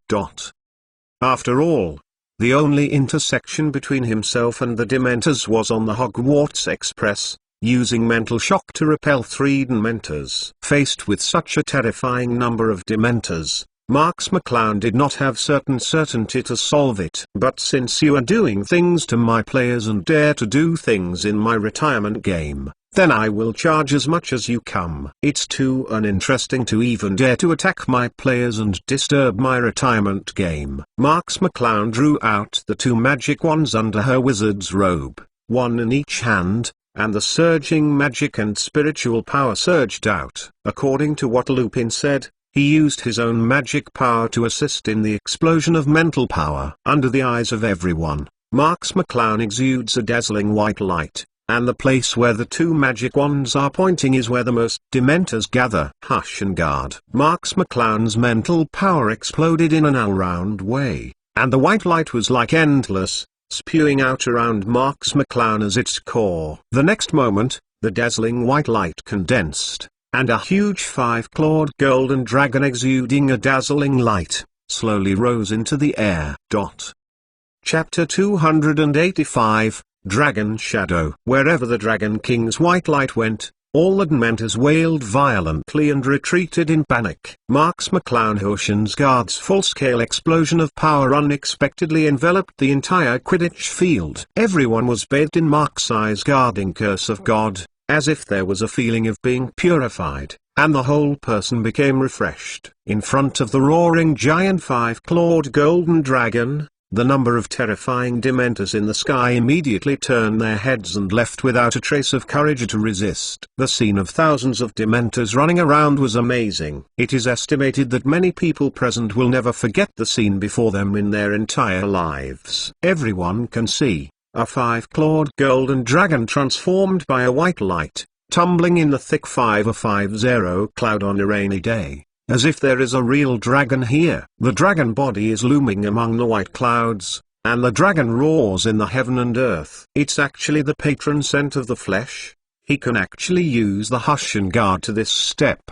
After all, the only intersection between himself and the Dementors was on the Hogwarts Express, using mental shock to repel 3 Dementors. Faced with such a terrifying number of Dementors, Marx McClown did not have certainty to solve it. But since you are doing things to my players and dare to do things in my retirement game, then I will charge as much as you come. It's too uninteresting to even dare to attack my players and disturb my retirement game. Marx McClown drew out the 2 magic wands under her wizard's robe, one in each hand, and the surging magic and spiritual power surged out. According to what Lupin said, he used his own magic power to assist in the explosion of mental power. Under the eyes of everyone, Marx McClown exudes a dazzling white light, and the place where the 2 magic wands are pointing is where the most Dementors gather. Hush and guard. Marx McClown's mental power exploded in an all-round way, and the white light was like endless, spewing out around Marx McClown as its core. The next moment, the dazzling white light condensed, and a huge 5-clawed golden dragon exuding a dazzling light, slowly rose into the air. Chapter 285, Dragon Shadow. Wherever the Dragon King's white light went, all the Dementors wailed violently and retreated in panic. Marx McClown Hoshian's guard's full-scale explosion of power unexpectedly enveloped the entire Quidditch field. Everyone was bathed in Mark's eye's guarding curse of God, as if there was a feeling of being purified, and the whole person became refreshed. In front of the roaring giant 5-clawed golden dragon, the number of terrifying Dementors in the sky immediately turned their heads and left without a trace of courage to resist. The scene of thousands of Dementors running around was amazing. It is estimated that many people present will never forget the scene before them in their entire lives. Everyone can see a 5-clawed golden dragon transformed by a white light, tumbling in the thick 5050 cloud on a rainy day, as if there is a real dragon here. The dragon body is looming among the white clouds, and the dragon roars in the heaven and earth. It's actually the patron saint of the flesh. He can actually use the hush and guard to this step.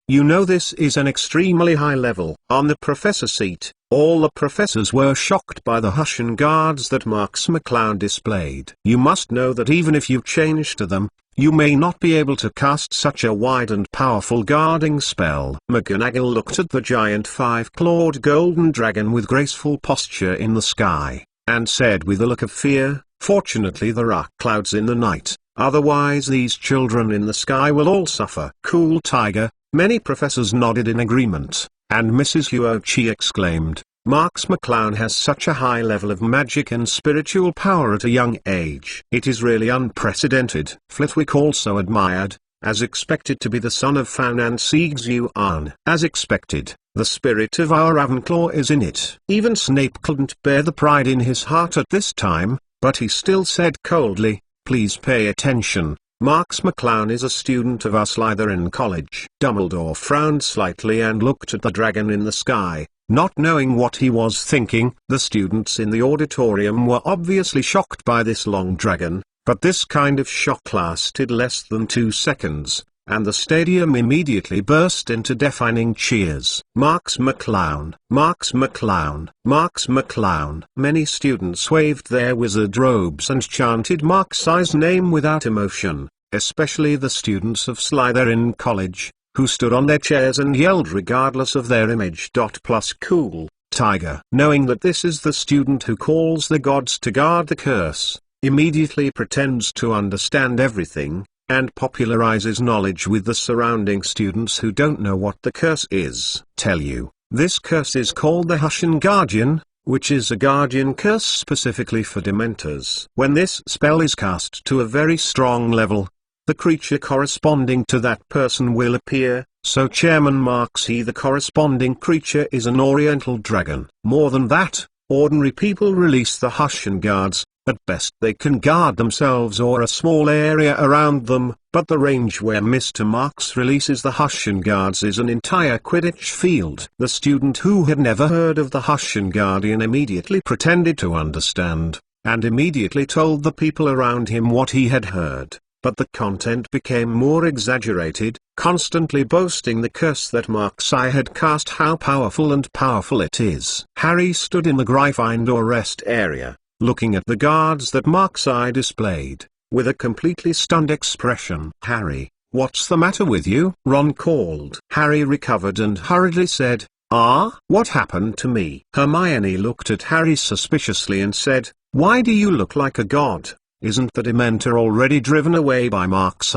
You know this is an extremely high level. On the professor seat, all the professors were shocked by the hush and guards that Marx McClown displayed. You must know that even if you change to them, you may not be able to cast such a wide and powerful guarding spell. McGonagall looked at the giant 5-clawed golden dragon with graceful posture in the sky, and said with a look of fear, "Fortunately there are clouds in the night, otherwise these children in the sky will all suffer." "Cool tiger." Many professors nodded in agreement, and Mrs. Huochi exclaimed, "Marx McClown has such a high level of magic and spiritual power at a young age. It is really unprecedented." Flitwick also admired, "As expected to be the son of Fan and Siegs Yuan. As expected, the spirit of our Ravenclaw is in it." Even Snape couldn't bear the pride in his heart at this time, but he still said coldly, "Please pay attention. Marx McClown is a student of our Slytherin College." Dumbledore frowned slightly and looked at the dragon in the sky, not knowing what he was thinking. The students in the auditorium were obviously shocked by this long dragon, but this kind of shock lasted less than 2 seconds, and the stadium immediately burst into deafening cheers. "Marx McClown! Marx McClown! Marx McClown!" Many students waved their wizard robes and chanted Marx's name without emotion, especially the students of Slytherin College, who stood on their chairs and yelled regardless of their image. Plus cool tiger, knowing that this is the student who calls the gods to guard the curse, immediately pretends to understand everything, and popularizes knowledge with the surrounding students who don't know what the curse is. "Tell you, this curse is called the Hushin Guardian, which is a guardian curse specifically for Dementors. When this spell is cast to a very strong level, the creature corresponding to that person will appear, so Chairman Marx the corresponding creature is an Oriental dragon. More than that, ordinary people release the Hushin Guards. At best they can guard themselves or a small area around them, but the range where Mr. Marx releases the Hushin Guards is an entire Quidditch field." The student who had never heard of the Hushin Guardian immediately pretended to understand, and immediately told the people around him what he had heard, but the content became more exaggerated, constantly boasting the curse that Marx had cast, how powerful and powerful it is. Harry stood in the Gryffindor rest area, looking at the guards that Marx displayed, with a completely stunned expression. "Harry, what's the matter with you?" Ron called. Harry recovered and hurriedly said, "Ah, what happened to me?" Hermione looked at Harry suspiciously and said, "Why do you look like a god? Isn't the Dementor already driven away by Marx?"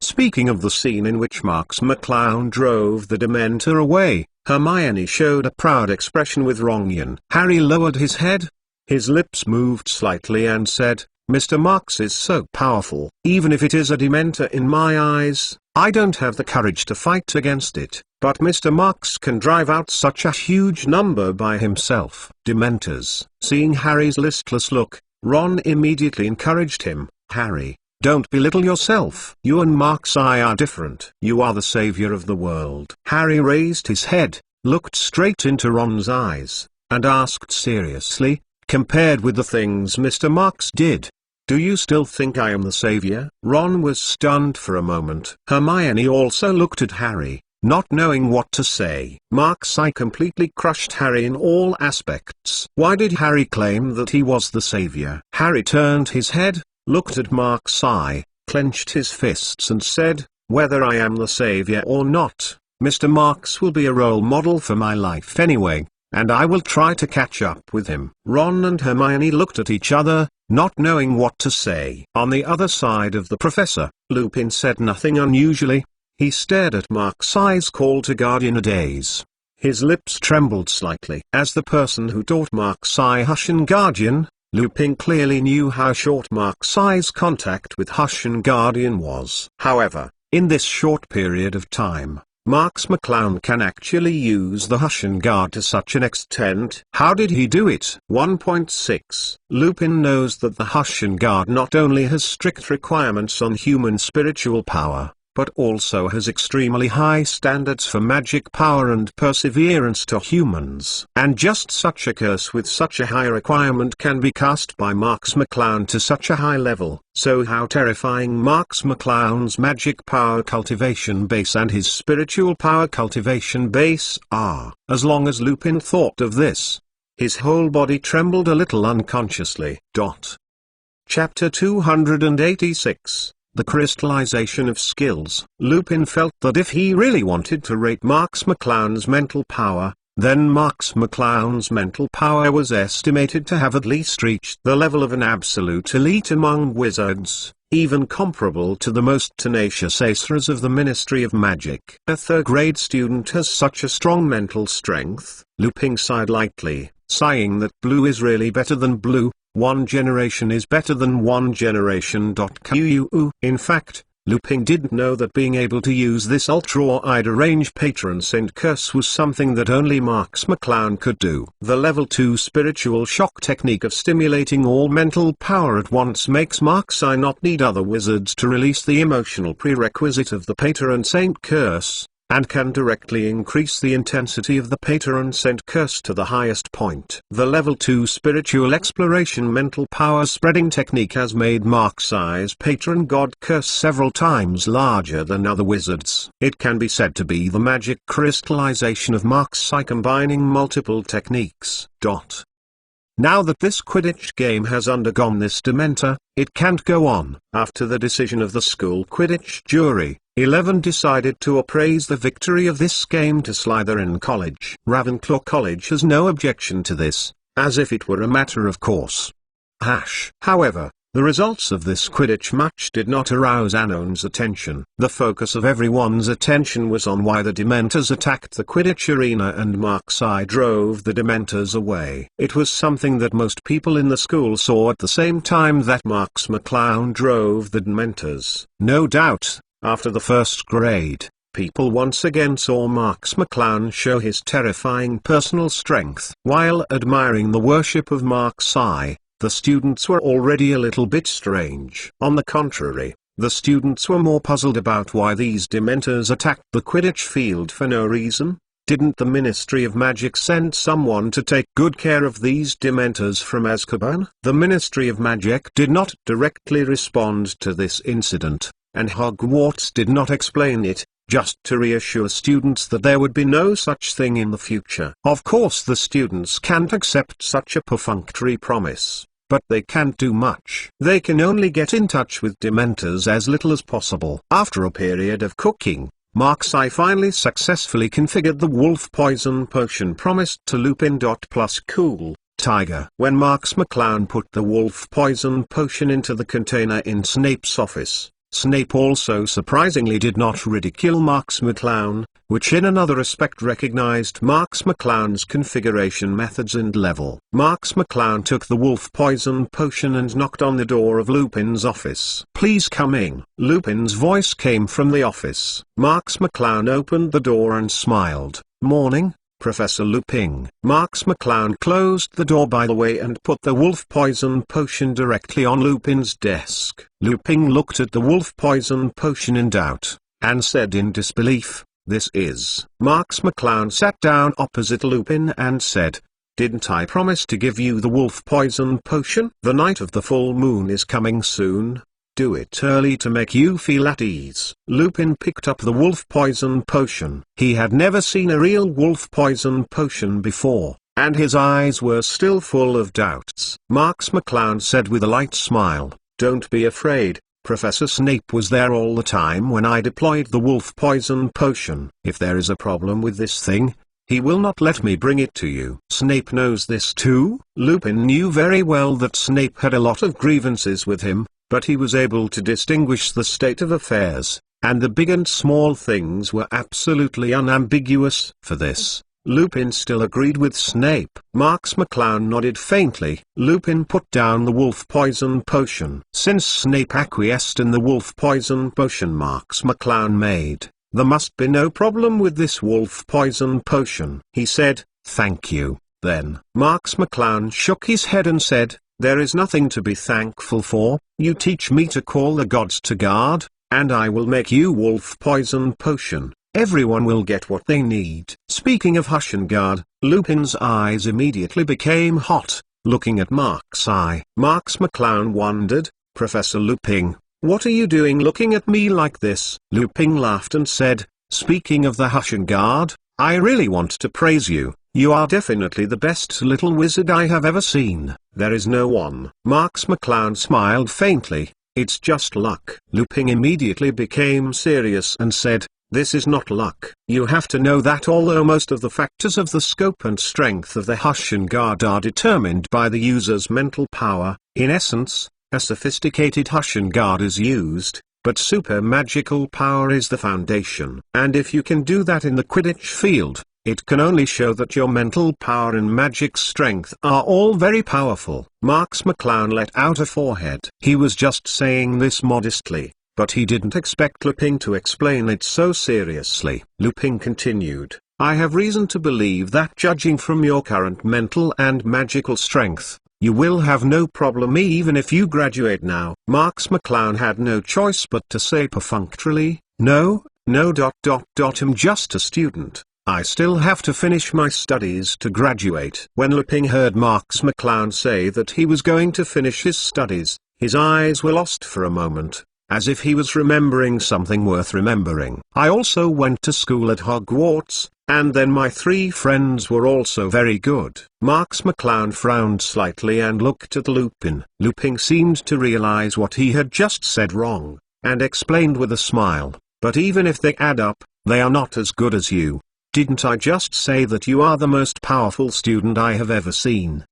Speaking of the scene in which Marx McClown drove the Dementor away, Hermione showed a proud expression with Rongian. Harry lowered his head. His lips moved slightly and said, "Mr. Marx is so powerful. Even if it is a Dementor in my eyes, I don't have the courage to fight against it. But Mr. Marx can drive out such a huge number by himself." Dementors. Seeing Harry's listless look, Ron immediately encouraged him. "Harry, don't belittle yourself. You and Marx are different. You are the savior of the world." Harry raised his head, looked straight into Ron's eyes, and asked seriously, "Compared with the things Mr. Marx did, do you still think I am the savior?" Ron was stunned for a moment. Hermione also looked at Harry, not knowing what to say. Marx completely crushed Harry in all aspects. Why did Harry claim that he was the savior? Harry turned his head, looked at Marx clenched his fists and said, "Whether I am the savior or not, Mr. Marx will be a role model for my life anyway, and I will try to catch up with him." Ron and Hermione looked at each other, not knowing what to say. On the other side of the professor, Lupin said nothing unusually. He stared at Marx's call to Guardian a daze. His lips trembled slightly. As the person who taught Marx Hushin Guardian, Lupin clearly knew how short Marx's contact with Hushin Guardian was. However, in this short period of time, Marx McClown can actually use the Hushin Guard to such an extent. How did he do it? 1.6 Lupin knows that the Hushin Guard not only has strict requirements on human spiritual power, but also has extremely high standards for magic power and perseverance to humans. And just such a curse with such a high requirement can be cast by Marx McClown to such a high level. So how terrifying Marx McClown's magic power cultivation base and his spiritual power cultivation base are. As long as Lupin thought of this, his whole body trembled a little unconsciously. Chapter 286 The Crystallization of Skills. Lupin felt that if he really wanted to rate Marx McClown's mental power, then Marx McClown's mental power was estimated to have at least reached the level of an absolute elite among wizards, even comparable to the most tenacious acers of the Ministry of Magic. A third-grade student has such a strong mental strength. Lupin sighed lightly, sighing that blue is really better than blue. One generation is better than one generation. In fact, Lupin didn't know that being able to use this ultra-wide range patron saint curse was something that only Marx McClown could do. The level 2 spiritual shock technique of stimulating all mental power at once makes Marx not need other wizards to release the emotional prerequisite of the patron saint curse, and can directly increase the intensity of the patron saint curse to the highest point. The level 2 spiritual exploration mental power spreading technique has made Marx's patron god curse several times larger than other wizards. It can be said to be the magic crystallization of Marx combining multiple techniques. Now that this Quidditch game has undergone this Dementor, it can't go on. After the decision of the school Quidditch jury, 11 decided to appraise the victory of this game to Slytherin College. Ravenclaw College has no objection to this, as if it were a matter of course. However, the results of this Quidditch match did not arouse Anon's attention. The focus of everyone's attention was on why the Dementors attacked the Quidditch arena and Marx drove the Dementors away. It was something that most people in the school saw at the same time that Marx McClown drove the Dementors. No doubt, after the first grade, people once again saw Marx McClown show his terrifying personal strength. While admiring the worship of Marx, the students were already a little bit strange. On the contrary, the students were more puzzled about why these Dementors attacked the Quidditch field for no reason. Didn't the Ministry of Magic send someone to take good care of these Dementors from Azkaban? The Ministry of Magic did not directly respond to this incident, and Hogwarts did not explain it, just to reassure students that there would be no such thing in the future. Of course the students can't accept such a perfunctory promise, but they can't do much. They can only get in touch with Dementors as little as possible. After a period of cooking, Marx finally successfully configured the wolf poison potion promised to Lupin. Plus cool, Tiger. When Marx McClown put the wolf poison potion into the container in Snape's office, Snape also surprisingly did not ridicule Marx McClown, which in another respect recognized Marx McClown's configuration methods and level. Marx McClown took the wolf poison potion and knocked on the door of Lupin's office. "Please come in." Lupin's voice came from the office. Marx McClown opened the door and smiled. "Morning, Professor Lupin." Marx McClown closed the door by the way and put the wolf poison potion directly on Lupin's desk. Lupin looked at the wolf poison potion in doubt, and said in disbelief, "This is..." Marx McClown sat down opposite Lupin and said, "Didn't I promise to give you the wolf poison potion? The night of the full moon is coming soon. Do it early to make you feel at ease." Lupin picked up the wolf poison potion. He had never seen a real wolf poison potion before, and his eyes were still full of doubts. Marx McClown said with a light smile, "Don't be afraid. Professor Snape was there all the time when I deployed the wolf poison potion. If there is a problem with this thing, he will not let me bring it to you." Snape knows this too? Lupin knew very well that Snape had a lot of grievances with him, but he was able to distinguish the state of affairs, and the big and small things were absolutely unambiguous. For this, Lupin still agreed with Snape. Marx McClown nodded faintly. Lupin put down the wolf poison potion. Since Snape acquiesced in the wolf poison potion Marx McClown made, there must be no problem with this wolf poison potion. He said, "Thank you." Then Marx McClown shook his head and said, "There is nothing to be thankful for. You teach me to call the gods to guard, and I will make you wolf poison potion. Everyone will get what they need." Speaking of hush and guard, Lupin's eyes immediately became hot, looking at Mark's eye. Marx McClown wondered, "Professor Lupin, what are you doing looking at me like this?" Lupin laughed and said, "Speaking of the hush and guard, I really want to praise you. You are definitely the best little wizard I have ever seen. There is no one." Marx McClown smiled faintly. "It's just luck." Lupin immediately became serious and said, "This is not luck. You have to know that although most of the factors of the scope and strength of the hush and guard are determined by the user's mental power, in essence, a sophisticated hush and guard is used, but super magical power is the foundation. And if you can do that in the Quidditch field, it can only show that your mental power and magic strength are all very powerful." Marx McClown let out a forehead. He was just saying this modestly, but he didn't expect Lupin to explain it so seriously. Lupin continued, "I have reason to believe that judging from your current mental and magical strength, you will have no problem even if you graduate now." Marx McClown had no choice but to say perfunctorily, No, I'm just a student. I still have to finish my studies to graduate." When Lupin heard Marx McClown say that he was going to finish his studies, his eyes were lost for a moment, as if he was remembering something worth remembering. "I also went to school at Hogwarts, and then my 3 friends were also very good." Marx McClown frowned slightly and looked at Lupin. Lupin seemed to realize what he had just said wrong, and explained with a smile, "But even if they add up, they are not as good as you. Didn't I just say that you are the most powerful student I have ever seen?"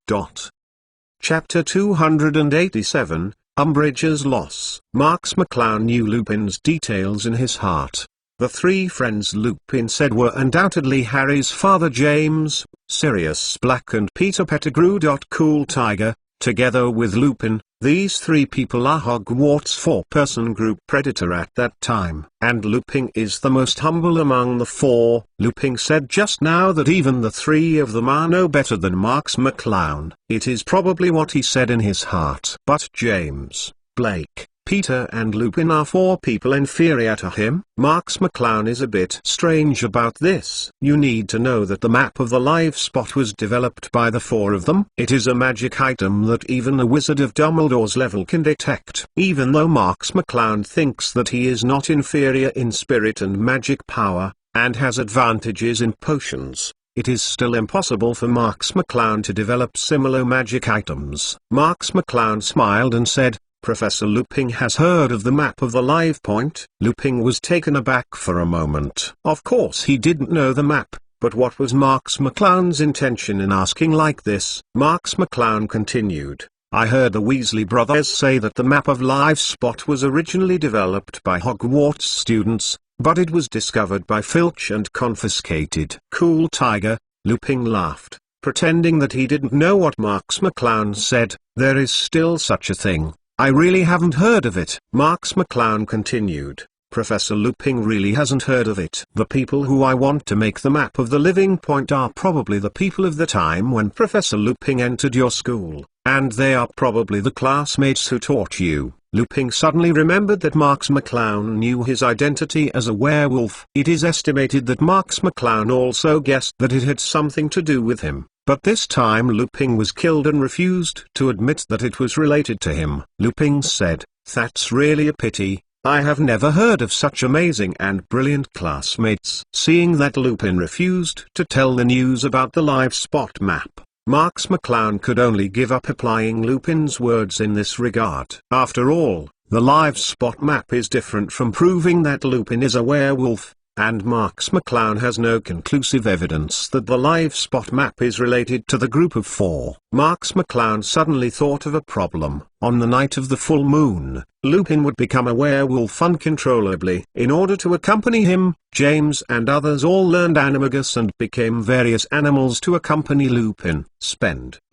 Chapter 287, Umbridge's Loss. Marx McClown knew Lupin's details in his heart. The 3 friends Lupin said were undoubtedly Harry's father James, Sirius Black and Peter Pettigrew. Cool Tiger. Together with Lupin, these 3 people are Hogwarts' 4-person group predator at that time. And Lupin is the most humble among the 4. Lupin said just now that even the 3 of them are no better than Marx McClown. It is probably what he said in his heart. But James, Blake, Peter and Lupin are 4 people inferior to him. Marx McClown is a bit strange about this. You need to know that the map of the live spot was developed by the 4 of them. It is a magic item that even a wizard of Dumbledore's level can detect. Even though Marx McClown thinks that he is not inferior in spirit and magic power, and has advantages in potions, it is still impossible for Marx McClown to develop similar magic items. Marx McClown smiled and said, "Professor Lupin has heard of the map of the live point." Lupin was taken aback for a moment. Of course he didn't know the map, but what was Marx McClown's intention in asking like this? Marx McClown continued, "I heard the Weasley brothers say that the map of live spot was originally developed by Hogwarts students, but it was discovered by Filch and confiscated." Cool Tiger. Lupin laughed, pretending that he didn't know what Marx McClown said. "There is still such a thing. I really haven't heard of it." Marx McClown continued, "Professor Lupin really hasn't heard of it. The people who I want to make the map of the living point are probably the people of the time when Professor Lupin entered your school, and they are probably the classmates who taught you." Lupin suddenly remembered that Marx McClown knew his identity as a werewolf. It is estimated that Marx McClown also guessed that it had something to do with him. But this time Lupin was killed and refused to admit that it was related to him. Lupin said, "That's really a pity. I have never heard of such amazing and brilliant classmates." Seeing that Lupin refused to tell the news about the live spot map, Marx McClown could only give up applying Lupin's words in this regard. After all, the live spot map is different from proving that Lupin is a werewolf, and Marx McClown has no conclusive evidence that the live spot map is related to the group of 4. Marx McClown suddenly thought of a problem. On the night of the full moon, Lupin would become a werewolf uncontrollably. In order to accompany him, James and others all learned animagus and became various animals to accompany Lupin.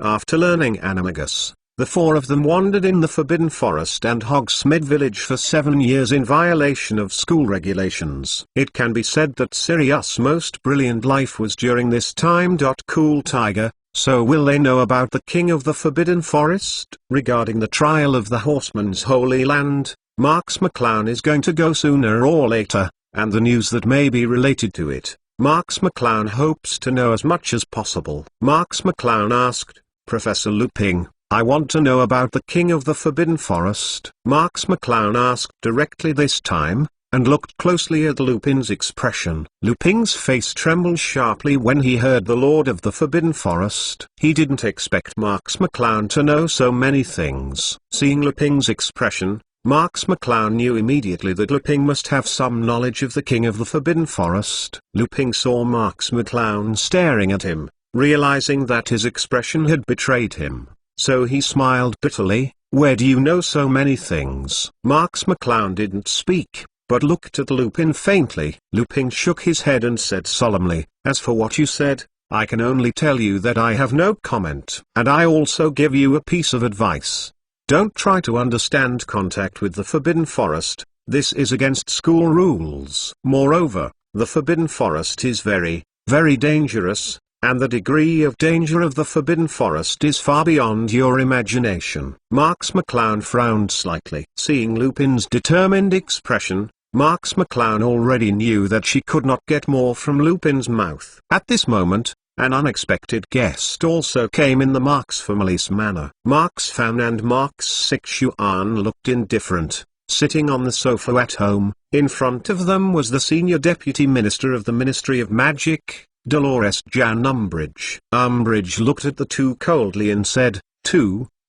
After learning animagus, The four of them wandered in the Forbidden Forest and Hogsmeade Village for 7 years in violation of school regulations. It can be said that Sirius' most brilliant life was during this time. Cool Tiger. So will they know about the King of the Forbidden Forest? Regarding the trial of the Horseman's Holy Land, Marx McClown is going to go sooner or later, and the news that may be related to it. Marx McClown hopes to know as much as possible. Marx McClown asked, Professor Lupin, I want to know about the King of the Forbidden Forest. Marx McClown asked directly this time, and looked closely at Lupin's expression. Lupin's face trembled sharply when he heard the Lord of the Forbidden Forest. He didn't expect Marx McClown to know so many things. Seeing Lupin's expression, Marx McClown knew immediately that Lupin must have some knowledge of the King of the Forbidden Forest. Lupin saw Marx McClown staring at him, realizing that his expression had betrayed him. So he smiled bitterly. Where do you know so many things? Marx McClown didn't speak, but looked at Lupin faintly. Lupin shook his head and said solemnly, As for what you said, I can only tell you that I have no comment. And I also give you a piece of advice. Don't try to understand contact with the Forbidden Forest. This is against school rules. Moreover, the Forbidden Forest is very, very dangerous, and the degree of danger of the Forbidden Forest is far beyond your imagination. Marx McClown frowned slightly. Seeing Lupin's determined expression, Marx McClown already knew that she could not get more from Lupin's mouth. At this moment, an unexpected guest also came in the Marx family's manner. Marx Fan and Marx Sixuan looked indifferent, sitting on the sofa at home. In front of them was the senior deputy minister of the Ministry of Magic, Dolores Jan Umbridge. Umbridge looked at the two coldly and said,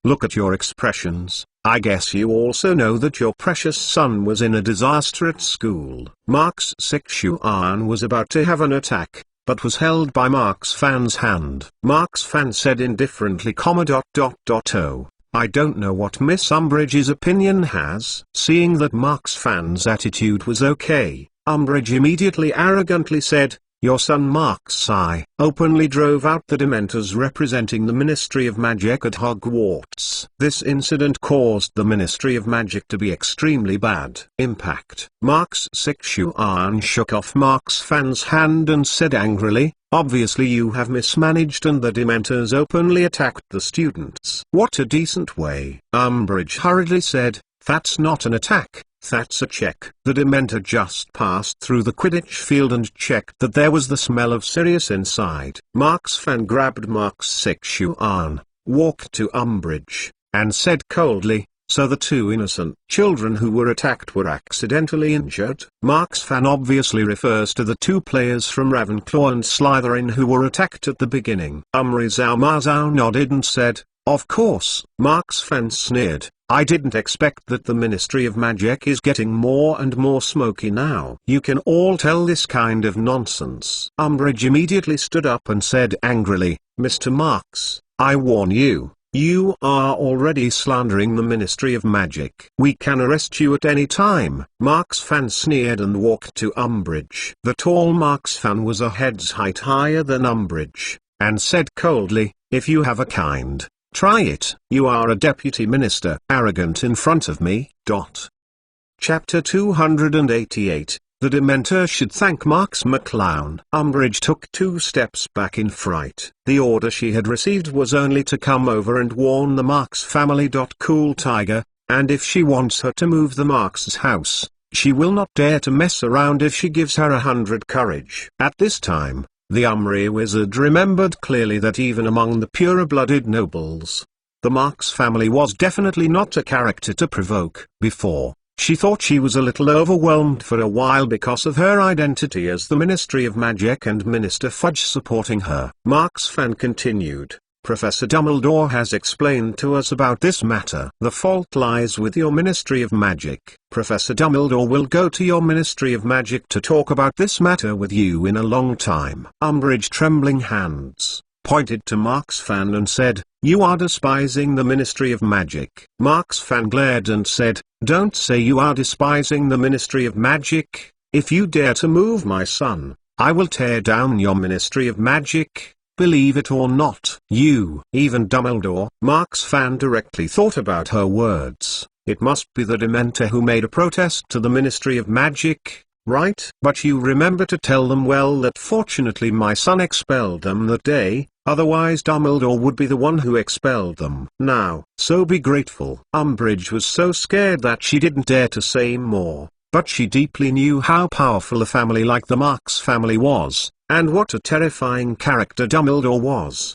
Look at your expressions. I guess you also know that your precious son was in a disaster at school. Marx Sixuan was about to have an attack, but was held by Marx Fan's hand. Marx Fan said indifferently, Oh, I don't know what Miss Umbridge's opinion has. Seeing that Marx Fan's attitude was okay, Umbridge immediately arrogantly said, Your son Marx I openly drove out the Dementors representing the Ministry of Magic at Hogwarts. This incident caused the Ministry of Magic to be extremely bad. Impact. Marx Sixuan shook off Marx Fan's hand and said angrily, Obviously you have mismanaged and the Dementors openly attacked the students. What a decent way. Umbridge hurriedly said, That's not an attack. That's a check. The Dementor just passed through the Quidditch field and checked that there was the smell of Sirius inside. Marx Fan grabbed Marx Sixuan, walked to Umbridge, and said coldly, So the two innocent children who were attacked were accidentally injured? Marx Fan obviously refers to the two players from Ravenclaw and Slytherin who were attacked at the beginning. Umrizal Marzau nodded and said, Of course. Marx Fan sneered, I didn't expect that the Ministry of Magic is getting more and more smoky now. You can all tell this kind of nonsense. Umbridge immediately stood up and said angrily, Mr. Marx, I warn you, you are already slandering the Ministry of Magic. We can arrest you at any time. Marx Fan sneered and walked to Umbridge. The tall Marx Fan was a head's height higher than Umbridge, and said coldly, If you have a kind, try it. You are a deputy minister, arrogant in front of me. Chapter 288, The Dementor should thank Marx McClown. Umbridge took 2 steps back in fright. The order she had received was only to come over and warn the Marx family. Cool Tiger, and if she wants her to move the Marx's house, she will not dare to mess around if she gives her 100 courage. At this time, the Umbri wizard remembered clearly that even among the purer-blooded nobles, the Marx family was definitely not a character to provoke. Before, she thought she was a little overwhelmed for a while because of her identity as the Ministry of Magic and Minister Fudge supporting her. Marx Fan continued, Professor Dumbledore has explained to us about this matter. The fault lies with your Ministry of Magic. Professor Dumbledore will go to your Ministry of Magic to talk about this matter with you in a long time. Umbridge trembling hands, pointed to Marx Fan and said, You are despising the Ministry of Magic. Marx Fan glared and said, Don't say you are despising the Ministry of Magic. If you dare to move my son, I will tear down your Ministry of Magic. believe it or not. Even Dumbledore. Mark's fan directly thought about her words. It must be the Dementor who made a protest to the Ministry of Magic, right? But you remember to tell them well that fortunately my son expelled them that day, otherwise Dumbledore would be the one who expelled them. Now, so be grateful. Umbridge was so scared that she didn't dare to say more, but she deeply knew how powerful a family like the Marx family was, and what a terrifying character Dumbledore was!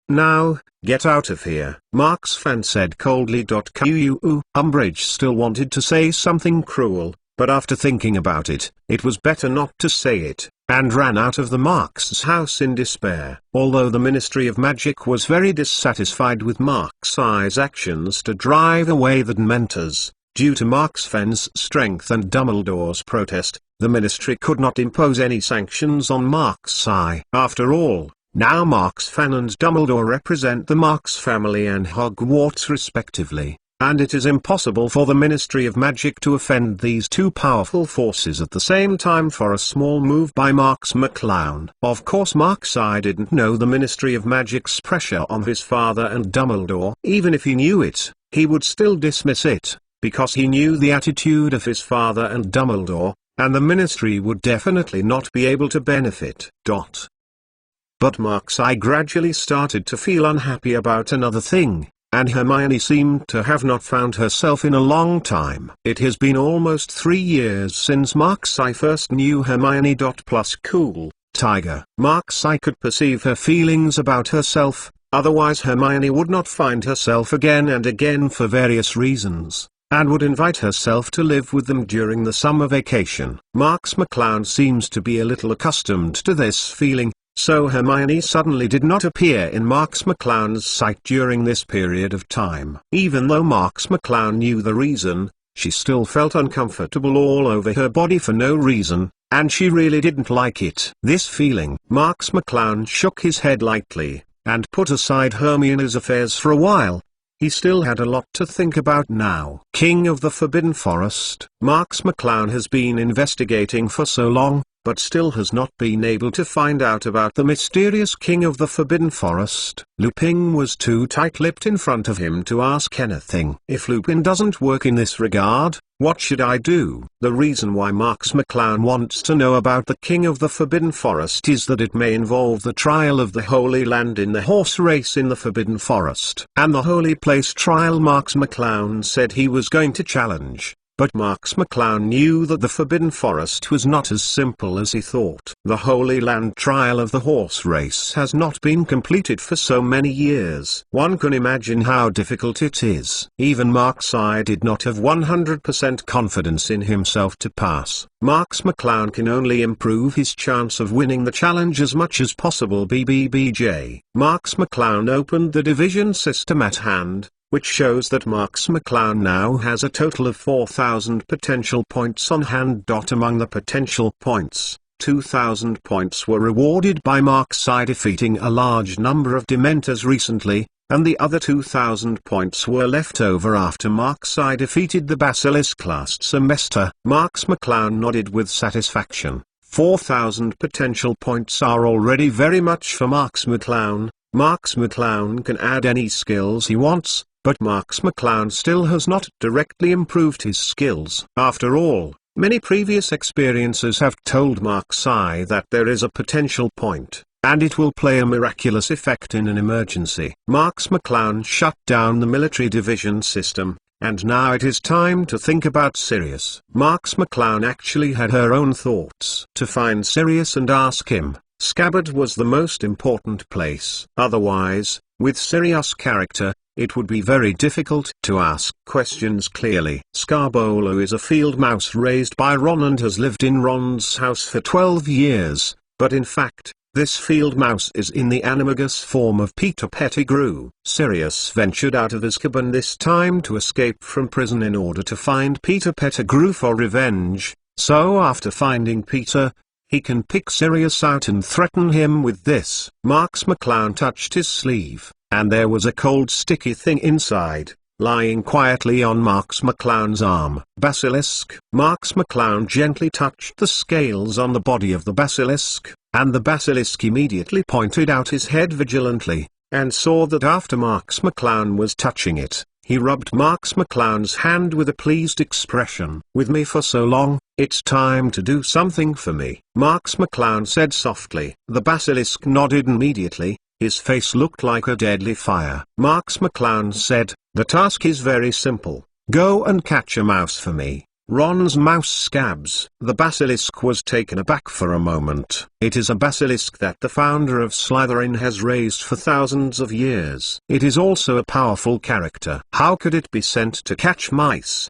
Now, get out of here, Mark's fan said coldly. Umbridge still wanted to say something cruel, but after thinking about it, it was better not to say it, and ran out of the Marx's house in despair. Although the Ministry of Magic was very dissatisfied with Marx's actions to drive away the Dementors, due to Mark's fan's strength and Dumbledore's protest, the Ministry could not impose any sanctions on Marx. After all, now Mark's fan and Dumbledore represent the Marx family and Hogwarts respectively, and it is impossible for the Ministry of Magic to offend these two powerful forces at the same time for a small move by Marx McClown. Of course Marx didn't know the Ministry of Magic's pressure on his father and Dumbledore. Even if he knew it, he would still dismiss it, because he knew the attitude of his father and Dumbledore, and the Ministry would definitely not be able to benefit. But Marx gradually started to feel unhappy about another thing, and Hermione seemed to have not found herself in a long time. It has been almost 3 years since Marx first knew Hermione. Plus cool, tiger. Marx could perceive her feelings about herself, otherwise Hermione would not find herself again and again for various reasons, and would invite herself to live with them during the summer vacation. Marx McClown seems to be a little accustomed to this feeling, so Hermione suddenly did not appear in Marx McClown's sight during this period of time. Even though Marx McClown knew the reason, she still felt uncomfortable all over her body for no reason, and she really didn't like it. This feeling. Marx McClown shook his head lightly, and put aside Hermione's affairs for a while. He still had a lot to think about now. King of the Forbidden Forest. Marx McClown has been investigating for so long, but still has not been able to find out about the mysterious King of the Forbidden Forest. Lupin was too tight-lipped in front of him to ask anything. If Lupin doesn't work in this regard, what should I do? The reason why Marx McClown wants to know about the King of the Forbidden Forest is that it may involve the trial of the Holy Land in the horse race in the Forbidden Forest. And the Holy Place trial Marx McClown said he was going to challenge. But Marx McClown knew that the Forbidden Forest was not as simple as he thought. The Holy Land trial of the horse race has not been completed for so many years. One can imagine how difficult it is. Even Marx did not have 100% confidence in himself to pass. Marx McClown can only improve his chance of winning the challenge as much as possible. BBBJ. Marx McClown opened the division system at hand, which shows that Marx McClown now has a total of 4,000 potential points on hand. Among the potential points, 2,000 points were rewarded by Marx defeating a large number of Dementors recently, and the other 2,000 points were left over after Marx defeated the Basilisk last semester. Marx McClown nodded with satisfaction. 4,000 potential points are already very much for Marx McClown. Marx McClown can add any skills he wants, but Marx McClown still has not directly improved his skills. After all, many previous experiences have told Marx that there is a potential point, and it will play a miraculous effect in an emergency. Marx McClown shut down the military division system, and now it is time to think about Sirius. Marx McClown actually had her own thoughts. To find Sirius and ask him, Scabbard was the most important place. Otherwise, with Sirius' character, it would be very difficult to ask questions clearly. Scarbolo is a field mouse raised by Ron and has lived in Ron's house for 12 years, but in fact, this field mouse is in the animagus form of Peter Pettigrew. Sirius ventured out of Azkaban this time to escape from prison in order to find Peter Pettigrew for revenge, so after finding Peter, he can pick Sirius out and threaten him with this. Marx McClown touched his sleeve, and there was a cold sticky thing inside, lying quietly on Marx McClown's arm. Basilisk. Marx McClown gently touched the scales on the body of the basilisk, and the basilisk immediately pointed out his head vigilantly, and saw that after Marx McClown was touching it, he rubbed Marx McClown's hand with a pleased expression. "With me for so long, it's time to do something for me," Marx McClown said softly. The basilisk nodded immediately. His face looked like a deadly fire. Marx McClown said, "The task is very simple. Go and catch a mouse for me. Ron's mouse Scabbs." The basilisk was taken aback for a moment. It is a basilisk that the founder of Slytherin has raised for thousands of years. It is also a powerful character. How could it be sent to catch mice?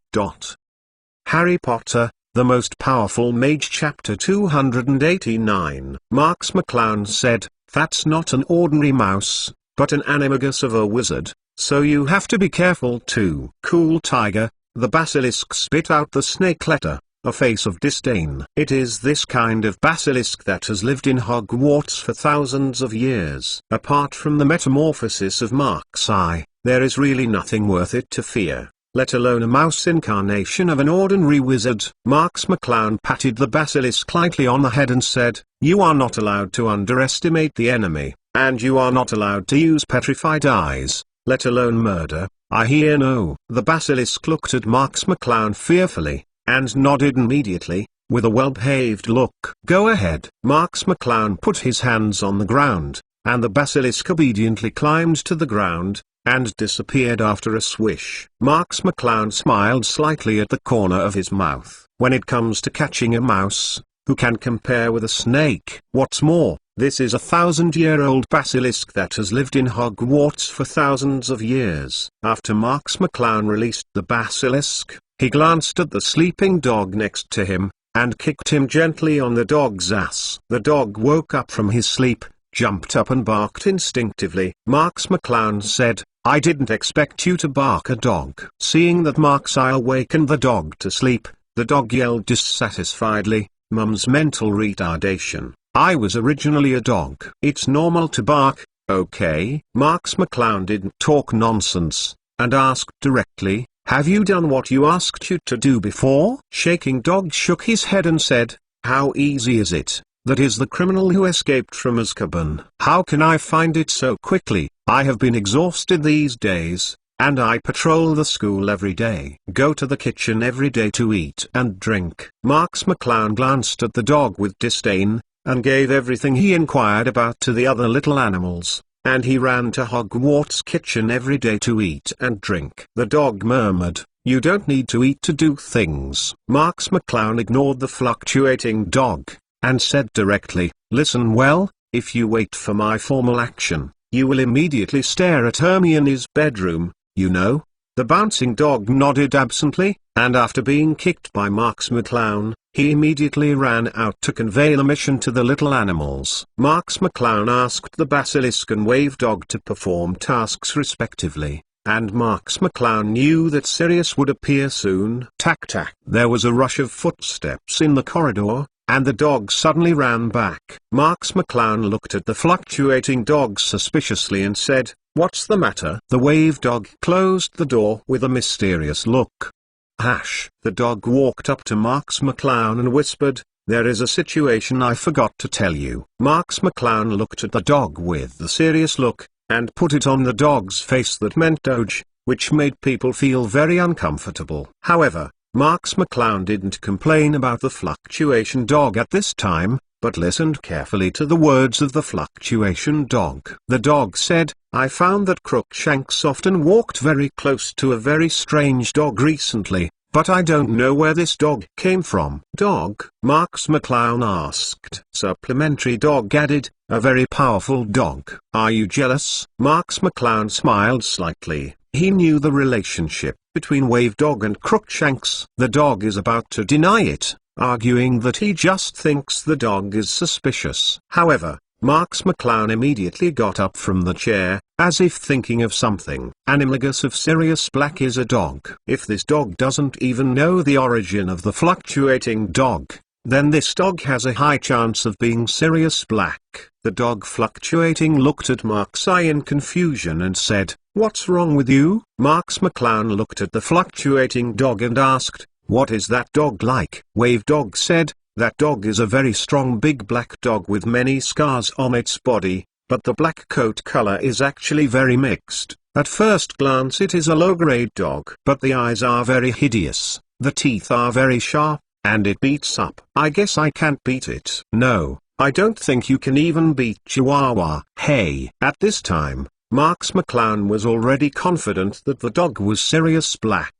Harry Potter, the Most Powerful Mage, Chapter 289. Marx McClown said, "That's not an ordinary mouse, but an animagus of a wizard, so you have to be careful too." "Cool tiger." The basilisk spit out the snake letter, a face of disdain. "It is this kind of basilisk that has lived in Hogwarts for thousands of years. Apart from the metamorphosis of Mark's eye, there is really nothing worth it to fear, let alone a mouse incarnation of an ordinary wizard." Marx McClown patted the basilisk lightly on the head and said, "You are not allowed to underestimate the enemy, and you are not allowed to use petrified eyes, let alone murder. I hear no." The basilisk looked at Marx McClown fearfully, and nodded immediately, with a well-behaved look. "Go ahead." Marx McClown put his hands on the ground, and the basilisk obediently climbed to the ground, and disappeared after a swish. Marx McClown smiled slightly at the corner of his mouth. When it comes to catching a mouse, who can compare with a snake? What's more, this is a 1,000-year-old basilisk that has lived in Hogwarts for thousands of years. After Marx McClown released the basilisk, he glanced at the sleeping dog next to him, and kicked him gently on the dog's ass. The dog woke up from his sleep, jumped up and barked instinctively. Marx McClown said, "I didn't expect you to bark a dog." Seeing that Mark's eye awakened the dog to sleep, the dog yelled dissatisfiedly, "Mum's mental retardation. I was originally a dog. It's normal to bark, okay?" Marx McClown didn't talk nonsense, and asked directly, "Have you done what you asked you to do before?" Shaking Dog shook his head and said, "How easy is it? That is the criminal who escaped from Azkaban. How can I find it so quickly? I have been exhausted these days, and I patrol the school every day. Go to the kitchen every day to eat and drink." Marx McClown glanced at the dog with disdain, and gave everything he inquired about to the other little animals, and he ran to Hogwarts kitchen every day to eat and drink. The dog murmured, "You don't need to eat to do things." Marx McClown ignored the fluctuating dog, and said directly, "Listen well, if you wait for my formal action, you will immediately stare at Hermione's bedroom, you know." The bouncing dog nodded absently, and after being kicked by Marx McClown, he immediately ran out to convey the mission to the little animals. Marx McClown asked the basilisk and wave dog to perform tasks respectively, and Marx McClown knew that Sirius would appear soon. Tack tack. There was a rush of footsteps in the corridor, and the dog suddenly ran back. Marx McClown looked at the fluctuating dog suspiciously and said, "What's the matter?" The wave dog closed the door with a mysterious look. Hash. The dog walked up to Marx McClown and whispered, "There is a situation I forgot to tell you." Marx McClown looked at the dog with the serious look, and put it on the dog's face that meant doge, which made people feel very uncomfortable. However, Marx McClown didn't complain about the fluctuation dog at this time, but listened carefully to the words of the fluctuation dog. The dog said, "I found that Crookshanks often walked very close to a very strange dog recently, but I don't know where this dog came from." "Dog?" Marx McClown asked. Supplementary dog added, "A very powerful dog." "Are you jealous?" Marx McClown smiled slightly. He knew the relationship between Wave Dog and Crookshanks. The dog is about to deny it, arguing that he just thinks the dog is suspicious. However, Marx McClown immediately got up from the chair, as if thinking of something. Animagus of Sirius Black is a dog. If this dog doesn't even know the origin of the fluctuating dog, then this dog has a high chance of being Sirius Black. The dog fluctuating looked at Mark's eye in confusion and said, "What's wrong with you?" Marx McClown looked at the fluctuating dog and asked, "What is that dog like?" Wave Dog said, That dog is a very strong big black dog with many scars on its body, but the black coat color is actually very mixed. At first glance it is a low-grade dog, but the eyes are very hideous, the teeth are very sharp, and it beats up. I guess I can't beat it. No, I don't think you can even beat Chihuahua. Hey. At this time, Marx McClown was already confident that the dog was Sirius Black,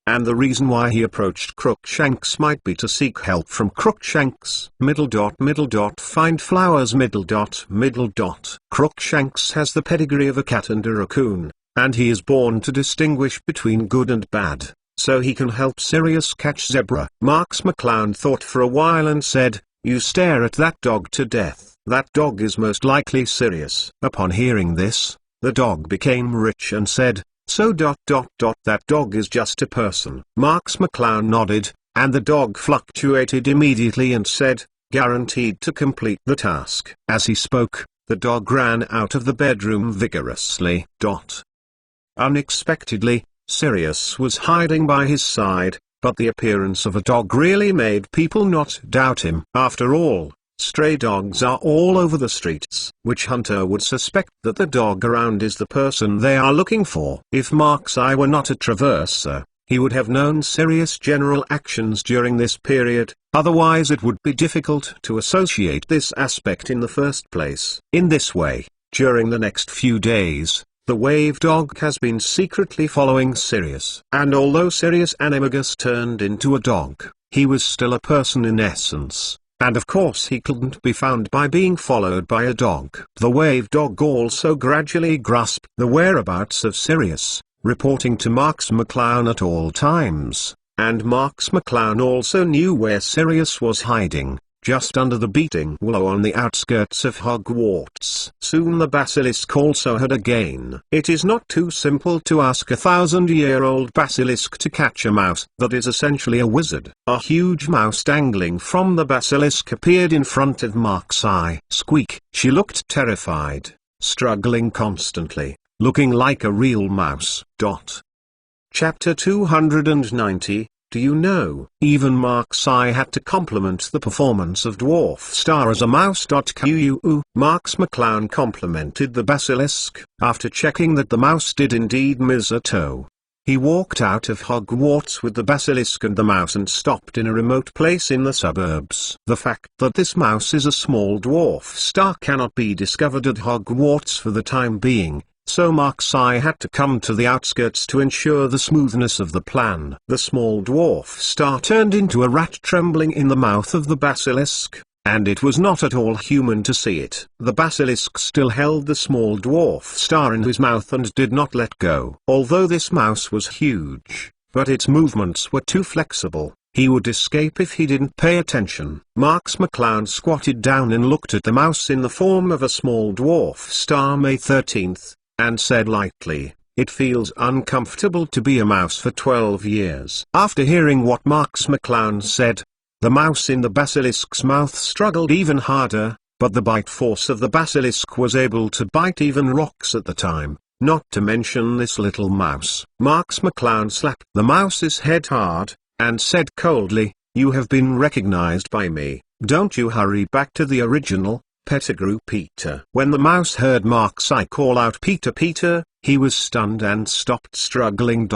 and the reason why he approached Crookshanks might be to seek help from Crookshanks. Find flowers. Crookshanks has the pedigree of a cat and a raccoon, and he is born to distinguish between good and bad, so he can help Sirius catch zebra. Marx McClown thought for a while and said, "You stare at that dog to death. That dog is most likely Sirius." Upon hearing this, the dog became rich and said, "So that dog is just a person." Marx McClown nodded, and the dog fluctuated immediately and said, "Guaranteed to complete the task." As he spoke, the dog ran out of the bedroom vigorously. Unexpectedly, Sirius was hiding by his side, but the appearance of a dog really made people not doubt him. After all, stray dogs are all over the streets. Which hunter would suspect that the dog around is the person they are looking for? If Mark's eye were not a traverser, he would have known Sirius' general actions during this period, otherwise it would be difficult to associate this aspect in the first place. In this way, during the next few days, the wave dog has been secretly following Sirius. And although Sirius Animagus turned into a dog, he was still a person in essence. And of course he couldn't be found by being followed by a dog. The wave dog also gradually grasped the whereabouts of Sirius, reporting to Marx McClown at all times, and Marx McClown also knew where Sirius was hiding, just under the beating willow on the outskirts of Hogwarts. Soon the basilisk also had a gain. It is not too simple to ask a 1,000-year-old basilisk to catch a mouse that is essentially a wizard. A huge mouse dangling from the basilisk appeared in front of Mark's eye. Squeak! She looked terrified, struggling constantly, looking like a real mouse. Chapter 290. Do you know? Even Mark's eye had to compliment the performance of Dwarf Star as a mouse. Marx McClown complimented the basilisk, after checking that the mouse did indeed miss a toe. He walked out of Hogwarts with the basilisk and the mouse and stopped in a remote place in the suburbs. The fact that this mouse is a small dwarf star cannot be discovered at Hogwarts for the time being, so Mark's eye had to come to the outskirts to ensure the smoothness of the plan. The small dwarf star turned into a rat trembling in the mouth of the basilisk, and it was not at all human to see it. The basilisk still held the small dwarf star in his mouth and did not let go. Although this mouse was huge, but its movements were too flexible. He would escape if he didn't pay attention. Marx McClown squatted down and looked at the mouse in the form of a small dwarf star May 13th. And said lightly, "It feels uncomfortable to be a mouse for 12 years. After hearing what Marx McClown said, the mouse in the basilisk's mouth struggled even harder, but the bite force of the basilisk was able to bite even rocks at the time, not to mention this little mouse. Marx McClown slapped the mouse's head hard, and said coldly, "You have been recognized by me. Don't you hurry back to the original Pettigrew Peter." When the mouse heard Mark's eye call out "Peter, Peter," he was stunned and stopped struggling.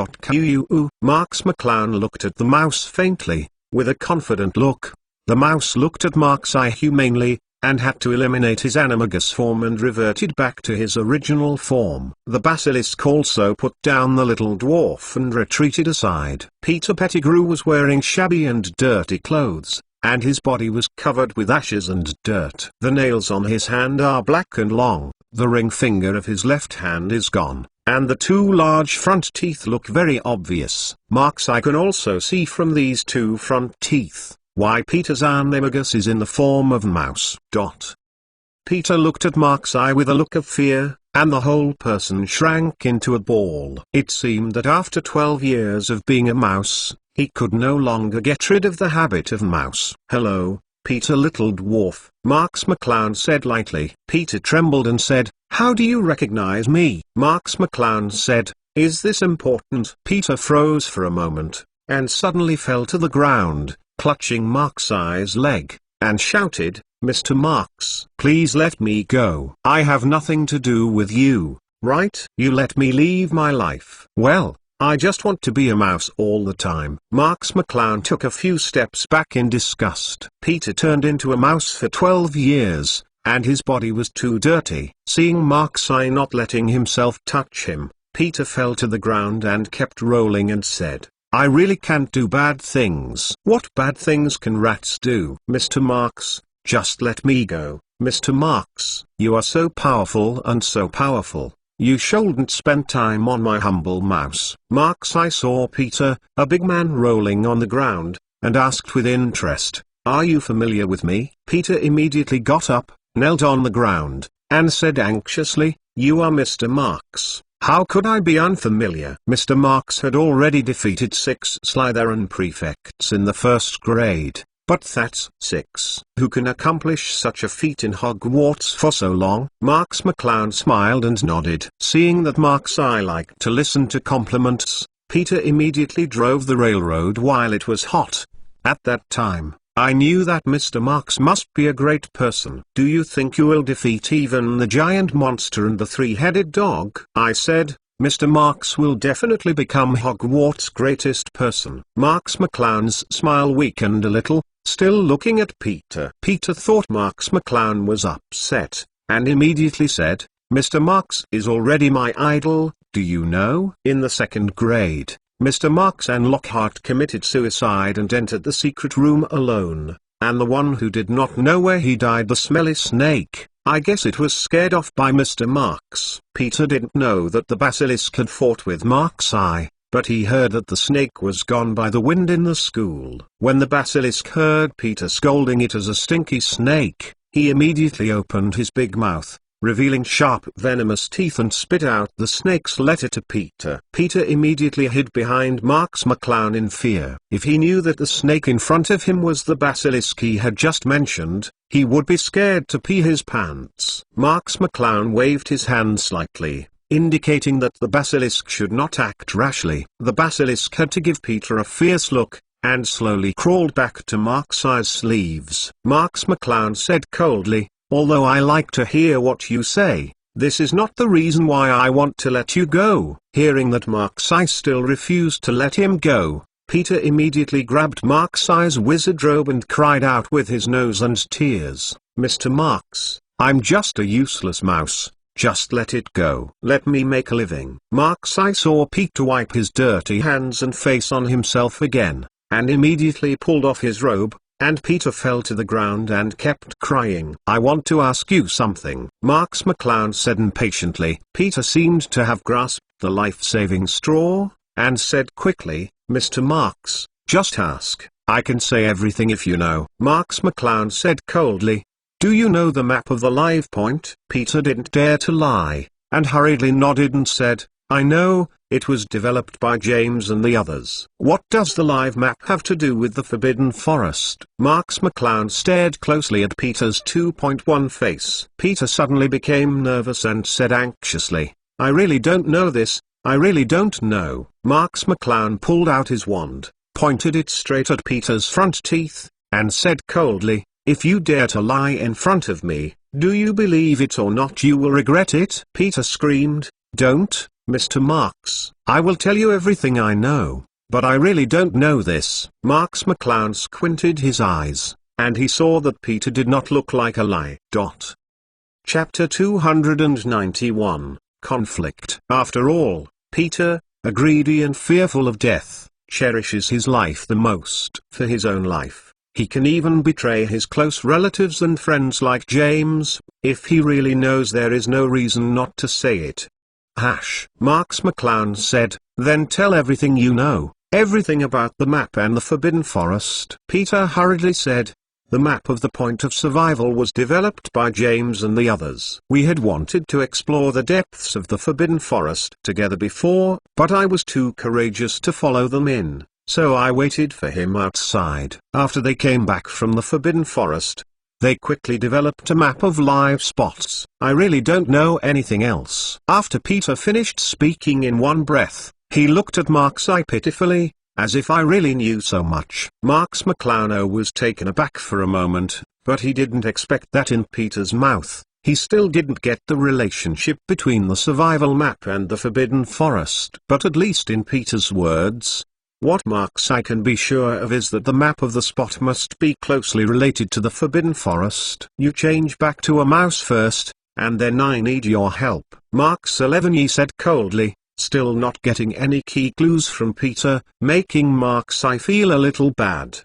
Marx McClown looked at the mouse faintly, with a confident look. The mouse looked at Mark's eye humanely, and had to eliminate his animagus form and reverted back to his original form. The basilisk also put down the little dwarf and retreated aside. Peter Pettigrew was wearing shabby and dirty clothes, and his body was covered with ashes and dirt. The nails on his hand are black and long, the ring finger of his left hand is gone, and the two large front teeth look very obvious. Mark's eye can also see from these two front teeth why Peter's animagus is in the form of a mouse. Peter looked at Mark's eye with a look of fear, and the whole person shrank into a ball. It seemed that after 12 years of being a mouse, he could no longer get rid of the habit of mouse. "Hello, Peter little dwarf," Marx McClown said lightly. Peter trembled and said, "How do you recognize me?" Marx McClown said, "Is this important?" Peter froze for a moment, and suddenly fell to the ground, clutching Marx's leg, and shouted, "Mr. Marx, please let me go. I have nothing to do with you, right? You let me leave my life." "Well, I just want to be a mouse all the time." Marx McClown took a few steps back in disgust. Peter turned into a mouse for 12 years, and his body was too dirty. Seeing Marx not letting himself touch him, Peter fell to the ground and kept rolling and said, "I really can't do bad things." "What bad things can rats do?" "Mr. Marx, just let me go." "Mr. Marx, you are so powerful and so powerful. You shouldn't spend time on my humble mouse." Marx saw Peter, a big man rolling on the ground, and asked with interest, "Are you familiar with me?" Peter immediately got up, knelt on the ground, and said anxiously, "You are Mr. Marx. How could I be unfamiliar?" Mr. Marx had already defeated 6 Slytherin prefects in the first grade, but that's 6 who can accomplish such a feat in Hogwarts for so long. Marx McClown smiled and nodded. Seeing that Marx liked to listen to compliments, Peter immediately drove the railroad while it was hot. At that time, I knew that Mr. Marx must be a great person. "Do you think you will defeat even the giant monster and the 3-headed dog?" I said. "Mr. Marx will definitely become Hogwarts' greatest person." Marx McClown's smile weakened a little, still looking at Peter. Peter thought Marx McClown was upset, and immediately said, "Mr. Marx is already my idol, do you know?" In the 2nd grade, Mr. Marx and Lockhart committed suicide and entered the secret room alone, and the one who did not know where he died, the smelly snake, I guess it was scared off by Mr. Marx. Peter didn't know that the basilisk had fought with Marx, but he heard that the snake was gone by the wind in the school. When the basilisk heard Peter scolding it as a stinky snake, he immediately opened his big mouth, revealing sharp venomous teeth, and spit out the snake's letter to Peter. Peter immediately hid behind Marx McClown in fear. If he knew that the snake in front of him was the basilisk he had just mentioned, he would be scared to pee his pants. Marx McClown waved his hand slightly, indicating that the basilisk should not act rashly. The basilisk had to give Peter a fierce look, and slowly crawled back to Marx's sleeves. Marx McClown said coldly, "Although I like to hear what you say, this is not the reason why I want to let you go." Hearing that Marx still refused to let him go, Peter immediately grabbed Marx's wizard robe and cried out with his nose and tears, "Mr. Marx, I'm just a useless mouse, just let it go. Let me make a living." Marx saw Peter wipe his dirty hands and face on himself again, and immediately pulled off his robe, and Peter fell to the ground and kept crying. "I want to ask you something," Marx McClown said impatiently. Peter seemed to have grasped the life-saving straw, and said quickly, "Mr. Marx, just ask. I can say everything if you know." Marx McClown said coldly, "Do you know the map of the live point?" Peter didn't dare to lie, and hurriedly nodded and said, "I know, it was developed by James and the others." "What does the live map have to do with the Forbidden Forest?" Marx McClown stared closely at Peter's 2.1 face. Peter suddenly became nervous and said anxiously, "I really don't know this, I really don't know." Marx McClown pulled out his wand, pointed it straight at Peter's front teeth, and said coldly, "If you dare to lie in front of me, do you believe it or not, you will regret it." Peter screamed, "Don't, Mr. Marx. I will tell you everything I know, but I really don't know this." Marx McClown squinted his eyes, and he saw that Peter did not look like a lie. Chapter 291, Conflict. After all, Peter, a greedy and fearful of death, cherishes his life the most. For his own life, he can even betray his close relatives and friends like James, if he really knows there is no reason not to say it. Marx McClown said, "Then tell everything you know, everything about the map and the Forbidden Forest." Peter hurriedly said, "The map of the Point of Survival was developed by James and the others. We had wanted to explore the depths of the Forbidden Forest together before, but I was too courageous to follow them in, so I waited for him outside. After they came back from the Forbidden Forest, they quickly developed a map of live spots. I really don't know anything else." After Peter finished speaking in one breath, he looked at Marx pitifully, as if I really knew so much. Marx McClough was taken aback for a moment, but he didn't expect that in Peter's mouth. He still didn't get the relationship between the survival map and the Forbidden Forest. But at least in Peter's words, what Marx I can be sure of is that the map of the spot must be closely related to the Forbidden Forest. You change back to a mouse first, and then I need your help. Marx 11 he said coldly, still not getting any key clues from Peter, making Marx I feel a little bad.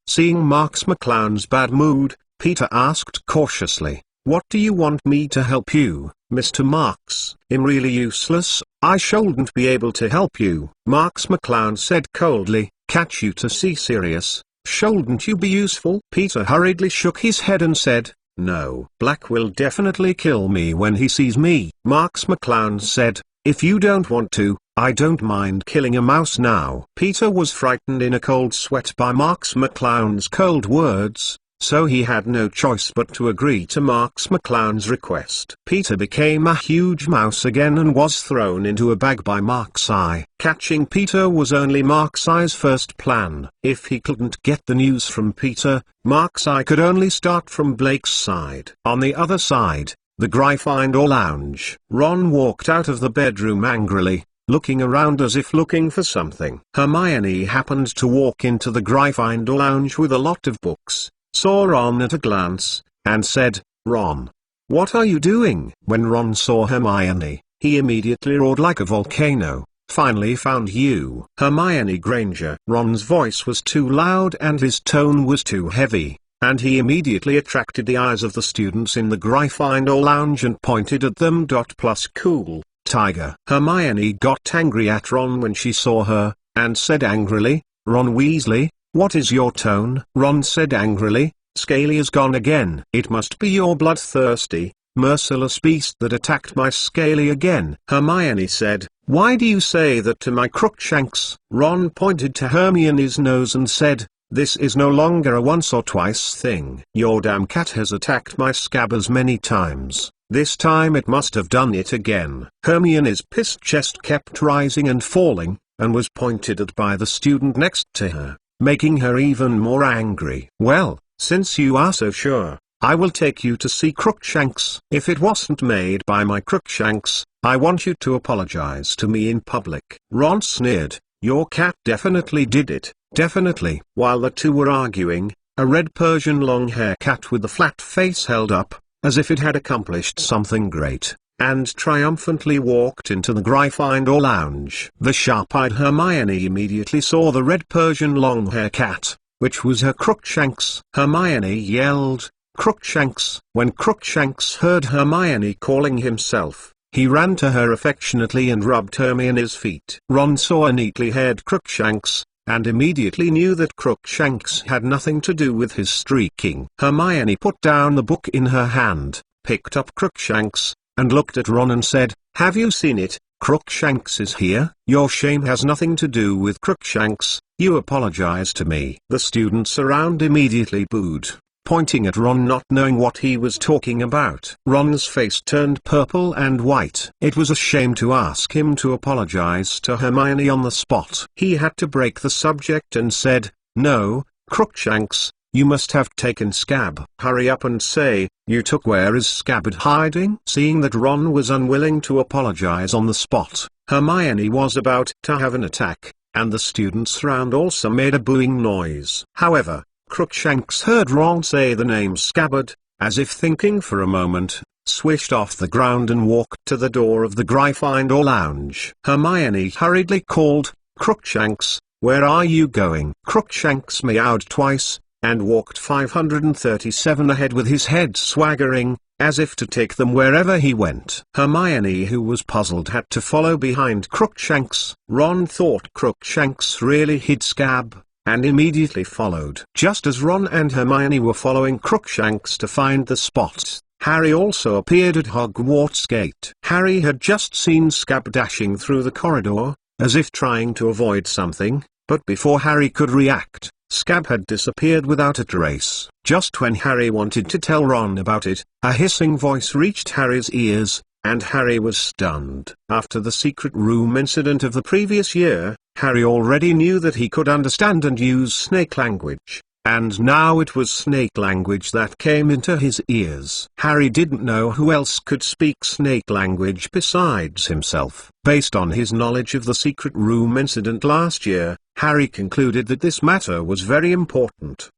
Seeing Marx McClough's bad mood, Peter asked cautiously, "What do you want me to help you, Mr. Marx?" "I'm really useless, I shouldn't be able to help you," Marx McClough said coldly. "Catch you to see Sirius, shouldn't you be useful?" Peter hurriedly shook his head and said, "No. Black will definitely kill me when he sees me." Marx McClough said, "If you don't want to, I don't mind killing a mouse now." Peter was frightened in a cold sweat by Marx McClough's cold words, so he had no choice but to agree to Marx McClough's request. Peter became a huge mouse again and was thrown into a bag by Marx I. Catching Peter was only Marx I's first plan. If he couldn't get the news from Peter, Marx I could only start from Blake's side. On the other side, the Gryffindor lounge. Ron walked out of the bedroom angrily, looking around as if looking for something. Hermione happened to walk into the Gryffindor lounge with a lot of books, saw Ron at a glance, and said, "Ron, what are you doing?" When Ron saw Hermione, he immediately roared like a volcano. "Finally found you, Hermione Granger." Ron's voice was too loud and his tone was too heavy, and he immediately attracted the eyes of the students in the Gryffindor lounge and pointed at them. Plus cool, tiger. Hermione got angry at Ron when she saw her, and said angrily, "Ron Weasley, what is your tone?" Ron said angrily, "Scaly's gone again." "It must be your bloodthirsty, merciless beast that attacked my Scaly again." Hermione said, "Why do you say that to my Crookshanks?" Ron pointed to Hermione's nose and said, "This is no longer a once or twice thing. Your damn cat has attacked my Scabbers many times. This time it must have done it again." Hermione's pissed chest kept rising and falling, and was pointed at by the student next to her, making her even more angry. "Well, since you are so sure, I will take you to see Crookshanks. If it wasn't made by my Crookshanks, I want you to apologize to me in public." Ron sneered, "Your cat definitely did it, definitely." While the two were arguing, a red Persian long-hair cat with a flat face held up, as if it had accomplished something great, and triumphantly walked into the Gryffindor lounge. The sharp-eyed Hermione immediately saw the red Persian long-hair cat, which was her Crookshanks. Hermione yelled, "Crookshanks!" When Crookshanks heard Hermione calling himself, he ran to her affectionately and rubbed Hermione's feet. Ron saw a neatly haired Crookshanks, and immediately knew that Crookshanks had nothing to do with his streaking. Hermione put down the book in her hand, picked up Crookshanks, and looked at Ron and said, "Have you seen it? Crookshanks is here." "Your shame has nothing to do with Crookshanks, you apologize to me." The students around immediately booed, pointing at Ron not knowing what he was talking about. Ron's face turned purple and white. It was a shame to ask him to apologize to Hermione on the spot. He had to break the subject and said, "No, Crookshanks, you must have taken Scab. Hurry up and say, you took. Where is Scabbard hiding?" Seeing that Ron was unwilling to apologize on the spot, Hermione was about to have an attack, and the students round also made a booing noise. However, Crookshanks heard Ron say the name Scabbard, as if thinking for a moment, swished off the ground and walked to the door of the Gryffindor lounge. Hermione hurriedly called, "Crookshanks, where are you going?" Crookshanks meowed twice, and walked 537 ahead with his head swaggering, as if to take them wherever he went. Hermione, who was puzzled, had to follow behind Crookshanks. Ron thought Crookshanks really hid Scab, and immediately followed. Just as Ron and Hermione were following Crookshanks to find the spot, Harry also appeared at Hogwarts Gate. Harry had just seen Scab dashing through the corridor, as if trying to avoid something, but before Harry could react, Scab had disappeared without a trace. Just when Harry wanted to tell Ron about it, a hissing voice reached Harry's ears, and Harry was stunned. After the secret room incident of the previous year, Harry already knew that he could understand and use snake language, and now it was snake language that came into his ears. Harry didn't know who else could speak snake language besides himself. Based on his knowledge of the secret room incident last year, Harry concluded that this matter was very important.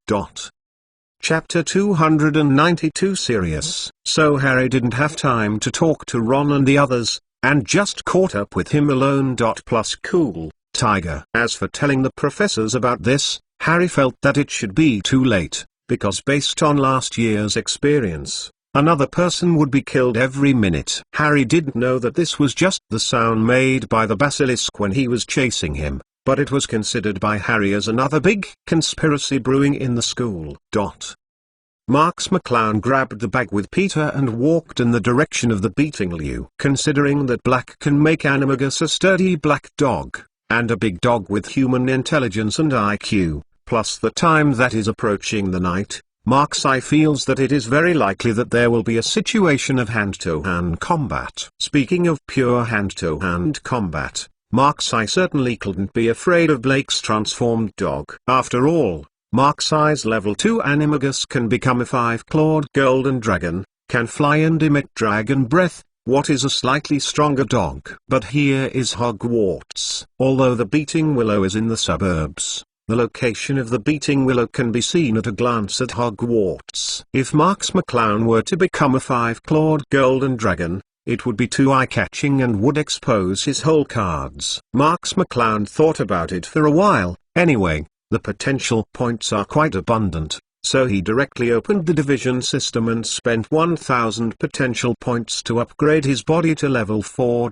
Chapter 292 Sirius. So Harry didn't have time to talk to Ron and the others, and just caught up with him alone. Plus cool, Tiger. As for telling the professors about this, Harry felt that it should be too late, because based on last year's experience, another person would be killed every minute. Harry didn't know that this was just the sound made by the basilisk when he was chasing him, but it was considered by Harry as another big conspiracy brewing in the school. Marx McClown grabbed the bag with Peter and walked in the direction of the beating Liu. Considering that black can make Animagus a sturdy black dog, and a big dog with human intelligence and IQ, plus the time that is approaching the night, Marx feels that it is very likely that there will be a situation of hand-to-hand combat. Speaking of pure hand-to-hand combat, Marx certainly couldn't be afraid of Blake's transformed dog. After all, Marx's level 2 Animagus can become a 5-clawed golden dragon, can fly and emit dragon breath. What is a slightly stronger dog? But here is Hogwarts. Although the Beating Willow is in the suburbs, the location of the Beating Willow can be seen at a glance at Hogwarts. If Marx McClown were to become a 5-clawed golden dragon, it would be too eye-catching and would expose his whole cards. Marx McClown thought about it for a while. Anyway, the potential points are quite abundant, so he directly opened the division system and spent 1,000 potential points to upgrade his body to level 4.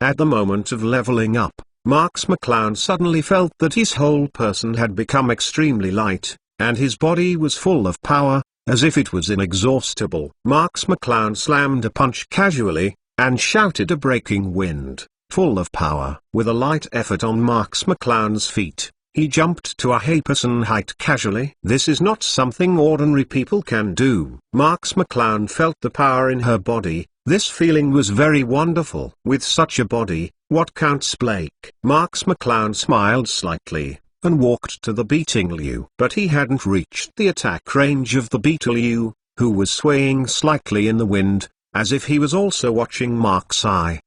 At the moment of leveling up, Marx McClown suddenly felt that his whole person had become extremely light, and his body was full of power, as if it was inexhaustible. Marx McClown slammed a punch casually, and shouted a breaking wind, full of power. With a light effort on Marx McClown's feet, he jumped to a person height casually. This is not something ordinary people can do. Marx McClown felt the power in her body. This feeling was very wonderful. With such a body, what counts Blake? Marx McClown smiled slightly, and walked to the Beating Liu. But he hadn't reached the attack range of the Beating Liu, who was swaying slightly in the wind, as if he was also watching Marx sand.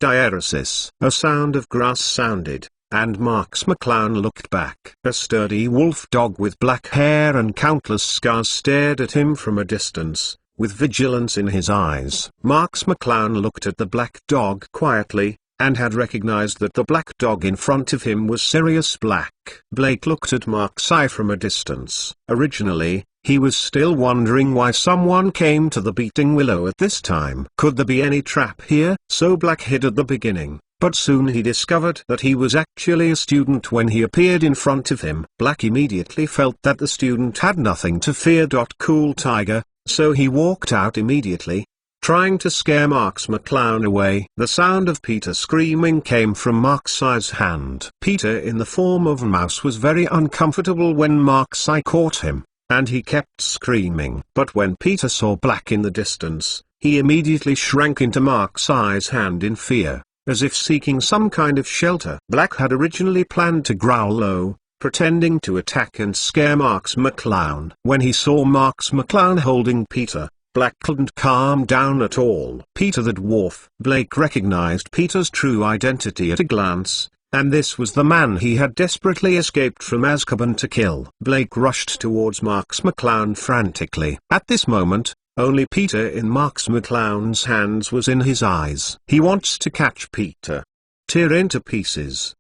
Diaresis. A sound of grass sounded, and Marx McClown looked back. A sturdy wolf dog with black hair and countless scars stared at him from a distance, with vigilance in his eyes. Marx McClown looked at the black dog quietly, and had recognized that the black dog in front of him was Sirius Black. Blake looked at Marx from a distance. Originally, he was still wondering why someone came to the Beating Willow at this time. Could there be any trap here? So Black hid at the beginning, but soon he discovered that he was actually a student when he appeared in front of him. Black immediately felt that the student had nothing to fear. Cool Tiger, so he walked out immediately, trying to scare Marx McClown away. The sound of Peter screaming came from Marx's hand. Peter in the form of a mouse was very uncomfortable when Marx caught him, and he kept screaming. But when Peter saw Black in the distance, he immediately shrank into Marx's hand in fear, as if seeking some kind of shelter. Black had originally planned to growl low, pretending to attack and scare Marx McClown. When he saw Marx McClown holding Peter, Black couldn't calm down at all. Peter the dwarf. Blake recognized Peter's true identity at a glance, and this was the man he had desperately escaped from Azkaban to kill. Blake rushed towards Marx McClown frantically. At this moment, only Peter in Marx McClown's hands was in his eyes. He wants to catch Peter, tear into pieces.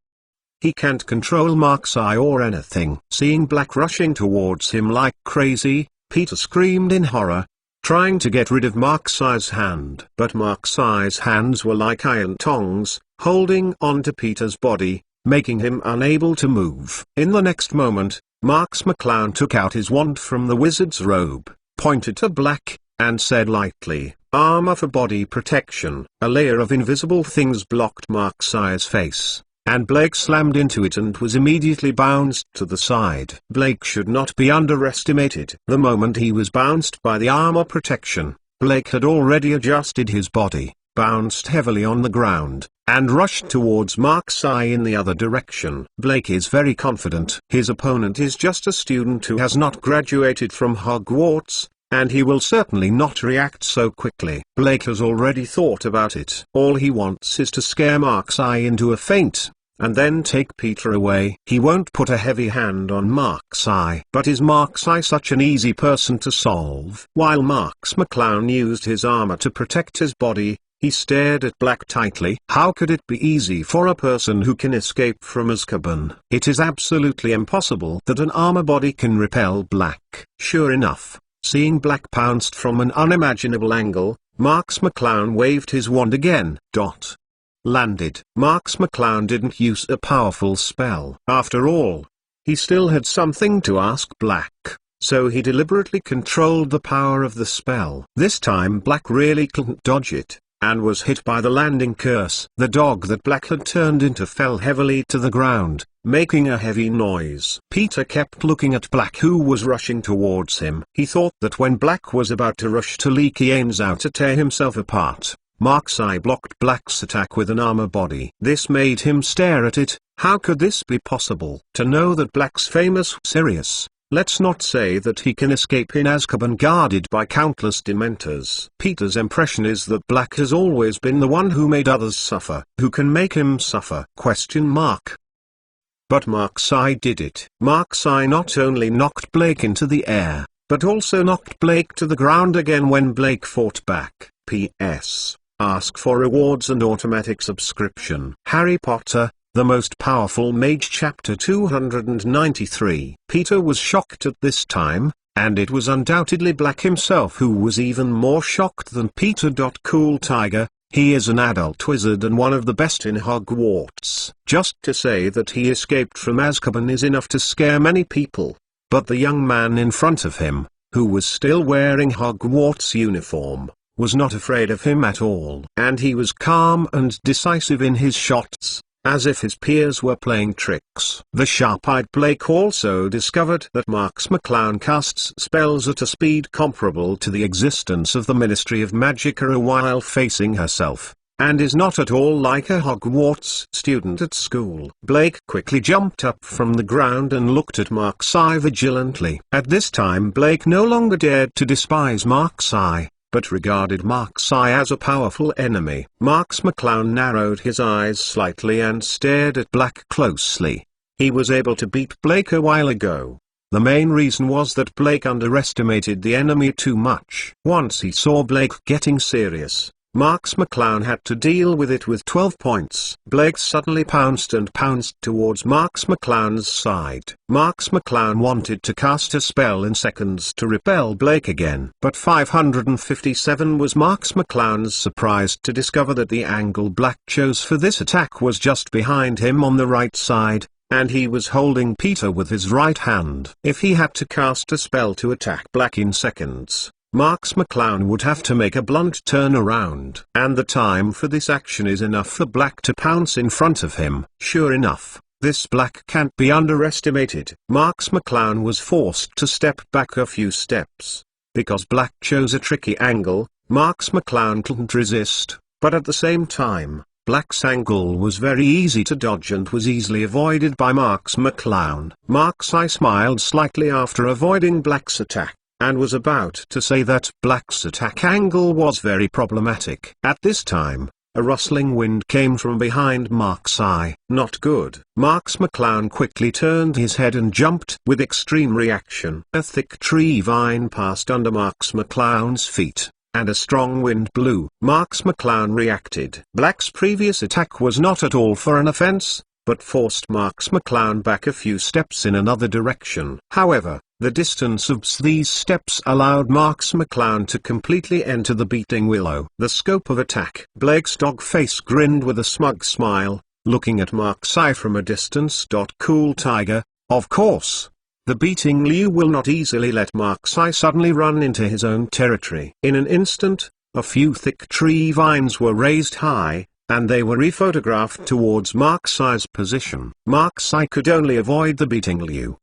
He can't control Marx or anything. Seeing Black rushing towards him like crazy, Peter screamed in horror, trying to get rid of Marx's hand. But Marx's hands were like iron tongs, holding on to Peter's body, making him unable to move. In the next moment, Marx McClown took out his wand from the wizard's robe, pointed to Black, and said lightly, "Armor for body protection." A layer of invisible things blocked Marx's face, and Blake slammed into it and was immediately bounced to the side. Blake should not be underestimated. The moment he was bounced by the armor protection, Blake had already adjusted his body, bounced heavily on the ground, and rushed towards Mark's eye in the other direction. Blake is very confident. His opponent is just a student who has not graduated from Hogwarts, and he will certainly not react so quickly. Blake has already thought about it. All he wants is to scare Mark's eye into a faint, and then take Peter away. He won't put a heavy hand on Mark's eye. But is Mark's eye such an easy person to solve? While Marx McClown used his armor to protect his body, he stared at Black tightly. How could it be easy for a person who can escape from Azkaban? It is absolutely impossible that an armor body can repel Black. Sure enough, seeing Black pounced from an unimaginable angle, Marx McClown waved his wand again. Landed. Marx McClown didn't use a powerful spell. After all, he still had something to ask Black, so he deliberately controlled the power of the spell. This time Black really couldn't dodge it, and was hit by the landing curse. The dog that Black had turned into fell heavily to the ground, making a heavy noise. Peter kept looking at Black, who was rushing towards him. He thought that when Black was about to rush to leaky aims out to tear himself apart, Mark's eye blocked Black's attack with an armor body. This made him stare at it. How could this be possible? To know that Black's famous Sirius, let's not say that he can escape in Azkaban guarded by countless Dementors. Peter's impression is that Black has always been the one who made others suffer. Who can make him suffer? But Mark's eye did it. Mark's eye not only knocked Blake into the air, but also knocked Blake to the ground again when Blake fought back. P.S. Ask for rewards and automatic subscription. Harry Potter, the Most Powerful Mage Chapter 293. Peter was shocked at this time, and it was undoubtedly Black himself who was even more shocked than Peter. Cool Tiger, he is an adult wizard and one of the best in Hogwarts. Just to say that he escaped from Azkaban is enough to scare many people, but the young man in front of him, who was still wearing Hogwarts uniform, was not afraid of him at all. And he was calm and decisive in his shots, as if his peers were playing tricks. The sharp-eyed Blake also discovered that Marx McClown casts spells at a speed comparable to the existence of the Ministry of Magica while facing herself, and is not at all like a Hogwarts student at school. Blake quickly jumped up from the ground and looked at Mark's eye vigilantly. At this time Blake no longer dared to despise Mark's eye, but regarded Mark's eye as a powerful enemy. Marx McClown narrowed his eyes slightly and stared at Black closely. He was able to beat Blake a while ago. The main reason was that Blake underestimated the enemy too much. Once he saw Blake getting serious, Marx McClown had to deal with it with 12 points. Blake suddenly pounced towards Marx McClown's side. Marx McClown wanted to cast a spell in seconds to repel Blake again. But 557 was Marx McClown's surprise to discover that the angle Black chose for this attack was just behind him on the right side, and he was holding Peter with his right hand. If he had to cast a spell to attack Black in seconds, Marx McClown would have to make a blunt turnaround. And the time for this action is enough for Black to pounce in front of him. Sure enough, this Black can't be underestimated. Marx McClown was forced to step back a few steps. Because Black chose a tricky angle, Marx McClown couldn't resist, but at the same time, Black's angle was very easy to dodge and was easily avoided by Marx McClown. Mark's eye smiled slightly after avoiding Black's attack, and was about to say that Black's attack angle was very problematic. At this time, a rustling wind came from behind Mark's eye. Not good. Marx McClown quickly turned his head and jumped with extreme reaction. A thick tree vine passed under Marx McClown's feet, and a strong wind blew. Marx McClown reacted. Black's previous attack was not at all for an offense, but forced Marx McClown back a few steps in another direction. However, the distance of these steps allowed Marx McClown to completely enter the beating willow. The scope of attack. Blake's dog face grinned with a smug smile, looking at Mark's eye from a distance. Cool Tiger, of course. The beating Liu will not easily let Mark's eye suddenly run into his own territory. In an instant, a few thick tree vines were raised high, and they were rephotographed towards Mark's eye's position. Mark's eye could only avoid the beating Liu's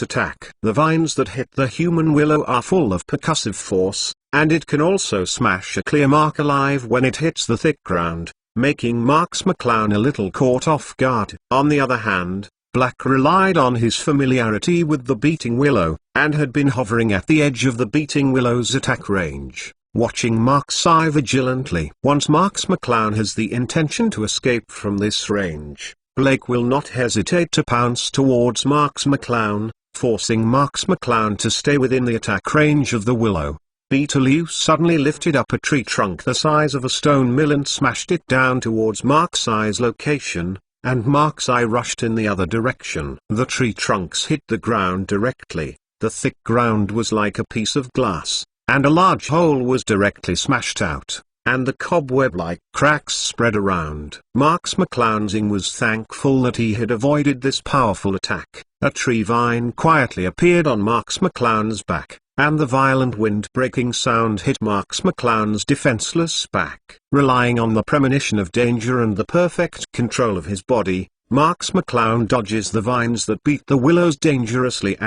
attack. The vines that hit the human willow are full of percussive force, and it can also smash a clear mark alive when it hits the thick ground, making Marx McClown a little caught off guard. On the other hand, Black relied on his familiarity with the Beating Willow, and had been hovering at the edge of the Beating Willow's attack range, watching Mark's eye vigilantly. Once Marx McClown has the intention to escape from this range, Blake will not hesitate to pounce towards Marx McClown, forcing Marx McClown to stay within the attack range of the willow. Beetlejuice suddenly lifted up a tree trunk the size of a stone mill and smashed it down towards Mark's eye's location, and Mark's eye rushed in the other direction. The tree trunks hit the ground directly, the thick ground was like a piece of glass, and a large hole was directly smashed out, and the cobweb-like cracks spread around. Marx McClown was thankful that he had avoided this powerful attack. A tree vine quietly appeared on Marx McClown's back, and the violent wind-breaking sound hit Marx McClown's defenseless back. Relying on the premonition of danger and the perfect control of his body, Marx McClown dodges the vines that beat the willows dangerously,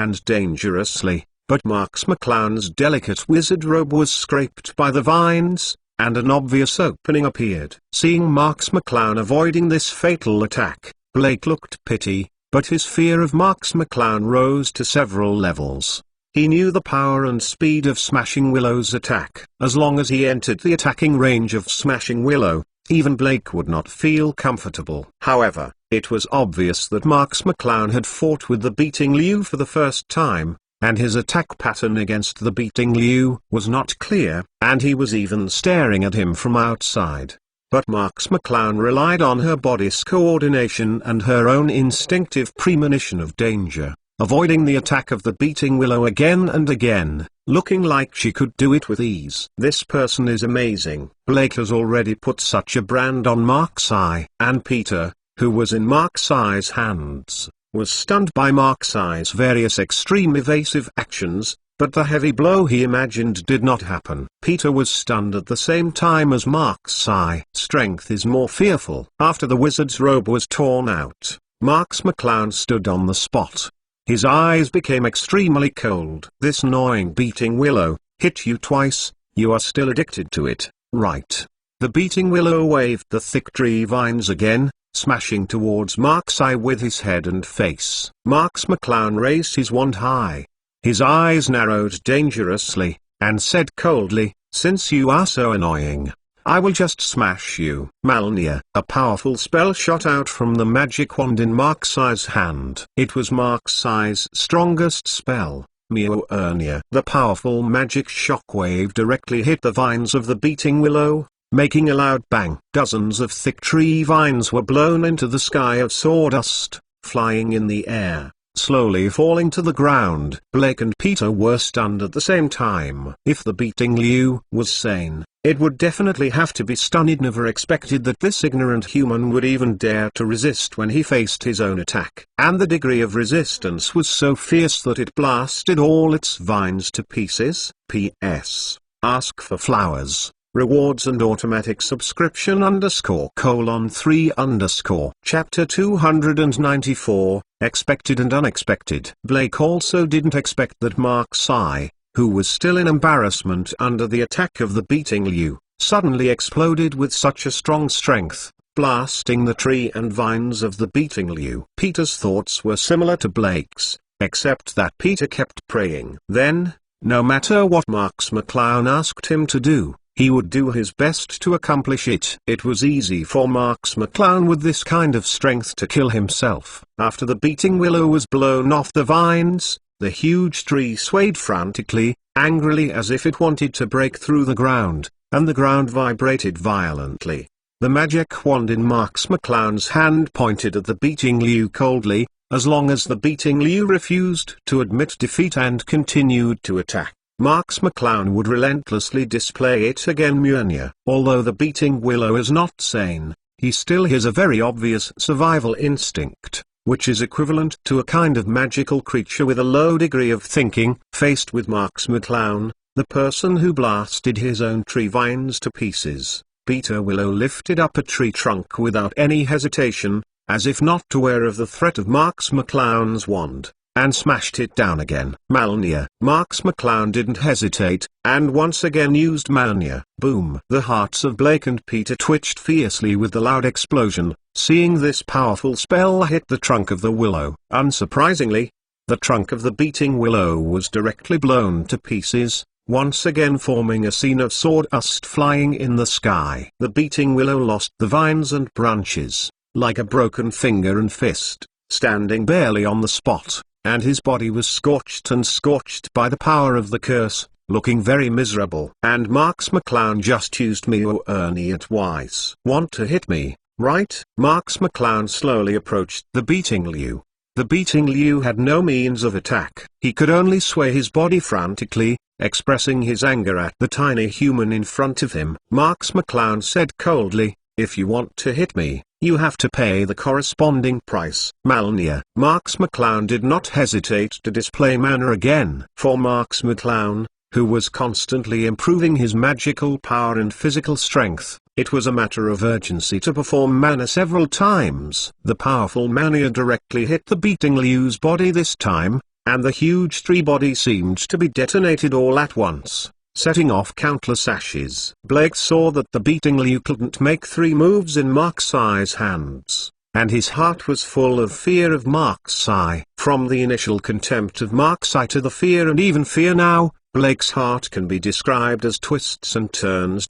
but Marx McClown's delicate wizard robe was scraped by the vines, and an obvious opening appeared. Seeing Marx McClown avoiding this fatal attack, Blake looked pity, but his fear of Marx McClown rose to several levels. He knew the power and speed of Smashing Willow's attack. As long as he entered the attacking range of Smashing Willow, even Blake would not feel comfortable. However, it was obvious that Marx McClown had fought with the Beating Liu for the first time, and his attack pattern against the Beating Liu was not clear, and he was even staring at him from outside. But Marx McClown relied on her body's coordination and her own instinctive premonition of danger, avoiding the attack of the Beating Willow again and again, looking like she could do it with ease. This person is amazing. Blake has already put such a brand on Mark's eye, and Peter, who was in Mark's eye's hands, was stunned by Mark's eye's various extreme evasive actions, but the heavy blow he imagined did not happen. Peter was stunned at the same time as Mark's eye. Strength is more fearful. After the wizard's robe was torn out, Marx McClown stood on the spot. His eyes became extremely cold. This gnawing Beating Willow hit you twice, you are still addicted to it, right? The Beating Willow waved the thick tree vines again, smashing towards Mark's eye with his head and face. Marx McClown raised his wand high. His eyes narrowed dangerously, and said coldly, "Since you are so annoying, I will just smash you." Malnia. A powerful spell shot out from the magic wand in Mark's eye's hand. It was Mark's eye's strongest spell, Miournia. The powerful magic shockwave directly hit the vines of the Beating Willow, making a loud bang. Dozens of thick tree vines were blown into the sky of sawdust, flying in the air, slowly falling to the ground. Blake and Peter were stunned at the same time. If the Beating Liu was sane, it would definitely have to be stunned. It never expected that this ignorant human would even dare to resist when he faced his own attack. And the degree of resistance was so fierce that it blasted all its vines to pieces. P.S. Ask for flowers, rewards and automatic subscription _:3_. Chapter 294, Expected and Unexpected. Blake also didn't expect that Mark's eye, who was still in embarrassment under the attack of the Beating Liu, suddenly exploded with such a strong strength, blasting the tree and vines of the Beating Liu. Peter's thoughts were similar to Blake's, except that Peter kept praying. Then, no matter what Marx McClown asked him to do, he would do his best to accomplish it. It was easy for Marx McClown with this kind of strength to kill himself. After the Beating Willow was blown off the vines, the huge tree swayed frantically, angrily, as if it wanted to break through the ground, and the ground vibrated violently. The magic wand in Marx McClown's hand pointed at the Beating Liu coldly, as long as the Beating Liu refused to admit defeat and continued to attack. Marx McClown would relentlessly display it again. Mjolnir. Although the Beating Willow is not sane, he still has a very obvious survival instinct, which is equivalent to a kind of magical creature with a low degree of thinking. Faced with Marx McClown, the person who blasted his own tree vines to pieces, Peter Willow lifted up a tree trunk without any hesitation, as if not aware of the threat of Marx McClown's wand, and smashed it down again. Malnia. Marx McClown didn't hesitate, and once again used Malnia. Boom. The hearts of Blake and Peter twitched fiercely with the loud explosion. Seeing this powerful spell hit the trunk of the willow. Unsurprisingly, the trunk of the beating willow was directly blown to pieces, once again forming a scene of sawdust flying in the sky. The beating willow lost the vines and branches, like a broken finger and fist, standing barely on the spot, and his body was scorched by the power of the curse, looking very miserable. And Marx McClown just used me. Oh, Ernie at Weiss. Want to hit me, right? Marx McClown slowly approached the beating Liu. The beating Liu had no means of attack. He could only sway his body frantically, expressing his anger at the tiny human in front of him. Marx McClown said coldly, "If you want to hit me, you have to pay the corresponding price." Malnia. Marx McClown did not hesitate to display manner again. For Marx McClown, who was constantly improving his magical power and physical strength, it was a matter of urgency to perform Mana several times. The powerful Mania directly hit the beating Liu's body this time, and the huge tree body seemed to be detonated all at once, setting off countless ashes. Blake saw that the beating Liu couldn't make 3 moves in Marx's hands, and his heart was full of fear of Marx. From the initial contempt of Marx to the fear and even fear now, Blake's heart can be described as twists and turns.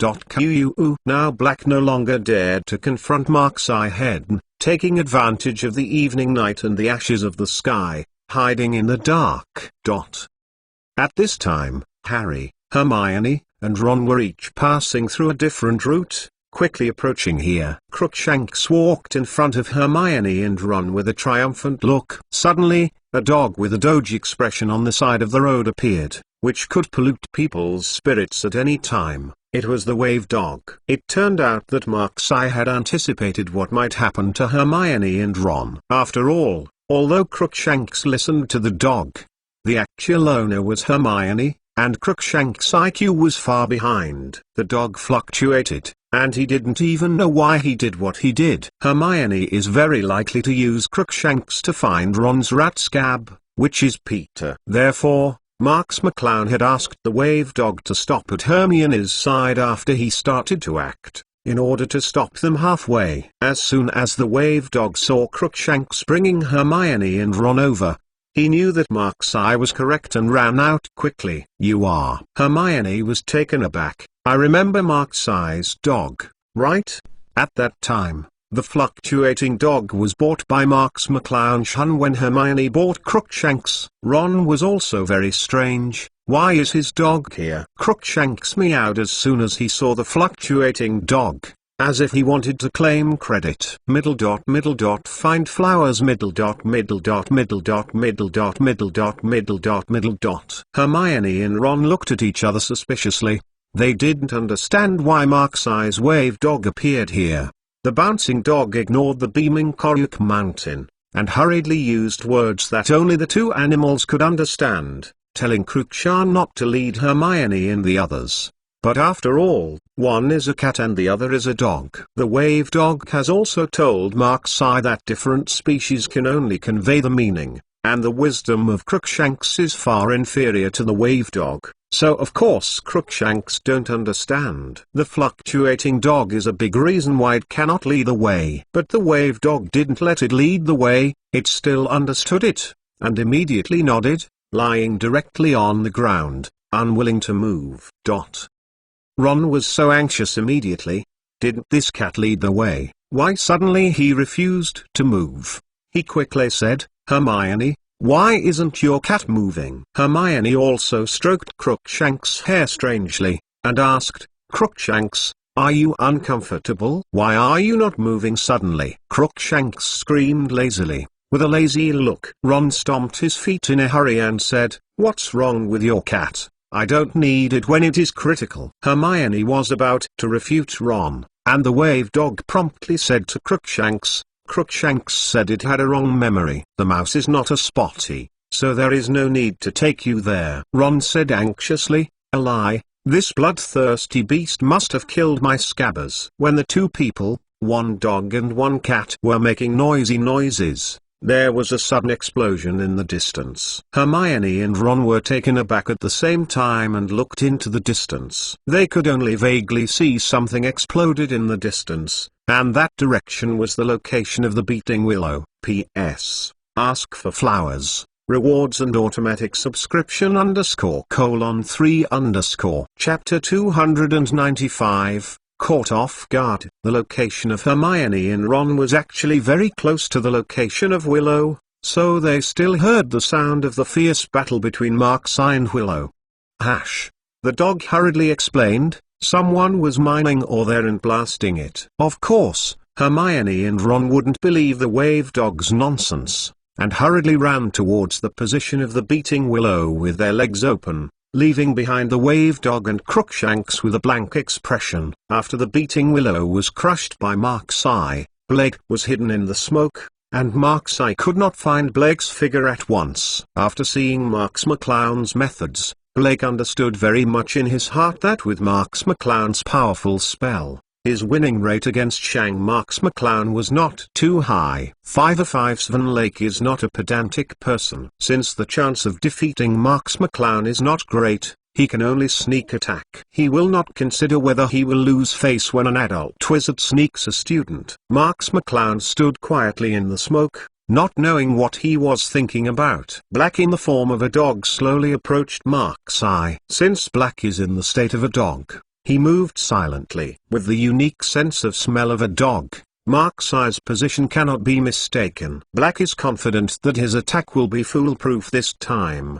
Now Black no longer dared to confront Marx head, taking advantage of the evening night and the ashes of the sky, hiding in the dark. At this time, Harry, Hermione, and Ron were each passing through a different route, quickly approaching here. Crookshanks walked in front of Hermione and Ron with a triumphant look. Suddenly, a dog with a doge expression on the side of the road appeared, which could pollute people's spirits at any time. It was the wave dog. It turned out that Marx had anticipated what might happen to Hermione and Ron. After all, although Crookshanks listened to the dog, the actual owner was Hermione, and Crookshanks' IQ was far behind. The dog fluctuated, and he didn't even know why he did what he did. Hermione is very likely to use Crookshanks to find Ron's rat scab, which is Peter. Therefore, Marx McClown had asked the wave dog to stop at Hermione's side after he started to act, in order to stop them halfway. As soon as the wave dog saw Crookshanks bringing Hermione and Ron over, he knew that Marx was correct and ran out quickly. "You are." Hermione was taken aback. "I remember Marx's dog, right?" At that time, the fluctuating dog was bought by Marx McClown when Hermione bought Crookshanks. Ron was also very strange. "Why is his dog here?" Crookshanks meowed as soon as he saw the fluctuating dog, as if he wanted to claim credit. Find flowers. Hermione and Ron looked at each other suspiciously. They didn't understand why Marx's wave dog appeared here. The bouncing dog ignored the beaming Koruk Mountain, and hurriedly used words that only the two animals could understand, telling Crookshanks not to lead Hermione and the others. But after all, one is a cat and the other is a dog. The wave dog has also told Marx that different species can only convey the meaning, and the wisdom of Crookshanks is far inferior to the wave dog. So of course Crookshanks don't understand. The fluctuating dog is a big reason why it cannot lead the way. But the wave dog didn't let it lead the way, it still understood it, and immediately nodded, lying directly on the ground, unwilling to move. Ron was so anxious immediately. Didn't this cat lead the way? Why suddenly he refused to move? He quickly said, "Hermione, why isn't your cat moving?" Hermione also stroked Crookshanks' hair strangely, and asked, "Crookshanks, are you uncomfortable? Why are you not moving suddenly?" Crookshanks screamed lazily, with a lazy look. Ron stomped his feet in a hurry and said, "What's wrong with your cat? I don't need it when it is critical." Hermione was about to refute Ron, and the wave dog promptly said to Crookshanks, "Crookshanks said it had a wrong memory. The mouse is not a spotty, so there is no need to take you there." Ron said anxiously, "A lie, this bloodthirsty beast must have killed my Scabbers." When the two people, one dog and one cat, were making noisy noises, There was a sudden explosion in the distance. Hermione and Ron were taken aback at the same time and looked into the distance. They could only vaguely see something exploded in the distance, and that direction was the location of the Beating Willow. P.S. Ask for flowers, rewards and automatic subscription _3_. Chapter 295. Caught off guard. The location of Hermione and Ron was actually very close to the location of Willow, so they still heard the sound of the fierce battle between Marx and Willow. The dog hurriedly explained, someone was mining ore there and blasting it. Of course, Hermione and Ron wouldn't believe the wave dog's nonsense, and hurriedly ran towards the position of the Beating Willow with their legs open, leaving behind the wave dog and Crookshanks with a blank expression. After the Beating Willow was crushed by Marx-Eye, Blake was hidden in the smoke, and Marx-Eye could not find Blake's figure at once. After seeing Marx McClown's methods, Blake understood very much in his heart that with Marx McClown's powerful spell, his winning rate against Shang Marx McClown was not too high. 5/5 Blake is not a pedantic person. Since the chance of defeating Marx McClown is not great, he can only sneak attack. He will not consider whether he will lose face when an adult wizard sneaks a student. Marx McClown stood quietly in the smoke, not knowing what he was thinking about. Black in the form of a dog slowly approached Marx-Eye. Since Black is in the state of a dog, he moved silently. With the unique sense of smell of a dog, Marx-Eye's position cannot be mistaken. Black is confident that his attack will be foolproof this time.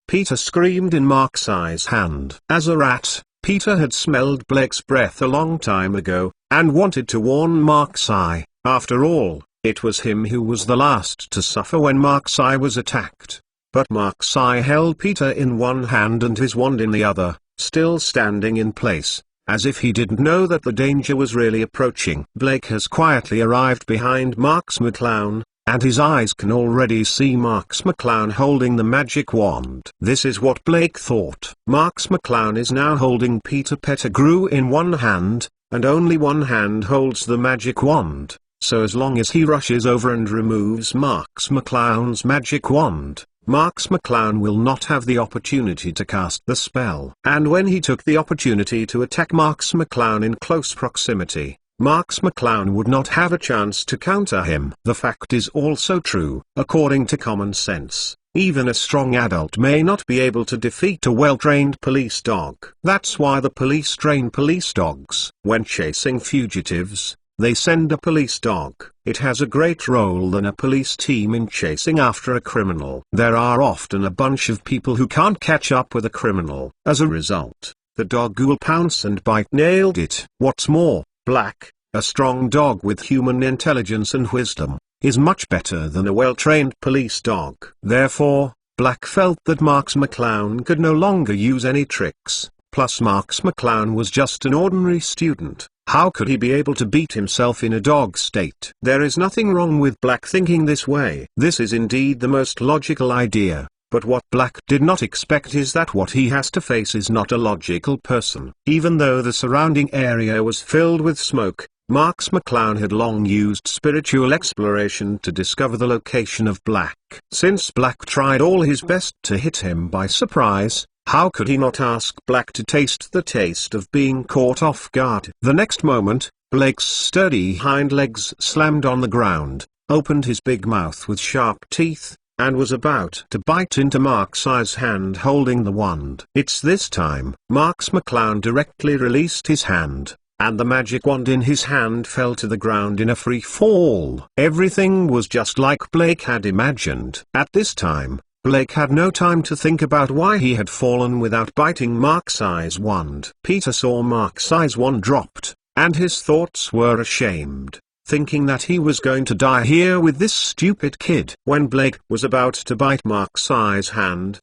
Peter screamed in Marx-Eye's hand. As a rat, Peter had smelled Blake's breath a long time ago, and wanted to warn Marx-Eye. After all, it was him who was the last to suffer when Marx-Eye was attacked. But Marx-Eye held Peter in one hand and his wand in the other, still standing in place, as if he didn't know that the danger was really approaching. Blake has quietly arrived behind Marx McClown, and his eyes can already see Marx McClown holding the magic wand. This is what Blake thought. Marx McClown is now holding Peter Pettigrew in one hand, and only one hand holds the magic wand, so as long as he rushes over and removes Marx McClown's magic wand, Marx McClown will not have the opportunity to cast the spell. And when he took the opportunity to attack Marx McClown in close proximity, Marx McClown would not have a chance to counter him. The fact is also true. According to common sense, even a strong adult may not be able to defeat a well-trained police dog. That's why the police train police dogs. When chasing fugitives, they send a police dog. It has a great role than a police team in chasing after a criminal. There are often a bunch of people who can't catch up with a criminal. As a result, the dog will pounce and bite. Nailed it. What's more, Black, a strong dog with human intelligence and wisdom, is much better than a well-trained police dog. Therefore, Black felt that Marx McClown could no longer use any tricks. Plus Marx McClown was just an ordinary student. How could he be able to beat himself in a dog state? There is nothing wrong with Black thinking this way. This is indeed the most logical idea. But what Black did not expect is that what he has to face is not a logical person. Even though the surrounding area was filled with smoke, Marx McClown had long used spiritual exploration to discover the location of Black. Since Black tried all his best to hit him by surprise, how could he not ask Black to taste the taste of being caught off guard? The next moment, Blake's sturdy hind legs slammed on the ground, opened his big mouth with sharp teeth, and was about to bite into Marx-Eye's hand holding the wand. It's this time. Marx McClown directly released his hand, and the magic wand in his hand fell to the ground in a free fall. Everything was just like Blake had imagined. At this time, Blake had no time to think about why he had fallen without biting Marx-Eye's wand. Peter saw Marx-Eye's wand dropped, and his thoughts were ashamed, thinking that he was going to die here with this stupid kid. When Blake was about to bite Marx-Eye's hand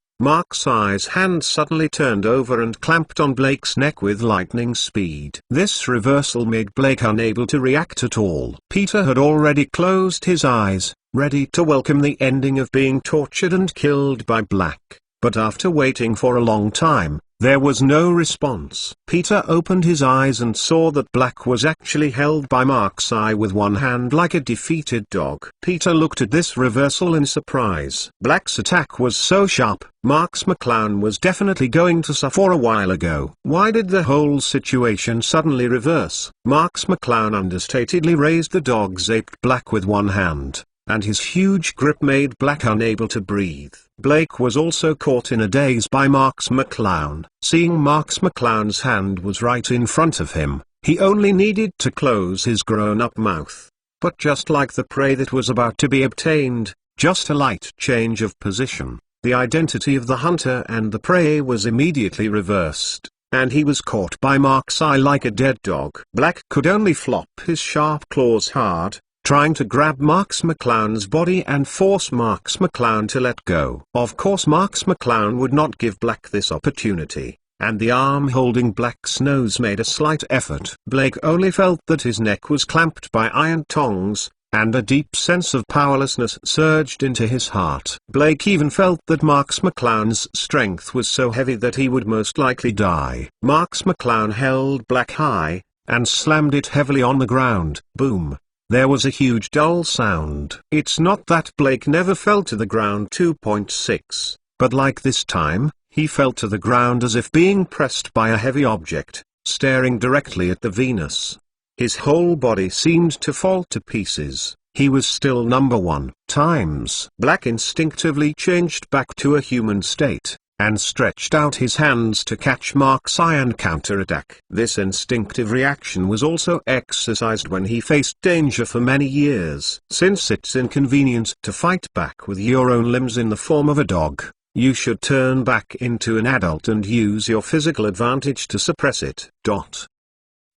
suddenly turned over and clamped on Blake's neck with lightning speed. This reversal made Blake unable to react at all. Peter had already closed his eyes, ready to welcome the ending of being tortured and killed by Black. But after waiting for a long time, There was no response. Peter opened his eyes and saw that Black was actually held by Mark's eye with one hand like a defeated dog. Peter looked at this reversal in surprise. Black's attack was so sharp, Marx McClown was definitely going to suffer a while ago. Why did the whole situation suddenly reverse? Marx McClown understatedly raised the dog-aped Black with one hand, and his huge grip made Black unable to breathe. Blake was also caught in a daze by Marx McClown. Seeing Marx McClown's hand was right in front of him, he only needed to close his grown-up mouth. But just like the prey that was about to be obtained, just a light change of position, the identity of the hunter and the prey was immediately reversed, and he was caught by Mark's eye like a dead dog. Black could only flop his sharp claws hard, trying to grab Marx McClown's body and force Marx McClown to let go. Of course Marx McClown would not give Black this opportunity, and the arm holding Black's nose made a slight effort. Blake only felt that his neck was clamped by iron tongs, and a deep sense of powerlessness surged into his heart. Blake even felt that Marx McClown's strength was so heavy that he would most likely die. Marx McClown held Black high, and slammed it heavily on the ground. Boom. There was a huge dull sound. It's not that Blake never fell to the ground 2.6, but like this time, he fell to the ground as if being pressed by a heavy object, staring directly at the Venus. His whole body seemed to fall to pieces. He was still number 1 times. Black instinctively changed back to a human state, and stretched out his hands to catch Mark's eye and counterattack. This instinctive reaction was also exercised when he faced danger for many years. Since it's inconvenient to fight back with your own limbs in the form of a dog, you should turn back into an adult and use your physical advantage to suppress it.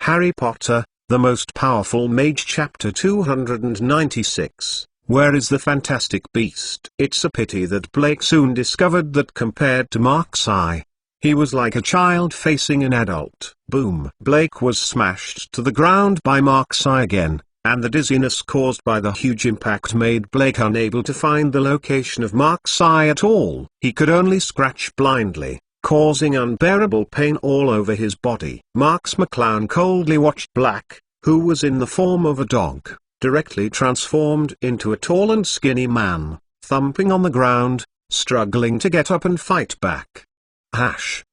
Harry Potter, the Most Powerful Mage, Chapter 296. Where is the Fantastic Beast? It's a pity that Blake soon discovered that compared to Mark's eye, he was like a child facing an adult. Boom. Blake was smashed to the ground by Mark's eye again, and the dizziness caused by the huge impact made Blake unable to find the location of Mark's eye at all. He could only scratch blindly, causing unbearable pain all over his body. Marx McClown coldly watched Black, who was in the form of a dog, directly transformed into a tall and skinny man, thumping on the ground, struggling to get up and fight back.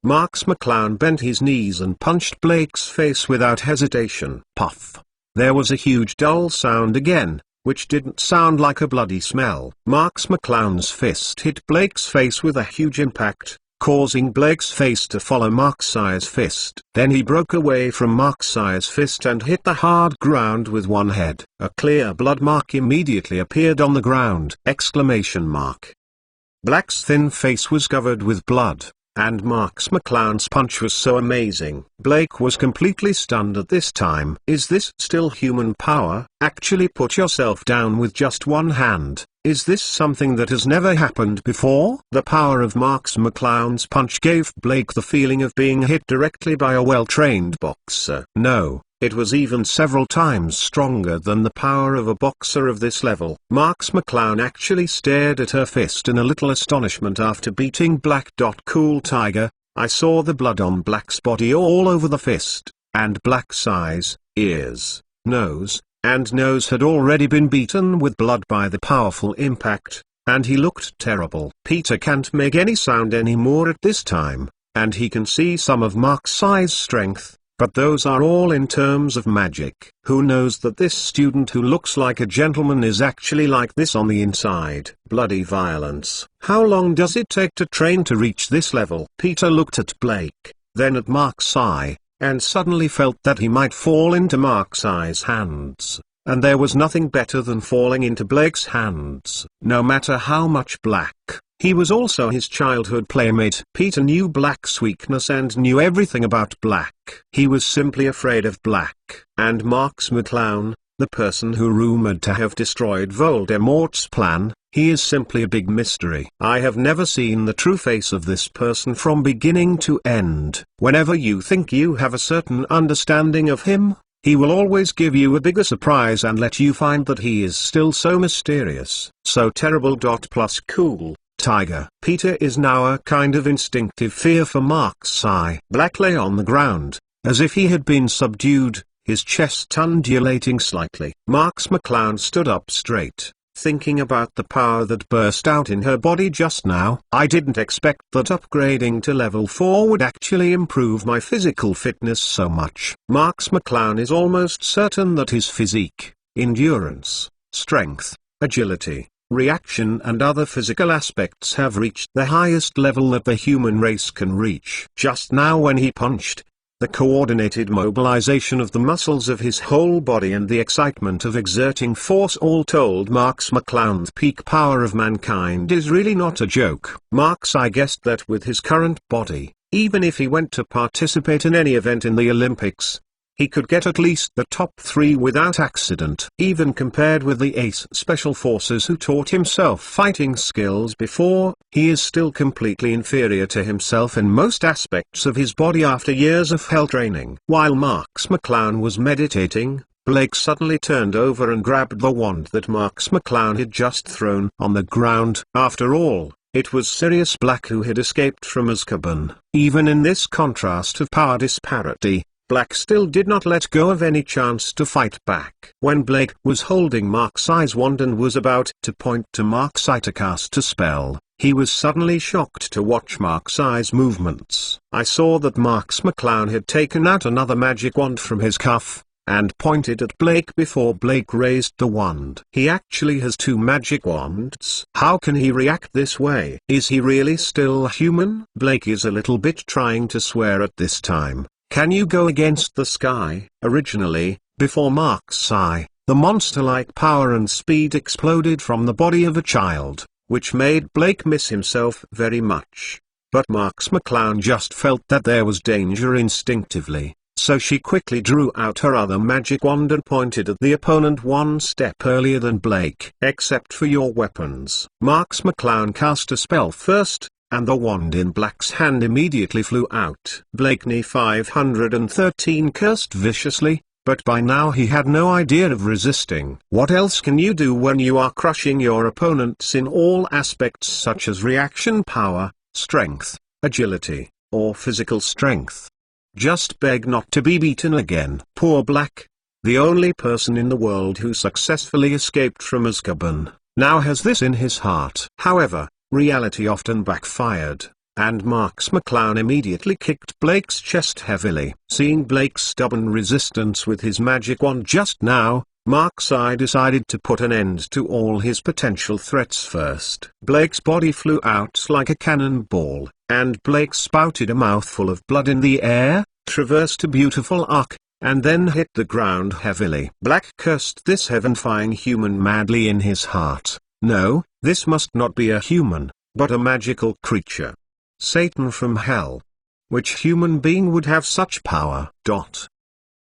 Marx McClown bent his knees and punched Blake's face without hesitation. Puff. There was a huge dull sound again, which didn't sound like a bloody smell. Marx McClown's fist hit Blake's face with a huge impact, causing Blake's face to follow Mark's eye's fist. Then he broke away from Mark's eye's fist and hit the hard ground with one head. A clear blood mark immediately appeared on the ground! Black's thin face was covered with blood, and Marx McClown's punch was so amazing. Blake was completely stunned at this time. Is this still human power? Actually put yourself down with just one hand. Is this something that has never happened before? The power of Marx McClown's punch gave Blake the feeling of being hit directly by a well-trained boxer. No, it was even several times stronger than the power of a boxer of this level. Marx McClown actually stared at her fist in a little astonishment after beating Black. Cool tiger, I saw the blood on Black's body all over the fist, and Black's eyes, ears, nose, and nose had already been beaten with blood by the powerful impact, and he looked terrible. Peter can't make any sound anymore at this time, and he can see some of Mark's eye's strength, but those are all in terms of magic. Who knows that this student who looks like a gentleman is actually like this on the inside? Bloody violence. How long does it take to train to reach this level? Peter looked at Blake, then at Mark's eye, and suddenly felt that he might fall into Mark's eye's hands, and there was nothing better than falling into Blake's hands. No matter how much Black, he was also his childhood playmate. Peter knew Black's weakness and knew everything about Black. He was simply afraid of Black. And Marx McClown, the person who rumored to have destroyed Voldemort's plan, he is simply a big mystery. I have never seen the true face of this person from beginning to end. Whenever you think you have a certain understanding of him, he will always give you a bigger surprise and let you find that he is still so mysterious, so terrible. Plus cool. tiger. Peter is now a kind of instinctive fear for Mark's eye. Black lay on the ground, as if he had been subdued, his chest undulating slightly. Marx McClown stood up straight, thinking about the power that burst out in her body just now. I didn't expect that upgrading to level 4 would actually improve my physical fitness so much. Marx McClown is almost certain that his physique, endurance, strength, agility, reaction and other physical aspects have reached the highest level that the human race can reach. Just now when he punched, the coordinated mobilization of the muscles of his whole body and the excitement of exerting force all told Marx McClown's peak power of mankind is really not a joke. Marx I guessed that with his current body, even if he went to participate in any event in the Olympics, he could get at least the top 3 without accident. Even compared with the ace special forces who taught himself fighting skills before, he is still completely inferior to himself in most aspects of his body after years of hell training. While Marx McClown was meditating, Blake suddenly turned over and grabbed the wand that Marx McClown had just thrown on the ground. After all, it was Sirius Black who had escaped from Azkaban. Even in this contrast of power disparity, Black still did not let go of any chance to fight back. When Blake was holding Mark's eyes wand and was about to point to Mark's eye to cast a spell, he was suddenly shocked to watch Mark's eye's movements. I saw that Marx McClown had taken out another magic wand from his cuff, and pointed at Blake before Blake raised the wand. He actually has 2 magic wands. How can he react this way? Is he really still human? Blake is a little bit trying to swear at this time. Can you go against the sky? Originally, before Mark's eye, the monster-like power and speed exploded from the body of a child, which made Blake miss himself very much. But Marx McClown just felt that there was danger instinctively, so she quickly drew out her other magic wand and pointed at the opponent 1 step earlier than Blake. Except for your weapons. Marx McClown cast a spell first, and the wand in Black's hand immediately flew out. Blakeney 513 cursed viciously, but by now he had no idea of resisting. What else can you do when you are crushing your opponents in all aspects such as reaction power, strength, agility, or physical strength? Just beg not to be beaten again. Poor Black, the only person in the world who successfully escaped from Azkaban, now has this in his heart. However, reality often backfired, and Marx McClown immediately kicked Blake's chest heavily. Seeing Blake's stubborn resistance with his magic wand just now, Mark's eye decided to put an end to all his potential threats first. Blake's body flew out like a cannonball, and Blake spouted a mouthful of blood in the air, traversed a beautiful arc, and then hit the ground heavily. Black cursed this heaven-defying human madly in his heart. No, this must not be a human, but a magical creature. Satan from hell. Which human being would have such power?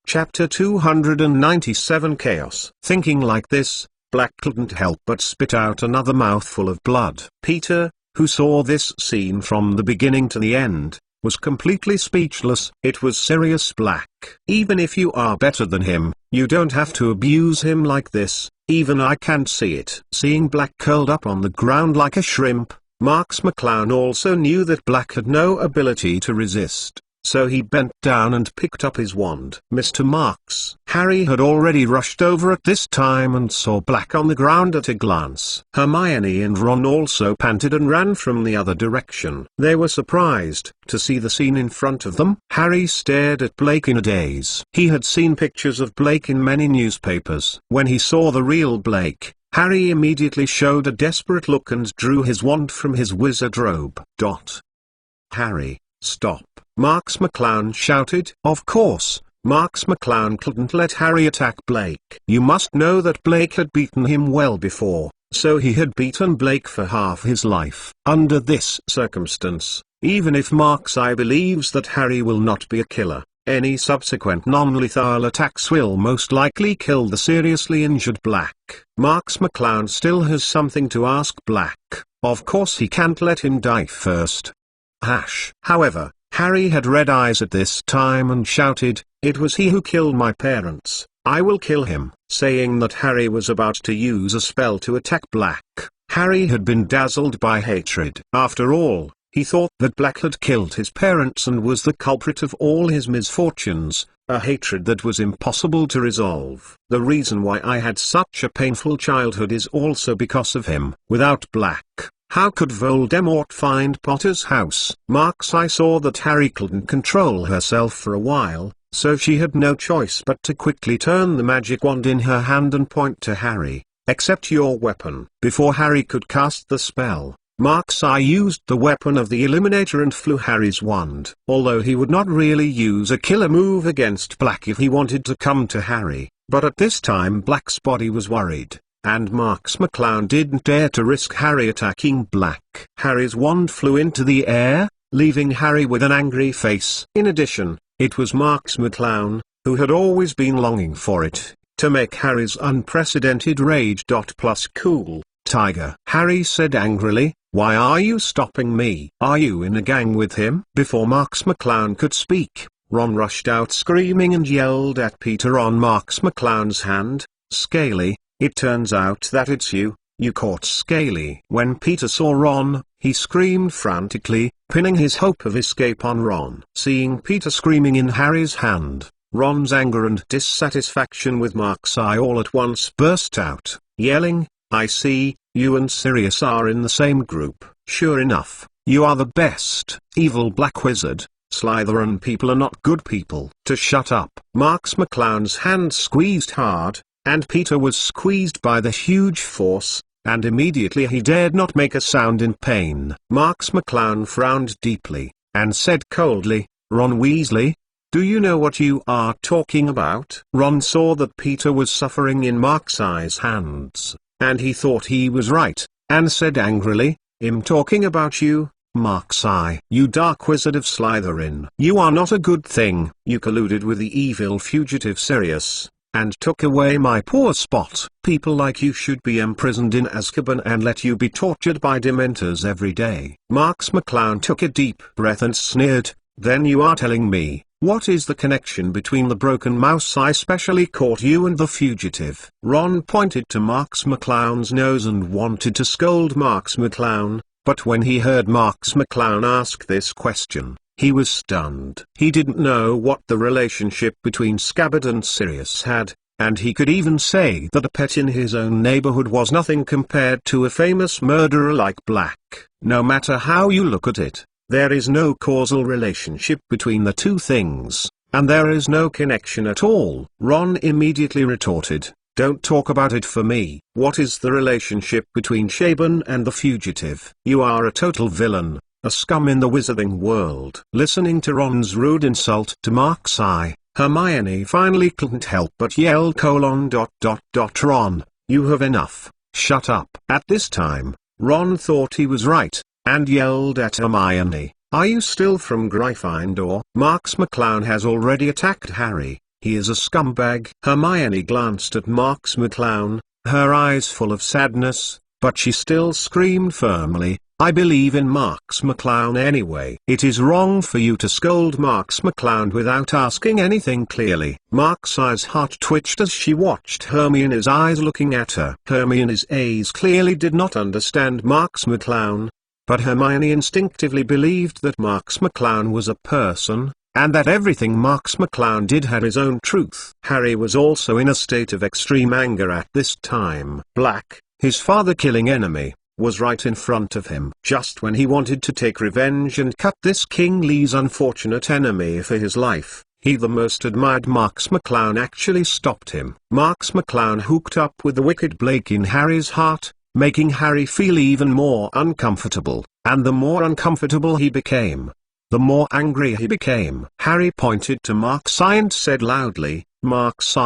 Chapter 297 Chaos. Thinking like this, Black couldn't help but spit out another mouthful of blood. Peter, who saw this scene from the beginning to the end, was completely speechless. It was Sirius Black. Even if you are better than him, you don't have to abuse him like this. Even I can't see it. Seeing Black curled up on the ground like a shrimp, Marx McClown also knew that Black had no ability to resist, so he bent down and picked up his wand. Mr. Marx. Harry had already rushed over at this time and saw Black on the ground at a glance. Hermione and Ron also panted and ran from the other direction. They were surprised to see the scene in front of them. Harry stared at Blake in a daze. He had seen pictures of Blake in many newspapers. When he saw the real Blake, Harry immediately showed a desperate look and drew his wand from his wizard robe. Harry, stop! Marx McClown shouted. Of course, Marx McClown couldn't let Harry attack Blake. You must know that Blake had beaten him well before, so he had beaten Blake for half his life. Under this circumstance, even if Mark's eye believes that Harry will not be a killer, any subsequent non-lethal attacks will most likely kill the seriously injured Black. Marx McClown still has something to ask Black. Of course he can't let him die first. However, Harry had red eyes at this time and shouted, "It was he who killed my parents, I will kill him." Saying that Harry was about to use a spell to attack Black, Harry had been dazzled by hatred. After all, he thought that Black had killed his parents and was the culprit of all his misfortunes, a hatred that was impossible to resolve. The reason why I had such a painful childhood is also because of him. Without Black, how could Voldemort find Potter's house? Marx. I saw that Harry couldn't control herself for a while, so she had no choice but to quickly turn the magic wand in her hand and point to Harry. Accept your weapon. Before Harry could cast the spell, Marx used the weapon of the Eliminator and flew Harry's wand. Although he would not really use a killer move against Black if he wanted to come to Harry, but at this time Black's body was worried, and Marx McClown didn't dare to risk Harry attacking Black. Harry's wand flew into the air, leaving Harry with an angry face. In addition, it was Marx McClown, who had always been longing for it, to make Harry's unprecedented rage. Plus cool, Tiger. Harry said angrily, "Why are you stopping me? Are you in a gang with him?" Before Marx McClown could speak, Ron rushed out screaming and yelled at Peter on Marx McClown's hand, "Scaly, it turns out that it's you caught Scaly." When Peter saw Ron, he screamed frantically, pinning his hope of escape on Ron. Seeing Peter screaming in Harry's hand, Ron's anger and dissatisfaction with Marx all at once burst out, yelling, "I see, you and Sirius are in the same group. Sure enough, you are the best. Evil black wizard. Slytherin people are not good people." To shut up. Marx McClown's hand squeezed hard, and Peter was squeezed by the huge force, and immediately he dared not make a sound in pain. Marx McClown frowned deeply, and said coldly, "Ron Weasley, do you know what you are talking about?" Ron saw that Peter was suffering in Marx's hands, and he thought he was right, and said angrily, "I'm talking about you, Marx. You dark wizard of Slytherin. You are not a good thing. You colluded with the evil fugitive Sirius, and took away my poor Spot. People like you should be imprisoned in Azkaban and let you be tortured by Dementors every day." Marx McClown took a deep breath and sneered, "Then you are telling me, what is the connection between the broken mouse I specially caught you and the fugitive?" Ron pointed to Marx McClown's nose and wanted to scold Marx McClown, but when he heard Marx McClown ask this question, he was stunned. He didn't know what the relationship between Scabbard and Sirius had, and he could even say that a pet in his own neighborhood was nothing compared to a famous murderer like Black. No matter how you look at it, there is no causal relationship between the two things, and there is no connection at all. Ron immediately retorted, "Don't talk about it for me. What is the relationship between Shaban and the fugitive? You are a total villain, a scum in the wizarding world." Listening to Ron's rude insult to Marx, Hermione finally couldn't help but yell: "Ron, you have enough. Shut up." At this time, Ron thought he was right, and yelled at Hermione, "Are you still from Gryffindor?" Marx McClown has already attacked Harry. He is a scumbag. Hermione glanced at Marx McClown, her eyes full of sadness, but she still screamed firmly, "I believe in Marx McClown anyway." "It is wrong for you to scold Marx McClown without asking anything clearly." Marx's heart twitched as she watched Hermione's eyes looking at her. Hermione's eyes clearly did not understand Marx McClown, but Hermione instinctively believed that Marx McClown was a person, and that everything Marx McClown did had his own truth. Harry was also in a state of extreme anger at this time. Black, his father-killing enemy, was right in front of him. Just when he wanted to take revenge and cut this King Lee's unfortunate enemy for his life, he, the most admired Marx McClown, actually stopped him. Marx McClown hooked up with the wicked Blake in Harry's heart, making Harry feel even more uncomfortable, and the more uncomfortable he became, the more angry he became. Harry pointed to Marx and said loudly, "Marx,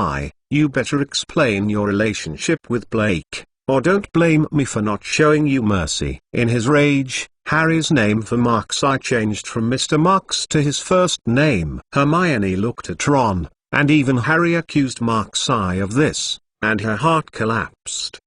you better explain your relationship with Blake, or don't blame me for not showing you mercy." In his rage, Harry's name for Marx changed from Mr. Marx to his first name. Hermione looked at Ron, and even Harry accused Marx of this, and her heart collapsed.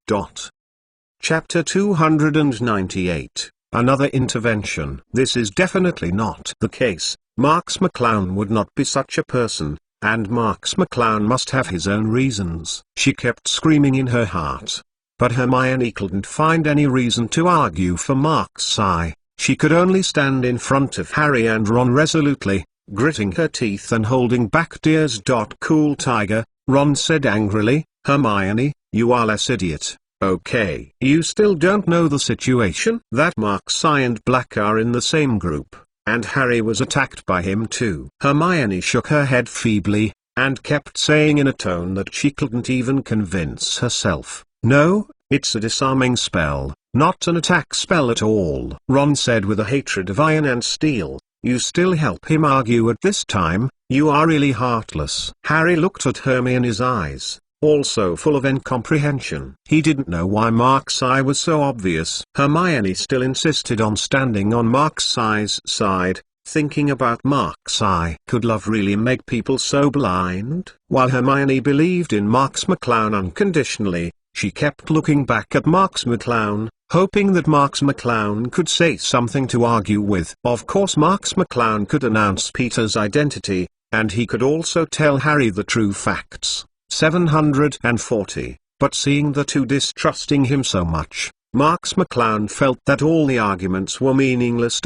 Chapter 298. Another intervention. This is definitely not the case. Marx McClown would not be such a person, and Marx McClown must have his own reasons. She kept screaming in her heart, but Hermione couldn't find any reason to argue for Mark's eye. She could only stand in front of Harry and Ron resolutely, gritting her teeth and holding back tears. Cool tiger, Ron said angrily. Hermione, you are less idiot. Okay. You still don't know the situation? That Mark's eye and Black are in the same group, and Harry was attacked by him too. Hermione shook her head feebly, and kept saying in a tone that she couldn't even convince herself, no, it's a disarming spell, not an attack spell at all. Ron said with a hatred of iron and steel, you still help him argue at this time, you are really heartless. Harry looked at Hermione's eyes, also full of incomprehension. He didn't know why Mark's eye was so obvious. Hermione still insisted on standing on Mark's eye's side, thinking about Mark's eye. Could love really make people so blind? While Hermione believed in Marx McClown unconditionally, she kept looking back at Marx McClown, hoping that Marx McClown could say something to argue with. Of course Marx McClown could announce Peter's identity, and he could also tell Harry the true facts. 740. But seeing the two distrusting him so much, Marx McClown felt that all the arguments were meaningless.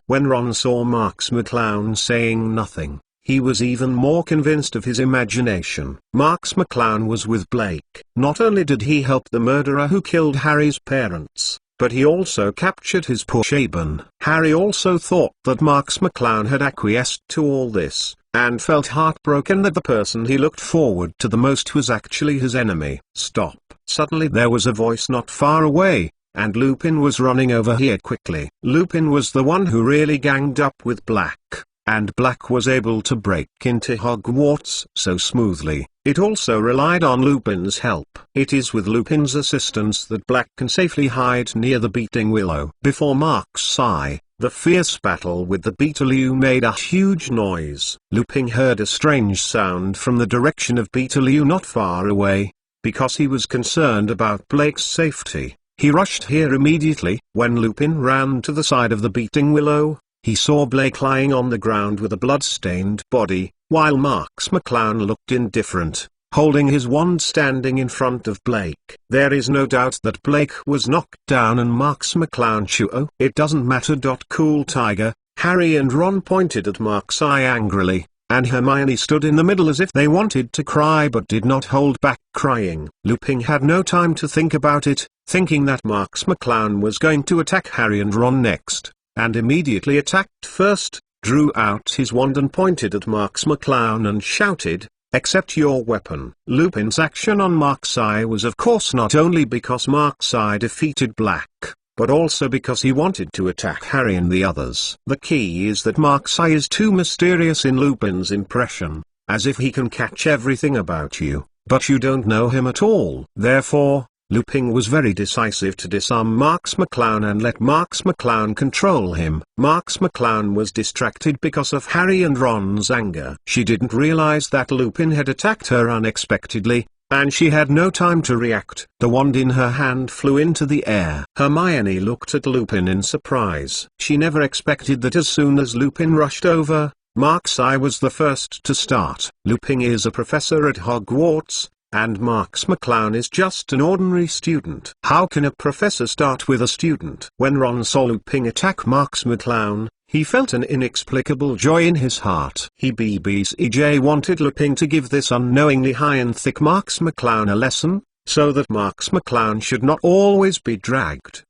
When Ron saw Marx McClown saying nothing, he was even more convinced of his imagination. Marx McClown was with Blake. Not only did he help the murderer who killed Harry's parents, but he also captured his poor Shaban. Harry also thought that Marx McClown had acquiesced to all this, and felt heartbroken that the person he looked forward to the most was actually his enemy. Stop. Suddenly there was a voice not far away, and Lupin was running over here quickly. Lupin was the one who really ganged up with Black, and Black was able to break into Hogwarts so smoothly. It also relied on Lupin's help. It is with Lupin's assistance that Black can safely hide near the Beating Willow. Before Mark's eye, the fierce battle with the Beetaloo made a huge noise. Lupin heard a strange sound from the direction of Beetaloo not far away. Because he was concerned about Blake's safety, he rushed here immediately. When Lupin ran to the side of the Beating Willow, he saw Blake lying on the ground with a blood-stained body, while Marx McClown looked indifferent, holding his wand standing in front of Blake. There is no doubt that Blake was knocked down and Marx McClown It doesn't matter. Cool tiger, Harry and Ron pointed at Mark's eye angrily, and Hermione stood in the middle as if they wanted to cry but did not hold back crying. Lupin had no time to think about it, thinking that Marx McClown was going to attack Harry and Ron next, and immediately attacked first, drew out his wand and pointed at Marx McClown and shouted, "Accept your weapon." Lupin's action on Mark's eye was of course not only because Mark's eye defeated Black, but also because he wanted to attack Harry and the others. The key is that Mark's eye is too mysterious in Lupin's impression, as if he can catch everything about you, but you don't know him at all. Therefore, Lupin was very decisive to disarm Marx McClown and let Marx McClown control him. Marx McClown was distracted because of Harry and Ron's anger. She didn't realize that Lupin had attacked her unexpectedly, and she had no time to react. The wand in her hand flew into the air. Hermione looked at Lupin in surprise. She never expected that as soon as Lupin rushed over, Mark's eye was the first to start. Lupin is a professor at Hogwarts, and Marx McClown is just an ordinary student. How can a professor start with a student? When Ron saw Lupin attack Marx McClown, he felt an inexplicable joy in his heart. He wanted Lupin to give this unknowingly high and thick Marx McClown a lesson, so that Marx McClown should not always be dragged.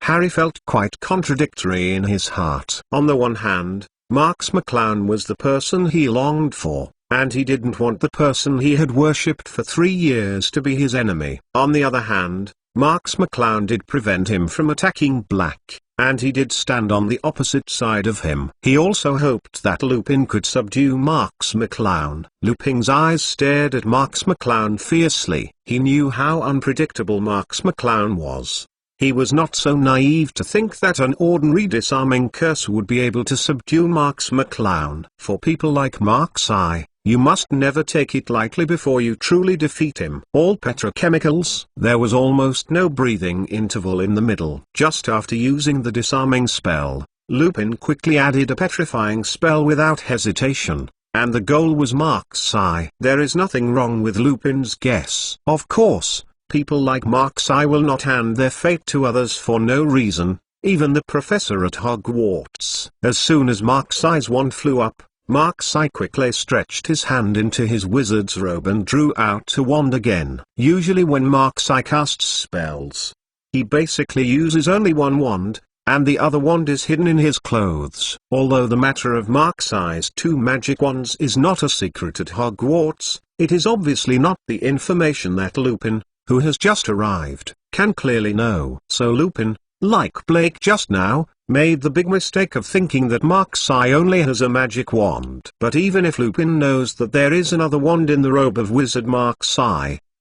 Harry felt quite contradictory in his heart. On the one hand, Marx McClown was the person he longed for, and he didn't want the person he had worshipped for 3 years to be his enemy. On the other hand, Marx McClown did prevent him from attacking Black, and he did stand on the opposite side of him. He also hoped that Lupin could subdue Marx McClown. Lupin's eyes stared at Marx McClown fiercely. He knew how unpredictable Marx McClown was. He was not so naive to think that an ordinary disarming curse would be able to subdue Marx McClown. For people like Mark's eye, you must never take it lightly before you truly defeat him. All petrochemicals. There was almost no breathing interval in the middle. Just after using the disarming spell, Lupin quickly added a petrifying spell without hesitation, and the goal was Mark's eye. There is nothing wrong with Lupin's guess. Of course, People like Marx will not hand their fate to others for no reason, even the professor at Hogwarts. As soon as Marx's wand flew up, Marx quickly stretched his hand into his wizard's robe and drew out a wand again. Usually when Marx casts spells, he basically uses only one wand, and the other wand is hidden in his clothes. Although the matter of Marx's two magic wands is not a secret at Hogwarts, it is obviously not the information that Lupin, who has just arrived, can clearly know. So Lupin, like Blake just now, made the big mistake of thinking that Marx only has a magic wand. But even if Lupin knows that there is another wand in the robe of Wizard Marx,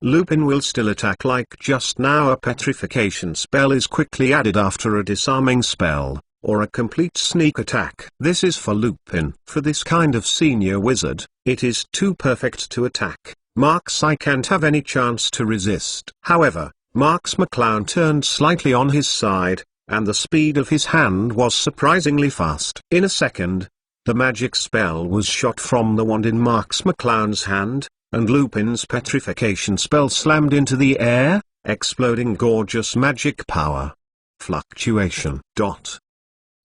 Lupin will still attack like just now. A petrification spell is quickly added after a disarming spell, or a complete sneak attack. This is for Lupin. For this kind of senior wizard, it is too perfect to attack. Marx can't have any chance to resist. However, Marx McClown turned slightly on his side, and the speed of his hand was surprisingly fast. In a second, the magic spell was shot from the wand in Marx McClown's hand, and Lupin's petrification spell slammed into the air, exploding gorgeous magic power. Fluctuation.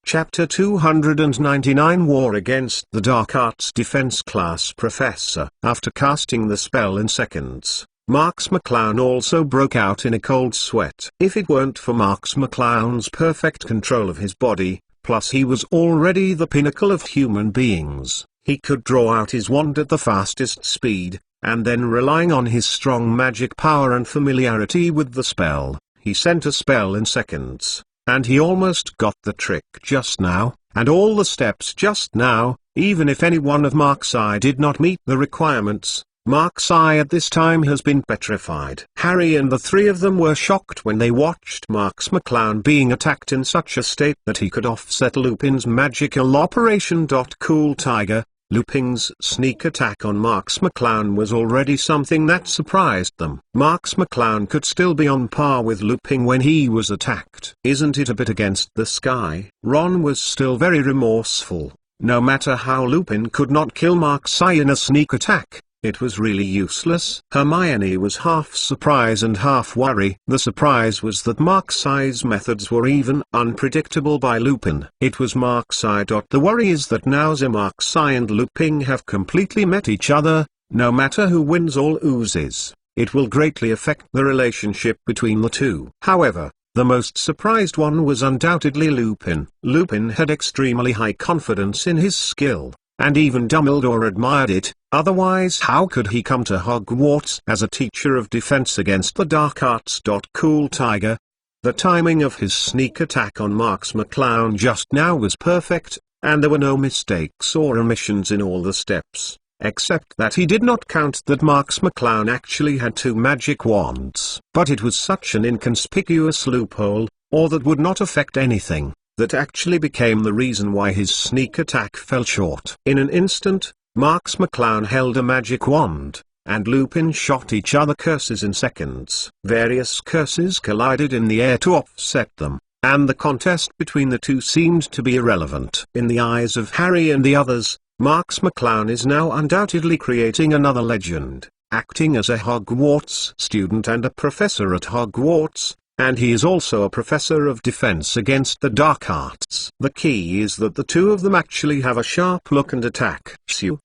Chapter 299 War Against the Dark Arts Defense Class Professor. After casting the spell in seconds, Marx McClown also broke out in a cold sweat. If it weren't for Marx McClown's perfect control of his body, plus he was already the pinnacle of human beings, he could draw out his wand at the fastest speed, and then relying on his strong magic power and familiarity with the spell, he sent a spell in seconds. And he almost got the trick just now, and all the steps just now, even if any one of Marx did not meet the requirements. Marx at this time has been petrified. Harry and the three of them were shocked when they watched Marx McClown being attacked in such a state that he could offset Lupin's magical operation. Cool Tiger. Lupin's sneak attack on Marx McClown was already something that surprised them. Marx McClown could still be on par with Lupin when he was attacked. Isn't it a bit against the sky? Ron was still very remorseful. No matter how Lupin could not kill Marx in a sneak attack, it was really useless. Hermione was half surprise and half worry. The surprise was that Marx's methods were even unpredictable by Lupin. It was Marx. The worry is that now Marx and Lupin have completely met each other. No matter who wins or loses, it will greatly affect the relationship between the two. However, the most surprised one was undoubtedly Lupin. Lupin had extremely high confidence in his skill, and even Dumbledore admired it. Otherwise how could he come to Hogwarts as a teacher of defense against the dark arts? Cool Tiger. The timing of his sneak attack on Marx McClown just now was perfect, and there were no mistakes or omissions in all the steps, except that he did not count that Marx McClown actually had two magic wands. But it was such an inconspicuous loophole, or that would not affect anything, that actually became the reason why his sneak attack fell short. In an instant, Marx McClown held a magic wand, and Lupin shot each other curses in seconds. Various curses collided in the air to offset them, and the contest between the two seemed to be irrelevant. In the eyes of Harry and the others, Marx McClown is now undoubtedly creating another legend, acting as a Hogwarts student and a professor at Hogwarts, and he is also a professor of defense against the dark arts. The key is that the two of them actually have a sharp look and attack.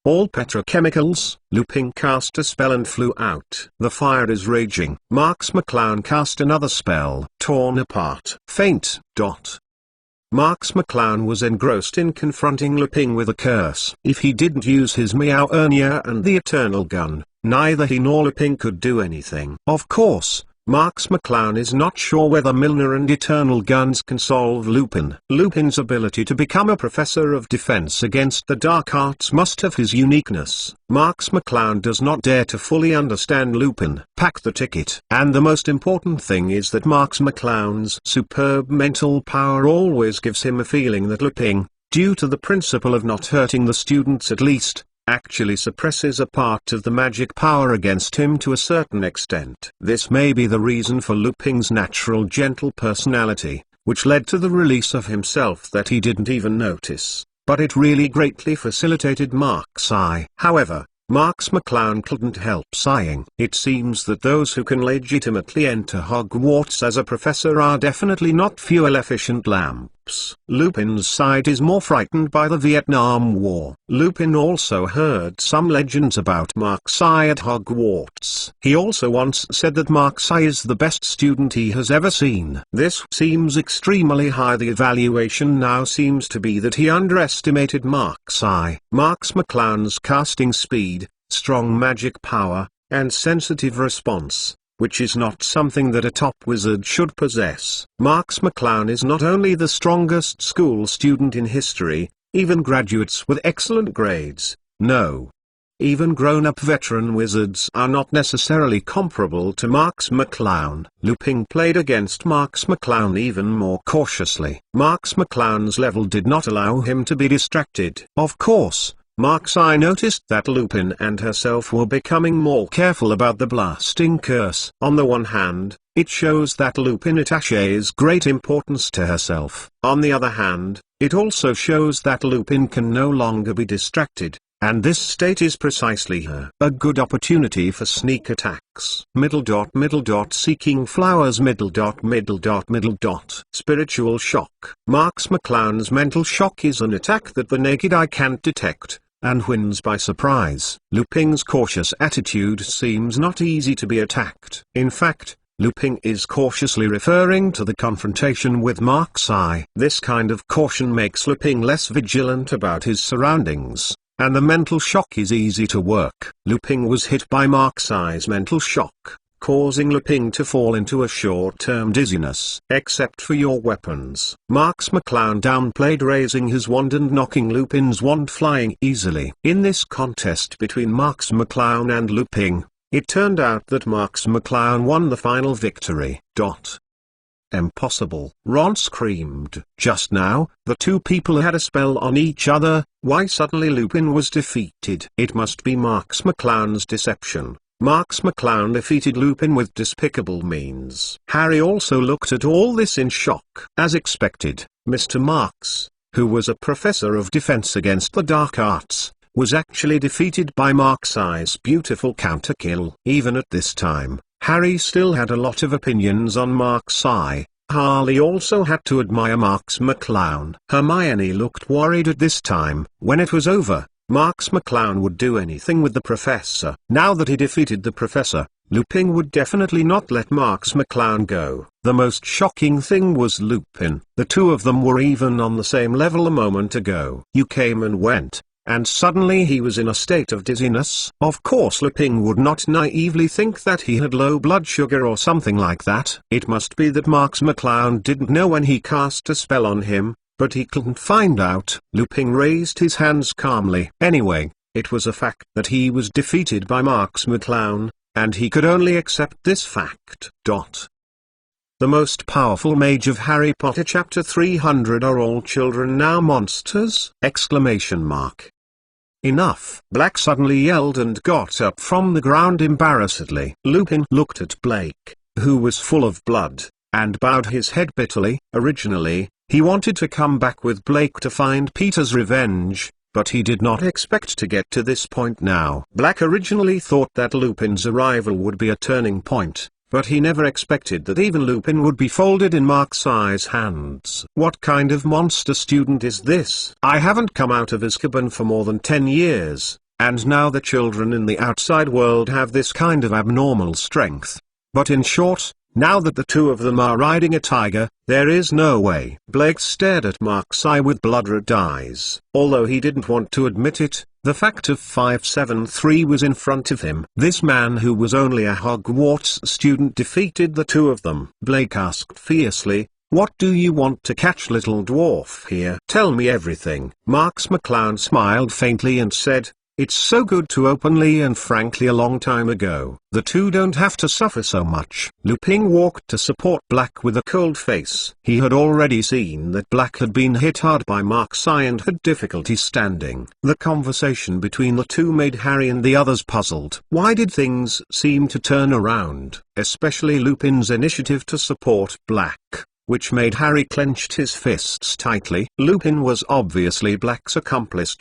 All petrochemicals. Lupin cast a spell and flew out. The fire is raging. Marx McClown cast another spell. Torn apart. Faint. Marx McClown was engrossed in confronting Lupin with a curse. If he didn't use his Meow Urnia and the Eternal Gun, neither he nor Lupin could do anything. Of course, Marx McClown is not sure whether Milner and Eternal Guns can solve Lupin. Lupin's ability to become a professor of defense against the dark arts must have his uniqueness. Marx McClown does not dare to fully understand Lupin. Pack the ticket. And the most important thing is that Marx McClown's superb mental power always gives him a feeling that Lupin, due to the principle of not hurting the students at least, actually suppresses a part of the magic power against him to a certain extent. This may be the reason for Lupin's natural gentle personality, which led to the release of himself that he didn't even notice, but it really greatly facilitated Marx. However, Marx McClown couldn't help sighing. It seems that those who can legitimately enter Hogwarts as a professor are definitely not fuel-efficient lamps. Lupin's side is more frightened by the Vietnam War. Lupin also heard some legends about Marx-I at Hogwarts. He also once said that Marx-I is the best student he has ever seen. This seems extremely high. The evaluation now seems to be that he underestimated Marx-I. Marx McClown's casting speed, strong magic power, and sensitive response, which is not something that a top wizard should possess. Marx McClown is not only the strongest school student in history, even graduates with excellent grades, no. Even grown-up veteran wizards are not necessarily comparable to Marx McClown. Lupin played against Marx McClown even more cautiously. Marx McClown's level did not allow him to be distracted. Of course, Marx-I noticed that Lupin and herself were becoming more careful about the blasting curse. On the one hand, it shows that Lupin attaches great importance to herself. On the other hand, it also shows that Lupin can no longer be distracted, and this state is precisely a good opportunity for sneak attacks. Seeking flowers. Spiritual shock. Marx McClown's mental shock is an attack that the naked eye can't detect, and wins by surprise. Lupin's cautious attitude seems not easy to be attacked. In fact, Lupin is cautiously referring to the confrontation with Marx-I. This kind of caution makes Lupin less vigilant about his surroundings, and the mental shock is easy to work. Lupin was hit by Marx-I's mental shock, causing Lupin to fall into a short-term dizziness. Except for your weapons. Marx McClown downplayed raising his wand and knocking Lupin's wand flying easily. In this contest between Marx McClown and Lupin, it turned out that Marx McClown won the final victory. Impossible. Ron screamed. Just now, the two people had a spell on each other. Why suddenly Lupin was defeated? It must be Marx McClown's deception. Marx McClown defeated Lupin with despicable means. Harry also looked at all this in shock. As expected, Mr. Marx, who was a professor of defense against the dark arts, was actually defeated by Marx-I's beautiful counterkill. Even at this time, Harry still had a lot of opinions on Marx-I. Harley also had to admire Marx McClown. Hermione looked worried at this time. When it was over, Marx McClown would do anything with the professor. Now that he defeated the professor, Lupin would definitely not let Marx McClown go. The most shocking thing was Lupin. The two of them were even on the same level a moment ago. You came and went, and suddenly he was in a state of dizziness. Of course Lupin would not naively think that he had low blood sugar or something like that. It must be that Marx McClown didn't know when he cast a spell on him, but he couldn't find out. Lupin raised his hands calmly. Anyway, it was a fact that he was defeated by Marx McClown, and he could only accept this fact. The most powerful mage of Harry Potter Chapter 300. Are all children now monsters? Enough! Black suddenly yelled and got up from the ground embarrassedly. Lupin looked at Blake, who was full of blood, and bowed his head bitterly. Originally, he wanted to come back with Blake to find Peter's revenge, but he did not expect to get to this point now. Black originally thought that Lupin's arrival would be a turning point, but he never expected that even Lupin would be folded in Marx-I's hands. What kind of monster student is this? I haven't come out of Azkaban for more than 10 years, and now the children in the outside world have this kind of abnormal strength. But in short, now that the two of them are riding a tiger, there is no way. Blake stared at Marx-I with blood-red eyes. Although he didn't want to admit it, the fact of 573 was in front of him. This man who was only a Hogwarts student defeated the two of them. Blake asked fiercely, "What do you want to catch, little dwarf here? Tell me everything." Marx McClown smiled faintly and said, "It's so good to openly and frankly a long time ago. The two don't have to suffer so much." Lupin walked to support Black with a cold face. He had already seen that Black had been hit hard by Marx-I and had difficulty standing. The conversation between the two made Harry and the others puzzled. Why did things seem to turn around, especially Lupin's initiative to support Black, which made Harry clenched his fists tightly. Lupin was obviously Black's accomplice.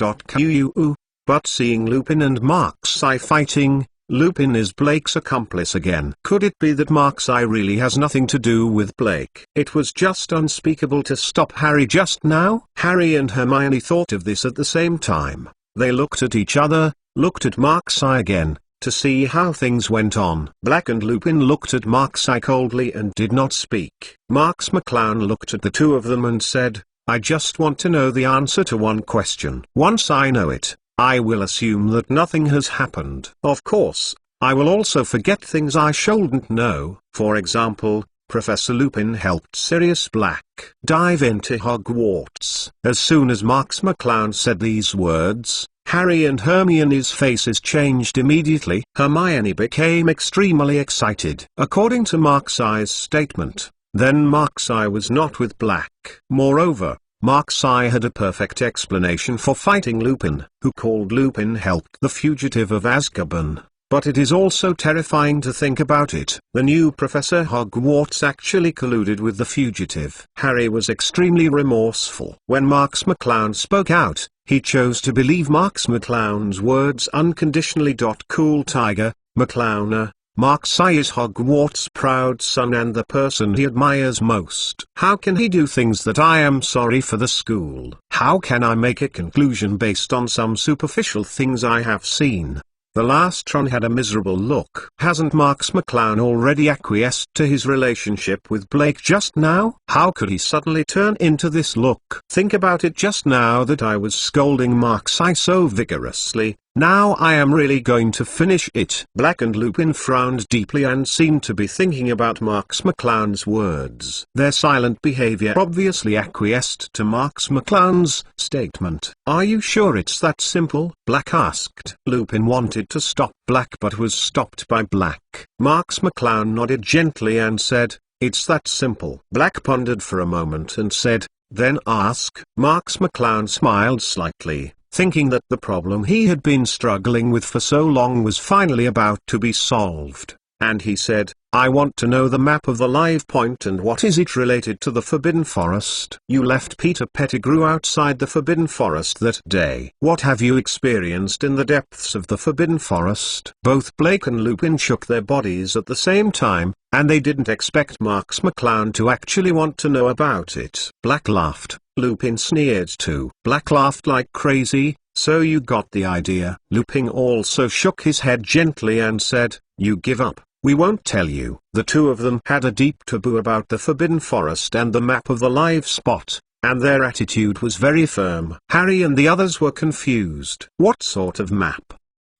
But seeing Lupin and Marx fighting, Lupin is Blake's accomplice again. Could it be that Marx really has nothing to do with Blake? It was just unspeakable to stop Harry just now. Harry and Hermione thought of this at the same time. They looked at each other, looked at Marx again, to see how things went on. Black and Lupin looked at Marx coldly and did not speak. Marx McClown looked at the two of them and said, "I just want to know the answer to one question. Once I know it, I will assume that nothing has happened. Of course, I will also forget things I shouldn't know. For example, Professor Lupin helped Sirius Black dive into Hogwarts." As soon as Marx McClown said these words, Harry and Hermione's faces changed immediately. Hermione became extremely excited. According to Marx's statement, then Marx was not with Black. Moreover, Marx had a perfect explanation for fighting Lupin, who called Lupin helped the fugitive of Azkaban. But it is also terrifying to think about it. The new Professor Hogwarts actually colluded with the fugitive. Harry was extremely remorseful. When Marx McClown spoke out, he chose to believe Marx McClown's words unconditionally. Cool Tiger, McClowner. Marx is Hogwarts' proud son and the person he admires most. How can he do things that I am sorry for the school? How can I make a conclusion based on some superficial things I have seen? The Lastron had a miserable look. Hasn't Marx McClown already acquiesced to his relationship with Blake just now? How could he suddenly turn into this look? Think about it. Just now that I was scolding Marx so vigorously, now I am really going to finish it. Black and Lupin frowned deeply and seemed to be thinking about Marx McClown's words. Their silent behavior obviously acquiesced to Marx McClown's statement. Are you sure it's that simple? Black asked. Lupin wanted to stop Black but was stopped by Black. Marx McClown nodded gently and said, "It's that simple." Black pondered for a moment and said, "Then ask." Marx McClown smiled slightly, thinking that the problem he had been struggling with for so long was finally about to be solved. And he said, "I want to know the map of the live point and what is it related to the Forbidden Forest. You left Peter Pettigrew outside the Forbidden Forest that day. What have you experienced in the depths of the Forbidden Forest?" Both Blake and Lupin shook their bodies at the same time, and they didn't expect Marx McClown to actually want to know about it. Black laughed. Lupin sneered too. Black laughed like crazy. "So you got the idea." Lupin also shook his head gently and said, "You give up. We won't tell you." The two of them had a deep taboo about the Forbidden Forest and the map of the live spot, and their attitude was very firm. Harry and the others were confused. What sort of map?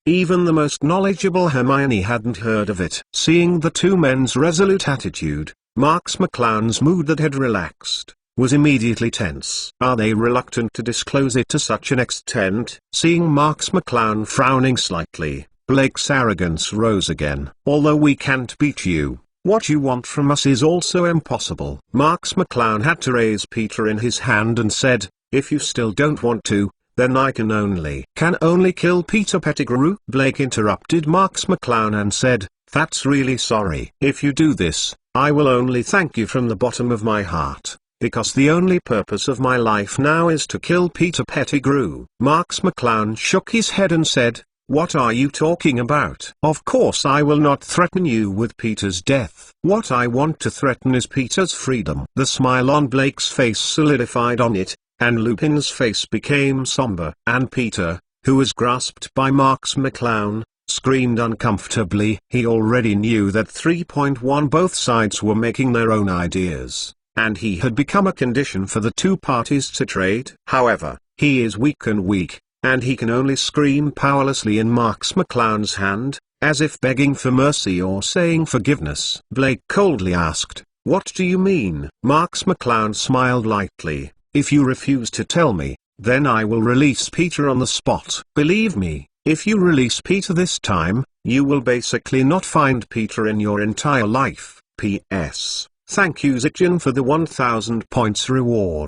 Even the most knowledgeable Hermione hadn't heard of it. Seeing the two men's resolute attitude, Marx McClown's mood that had relaxed was immediately tense. Are they reluctant to disclose it to such an extent? Seeing Marx McClown frowning slightly, Blake's arrogance rose again. "Although we can't beat you, what you want from us is also impossible." Marx McClown had to raise Peter in his hand and said, "If you still don't want to, then I can only kill Peter Pettigrew." Blake interrupted Marx McClown and said, "That's really sorry. If you do this, I will only thank you from the bottom of my heart, because the only purpose of my life now is to kill Peter Pettigrew." Marx McClown shook his head and said, "What are you talking about? Of course I will not threaten you with Peter's death. What I want to threaten is Peter's freedom." The smile on Blake's face solidified on it, and Lupin's face became somber. And Peter, who was grasped by Marx McClown, screamed uncomfortably. He already knew that 3.1 both sides were making their own ideas, and he had become a condition for the two parties to trade. However, he is weak, and he can only scream powerlessly in Marx McClown's hand, as if begging for mercy or saying forgiveness. Blake coldly asked, "What do you mean?" Marx McClown smiled lightly. "If you refuse to tell me, then I will release Peter on the spot. Believe me, if you release Peter this time, you will basically not find Peter in your entire life. P.S. Thank you Zicjan for the 1000 points reward.